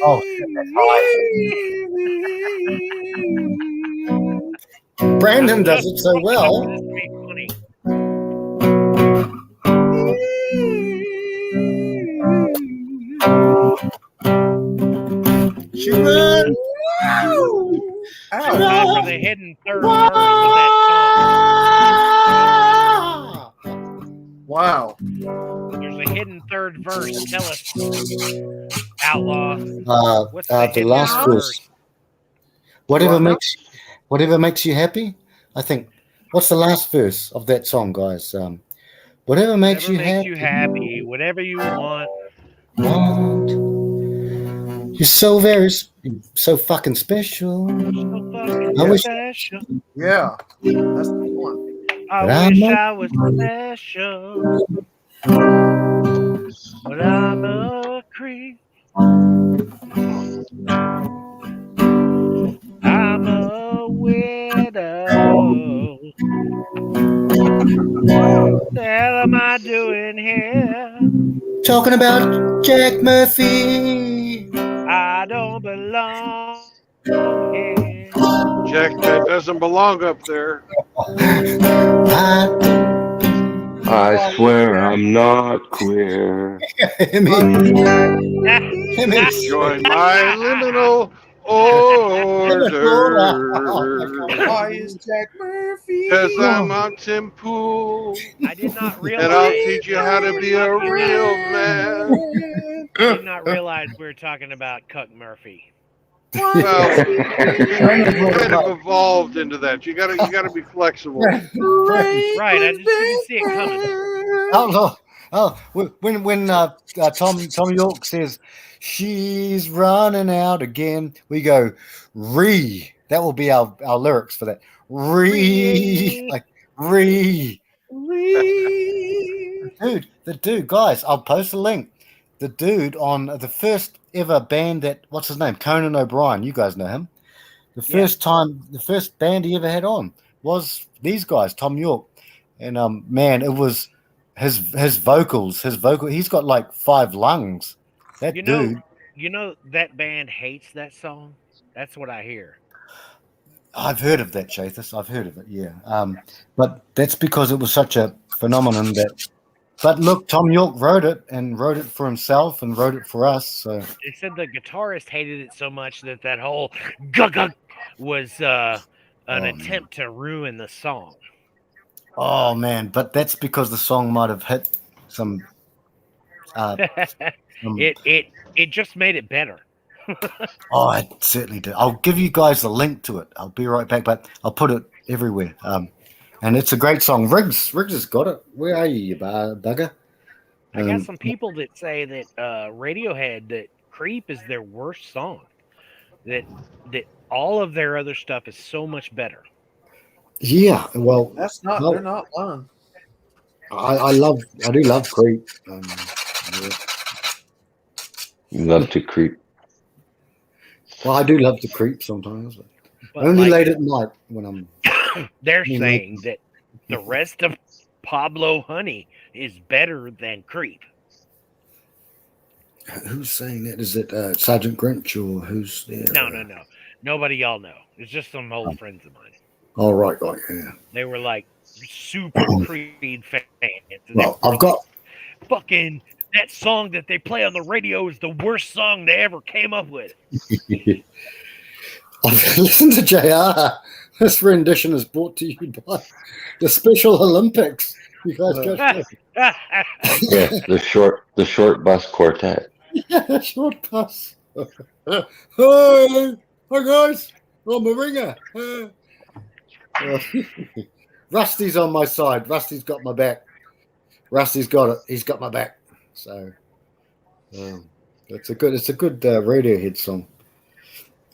[SPEAKER 9] Oh, shit, that's high. Brandon does it so well.
[SPEAKER 10] This to be funny.
[SPEAKER 9] She run.
[SPEAKER 10] Time for the hidden third verse of that
[SPEAKER 7] Wow.
[SPEAKER 10] song. There's a hidden third verse. Tell us, Outlaw. What's
[SPEAKER 9] The
[SPEAKER 10] hidden
[SPEAKER 9] last verse. Whatever makes you happy. I think. What's the last verse of that song, guys? Whatever makes you happy.
[SPEAKER 10] Whatever you want.
[SPEAKER 9] You're so fucking special.
[SPEAKER 10] So
[SPEAKER 9] I wish-
[SPEAKER 10] special.
[SPEAKER 7] Yeah. That's the one.
[SPEAKER 10] I wish I was special. But I'm a creep. I'm a widow. What the hell am I doing here?
[SPEAKER 9] Talking about Jack Murphy.
[SPEAKER 10] I don't belong here.
[SPEAKER 1] Jack, that doesn't belong up there.
[SPEAKER 2] I swear I'm not queer.
[SPEAKER 1] Join my liminal order.
[SPEAKER 7] Why is Jack Murphy?
[SPEAKER 1] Because I'm on Tim Pool.
[SPEAKER 10] I did not realize.
[SPEAKER 1] And I'll teach you how to be a real man.
[SPEAKER 10] I did not realize we were talking about Cuck Murphy.
[SPEAKER 1] Well, we kind of evolved into that. You gotta be flexible.
[SPEAKER 10] Right, I just didn't see it coming.
[SPEAKER 9] When Tom York says she's running out again, we go re. That will be our lyrics for that. Re, like re. The dude, guys, I'll post a link. The dude on the first ever band that, what's his name? Conan O'Brien. You guys know him. The first band he ever had on was these guys, Tom York. And man, it was his vocals. He's got like 5 lungs. That dude.
[SPEAKER 10] You know that band hates that song? That's what I hear.
[SPEAKER 9] I've heard of that, Chathis. I've heard of it, yeah. But that's because it was such a phenomenon that. But look, Tom York wrote it for himself and wrote it for us. So
[SPEAKER 10] They said the guitarist hated it so much that whole gug was an attempt to ruin the song.
[SPEAKER 9] oh man, but that's because the song might have hit some.
[SPEAKER 10] It just made it better.
[SPEAKER 9] Oh, it certainly did. I'll give you guys the link to it. I'll be right back, but I'll put it everywhere. And it's a great song. Riggs has got it. Where are you bugger?
[SPEAKER 10] I got some people that say that Radiohead, that Creep is their worst song. That all of their other stuff is so much better.
[SPEAKER 9] Yeah, well,
[SPEAKER 7] they're not lying.
[SPEAKER 9] I do love Creep. Yeah.
[SPEAKER 2] Love to creep.
[SPEAKER 9] Well, I do love to creep sometimes,
[SPEAKER 10] But
[SPEAKER 9] only late at night when I'm.
[SPEAKER 10] They're saying that the rest of Pablo Honey is better than Creep.
[SPEAKER 9] Who's saying that? Is it Sergeant Grinch or who's there?
[SPEAKER 10] No. Nobody y'all know. It's just some old friends of mine.
[SPEAKER 9] Oh, right, yeah.
[SPEAKER 10] They were like super Creed fans.
[SPEAKER 9] Well, I've got
[SPEAKER 10] fucking that song that they play on the radio is the worst song they ever came up with.
[SPEAKER 9] I've listened to JR. This rendition is brought to you by the Special Olympics. You guys go.
[SPEAKER 2] Yeah, the short bus quartet.
[SPEAKER 9] Yeah, short bus. Hi guys, I'm a ringer. Rusty's on my side. Rusty's got my back. Rusty's got it. He's got my back. So it's a good Radiohead song.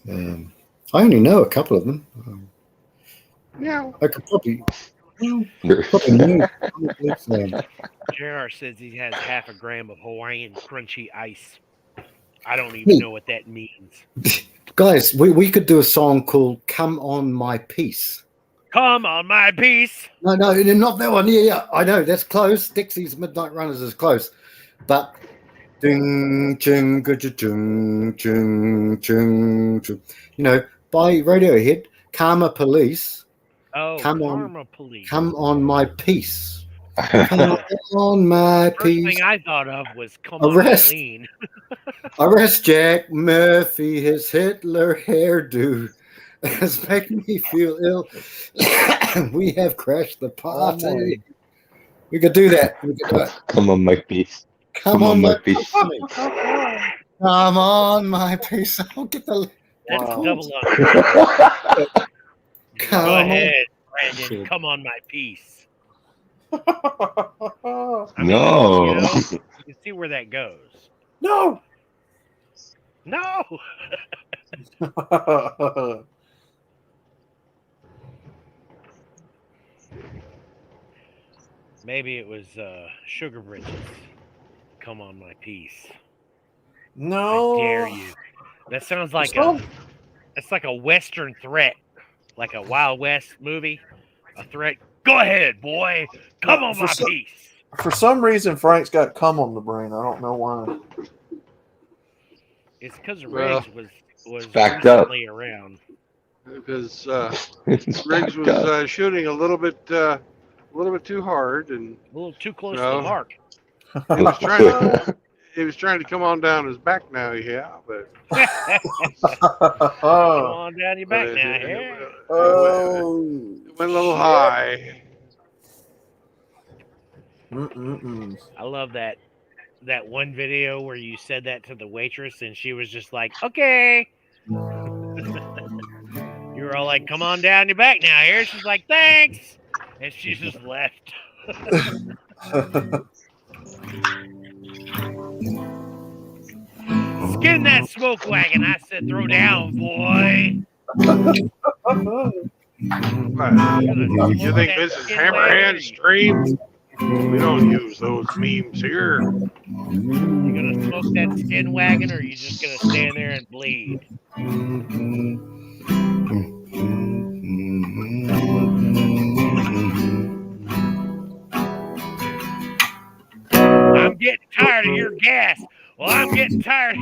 [SPEAKER 9] I only know a couple of them.
[SPEAKER 1] Yeah,
[SPEAKER 9] I could probably.
[SPEAKER 10] JR says he has half a gram of Hawaiian crunchy ice. I don't even know what that means.
[SPEAKER 9] Guys, we could do a song called "Come On My Peace."
[SPEAKER 10] Come on, my piece.
[SPEAKER 9] No, not that one. Yeah, I know that's close. Dixie's Midnight Runners is close, but ding, ching, chung, chung, chung, chung. You know, by Radiohead, Karma Police.
[SPEAKER 10] Oh, Karma Police.
[SPEAKER 9] Come on, my peace. Come on, my peace.
[SPEAKER 10] First thing I thought of was "Come on, Eileen."
[SPEAKER 9] Arrest Jack Murphy. His Hitler hairdo has made me feel ill. We have crashed the party. We could do that.
[SPEAKER 2] Come on, my piece.
[SPEAKER 9] Come on, my piece. Come on, my piece. I'll get the.
[SPEAKER 10] That's double up. Go ahead, Brandon. Come on, my piece.
[SPEAKER 2] No.
[SPEAKER 10] You can see where that goes.
[SPEAKER 7] No.
[SPEAKER 10] Maybe it was Sugar Bridges. Come on, my piece.
[SPEAKER 7] No.
[SPEAKER 10] I dare you. That sounds like it's like a Western threat, like a Wild West movie. A threat. Go ahead, boy. Come on, my piece.
[SPEAKER 7] For some reason, Frank's got cum on the brain. I don't know why.
[SPEAKER 10] It's because Riggs was
[SPEAKER 2] backed up
[SPEAKER 10] around.
[SPEAKER 1] Because Riggs was shooting a little bit too hard and
[SPEAKER 10] a little too close to the mark.
[SPEAKER 1] He was trying to come on down his back now, yeah, but
[SPEAKER 10] come on down your back now, yeah.
[SPEAKER 1] It went a little high.
[SPEAKER 10] I love that one video where you said that to the waitress and she was just like, okay. You were all like, come on down your back now here. She's like, thanks. And she just left. Skin that smoke wagon. I said, throw down, boy.
[SPEAKER 1] You think this is Hammerhand Stream? We don't use those memes here.
[SPEAKER 10] You gonna smoke that skin wagon, or are you just gonna stand there and bleed? I'm getting tired of your gas. Well, I'm getting tired.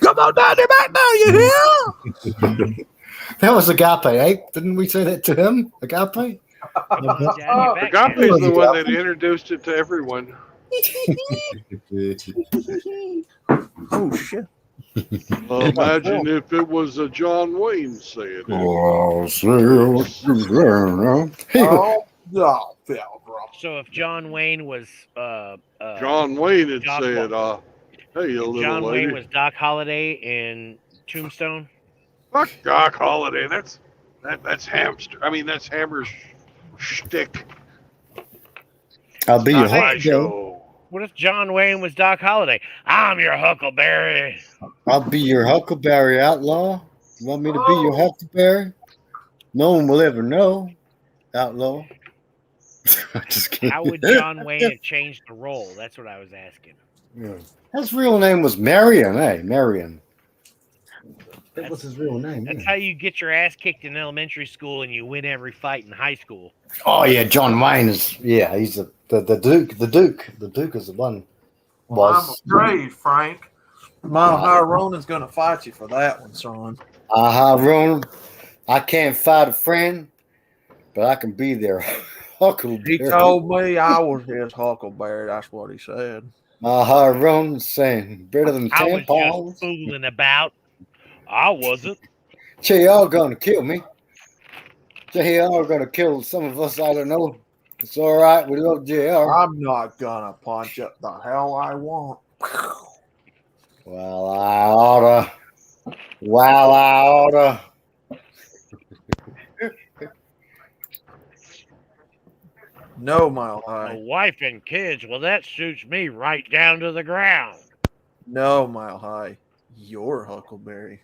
[SPEAKER 9] Come on down your back now, you hear? That was Agape, eh? Didn't we say that to him? Agape?
[SPEAKER 1] Agape is the one that introduced it to everyone.
[SPEAKER 7] Oh, shit.
[SPEAKER 1] Imagine if it was a John Wayne saying it.
[SPEAKER 10] So if John Wayne was
[SPEAKER 1] John Wayne would say it, hey, you little
[SPEAKER 10] John
[SPEAKER 1] lady.
[SPEAKER 10] Wayne was Doc Holliday in Tombstone.
[SPEAKER 1] Fuck Doc Holliday. That's That's hamster. I mean, that's Hammer's shtick.
[SPEAKER 9] I'll be your
[SPEAKER 1] Not my
[SPEAKER 9] Huckleberry.
[SPEAKER 1] show.
[SPEAKER 10] What if John Wayne was Doc Holliday? I'm your Huckleberry.
[SPEAKER 9] I'll be your Huckleberry outlaw. You want me to be your Huckleberry? No one will ever know, outlaw. Just kidding.
[SPEAKER 10] How would John Wayne have changed the role? That's what I was asking.
[SPEAKER 9] Yeah. His real name was Marion, Marion. That was his real name.
[SPEAKER 10] That's
[SPEAKER 9] Yeah.
[SPEAKER 10] how you get your ass kicked in elementary school and you win every fight in high school.
[SPEAKER 9] Oh yeah, John Wayne is. He's the Duke. The Duke is the one.
[SPEAKER 7] Well, I'm afraid, Frank. Mile High Ronan's going to fight you for that one, son.
[SPEAKER 9] Ronan. I can't fight a friend, but I can be their Huckleberry.
[SPEAKER 7] He told me I was his Huckleberry. That's what he said.
[SPEAKER 9] Ronan saying better than
[SPEAKER 10] I was
[SPEAKER 9] tampons.
[SPEAKER 10] just fooling about. I wasn't.
[SPEAKER 9] JR gonna kill me. JR gonna kill some of us. I don't know. It's all right. We love JR.
[SPEAKER 7] I'm not going to punch it the hell I want.
[SPEAKER 9] Well, I oughta. Well, I oughta.
[SPEAKER 7] No, Mile
[SPEAKER 10] A
[SPEAKER 7] High.
[SPEAKER 10] wife and kids. Well, that suits me right down to the ground.
[SPEAKER 7] No, Mile High. You're Huckleberry.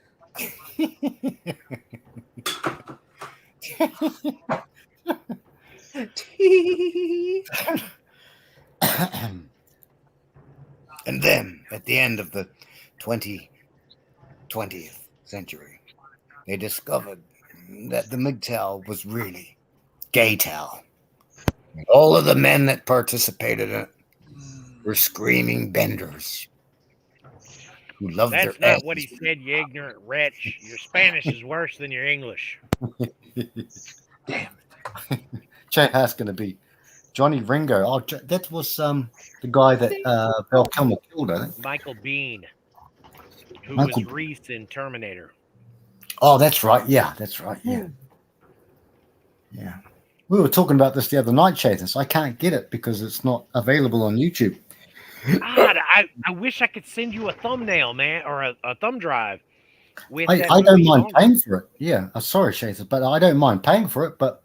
[SPEAKER 9] And then, at the end of the 20th century, they discovered that the MGTOW was really GayTOW. All of the men that participated in it were screaming benders who loved
[SPEAKER 10] That's
[SPEAKER 9] their
[SPEAKER 10] not what he said, you ignorant wretch. Your Spanish is worse than your English.
[SPEAKER 9] Damn it. Jay Haas going to be Johnny Ringo. Oh, that was the guy that Val Kilmer killed, I think.
[SPEAKER 10] Michael Bean, who
[SPEAKER 9] Michael-
[SPEAKER 10] was Reese in Terminator.
[SPEAKER 9] Oh, that's right. Yeah, that's right. Yeah. Yeah. We were talking about this the other night, Chathis. I can't get it because it's not available on YouTube.
[SPEAKER 10] God, I wish I could send you a thumbnail, man, or a thumb drive. With
[SPEAKER 9] I
[SPEAKER 10] that
[SPEAKER 9] don't
[SPEAKER 10] movie
[SPEAKER 9] mind
[SPEAKER 10] on it.
[SPEAKER 9] paying for it. Yeah. Sorry, Chathis, but I don't mind paying for it, but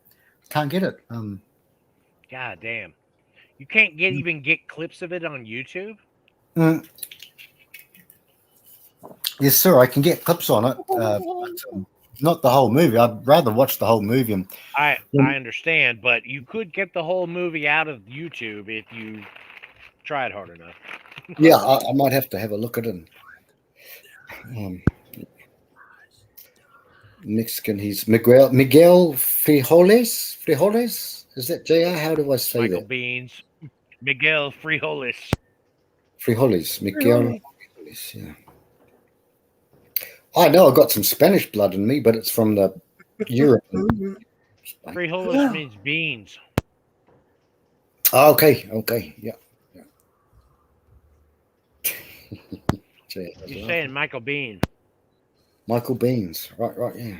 [SPEAKER 9] can't get it.
[SPEAKER 10] God damn. You can't even get clips of it on YouTube?
[SPEAKER 9] Yes, sir. I can get clips on it, but not the whole movie. I'd rather watch the whole movie. And
[SPEAKER 10] I understand, but you could get the whole movie out of YouTube if you tried hard enough.
[SPEAKER 9] yeah, I might have to have a look at it. Mexican. He's Miguel Frijoles. Frijoles. Is that JR? How do I say
[SPEAKER 10] Michael
[SPEAKER 9] that?
[SPEAKER 10] Beans, Miguel Frijoles.
[SPEAKER 9] Frijoles. Miguel Frijoles. Yeah. I know I got some Spanish blood in me, but it's from the Europe.
[SPEAKER 10] Frijoles means beans.
[SPEAKER 9] Okay. Yeah.
[SPEAKER 10] You're saying Michael Bean.
[SPEAKER 9] Michael Beans. Right. Yeah.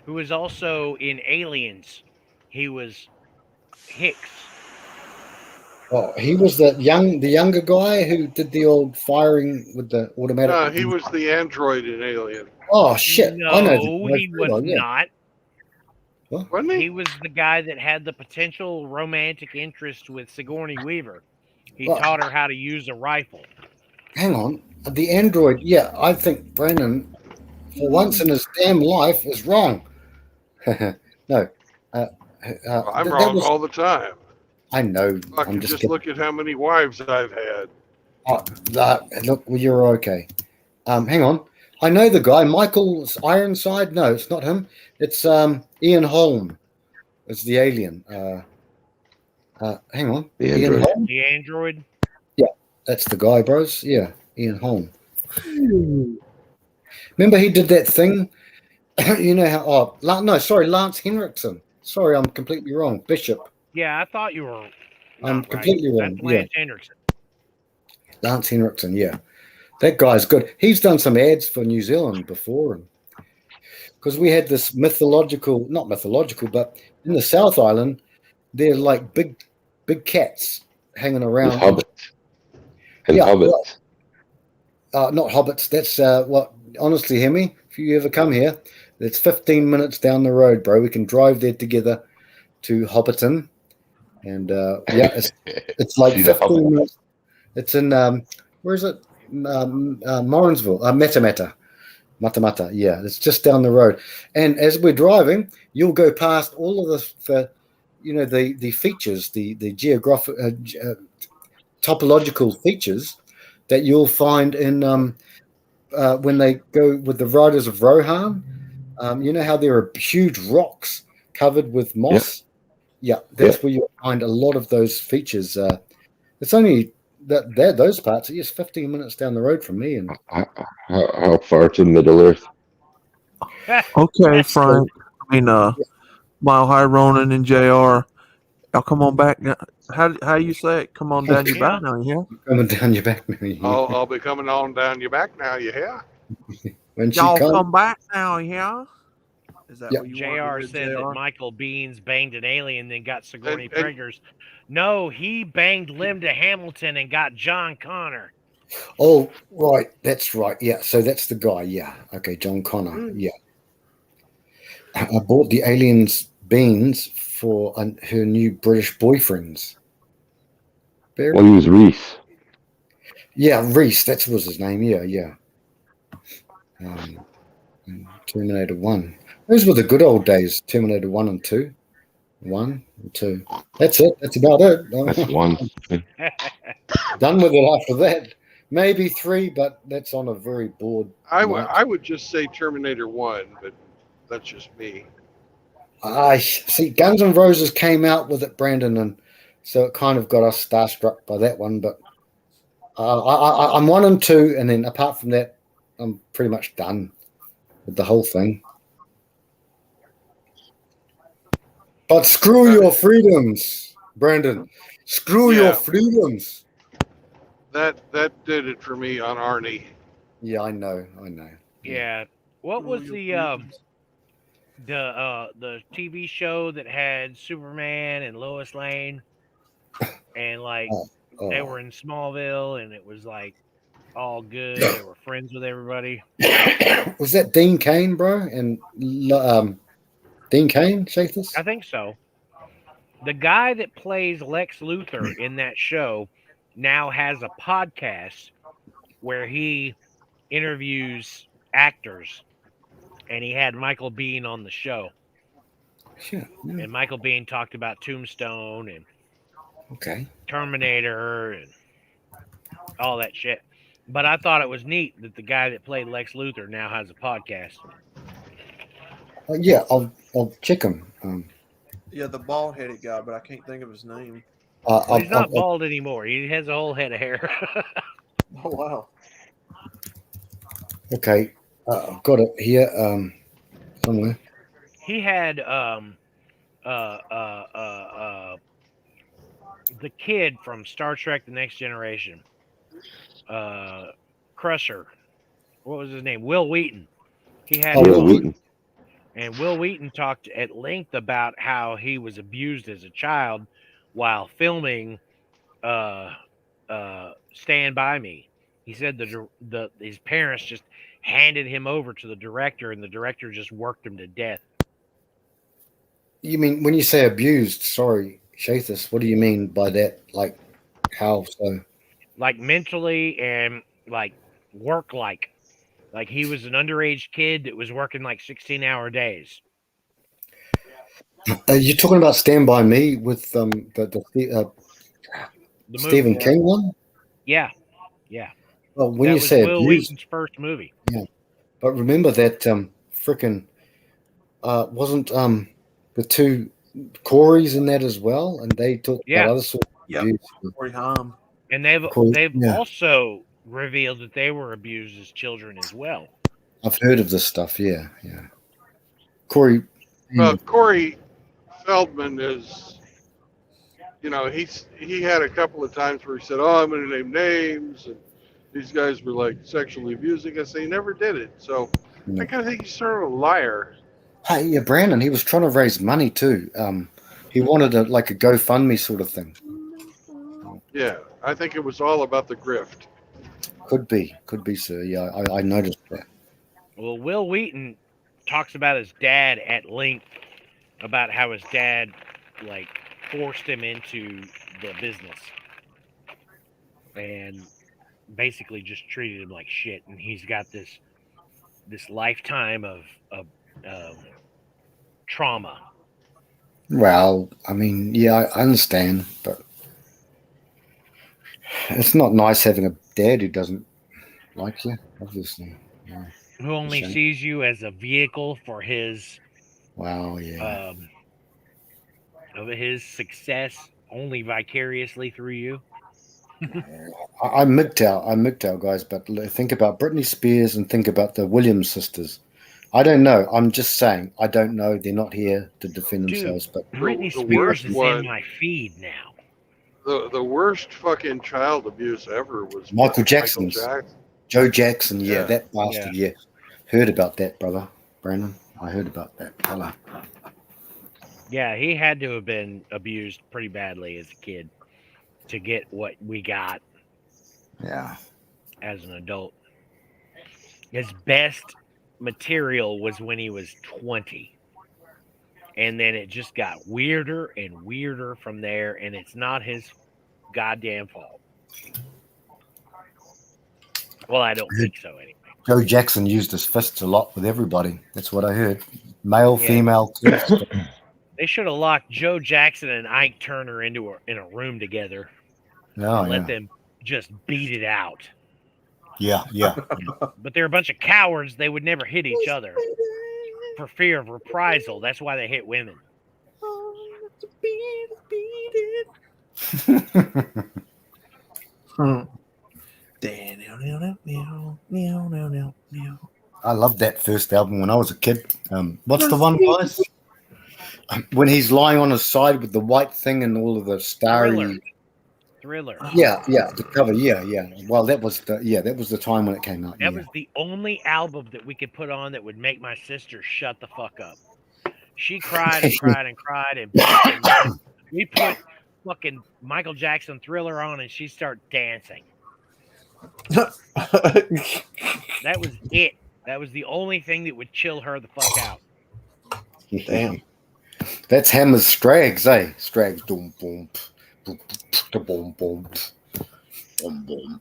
[SPEAKER 10] Who was also in Aliens. He was Hicks.
[SPEAKER 9] Oh, he was the younger guy who did the old firing with the automatic.
[SPEAKER 1] No, he was the android in Alien.
[SPEAKER 9] Oh shit!
[SPEAKER 10] No,
[SPEAKER 9] I know
[SPEAKER 10] he was not.
[SPEAKER 1] Wasn't he?
[SPEAKER 10] He was the guy that had the potential romantic interest with Sigourney Weaver. He
[SPEAKER 9] Well,
[SPEAKER 10] taught her how to use a rifle.
[SPEAKER 9] Hang on, the android. Yeah, I think Brandon, for once in his damn life, is wrong. No,
[SPEAKER 1] I'm wrong all the time.
[SPEAKER 9] I know.
[SPEAKER 1] Fuck,
[SPEAKER 9] I'm
[SPEAKER 1] just
[SPEAKER 9] kidding.
[SPEAKER 1] look at how many wives I've had.
[SPEAKER 9] Look, you're okay. Hang on. I know the guy, Michael Ironside. No, it's not him. It's Ian Holm. It's the alien. Hang on.
[SPEAKER 2] The
[SPEAKER 9] Ian
[SPEAKER 2] android.
[SPEAKER 9] Holm?
[SPEAKER 10] The android.
[SPEAKER 9] Yeah, that's the guy, bros. Yeah, Ian Holm. Remember he did that thing? You know how? Oh, no, sorry, Lance Henriksen. Sorry, I'm completely wrong. Bishop.
[SPEAKER 10] Yeah, I thought you were.
[SPEAKER 9] I'm
[SPEAKER 10] not
[SPEAKER 9] completely
[SPEAKER 10] right.
[SPEAKER 9] wrong.
[SPEAKER 10] That's Lance Henriksen.
[SPEAKER 9] Lance Henriksen, yeah. That guy's good. He's done some ads for New Zealand before. Because we had this not mythological, but in the South Island, they're like big cats hanging around.
[SPEAKER 2] With hobbits. And
[SPEAKER 9] Yeah,
[SPEAKER 2] hobbits.
[SPEAKER 9] not hobbits. That's what. Honestly, Hemi, if you ever come here, it's 15 minutes down the road, bro. We can drive there together to Hobbiton, and yeah, it's like
[SPEAKER 2] See the
[SPEAKER 9] 15 minutes. It's in where is it? Morrinsville, Matamata. Yeah, it's just down the road. And as we're driving, you'll go past all of the the features, the geographic topological features that you'll find in when they go with the Riders of Rohan. You know how there are huge rocks covered with moss. Yeah, that's where you'll find a lot of those features. It's only those parts are just 15 minutes down the road from me. And
[SPEAKER 2] How far to Middle Earth?
[SPEAKER 7] Okay, Frank. I mean, Mile High Ronan and JR. Y'all come on back now. How you say it? Come on down your back now, yeah?
[SPEAKER 9] coming down your back now.
[SPEAKER 1] I'll be coming on down your back now, you hear?
[SPEAKER 9] When she
[SPEAKER 7] Y'all
[SPEAKER 9] comes,
[SPEAKER 7] come back now, yeah? Is that
[SPEAKER 9] Yep.
[SPEAKER 7] what you
[SPEAKER 10] JR
[SPEAKER 7] want to
[SPEAKER 10] said
[SPEAKER 7] do,
[SPEAKER 10] that
[SPEAKER 7] JR?
[SPEAKER 10] Michael Beans banged an alien, then got Sigourney
[SPEAKER 1] And-
[SPEAKER 10] Preggers. No, he banged Linda Hamilton and got John Connor.
[SPEAKER 9] oh right, that's right. Yeah, so that's the guy. Yeah, okay, John Connor.
[SPEAKER 7] Mm.
[SPEAKER 9] Yeah, I bought the aliens beans for her new British boyfriends. Barry?
[SPEAKER 2] Well, he was Reese.
[SPEAKER 9] Yeah, Reese. That was his name. Yeah. Terminator 1. Those were the good old days. Terminator 1 and 2. 1 and 2. That's it. That's about it.
[SPEAKER 2] That's one.
[SPEAKER 9] Done with it after that. Maybe 3, but that's on a very broad mark.
[SPEAKER 1] I would just say Terminator 1, but that's just me.
[SPEAKER 9] I see. Guns N' Roses came out with it, Brandon, and so it kind of got us starstruck by that one. But I'm 1 and 2, and then apart from that, I'm pretty much done with the whole thing. But screw your freedoms, Brandon. Screw your freedoms.
[SPEAKER 1] That did it for me on Arnie.
[SPEAKER 9] Yeah, I know.
[SPEAKER 10] Yeah. What was the TV show that had Superman and Lois Lane, and like they were in Smallville, and it was like all good. They were friends with everybody.
[SPEAKER 9] Was that Dean Cain, bro? And Dean Cain, Shafis?
[SPEAKER 10] I think so. The guy that plays Lex Luthor in that show now has a podcast where he interviews actors, and he had Michael Biehn on the show.
[SPEAKER 9] Sure. Yeah.
[SPEAKER 10] And Michael Biehn talked about Tombstone and Terminator and all that shit. But I thought it was neat that the guy that played Lex Luthor now has a podcast.
[SPEAKER 9] Yeah, I'll check him.
[SPEAKER 7] Yeah, the bald-headed guy, but I can't think of his name.
[SPEAKER 10] Well, he's not bald anymore. He has a whole head of hair.
[SPEAKER 7] Oh wow.
[SPEAKER 9] Okay, I've got it here somewhere.
[SPEAKER 10] He had the kid from Star Trek: The Next Generation, Crusher. What was his name? Will Wheaton. He had him
[SPEAKER 2] Will
[SPEAKER 10] on.
[SPEAKER 2] Wheaton.
[SPEAKER 10] And Will Wheaton talked at length about how he was abused as a child while filming Stand By Me. He said his parents just handed him over to the director, and the director just worked him to death.
[SPEAKER 9] You mean when you say abused? Sorry, Shafis. What do you mean by that? Like how so?
[SPEAKER 10] Like mentally and like work like. Like he was an underage kid that was working like 16-hour days.
[SPEAKER 9] You're talking about Stand By Me with the Stephen
[SPEAKER 10] movie.
[SPEAKER 9] King one?
[SPEAKER 10] Yeah.
[SPEAKER 9] Well, when
[SPEAKER 10] that
[SPEAKER 9] you
[SPEAKER 10] was
[SPEAKER 9] say
[SPEAKER 10] Will
[SPEAKER 9] abused,
[SPEAKER 10] Wheaton's first movie.
[SPEAKER 9] yeah. But remember that frickin' wasn't the 2 Corys in that as well, and they took that other sort of abuse.
[SPEAKER 7] Corey Haim.
[SPEAKER 10] And they've
[SPEAKER 9] Yeah.
[SPEAKER 10] also revealed that they were abused as children as well.
[SPEAKER 9] I've heard of this stuff. Yeah. Corey.
[SPEAKER 1] Well, Corey Feldman is, he had a couple of times where he said, "Oh, I'm going to name names," and these guys were like sexually abusing us. He never did it, so I kind of think he's sort of a liar.
[SPEAKER 9] Hey, yeah, Brandon. He was trying to raise money too. He wanted a GoFundMe sort of thing.
[SPEAKER 1] Yeah, I think it was all about the grift.
[SPEAKER 9] Could be, sir. Yeah, I noticed that.
[SPEAKER 10] Well, Will Wheaton talks about his dad at length, about how his dad like forced him into the business and basically just treated him like shit. And he's got this lifetime of trauma.
[SPEAKER 9] Well, I mean, yeah, I understand, but it's not nice having a dad who doesn't like you, obviously. Yeah.
[SPEAKER 10] Who only
[SPEAKER 9] Shame.
[SPEAKER 10] sees you as a vehicle for his
[SPEAKER 9] Wow, yeah.
[SPEAKER 10] of his success only vicariously through you.
[SPEAKER 9] I'm MGTOW guys, but think about Britney Spears and think about the Williams sisters. I don't know. I'm just saying. I don't know. They're not here to defend
[SPEAKER 10] Dude,
[SPEAKER 9] themselves. But
[SPEAKER 10] Britney
[SPEAKER 1] the
[SPEAKER 10] Spears
[SPEAKER 1] worst
[SPEAKER 10] is
[SPEAKER 1] one-
[SPEAKER 10] in my feed now.
[SPEAKER 1] The worst fucking child abuse ever was
[SPEAKER 9] Michael
[SPEAKER 1] fucking
[SPEAKER 9] Jackson's.
[SPEAKER 1] Jackson.
[SPEAKER 9] Joe Jackson, yeah,
[SPEAKER 1] Yeah.
[SPEAKER 9] that bastard, yeah. Heard about that, brother. Brandon, I heard about that fella.
[SPEAKER 10] Yeah, he had to have been abused pretty badly as a kid to get what we got
[SPEAKER 9] Yeah.
[SPEAKER 10] as an adult. His best material was when he was 20. And then it just got weirder and weirder from there, and it's not his goddamn fault. Well, I don't think so anyway.
[SPEAKER 9] Joe Jackson used his fists a lot with everybody. That's what I heard. Male,
[SPEAKER 10] Yeah.
[SPEAKER 9] female.
[SPEAKER 10] They should have locked Joe Jackson and Ike Turner in a room together
[SPEAKER 9] Oh,
[SPEAKER 10] and let
[SPEAKER 9] yeah.
[SPEAKER 10] them just beat it out.
[SPEAKER 9] Yeah.
[SPEAKER 10] But they're a bunch of cowards. They would never hit each other for fear of reprisal. That's why they hit women.
[SPEAKER 9] I loved that first album when I was a kid. What's the one, guys? When he's lying on his side with the white thing and all of the starry.
[SPEAKER 10] Thriller.
[SPEAKER 9] Yeah, the cover. Yeah. Well, that was the time when it came out.
[SPEAKER 10] That
[SPEAKER 9] Yeah.
[SPEAKER 10] was the only album that we could put on that would make my sister shut the fuck up. She cried and cried and cried and bitched, and then we put fucking Michael Jackson Thriller on and she started dancing. That was it. That was the only thing that would chill her the fuck out.
[SPEAKER 7] Damn.
[SPEAKER 9] That's Hammer's Strags, eh? Strags. Boom, boom, boom, boom, boom, boom, boom,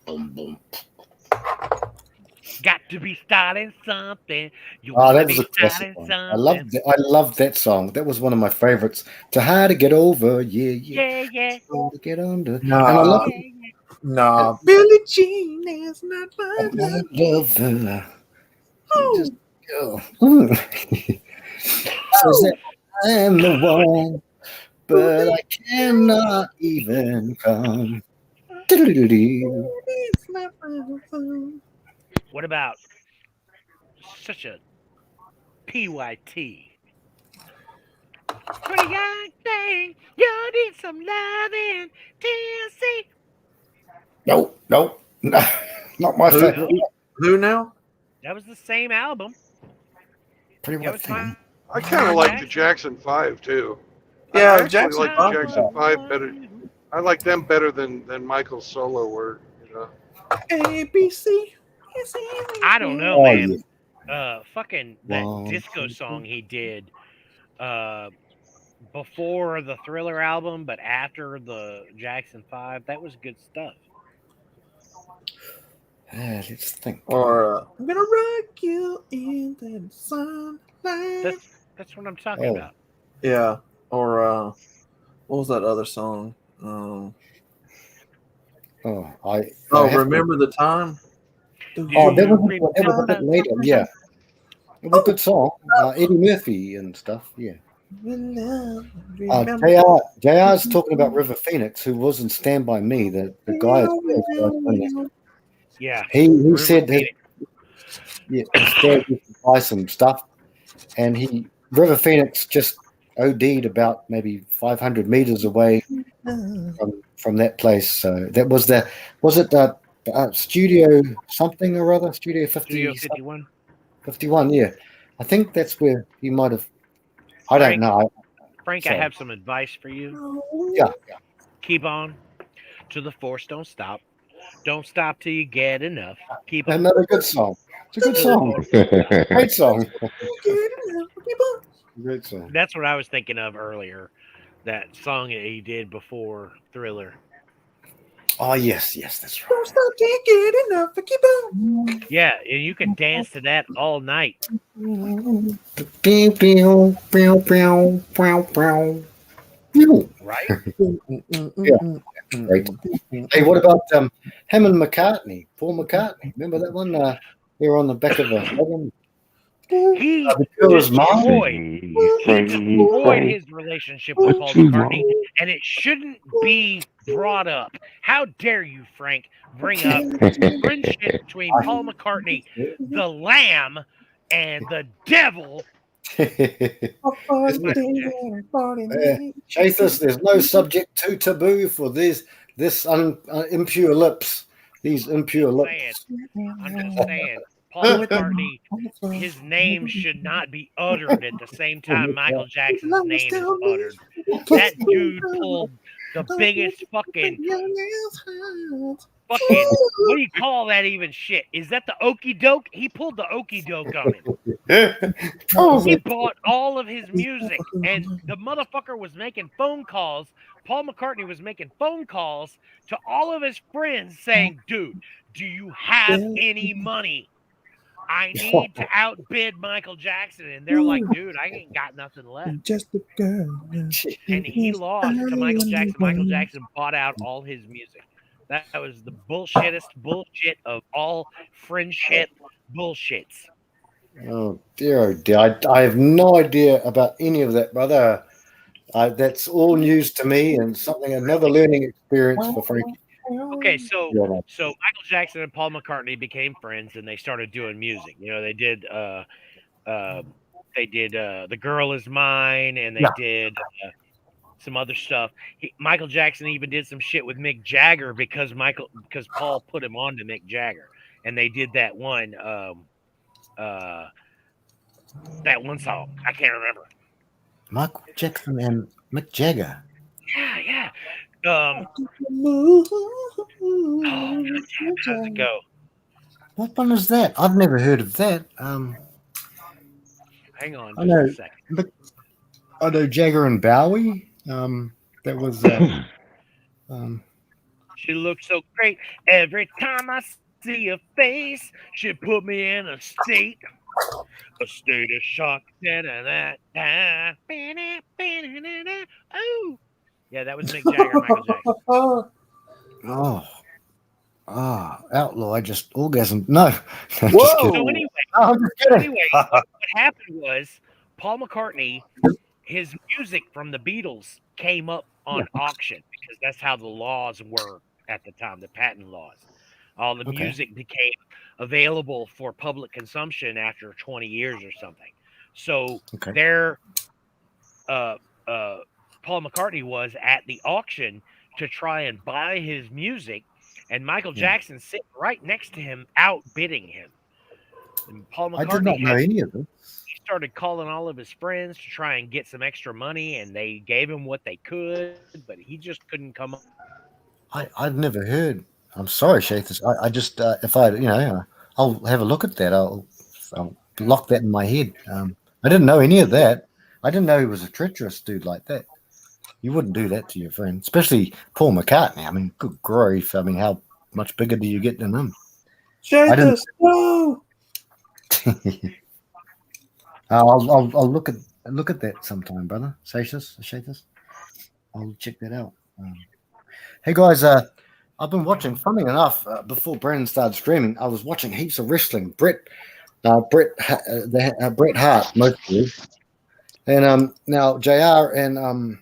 [SPEAKER 9] boom, boom.
[SPEAKER 10] Got to be starting something. You
[SPEAKER 9] Oh,
[SPEAKER 10] wanna
[SPEAKER 9] that
[SPEAKER 10] be
[SPEAKER 9] was a classic
[SPEAKER 10] starting
[SPEAKER 9] one.
[SPEAKER 10] something.
[SPEAKER 9] I loved that song. That was one of my favorites. To hard to get over, yeah.
[SPEAKER 10] Yeah.
[SPEAKER 9] To get under.
[SPEAKER 7] Nah.
[SPEAKER 9] And I love
[SPEAKER 7] Nah, Billie Jean is not my
[SPEAKER 9] my
[SPEAKER 7] lover.
[SPEAKER 9] lover. Just go. Says that I am the one, but I cannot even come. Diddle-diddle-dee.
[SPEAKER 10] What about such a PYT? Pretty young thing, you need some loving, TLC.
[SPEAKER 9] Nope, not my
[SPEAKER 7] Who?
[SPEAKER 9] favorite.
[SPEAKER 7] Who now?
[SPEAKER 10] That was the same album.
[SPEAKER 9] Pretty
[SPEAKER 10] That
[SPEAKER 9] much
[SPEAKER 10] was
[SPEAKER 9] thing.
[SPEAKER 10] fine.
[SPEAKER 1] I kind of like the Jackson 5 too.
[SPEAKER 7] Yeah,
[SPEAKER 1] I actually
[SPEAKER 7] Jackson
[SPEAKER 1] like the
[SPEAKER 7] five.
[SPEAKER 1] Jackson 5 better. I like them better than Michael's solo work. You know.
[SPEAKER 7] ABC.
[SPEAKER 10] I don't know,
[SPEAKER 9] Oh,
[SPEAKER 10] man. Fucking that
[SPEAKER 9] Wow.
[SPEAKER 10] disco song he did before the Thriller album, but after the Jackson 5, that was good stuff.
[SPEAKER 9] Let's think.
[SPEAKER 7] Or I'm gonna rock you in the sunlight.
[SPEAKER 10] That's what I'm talking
[SPEAKER 9] Oh.
[SPEAKER 10] about.
[SPEAKER 7] Yeah. Or what was that other song? Remember the time?
[SPEAKER 9] Oh, that was a bit later. Yeah, it was a good song. Eddie Murphy and stuff. Yeah. JR's talking about River Phoenix, who was in Stand By Me. The guy.
[SPEAKER 10] Yeah.
[SPEAKER 9] He
[SPEAKER 10] River
[SPEAKER 9] said that
[SPEAKER 10] Phoenix.
[SPEAKER 9] his dad used to buy some stuff, and River Phoenix just OD'd about maybe 500 meters away from that place. So that was Studio something or other, Studio 50,
[SPEAKER 10] Studio 51.
[SPEAKER 9] 51, yeah. I think that's where he might have. I don't know.
[SPEAKER 10] Frank,
[SPEAKER 9] Sorry.
[SPEAKER 10] I have some advice for you.
[SPEAKER 9] Yeah.
[SPEAKER 10] Keep on. To the force, don't stop. Don't stop till you get enough. Keep on.
[SPEAKER 9] Another good song. It's a good song. Great song. Great song.
[SPEAKER 10] That's what I was thinking of earlier. That song that he did before Thriller.
[SPEAKER 9] Oh yes, that's right.
[SPEAKER 7] Don't stop, can't get enough. Keep on.
[SPEAKER 10] Yeah, and you can dance to that all night.
[SPEAKER 9] Pew, pew, pew, pew, pew, pew. Pew.
[SPEAKER 10] Right?
[SPEAKER 9] Right. Hey, what about Hammond McCartney, Paul McCartney? Remember that one? They were on the back of a wagon.
[SPEAKER 10] He
[SPEAKER 9] The Killer's Mom.
[SPEAKER 10] destroyed his relationship with Paul McCartney, and it shouldn't be brought up. How dare you, Frank, bring up friendship between Paul McCartney, the Lamb, and the Devil?
[SPEAKER 9] Chathus, there's no subject too taboo for this impure lips. These impure lips.
[SPEAKER 10] I'm just saying, Paul McCartney, his name should not be uttered at the same time Michael Jackson's name is uttered. That dude pulled the biggest fucking, what do you call that even shit? Is that the okie doke? He pulled the okie doke on him. He bought all of his music, and the motherfucker was making phone calls. Paul McCartney was making phone calls to all of his friends saying, dude, do you have any money? I need to outbid Michael Jackson. And they're like, dude, I ain't got nothing left.
[SPEAKER 7] Just a girl.
[SPEAKER 10] And he lost to Michael Jackson. Michael Jackson bought out all his music. That was the bullshittest bullshit of all friendship bullshits.
[SPEAKER 9] Oh dear. I have no idea about any of that, brother. That's all news to me and another learning experience for Frankie.
[SPEAKER 10] Okay, so Michael Jackson and Paul McCartney became friends, and they started doing music. You know, they did "The Girl Is Mine," and they did some other stuff. Michael Jackson even did some shit with Mick Jagger because Paul put him on to Mick Jagger, and they did that one song. I can't remember.
[SPEAKER 9] Michael Jackson and Mick Jagger.
[SPEAKER 10] Yeah. How's it go?
[SPEAKER 9] What one is that? I've never heard of that.
[SPEAKER 10] Hang on
[SPEAKER 9] I
[SPEAKER 10] just a second.
[SPEAKER 9] I know Jagger and Bowie. That was.
[SPEAKER 10] She looks so great every time I see her face. She put me in a state of shock. Oh, yeah, that was Mick Jagger, Michael Jackson.
[SPEAKER 9] Outlaw! I just orgasmed. No,
[SPEAKER 10] Whoa!
[SPEAKER 9] Just kidding.
[SPEAKER 10] So anyway,
[SPEAKER 9] I'm just kidding.
[SPEAKER 10] What happened was Paul McCartney, his music from the Beatles came up on auction because that's how the laws were at the time, the patent laws. All the music became available for public consumption after 20 years or something. So Paul McCartney was at the auction to try and buy his music, and Michael Jackson sitting right next to him, outbidding him. And Paul McCartney
[SPEAKER 9] I did not know any of them.
[SPEAKER 10] He started calling all of his friends to try and get some extra money, and they gave him what they could, but he just couldn't come up.
[SPEAKER 9] I've never heard. I'm sorry, Shathis. I just I'll have a look at that. I'll lock that in my head. I didn't know any of that. I didn't know he was a treacherous dude like that. You wouldn't do that to your friend, especially Paul McCartney. I mean, good grief. I mean, how much bigger do you get than him?
[SPEAKER 7] Shathis, no.
[SPEAKER 9] I'll look at that sometime, brother. Shathis. I'll check that out. Hey guys, I've been watching. Funny enough, before Brandon started streaming, I was watching heaps of wrestling. Bret Hart mostly, and now JR and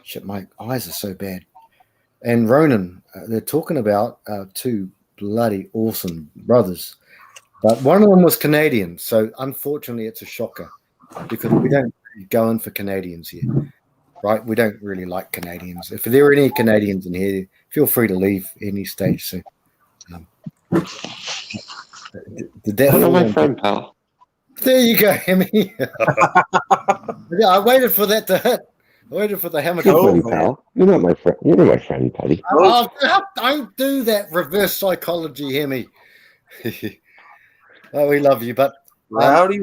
[SPEAKER 9] shit, my eyes are so bad. And Ronan, they're talking about two bloody awesome brothers, but one of them was Canadian, so unfortunately, it's a shocker because we don't go in for Canadians here. Right, we don't really like Canadians. If there are any Canadians in here, feel free to leave any stage. So,
[SPEAKER 2] Hello, my friend, pal.
[SPEAKER 9] There you go, Emmy. Yeah, I waited for that to hit. Waiting for the hammer
[SPEAKER 2] Good
[SPEAKER 9] to
[SPEAKER 2] buddy,
[SPEAKER 7] man.
[SPEAKER 2] pal. You're not my friend. You're not my friend, buddy.
[SPEAKER 9] Don't do that reverse psychology, hear me. Oh, we love you, but
[SPEAKER 7] Rowdy.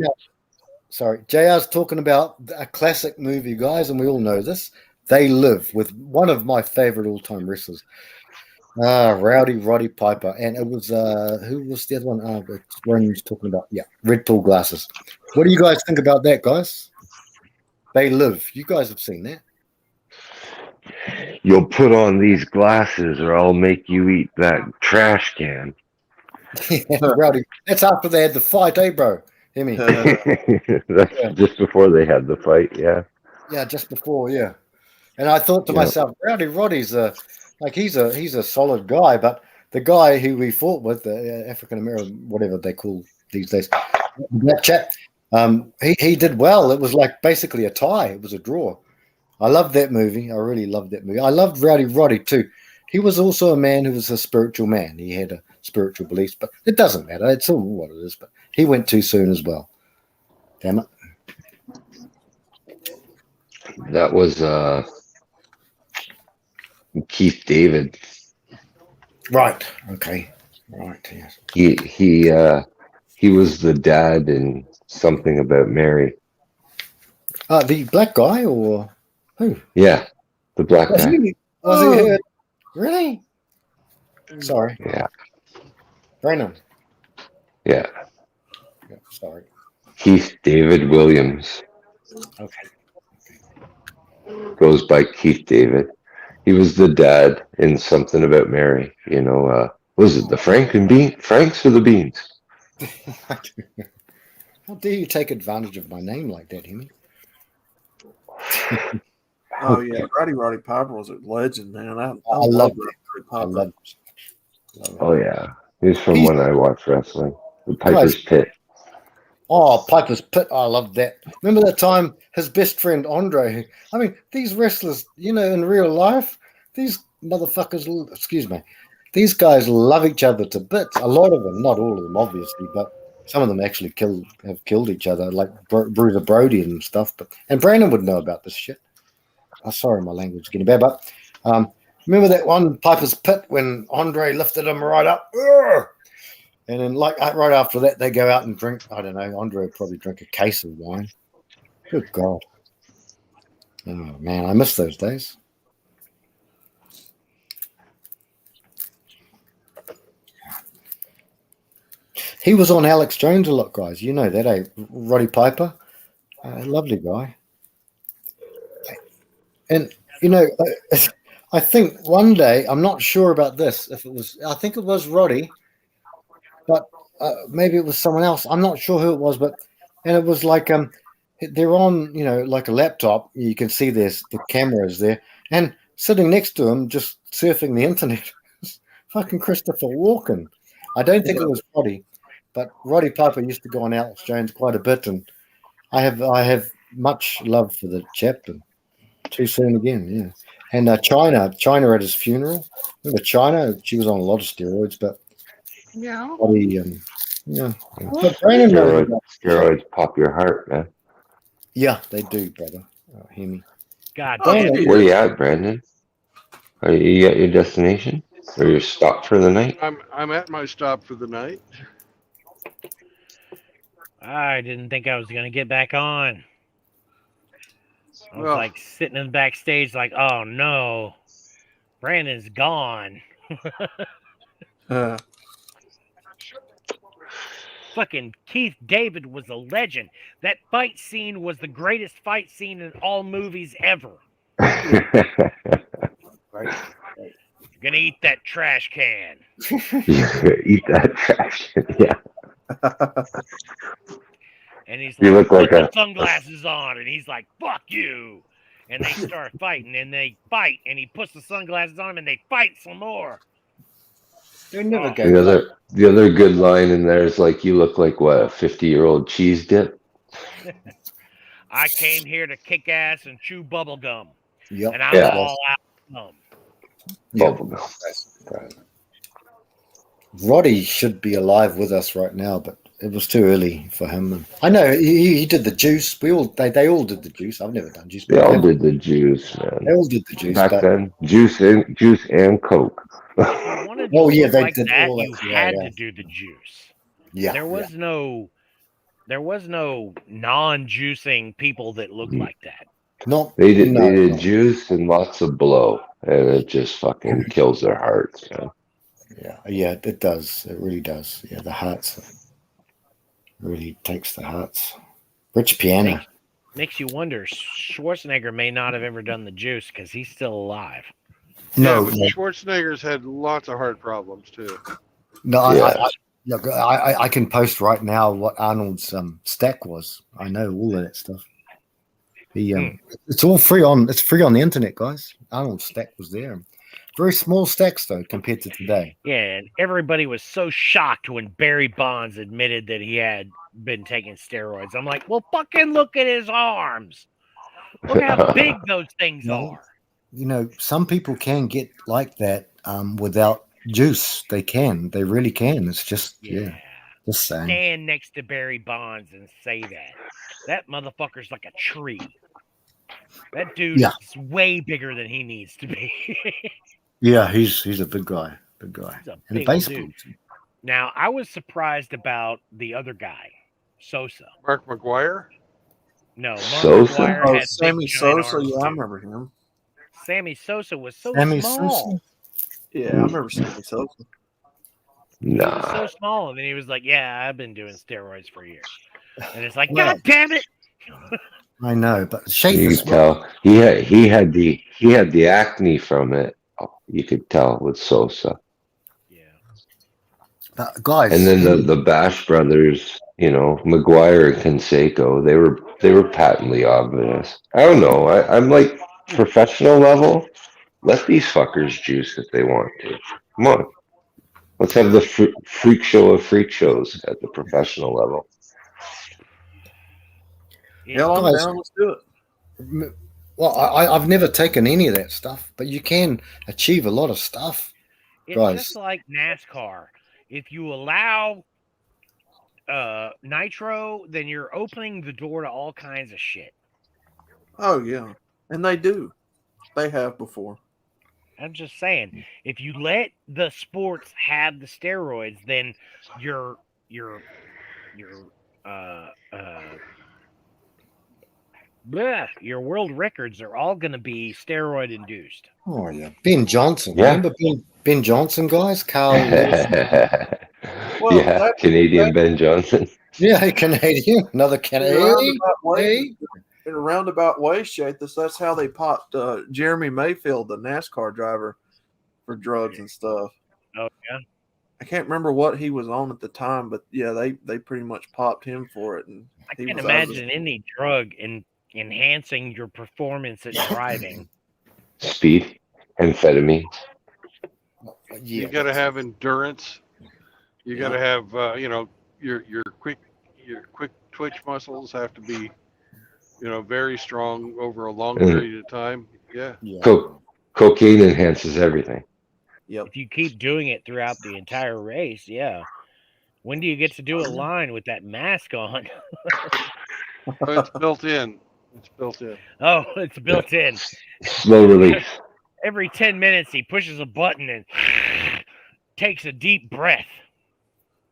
[SPEAKER 9] sorry, JR's talking about a classic movie, guys, and we all know this. They Live, with one of my favorite all-time wrestlers, Rowdy Roddy Piper, and it was who was the other one? It's one he's talking about. Yeah, Red Bull glasses. What do you guys think about that, guys? They Live. You guys have seen that?
[SPEAKER 2] You'll put on these glasses, or I'll make you eat that trash can.
[SPEAKER 9] Rowdy. That's after they had the fight, eh, bro? Hear me?
[SPEAKER 2] That's just before they had the fight. Yeah.
[SPEAKER 9] Yeah, just before. Yeah. And I thought to myself, Rowdy Roddy's he's a solid guy, but the guy who we fought with, the African American, whatever they call these days, that chap, he did well. It was like basically a tie. It was a draw. I loved that movie. I really loved that movie. I loved Rowdy Roddy too. He was also a man who was a spiritual man. He had a spiritual beliefs, but it doesn't matter. It's all what it is. But he went too soon as well. Damn it.
[SPEAKER 2] That was Keith David.
[SPEAKER 9] Right. Okay. Right. Yes.
[SPEAKER 2] He was the dad in Something About Mary.
[SPEAKER 9] The black guy or who?
[SPEAKER 2] Yeah, the black
[SPEAKER 9] Was
[SPEAKER 2] guy.
[SPEAKER 9] he here? Really? Sorry.
[SPEAKER 2] Yeah,
[SPEAKER 9] Brandon.
[SPEAKER 2] yeah.
[SPEAKER 9] Yeah, sorry.
[SPEAKER 2] Keith David Williams
[SPEAKER 9] Okay.
[SPEAKER 2] goes by Keith David. He was the dad in Something About Mary. You know, was it the Franks or the Beans?
[SPEAKER 9] How dare you take advantage of my name like that, Hemi?
[SPEAKER 7] Oh yeah, Roddy Piper was a legend, man. I
[SPEAKER 9] love
[SPEAKER 7] Roddy
[SPEAKER 9] I
[SPEAKER 7] Piper.
[SPEAKER 9] love it.
[SPEAKER 2] Oh yeah, he's from when I watched wrestling. The Piper's Pit.
[SPEAKER 9] Oh, Piper's Pit. I love that. Remember that time his best friend Andre? I mean, these wrestlers, you know, in real life, these motherfuckers, excuse me, these guys love each other to bits. A lot of them, not all of them, obviously, but some of them actually have killed each other, like Bruiser Brody and stuff. And Brandon would know about this shit. Oh, sorry, my language is getting bad, but remember that one Piper's Pit when Andre lifted him right up? Urgh! And then, like right after that, they go out and drink. I don't know. Andre would probably drink a case of wine. Good God! Oh man, I miss those days. He was on Alex Jones a lot, guys. You know that, eh? Roddy Piper, lovely guy. And you know, I think one day, I'm not sure about this. If it was, I think it was Roddy. But maybe it was someone else. I'm not sure who it was, and it was like they're on, you know, like a laptop. You can see there's the cameras there, and sitting next to him, just surfing the internet, fucking Christopher Walken. I don't think it was Roddy, but Roddy Piper used to go on Alex Jones quite a bit, and I have much love for the chap. And too soon again, yeah. And China at his funeral. Remember China? She was on a lot of steroids, but.
[SPEAKER 1] Yeah.
[SPEAKER 9] Yeah. But Brandon
[SPEAKER 2] Steroids pop your heart, man.
[SPEAKER 9] Yeah, they do, brother. Hear me.
[SPEAKER 10] God
[SPEAKER 9] Brandon,
[SPEAKER 10] damn it.
[SPEAKER 2] Where you at, Brandon? Are you at your destination? Or your stop for the night?
[SPEAKER 1] I'm at my stop for the night.
[SPEAKER 10] I didn't think I was going to get back on. I was like sitting in the backstage like, oh no, Brandon's gone. Fucking Keith David was a legend. That fight scene was the greatest fight scene in all movies ever.
[SPEAKER 9] right?
[SPEAKER 10] You're gonna eat that trash can.
[SPEAKER 2] Eat that trash. Yeah.
[SPEAKER 10] And he's
[SPEAKER 2] You
[SPEAKER 10] like,
[SPEAKER 2] look like
[SPEAKER 10] put the sunglasses on, and he's like, fuck you. And they start fighting, and they fight, and he puts the sunglasses on him, and they fight some more.
[SPEAKER 9] They never go.
[SPEAKER 2] The other good line in there is like, you look like what, a 50-year-old cheese dip?
[SPEAKER 10] I came here to kick ass and chew bubble gum.
[SPEAKER 9] Yep.
[SPEAKER 10] And I'm all out.
[SPEAKER 2] Bubblegum.
[SPEAKER 9] Roddy should be alive with us right now, but it was too early for him. I know he did the juice. They all did the juice. I've never done juice.
[SPEAKER 2] They
[SPEAKER 9] But
[SPEAKER 2] all did the juice, man.
[SPEAKER 9] They all did the juice.
[SPEAKER 2] Back
[SPEAKER 9] But
[SPEAKER 2] then, juice and Coke.
[SPEAKER 10] If you wanted to
[SPEAKER 9] oh yeah,
[SPEAKER 10] look
[SPEAKER 9] they
[SPEAKER 10] like
[SPEAKER 9] did
[SPEAKER 10] that,
[SPEAKER 9] all
[SPEAKER 10] you
[SPEAKER 9] that. Yeah,
[SPEAKER 10] had
[SPEAKER 9] yeah.
[SPEAKER 10] to do the juice.
[SPEAKER 9] Yeah,
[SPEAKER 10] There was no non-juicing people that looked like that.
[SPEAKER 9] Not
[SPEAKER 2] They did
[SPEAKER 9] no.
[SPEAKER 2] juice and lots of blow, and it just fucking kills their hearts, man.
[SPEAKER 9] Yeah, it does. It really does. Yeah, the hearts really takes the hearts. Rich piano.
[SPEAKER 10] Makes you wonder. Schwarzenegger may not have ever done the juice because he's still alive.
[SPEAKER 9] No,
[SPEAKER 1] but Schwarzenegger's had lots of heart problems too.
[SPEAKER 9] no.
[SPEAKER 2] Yeah.
[SPEAKER 9] Look, I can post right now what Arnold's stack was. I know all of that stuff. It's all free on. It's free on the internet, guys. Arnold's stack was there. Very small stacks though compared to today.
[SPEAKER 10] Yeah, and everybody was so shocked when Barry Bonds admitted that he had been taking steroids. I'm like, well, fucking look at his arms. Look how big those things are.
[SPEAKER 9] You know, some people can get like that without juice. They can. They really can. It's just just saying.
[SPEAKER 10] Stand next to Barry Bonds and say that. That motherfucker's like a tree. That dude is way bigger than he needs to be.
[SPEAKER 9] Yeah, he's a big guy. Big guy.
[SPEAKER 10] He's a
[SPEAKER 9] and
[SPEAKER 10] big
[SPEAKER 9] baseball.
[SPEAKER 10] dude. Now, I was surprised about the other guy, Sosa.
[SPEAKER 1] Mark McGuire?
[SPEAKER 10] No, Mark
[SPEAKER 2] Sosa?
[SPEAKER 10] McGuire had
[SPEAKER 7] Sammy
[SPEAKER 10] big, giant
[SPEAKER 7] Sosa.
[SPEAKER 10] arms,
[SPEAKER 7] Yeah, I
[SPEAKER 10] too.
[SPEAKER 7] remember him.
[SPEAKER 10] Sammy Sosa was so
[SPEAKER 9] Sammy
[SPEAKER 10] small.
[SPEAKER 9] Sosa?
[SPEAKER 7] Yeah, I remember Sammy Sosa.
[SPEAKER 10] He was
[SPEAKER 2] Nah.
[SPEAKER 10] so small, and then he was like, "Yeah, I've been doing steroids for years." And it's like,
[SPEAKER 9] Well,
[SPEAKER 10] God damn it!
[SPEAKER 9] I know, but
[SPEAKER 2] You
[SPEAKER 9] Schaefer's
[SPEAKER 2] could tell he had the acne from it. You could tell with Sosa.
[SPEAKER 9] guys.
[SPEAKER 2] And then the Bash brothers, McGuire and Canseco, they were patently obvious. I don't know. I'm like professional level. Let these fuckers juice if they want to. Come on. Let's have the freak show of freak shows at the professional level.
[SPEAKER 7] Hell, I'm down. Let's do it.
[SPEAKER 9] Well, I've never taken any of that stuff, but you can achieve a lot of stuff,
[SPEAKER 10] It's
[SPEAKER 9] guys.
[SPEAKER 10] just like NASCAR. If you allow nitro, then you're opening the door to all kinds of shit.
[SPEAKER 7] Oh yeah, and they do. They have before.
[SPEAKER 10] I'm just saying, if you let the sports have the steroids, then your world records are all going to be steroid induced.
[SPEAKER 9] Oh yeah, Ben Johnson.
[SPEAKER 2] Yeah.
[SPEAKER 9] Remember Ben Johnson, guys? Carl.
[SPEAKER 7] Well,
[SPEAKER 2] Canadian Ben Johnson.
[SPEAKER 9] Yeah, Canadian. Another Canadian.
[SPEAKER 7] In a roundabout way, Shay, that's how they popped Jeremy Mayfield, the NASCAR driver, for drugs and stuff.
[SPEAKER 10] Oh yeah.
[SPEAKER 7] I can't remember what he was on at the time, but yeah, they pretty much popped him for it. And
[SPEAKER 10] I can't imagine any drug enhancing your performance at driving.
[SPEAKER 2] Speed, amphetamine.
[SPEAKER 1] You got to have endurance. You got to have your quick twitch muscles have to be very strong over a long period of time. Yeah.
[SPEAKER 2] Cocaine enhances everything.
[SPEAKER 7] Yep.
[SPEAKER 10] If you keep doing it throughout the entire race, yeah. When do you get to do a line with that mask on?
[SPEAKER 1] Oh, it's built in. It's built in.
[SPEAKER 10] Oh, it's built in.
[SPEAKER 2] Slow release.
[SPEAKER 10] Every 10 minutes, he pushes a button and takes a deep breath.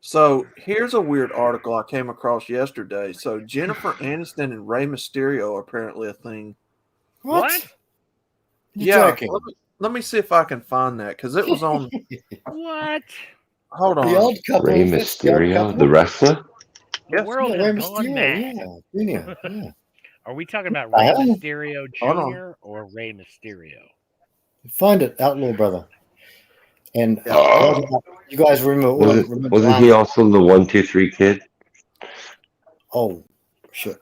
[SPEAKER 7] So here's a weird article I came across yesterday. So Jennifer Aniston and Rey Mysterio are apparently a thing.
[SPEAKER 10] What?
[SPEAKER 7] Yeah. Let me see if I can find that because it was on.
[SPEAKER 10] What?
[SPEAKER 7] Hold on.
[SPEAKER 9] The Odd Couple.
[SPEAKER 2] Rey Mysterio, the wrestler.
[SPEAKER 10] The world
[SPEAKER 9] Rey
[SPEAKER 10] has gone mad.
[SPEAKER 9] Yeah.
[SPEAKER 10] Are we talking about Rey Mysterio Jr. or Rey Mysterio?
[SPEAKER 9] Find it, Outlaw Brother. And you guys remember?
[SPEAKER 2] Wasn't he also the 1, 2, 3 kid?
[SPEAKER 9] Oh, shit.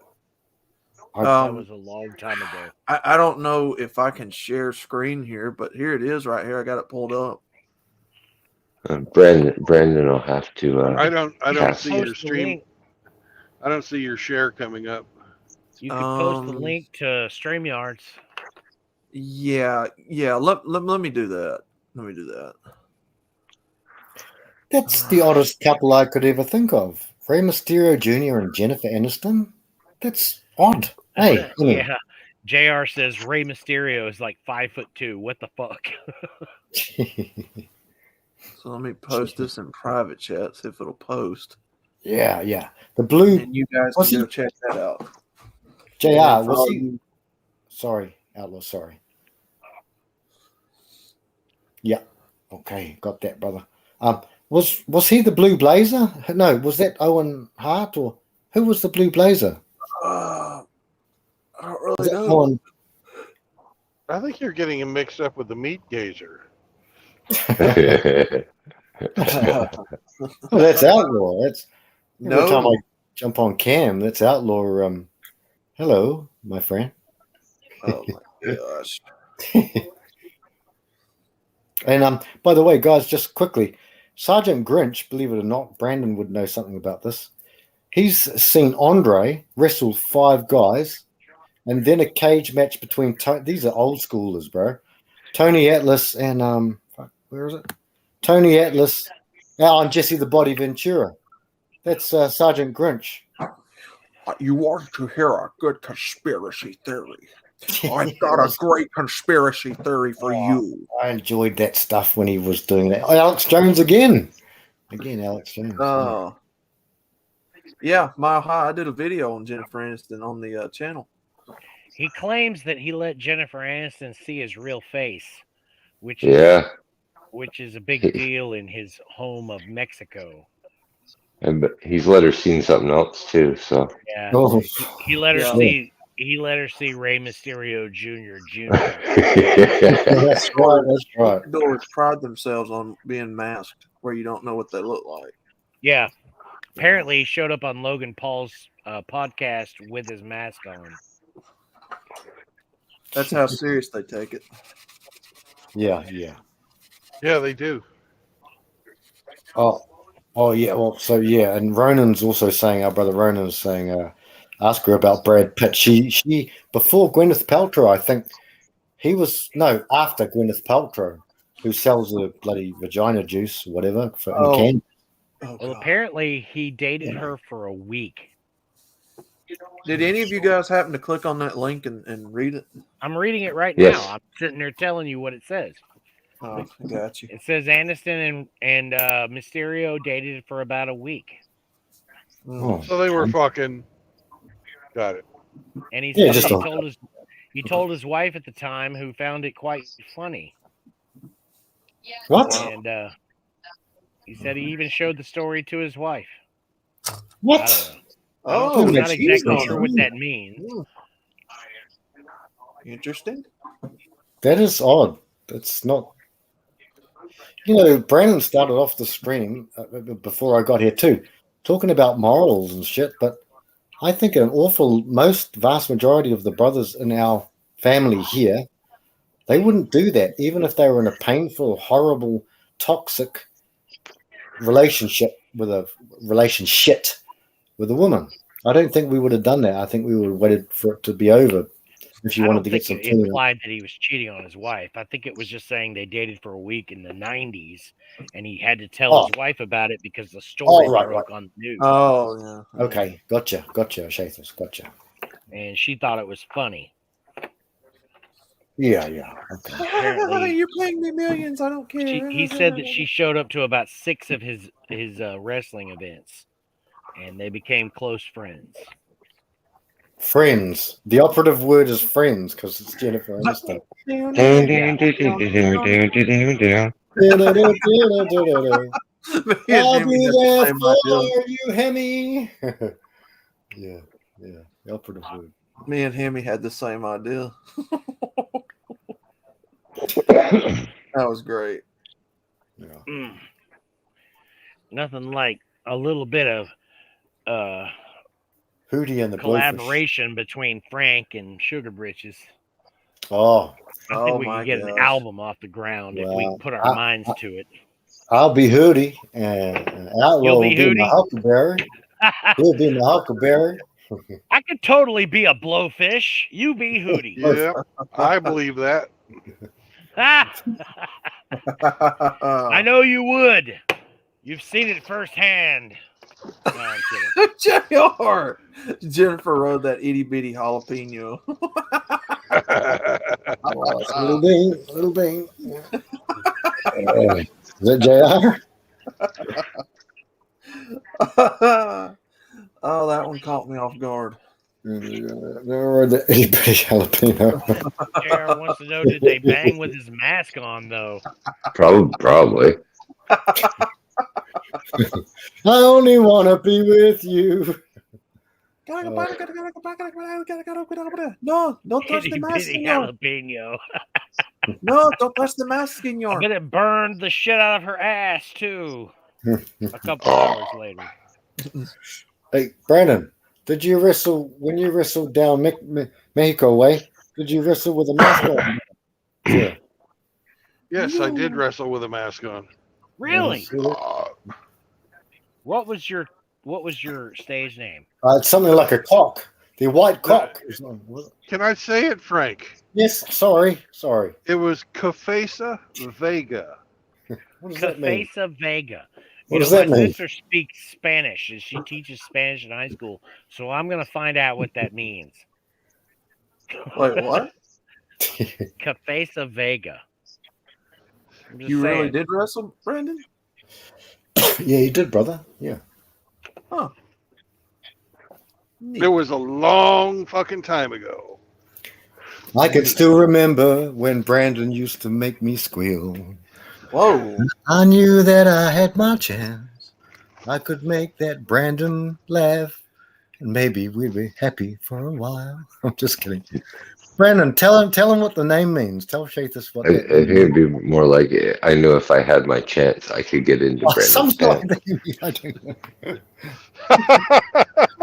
[SPEAKER 10] That was a long time ago.
[SPEAKER 7] I don't know if I can share screen here, but here it is right here. I got it pulled up.
[SPEAKER 2] Brandon will have to.
[SPEAKER 1] I don't see your stream. I don't see your share coming up.
[SPEAKER 10] You can post the link to StreamYards.
[SPEAKER 7] Yeah. Let me do that.
[SPEAKER 9] That's the oddest couple I could ever think of. Rey Mysterio Jr. and Jennifer Aniston? That's odd. Hey,
[SPEAKER 10] Yeah. JR says Rey Mysterio is like 5'2". What the fuck?
[SPEAKER 7] So let me post this in private chat, see if it'll post.
[SPEAKER 9] yeah. The blue.
[SPEAKER 7] And you guys
[SPEAKER 9] Was
[SPEAKER 7] can
[SPEAKER 9] he-
[SPEAKER 7] go check that out.
[SPEAKER 9] JR,
[SPEAKER 7] And for
[SPEAKER 9] was
[SPEAKER 7] all
[SPEAKER 9] he?
[SPEAKER 7] you-
[SPEAKER 9] Sorry, Outlaw. Sorry. Yeah. Okay, got that, brother. Was he the Blue Blazer? No, was that Owen Hart or who was the Blue Blazer?
[SPEAKER 7] I don't
[SPEAKER 9] Was
[SPEAKER 7] really
[SPEAKER 9] that
[SPEAKER 7] know.
[SPEAKER 9] Owen?
[SPEAKER 1] I think you're getting him mixed up with the meat gazer.
[SPEAKER 9] Oh, that's Outlaw. That's every time I
[SPEAKER 7] No.
[SPEAKER 9] jump on cam. That's Outlaw. Hello, my friend.
[SPEAKER 7] Oh my gosh.
[SPEAKER 9] And by the way, guys, just quickly, Sergeant Grinch, believe it or not, Brandon would know something about this. He's seen Andre wrestle 5 guys, and then a cage match between these are old schoolers, bro. Tony Atlas and where is it? Tony Atlas. And Jesse the Body Ventura. That's Sergeant Grinch.
[SPEAKER 7] You want to hear a good conspiracy theory? I've got a great conspiracy theory for you.
[SPEAKER 9] I enjoyed that stuff when he was doing that. Oh, Alex Jones again. Alex Jones.
[SPEAKER 7] Oh. Yeah, Mile High. I did a video on Jennifer Aniston on the channel.
[SPEAKER 10] He claims that he let Jennifer Aniston see his real face, which is a big deal in his home of Mexico.
[SPEAKER 2] But he's let her see something else too. So
[SPEAKER 10] Yeah,
[SPEAKER 9] Oh.
[SPEAKER 10] he let her see. He let her see Rey Mysterio Jr.
[SPEAKER 9] That's right. That's right.
[SPEAKER 7] Doors pride themselves on being masked, where you don't know what they look like.
[SPEAKER 10] Yeah. Apparently, he showed up on Logan Paul's podcast with his mask on.
[SPEAKER 7] That's how serious they take it.
[SPEAKER 9] Yeah.
[SPEAKER 1] Yeah, they do.
[SPEAKER 9] Oh yeah. Well, so yeah, and Ronan's also saying, our brother Ronan's saying, ask her about Brad Pitt. She before Gwyneth Paltrow, I think after Gwyneth Paltrow, who sells the bloody vagina juice or whatever in can.
[SPEAKER 10] Well, apparently he dated her for a week.
[SPEAKER 7] Did any of you guys happen to click on that link and read it?
[SPEAKER 10] I'm reading it right
[SPEAKER 2] Yes.
[SPEAKER 10] now. I'm sitting there telling you what it says.
[SPEAKER 7] Oh, I got you.
[SPEAKER 10] It says Aniston and Mysterio dated for about a week.
[SPEAKER 9] Oh.
[SPEAKER 1] So they were fucking. Got it.
[SPEAKER 10] And he
[SPEAKER 9] Yeah,
[SPEAKER 10] said
[SPEAKER 9] just
[SPEAKER 10] he told his wife at the time, who found it quite funny.
[SPEAKER 9] What?
[SPEAKER 10] And he said he even showed the story to his wife.
[SPEAKER 9] What?
[SPEAKER 10] I don't know.
[SPEAKER 7] Oh,
[SPEAKER 10] I'm not
[SPEAKER 9] that's
[SPEAKER 10] exactly
[SPEAKER 9] easy.
[SPEAKER 10] sure what that means.
[SPEAKER 7] Interesting.
[SPEAKER 9] That is odd. That's not. Brandon started off the stream before I got here too, talking about morals and shit. But I think vast majority of the brothers in our family here, they wouldn't do that, even if they were in a painful, horrible, toxic relationship with a woman. I don't think we would have done that. I think we would have waited for it to be over if you
[SPEAKER 10] I
[SPEAKER 9] wanted
[SPEAKER 10] don't
[SPEAKER 9] to get
[SPEAKER 10] think
[SPEAKER 9] some
[SPEAKER 10] it
[SPEAKER 9] clean.
[SPEAKER 10] implied that he was cheating on his wife. I think it was just saying they dated for a week in the 90s, and he had to tell his wife about it because the story broke on the news.
[SPEAKER 7] Oh, yeah.
[SPEAKER 9] Okay, gotcha, Shathis, gotcha.
[SPEAKER 10] And she thought it was funny.
[SPEAKER 9] Yeah. Okay.
[SPEAKER 10] Apparently,
[SPEAKER 7] You're paying me millions. I don't care.
[SPEAKER 10] he said that she showed up to about 6 of his wrestling events, and they became close friends.
[SPEAKER 9] Friends. The operative word is friends because it's Jennifer Aniston. I'll be there for you, Hemi. Yeah. The operative word.
[SPEAKER 7] Me and Hemi had the same idea. That was great.
[SPEAKER 9] Yeah.
[SPEAKER 10] Nothing like a little bit of
[SPEAKER 9] Hootie and the
[SPEAKER 10] collaboration between Frank and Sugar Britches.
[SPEAKER 9] Oh.
[SPEAKER 10] I think we could get an album off the ground if we put our minds to it.
[SPEAKER 9] I'll be Hootie, and Outlaw will be my Huckleberry. He'll be my Huckleberry.
[SPEAKER 10] I could totally be a blowfish. You be Hootie.
[SPEAKER 1] Yeah, I believe that.
[SPEAKER 10] I know you would. You've seen it firsthand. No, I'm kidding.
[SPEAKER 7] JR. Jennifer rode that itty bitty jalapeno.
[SPEAKER 9] Little Bing, Little Bing. Is that JR?
[SPEAKER 7] Oh, that one caught me off guard.
[SPEAKER 9] Or the itty bitty jalapeno.
[SPEAKER 10] JR wants to know, did they bang with his mask on, though?
[SPEAKER 2] Probably.
[SPEAKER 9] I only want to be with you.
[SPEAKER 7] No, don't touch
[SPEAKER 10] Itty
[SPEAKER 7] the mask,
[SPEAKER 10] bitty
[SPEAKER 7] senor.
[SPEAKER 10] jalapeno.
[SPEAKER 7] No, don't touch the mask,
[SPEAKER 10] I
[SPEAKER 7] senor.
[SPEAKER 10] bet it burned the shit out of her ass, too. A couple hours later.
[SPEAKER 9] Hey, Brandon, did you wrestle when you wrestled down Mexico way? Did you wrestle with a mask on? Sure.
[SPEAKER 1] Yes, I did wrestle with a mask on.
[SPEAKER 10] Really?
[SPEAKER 1] Uh,
[SPEAKER 10] What was your stage name?
[SPEAKER 9] It's something like a cock. The white cock.
[SPEAKER 1] Can I say it, Frank?
[SPEAKER 9] Yes, sorry.
[SPEAKER 1] It was Cabeza Vega.
[SPEAKER 9] What does that mean?
[SPEAKER 10] Cabeza Vega.
[SPEAKER 9] What does that
[SPEAKER 10] my
[SPEAKER 9] mean?
[SPEAKER 10] sister speaks Spanish, and she teaches Spanish in high school. So I'm gonna find out what that means.
[SPEAKER 7] Wait, what?
[SPEAKER 10] Cabeza Vega. I'm just
[SPEAKER 7] You really
[SPEAKER 10] saying.
[SPEAKER 7] did wrestle, Brandon?
[SPEAKER 9] Yeah, you did, brother. Yeah.
[SPEAKER 7] Huh.
[SPEAKER 1] It was a long fucking time ago.
[SPEAKER 9] I can still remember when Brandon used to make me squeal.
[SPEAKER 7] Whoa.
[SPEAKER 9] I knew that I had my chance. I could make that Brandon laugh, and maybe we'd be happy for a while. I'm just kidding. Brandon, tell him what the name means. Tell Shathis what
[SPEAKER 2] I
[SPEAKER 9] that
[SPEAKER 2] think
[SPEAKER 9] means.
[SPEAKER 2] it'd be more like I knew if I had my chance, I could get into Brandon's
[SPEAKER 9] Something
[SPEAKER 2] pants
[SPEAKER 9] like that. I don't know.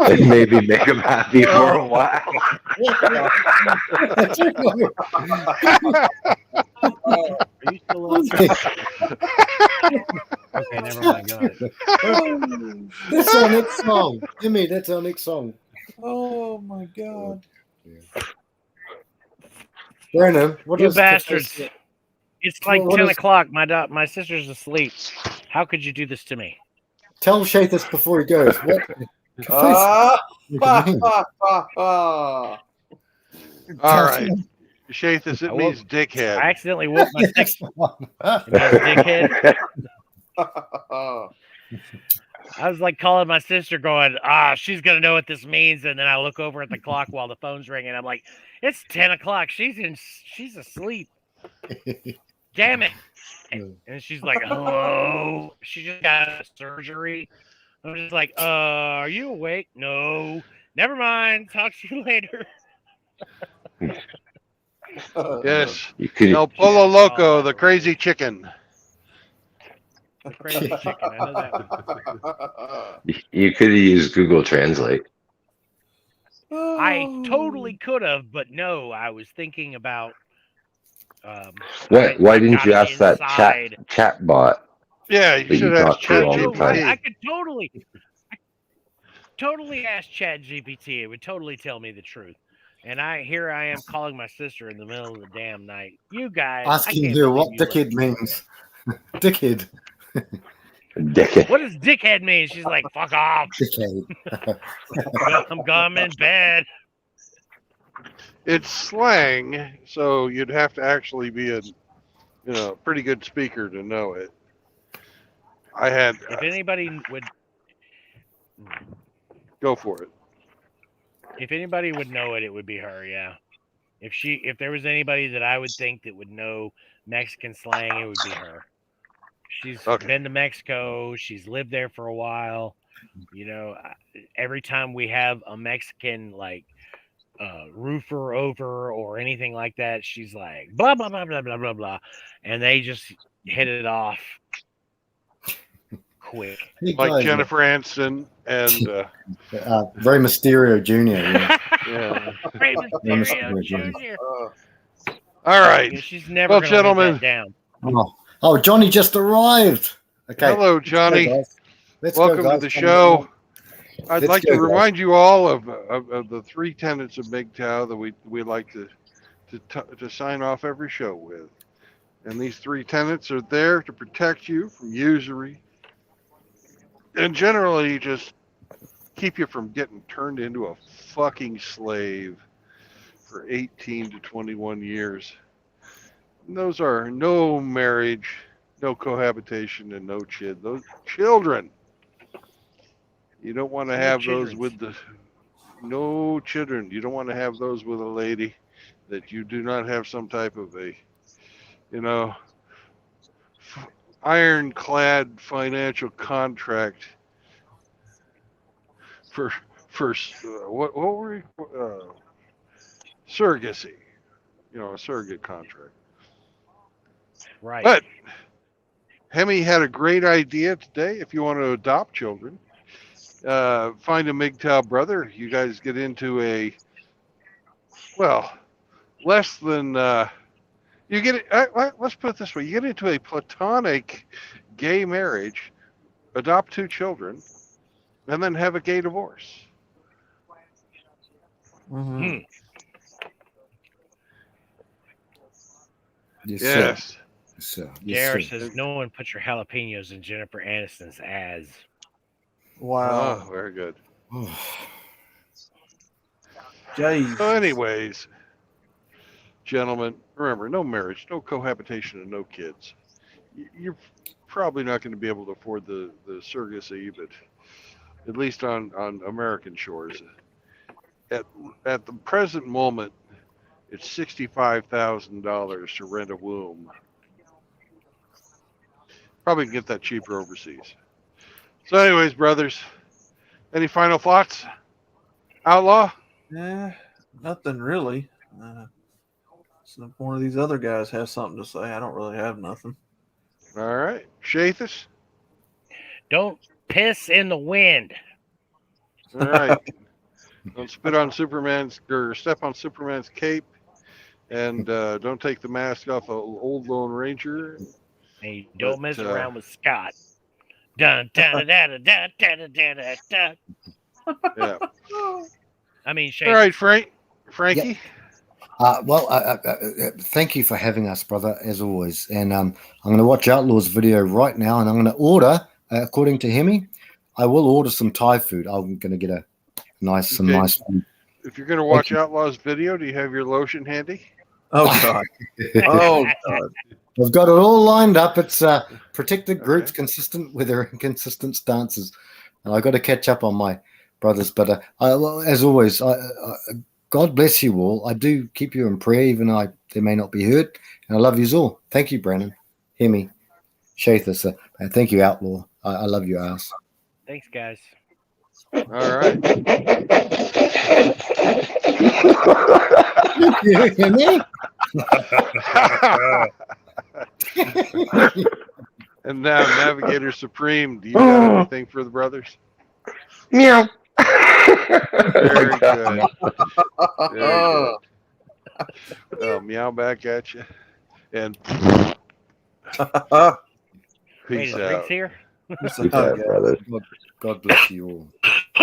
[SPEAKER 2] and maybe make him happy for a while.
[SPEAKER 10] Are you still on? Okay, never mind. Go ahead.
[SPEAKER 9] That's our next song. Jimmy, that's our next song.
[SPEAKER 7] Oh my God.
[SPEAKER 9] Brandon, what
[SPEAKER 10] You
[SPEAKER 9] is
[SPEAKER 10] bastards! It's like
[SPEAKER 9] What
[SPEAKER 10] 10
[SPEAKER 9] is-
[SPEAKER 10] o'clock. My sister's asleep. How could you do this to me?
[SPEAKER 9] Tell Shathis before he goes. What?
[SPEAKER 7] Ah,
[SPEAKER 9] What do you mean?
[SPEAKER 7] ah.
[SPEAKER 1] All right. Shathis, it means
[SPEAKER 10] I
[SPEAKER 1] dickhead.
[SPEAKER 10] accidentally woke my
[SPEAKER 9] Next
[SPEAKER 10] sister.
[SPEAKER 9] one.
[SPEAKER 10] It means dickhead.
[SPEAKER 7] Ah.
[SPEAKER 10] I was like calling my sister, going, she's gonna know what this means. And then I look over at the clock while the phone's ringing. I'm like, it's 10 o'clock. She's asleep. Damn it. And she's like, hello. She just got a surgery. I'm just like, are you awake? No. Never mind. Talk to you later.
[SPEAKER 1] Yes.
[SPEAKER 2] You could
[SPEAKER 1] El Polo Loco, the crazy chicken.
[SPEAKER 10] The crazy chicken. I know that one.
[SPEAKER 2] you could have used Google Translate.
[SPEAKER 10] I totally could have, but no, I was thinking about
[SPEAKER 2] Why didn't you
[SPEAKER 10] got
[SPEAKER 2] ask that
[SPEAKER 10] inside.
[SPEAKER 2] chat bot?
[SPEAKER 1] Yeah,
[SPEAKER 2] That
[SPEAKER 1] you should
[SPEAKER 2] you
[SPEAKER 1] ask
[SPEAKER 2] talk to all the
[SPEAKER 1] ChatGPT.
[SPEAKER 2] time.
[SPEAKER 10] I could totally ask ChatGPT. It would totally tell me the truth. And I am calling my sister in the middle of the damn night. You guys,
[SPEAKER 9] Asking you what dickhead means. Dickhead.
[SPEAKER 2] Dickhead.
[SPEAKER 10] What does dickhead mean? She's like, fuck off.
[SPEAKER 9] Dickhead.
[SPEAKER 10] I'm going in bed.
[SPEAKER 1] It's slang, so you'd have to actually be a pretty good speaker to know it. I had
[SPEAKER 10] If anybody would
[SPEAKER 1] go for it.
[SPEAKER 10] If anybody would know it, it would be her, yeah. If there was anybody that I would think that would know Mexican slang, it would be her. She's been to Mexico. She's lived there for a while. Every time we have a Mexican roofer over or anything like that, she's like blah blah blah blah blah blah blah, and they just hit it off quick.
[SPEAKER 1] Like Jennifer Aniston and
[SPEAKER 9] Rey Mysterio Jr.
[SPEAKER 1] Yeah.
[SPEAKER 10] Rey Mysterio Jr.
[SPEAKER 1] All right.
[SPEAKER 10] She's never
[SPEAKER 1] well,
[SPEAKER 10] gonna
[SPEAKER 1] gentlemen.
[SPEAKER 10] live that down.
[SPEAKER 9] Oh, Johnny just arrived. Okay.
[SPEAKER 1] Hello, Johnny. Welcome to the show. I'd
[SPEAKER 9] Let's
[SPEAKER 1] like
[SPEAKER 9] go,
[SPEAKER 1] to
[SPEAKER 9] guys.
[SPEAKER 1] remind you all of the 3 tenets of MGTOW that we like to sign off every show with. And these 3 tenets are there to protect you from usury, and generally just keep you from getting turned into a fucking slave for 18 to 21 years. And those are no marriage, no cohabitation, and no those children. You don't want to have those with no children. You don't want to have those with a lady that you do not have some type of a, ironclad financial contract for what were we, surrogacy, a surrogate contract.
[SPEAKER 10] Right.
[SPEAKER 1] But Hemi had a great idea today. If you want to adopt children, find a MGTOW brother. You guys get into less than you get it. Let's put it this way: you get into a platonic gay marriage, adopt 2 children, and then have a gay divorce.
[SPEAKER 7] Mm-hmm.
[SPEAKER 1] Yes.
[SPEAKER 9] So,
[SPEAKER 10] JR says, no one put your jalapenos in Jennifer Aniston's ads.
[SPEAKER 7] Wow.
[SPEAKER 1] Oh, very good.
[SPEAKER 7] Jeez.
[SPEAKER 1] So, anyways, gentlemen, remember, no marriage, no cohabitation, and no kids. You're probably not going to be able to afford the surrogacy, but at least on American shores. At the present moment, it's $65,000 to rent a womb. Probably can get that cheaper overseas. So, anyways, brothers, any final thoughts? Outlaw?
[SPEAKER 7] Yeah, nothing really. So if one of these other guys has something to say, I don't really have nothing.
[SPEAKER 1] All right. Shathis?
[SPEAKER 10] Don't piss in the wind.
[SPEAKER 1] All right. Don't spit on Superman's or step on Superman's cape, and don't take the mask off of old Lone Ranger.
[SPEAKER 10] Hey, don't mess around with Scott. Dun dun dun dun dun dun dun dun.
[SPEAKER 1] Yeah.
[SPEAKER 10] I mean, Shane.
[SPEAKER 1] All right, Frankie.
[SPEAKER 9] Thank you for having us, brother, as always. And I'm going to watch Outlaw's video right now, and I'm going to order, according to Hemi, I will order some Thai food. I'm going to get some nice food.
[SPEAKER 1] If you're going to watch Outlaw's video, do you have your lotion handy?
[SPEAKER 7] Oh, God. Oh, God.
[SPEAKER 9] I've got it all lined up. It's protected groups consistent with their inconsistent stances. And I've got to catch up on my brothers. But as always, God bless you all. I do keep you in prayer, even though they may not be heard. And I love you all. Thank you, Brandon. Hemi, Shathis. Thank you, Outlaw. I love you, ass.
[SPEAKER 10] Thanks, guys.
[SPEAKER 1] All right.
[SPEAKER 9] You hear me?
[SPEAKER 1] And now, Navigator Supreme, do you got anything for the brothers?
[SPEAKER 2] Meow.
[SPEAKER 1] Very good. Very good. Meow back at you. And
[SPEAKER 10] Wait,
[SPEAKER 1] peace
[SPEAKER 10] is Riggs
[SPEAKER 1] out.
[SPEAKER 10] here?
[SPEAKER 9] God bless you all.